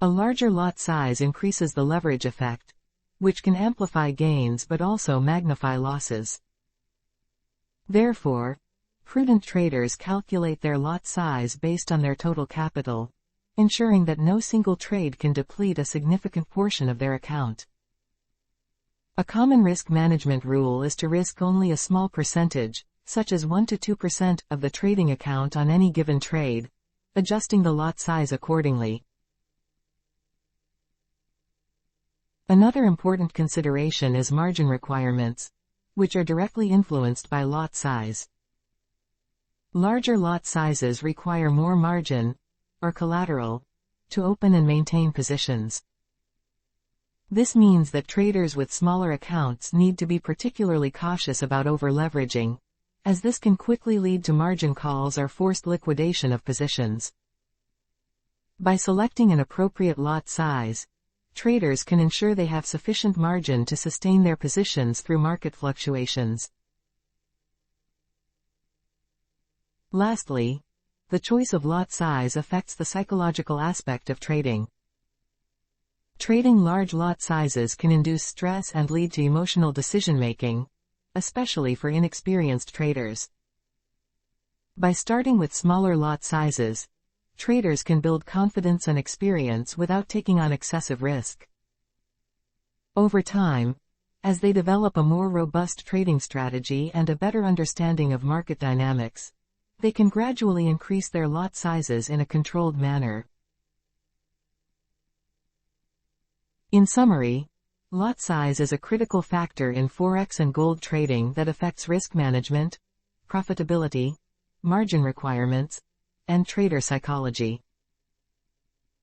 A larger lot size increases the leverage effect, which can amplify gains but also magnify losses. Therefore, prudent traders calculate their lot size based on their total capital, ensuring that no single trade can deplete a significant portion of their account. A common risk management rule is to risk only a small percentage, such as 1 to 2% of the trading account on any given trade, adjusting the lot size accordingly. Another important consideration is margin requirements, which are directly influenced by lot size. Larger lot sizes require more margin, or collateral, to open and maintain positions. This means that traders with smaller accounts need to be particularly cautious about over-leveraging, as this can quickly lead to margin calls or forced liquidation of positions. By selecting an appropriate lot size, traders can ensure they have sufficient margin to sustain their positions through market fluctuations. Lastly, the choice of lot size affects the psychological aspect of trading. Trading large lot sizes can induce stress and lead to emotional decision-making, especially for inexperienced traders. By starting with smaller lot sizes, traders can build confidence and experience without taking on excessive risk. Over time, as they develop a more robust trading strategy and a better understanding of market dynamics, they can gradually increase their lot sizes in a controlled manner. In summary, lot size is a critical factor in Forex and gold trading that affects risk management, profitability, margin requirements, and trader psychology.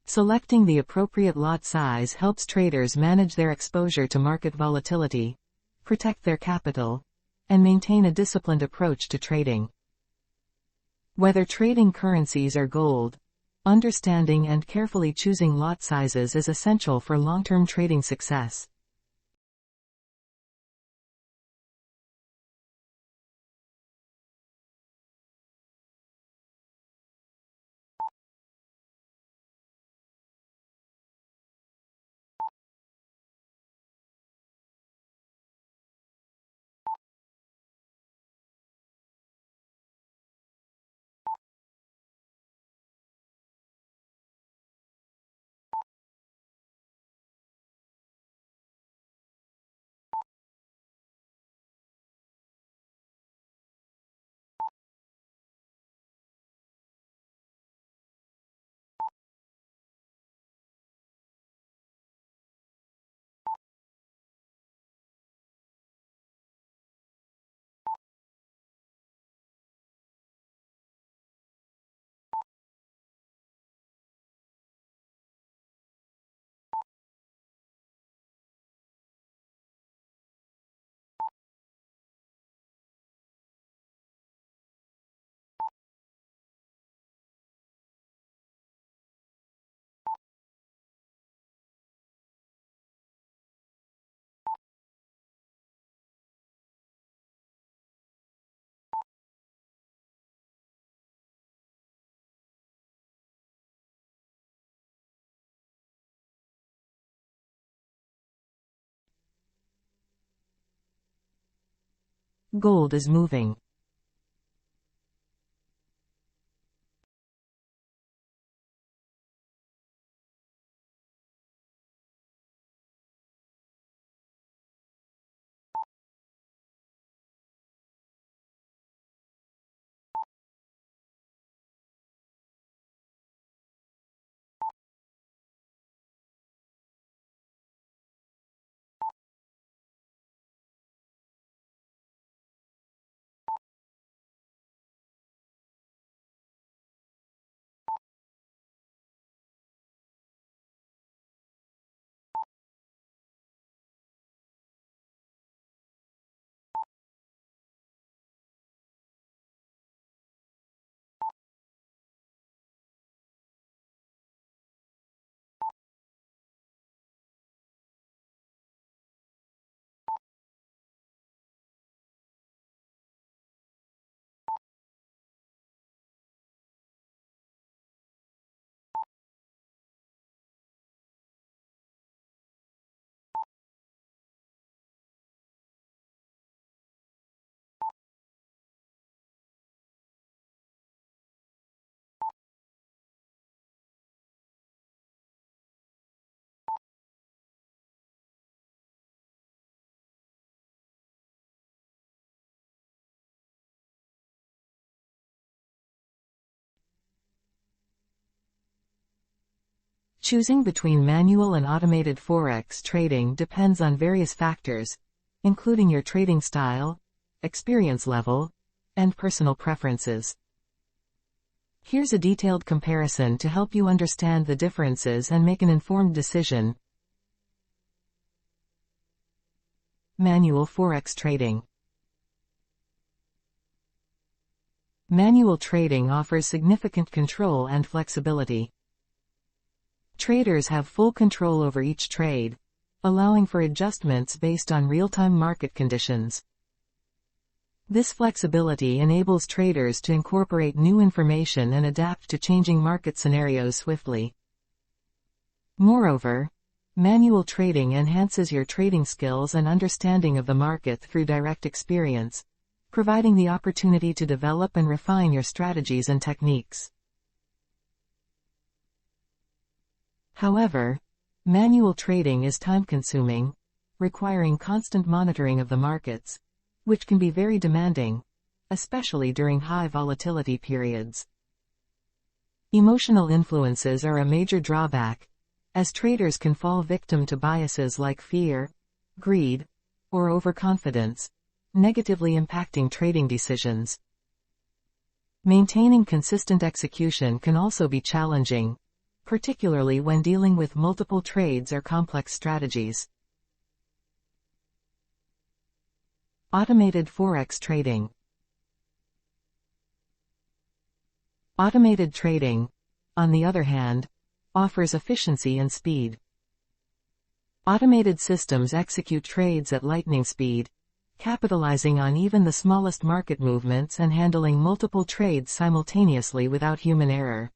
Selecting the appropriate lot size helps traders manage their exposure to market volatility, protect their capital, and maintain a disciplined approach to trading. Whether trading currencies or gold, understanding and carefully choosing lot sizes is essential for long-term trading success. Gold is moving. Choosing between manual and automated Forex trading depends on various factors, including your trading style, experience level, and personal preferences. Here's a detailed comparison to help you understand the differences and make an informed decision. Manual Forex trading. Manual trading offers significant control and flexibility. Traders have full control over each trade, allowing for adjustments based on real-time market conditions. This flexibility enables traders to incorporate new information and adapt to changing market scenarios swiftly. Moreover, manual trading enhances your trading skills and understanding of the market through direct experience, providing the opportunity to develop and refine your strategies and techniques. However, manual trading is time-consuming, requiring constant monitoring of the markets, which can be very demanding, especially during high volatility periods. Emotional influences are a major drawback, as traders can fall victim to biases like fear, greed, or overconfidence, negatively impacting trading decisions. Maintaining consistent execution can also be challenging, particularly when dealing with multiple trades or complex strategies. Automated Forex trading. Automated trading, on the other hand, offers efficiency and speed. Automated systems execute trades at lightning speed, capitalizing on even the smallest market movements and handling multiple trades simultaneously without human error.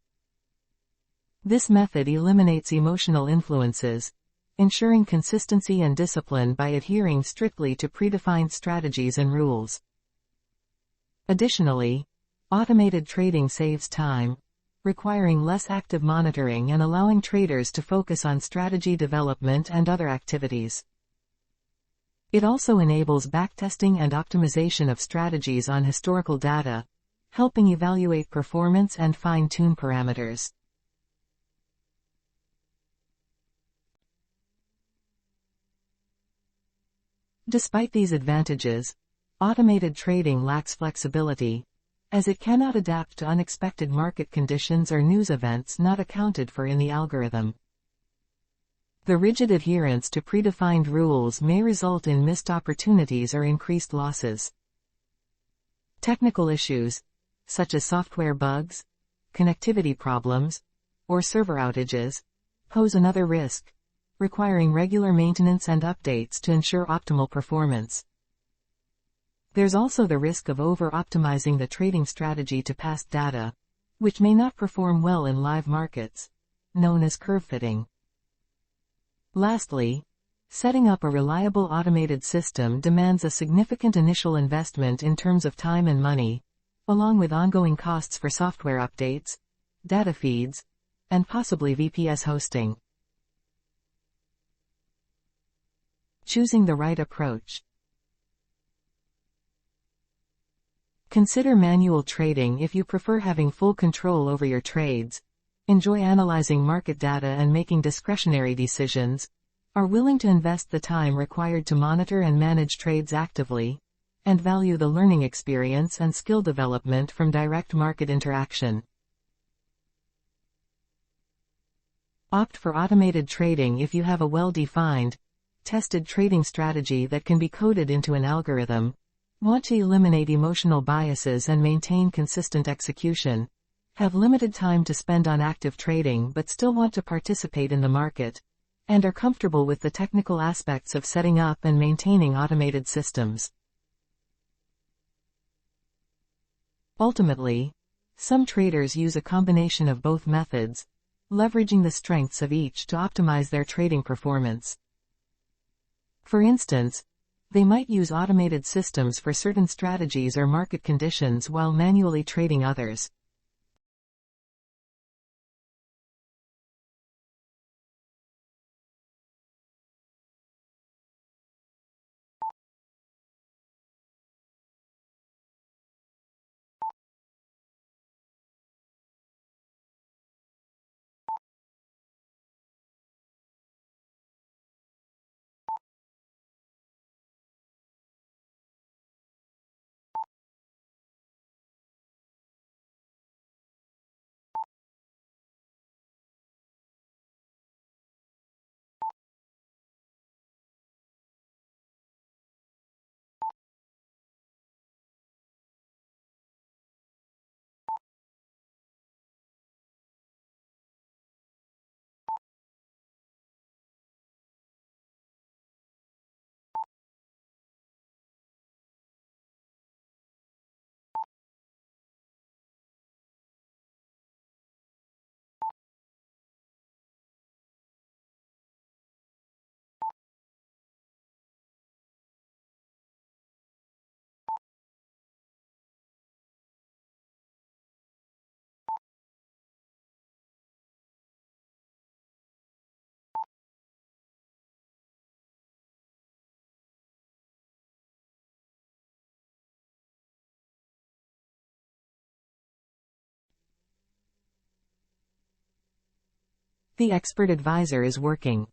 This method eliminates emotional influences, ensuring consistency and discipline by adhering strictly to predefined strategies and rules. Additionally, automated trading saves time, requiring less active monitoring and allowing traders to focus on strategy development and other activities. It also enables backtesting and optimization of strategies on historical data, helping evaluate performance and fine-tune parameters. Despite these advantages, automated trading lacks flexibility, as it cannot adapt to unexpected market conditions or news events not accounted for in the algorithm. The rigid adherence to predefined rules may result in missed opportunities or increased losses. Technical issues, such as software bugs, connectivity problems, or server outages, pose another risk, requiring regular maintenance and updates to ensure optimal performance. There's also the risk of over-optimizing the trading strategy to past data, which may not perform well in live markets, known as curve fitting. Lastly, setting up a reliable automated system demands a significant initial investment in terms of time and money, along with ongoing costs for software updates, data feeds, and possibly VPS hosting. Choosing the right approach. Consider manual trading if you prefer having full control over your trades, enjoy analyzing market data and making discretionary decisions, are willing to invest the time required to monitor and manage trades actively, and value the learning experience and skill development from direct market interaction. Opt for automated trading if you have a well-defined, tested trading strategy that can be coded into an algorithm, want to eliminate emotional biases and maintain consistent execution, have limited time to spend on active trading but still want to participate in the market, and are comfortable with the technical aspects of setting up and maintaining automated systems. Ultimately, some traders use a combination of both methods, leveraging the strengths of each to optimize their trading performance. For instance, they might use automated systems for certain strategies or market conditions while manually trading others. The expert advisor is working.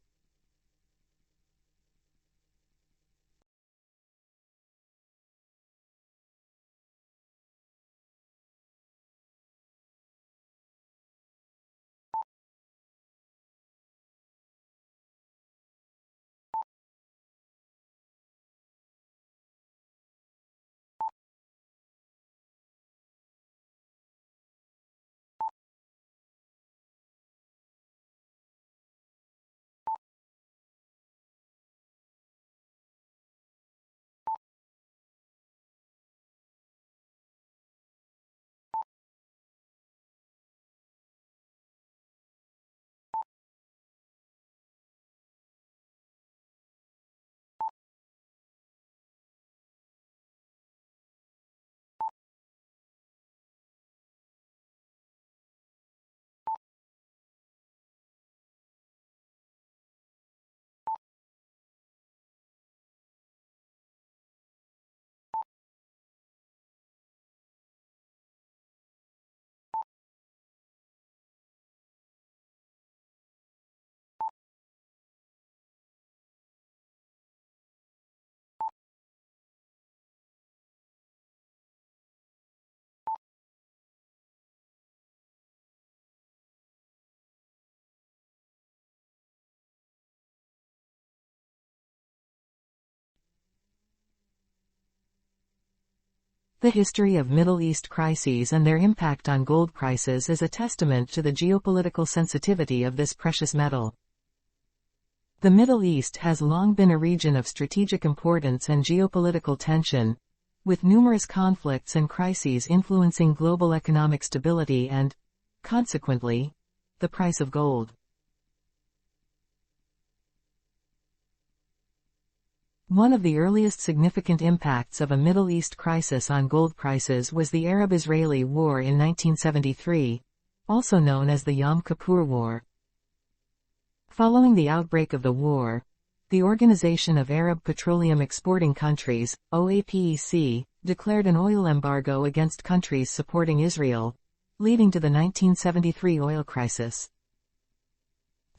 The history of Middle East crises and their impact on gold prices is a testament to the geopolitical sensitivity of this precious metal. The Middle East has long been a region of strategic importance and geopolitical tension, with numerous conflicts and crises influencing global economic stability and, consequently, the price of gold. One of the earliest significant impacts of a Middle East crisis on gold prices was the Arab-Israeli War in 1973, also known as the Yom Kippur War. Following the outbreak of the war, the Organization of Arab Petroleum Exporting Countries, OAPEC, declared an oil embargo against countries supporting Israel, leading to the 1973 oil crisis.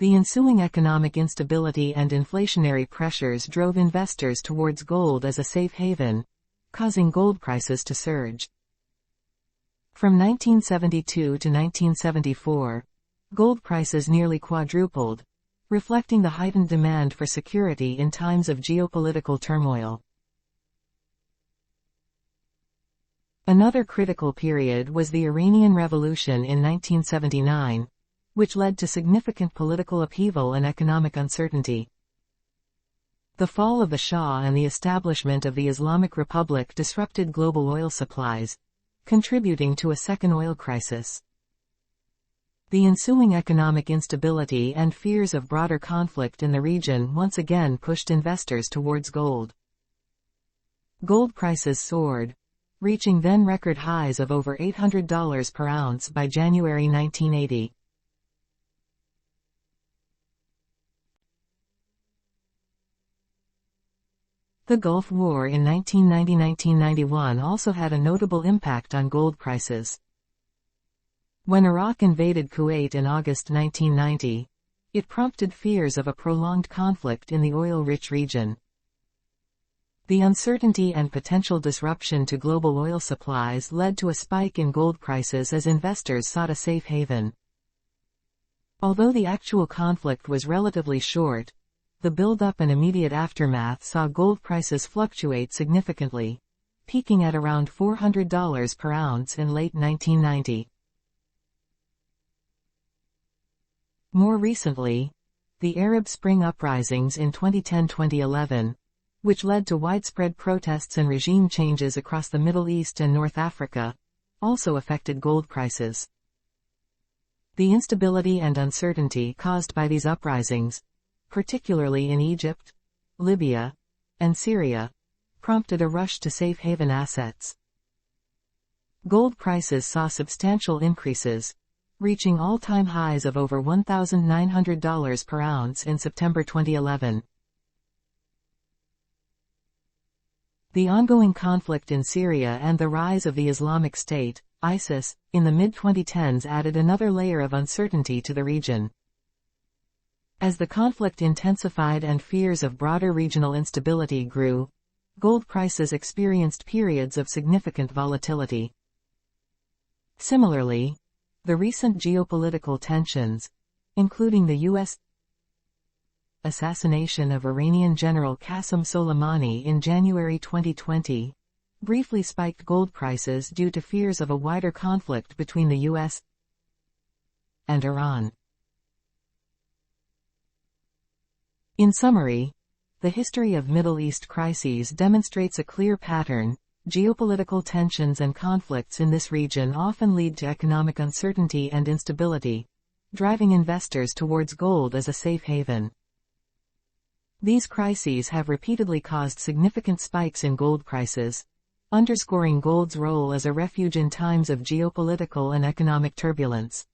The ensuing economic instability and inflationary pressures drove investors towards gold as a safe haven, causing gold prices to surge. From 1972 to 1974, gold prices nearly quadrupled, reflecting the heightened demand for security in times of geopolitical turmoil. Another critical period was the Iranian Revolution in 1979, which led to significant political upheaval and economic uncertainty. The fall of the Shah and the establishment of the Islamic Republic disrupted global oil supplies, contributing to a second oil crisis. The ensuing economic instability and fears of broader conflict in the region once again pushed investors towards gold. Gold prices soared, reaching then record highs of over $800 per ounce by January 1980. The Gulf War in 1990–1991 also had a notable impact on gold prices. When Iraq invaded Kuwait in August 1990, it prompted fears of a prolonged conflict in the oil-rich region. The uncertainty and potential disruption to global oil supplies led to a spike in gold prices as investors sought a safe haven. Although the actual conflict was relatively short, the build-up and immediate aftermath saw gold prices fluctuate significantly, peaking at around $400 per ounce in late 1990. More recently, the Arab Spring uprisings in 2010–2011, which led to widespread protests and regime changes across the Middle East and North Africa, also affected gold prices. The instability and uncertainty caused by these uprisings, particularly in Egypt, Libya, and Syria, prompted a rush to safe haven assets. Gold prices saw substantial increases, reaching all-time highs of over $1,900 per ounce in September 2011. The ongoing conflict in Syria and the rise of the Islamic State, ISIS, in the mid-2010s added another layer of uncertainty to the region. As the conflict intensified and fears of broader regional instability grew, gold prices experienced periods of significant volatility. Similarly, the recent geopolitical tensions, including the U.S. assassination of Iranian General Qasem Soleimani in January 2020, briefly spiked gold prices due to fears of a wider conflict between the U.S. and Iran. In summary, the history of Middle East crises demonstrates a clear pattern. Geopolitical tensions and conflicts in this region often lead to economic uncertainty and instability, driving investors towards gold as a safe haven. These crises have repeatedly caused significant spikes in gold prices, underscoring gold's role as a refuge in times of geopolitical and economic turbulence.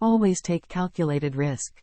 Always take calculated risk.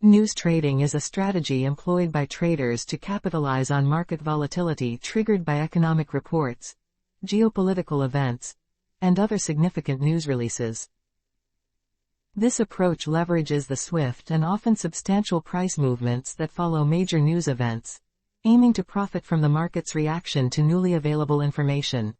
News trading is a strategy employed by traders to capitalize on market volatility triggered by economic reports, geopolitical events, and other significant news releases. This approach leverages the swift and often substantial price movements that follow major news events, aiming to profit from the market's reaction to newly available information.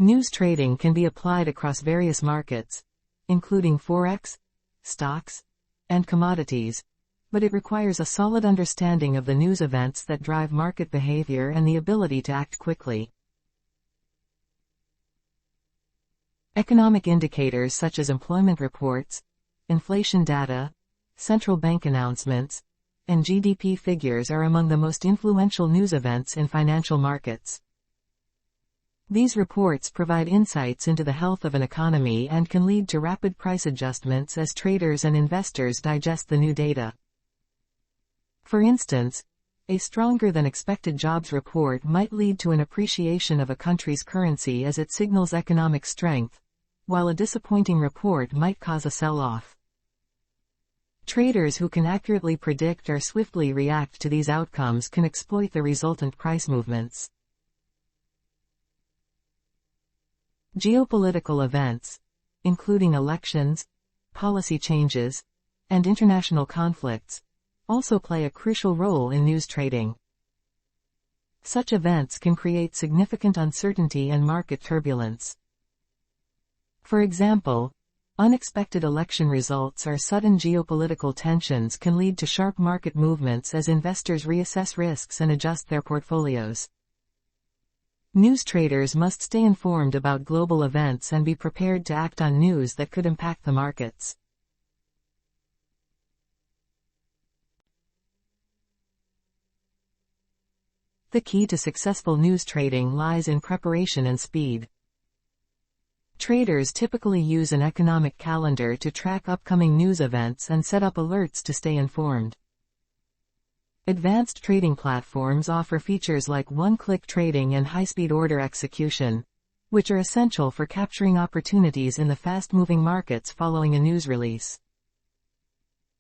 News trading can be applied across various markets, including Forex, stocks, and commodities, but it requires a solid understanding of the news events that drive market behavior and the ability to act quickly. Economic indicators such as employment reports, inflation data, central bank announcements, and GDP figures are among the most influential news events in financial markets. These reports provide insights into the health of an economy and can lead to rapid price adjustments as traders and investors digest the new data. For instance, a stronger than expected jobs report might lead to an appreciation of a country's currency as it signals economic strength, while a disappointing report might cause a sell-off. Traders who can accurately predict or swiftly react to these outcomes can exploit the resultant price movements. Geopolitical events, including elections, policy changes, and international conflicts, also play a crucial role in news trading. Such events can create significant uncertainty and market turbulence. For example, unexpected election results or sudden geopolitical tensions can lead to sharp market movements as investors reassess risks and adjust their portfolios. News traders must stay informed about global events and be prepared to act on news that could impact the markets. The key to successful news trading lies in preparation and speed. Traders typically use an economic calendar to track upcoming news events and set up alerts to stay informed. Advanced trading platforms offer features like one-click trading and high-speed order execution, which are essential for capturing opportunities in the fast-moving markets following a news release.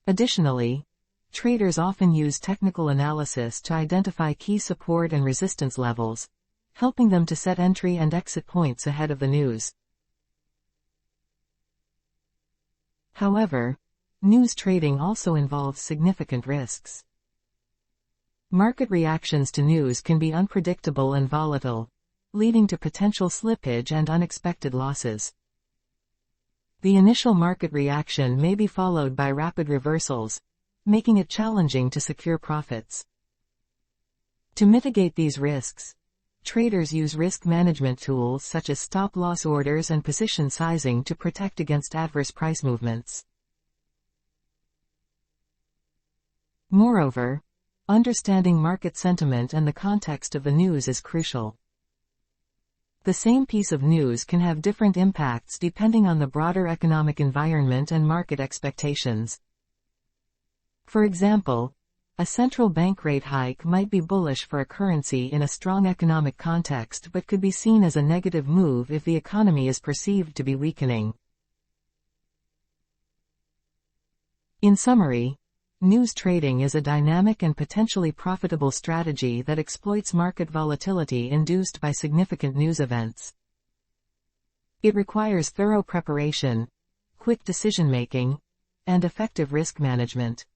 Additionally, traders often use technical analysis to identify key support and resistance levels, helping them to set entry and exit points ahead of the news. However, news trading also involves significant risks. Market reactions to news can be unpredictable and volatile, leading to potential slippage and unexpected losses. The initial market reaction may be followed by rapid reversals, making it challenging to secure profits. To mitigate these risks, traders use risk management tools such as stop-loss orders and position sizing to protect against adverse price movements. Moreover, understanding market sentiment and the context of the news is crucial. The same piece of news can have different impacts depending on the broader economic environment and market expectations. For example, a central bank rate hike might be bullish for a currency in a strong economic context but could be seen as a negative move if the economy is perceived to be weakening. In summary, news trading is a dynamic and potentially profitable strategy that exploits market volatility induced by significant news events. It requires thorough preparation, quick decision-making, and effective risk management.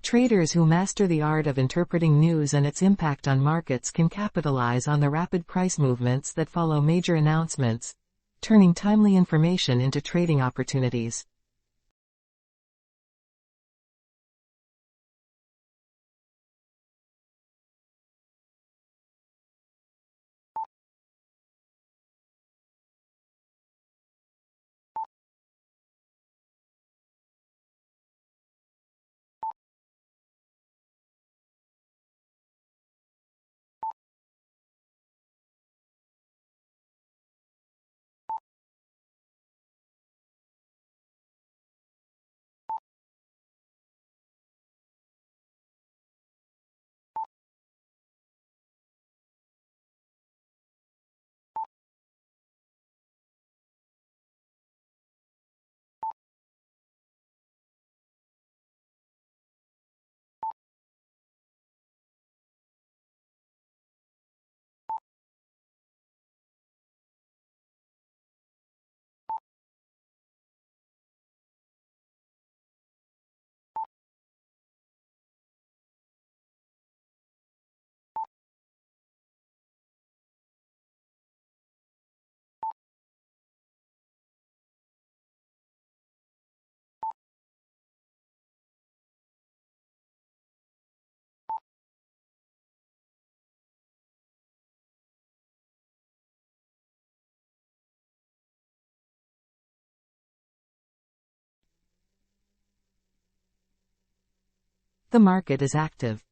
Traders who master the art of interpreting news and its impact on markets can capitalize on the rapid price movements that follow major announcements, turning timely information into trading opportunities. the market is active.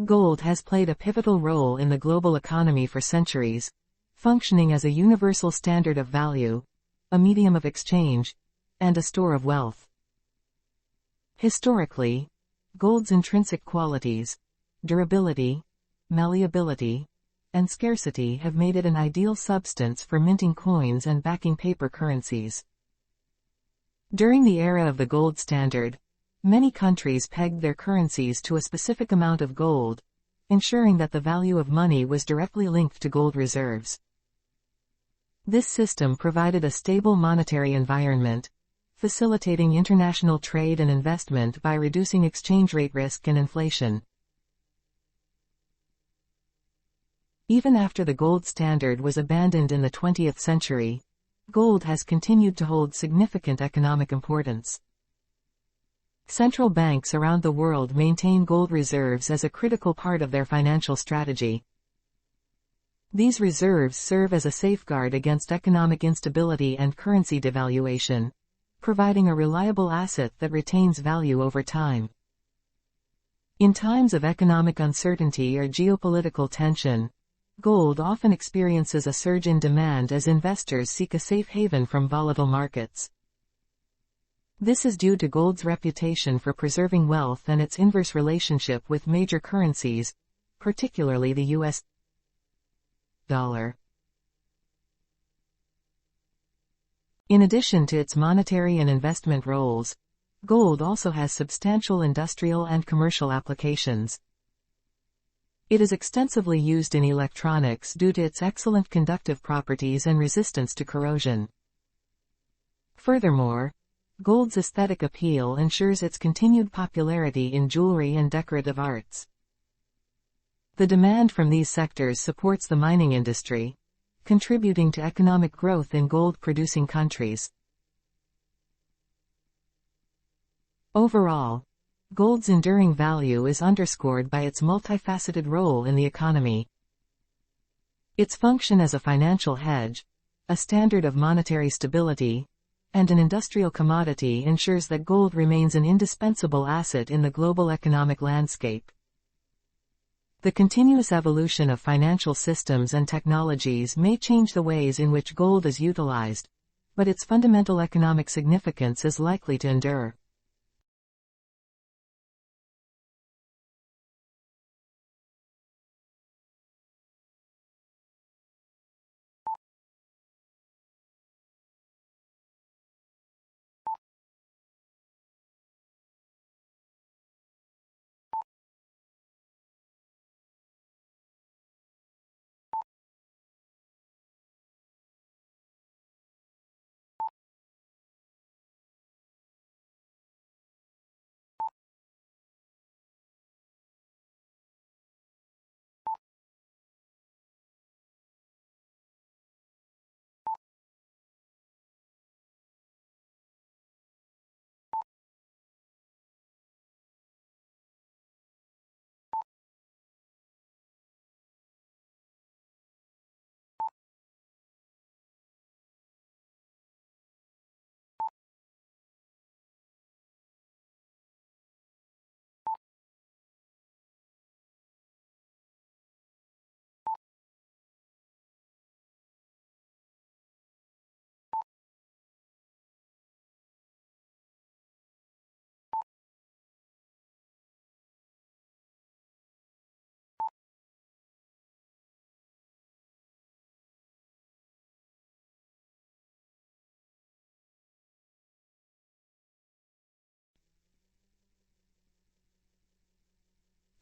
Gold has played a pivotal role in the global economy for centuries, functioning as a universal standard of value, a medium of exchange, and a store of wealth. Historically, gold's intrinsic qualities, durability, malleability, and scarcity have made it an ideal substance for minting coins and backing paper currencies. During the era of the gold standard, many countries pegged their currencies to a specific amount of gold, ensuring that the value of money was directly linked to gold reserves. This system provided a stable monetary environment, facilitating international trade and investment by reducing exchange rate risk and inflation. Even after the gold standard was abandoned in the 20th century, gold has continued to hold significant economic importance. Central banks around the world maintain gold reserves as a critical part of their financial strategy. These reserves serve as a safeguard against economic instability and currency devaluation, providing a reliable asset that retains value over time. In times of economic uncertainty or geopolitical tension, gold often experiences a surge in demand as investors seek a safe haven from volatile markets. This is due to gold's reputation for preserving wealth and its inverse relationship with major currencies, particularly the US dollar. In addition to its monetary and investment roles, gold also has substantial industrial and commercial applications. It is extensively used in electronics due to its excellent conductive properties and resistance to corrosion. Furthermore, gold's aesthetic appeal ensures its continued popularity in jewelry and decorative arts. The demand from these sectors supports the mining industry, contributing to economic growth in gold-producing countries. Overall, gold's enduring value is underscored by its multifaceted role in the economy. Its function as a financial hedge, a standard of monetary stability, and an industrial commodity ensures that gold remains an indispensable asset in the global economic landscape. The continuous evolution of financial systems and technologies may change the ways in which gold is utilized, but its fundamental economic significance is likely to endure.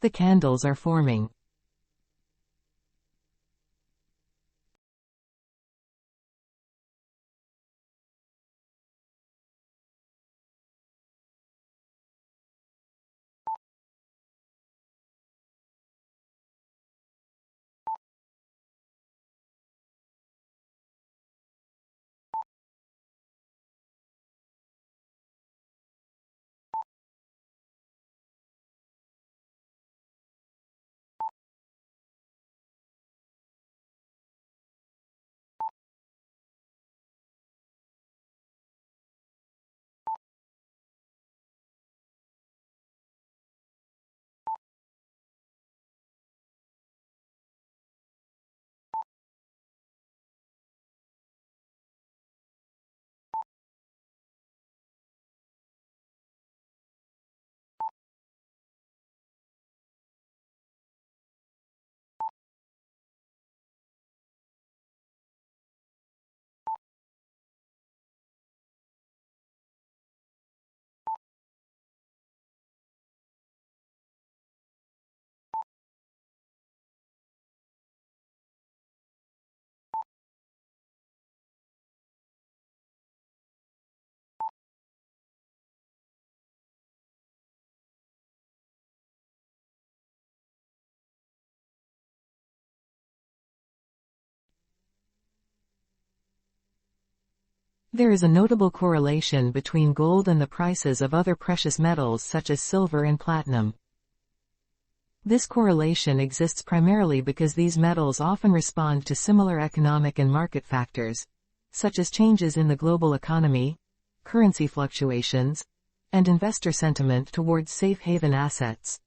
The candles are forming. There is a notable correlation between gold and the prices of other precious metals such as silver and platinum. This correlation exists primarily because these metals often respond to similar economic and market factors, such as changes in the global economy, currency fluctuations, and investor sentiment towards safe haven assets.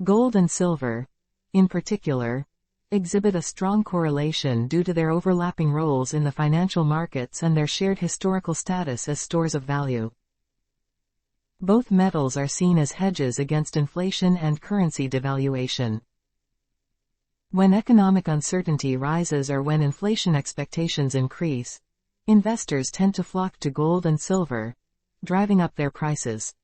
Gold and silver, in particular, exhibit a strong correlation due to their overlapping roles in the financial markets and their shared historical status as stores of value. Both metals are seen as hedges against inflation and currency devaluation. When economic uncertainty rises or when inflation expectations increase, investors tend to flock to gold and silver, driving up their prices.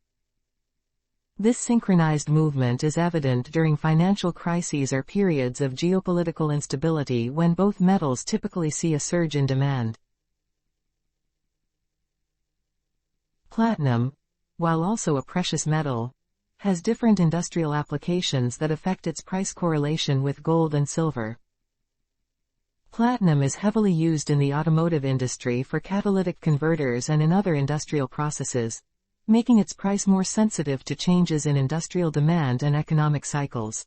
This synchronized movement is evident during financial crises or periods of geopolitical instability when both metals typically see a surge in demand. Platinum, while also a precious metal, has different industrial applications that affect its price correlation with gold and silver. Platinum is heavily used in the automotive industry for catalytic converters and in other industrial processes, making its price more sensitive to changes in industrial demand and economic cycles.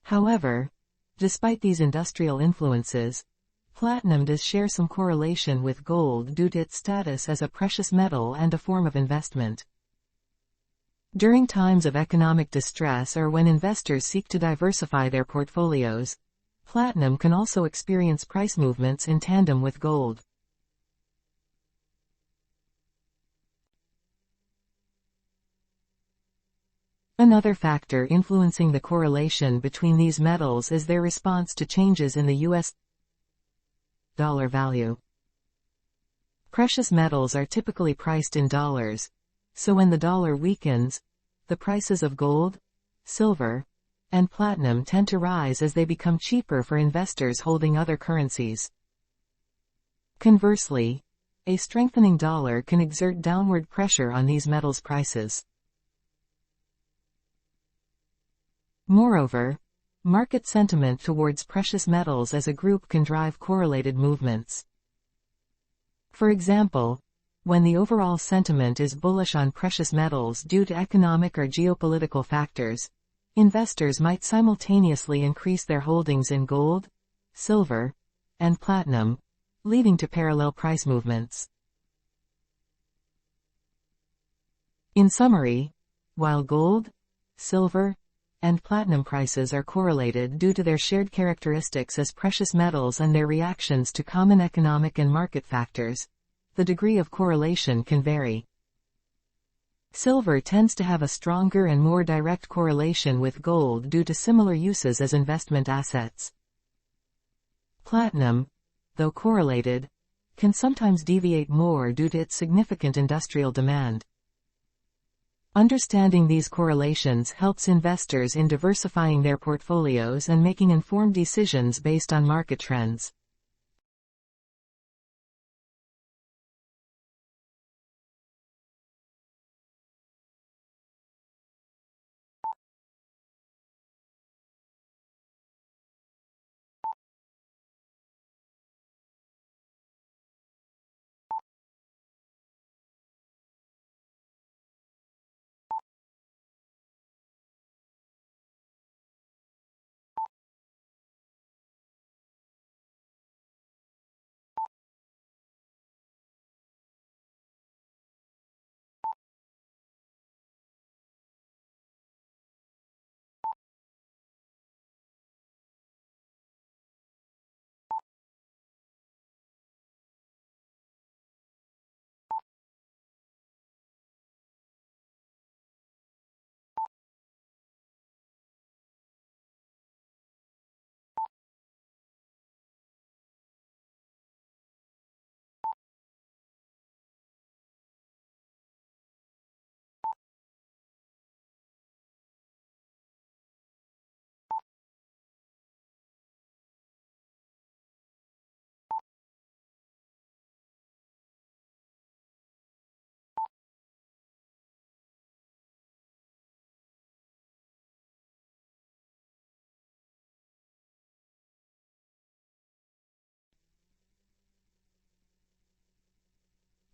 However, despite these industrial influences, platinum does share some correlation with gold due to its status as a precious metal and a form of investment. During times of economic distress or when investors seek to diversify their portfolios, platinum can also experience price movements in tandem with gold. Another factor influencing the correlation between these metals is their response to changes in the U.S. dollar value. Precious metals are typically priced in dollars, so when the dollar weakens, the prices of gold, silver, and platinum tend to rise as they become cheaper for investors holding other currencies. Conversely, a strengthening dollar can exert downward pressure on these metals' prices. Moreover, market sentiment towards precious metals as a group can drive correlated movements. For example, when the overall sentiment is bullish on precious metals due to economic or geopolitical factors, investors might simultaneously increase their holdings in gold, silver, and platinum, leading to parallel price movements. In summary, while gold, silver, and platinum prices are correlated due to their shared characteristics as precious metals and their reactions to common economic and market factors, the degree of correlation can vary. Silver tends to have a stronger and more direct correlation with gold due to similar uses as investment assets. Platinum, though correlated, can sometimes deviate more due to its significant industrial demand. Understanding these correlations helps investors in diversifying their portfolios and making informed decisions based on market trends.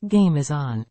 Game is on.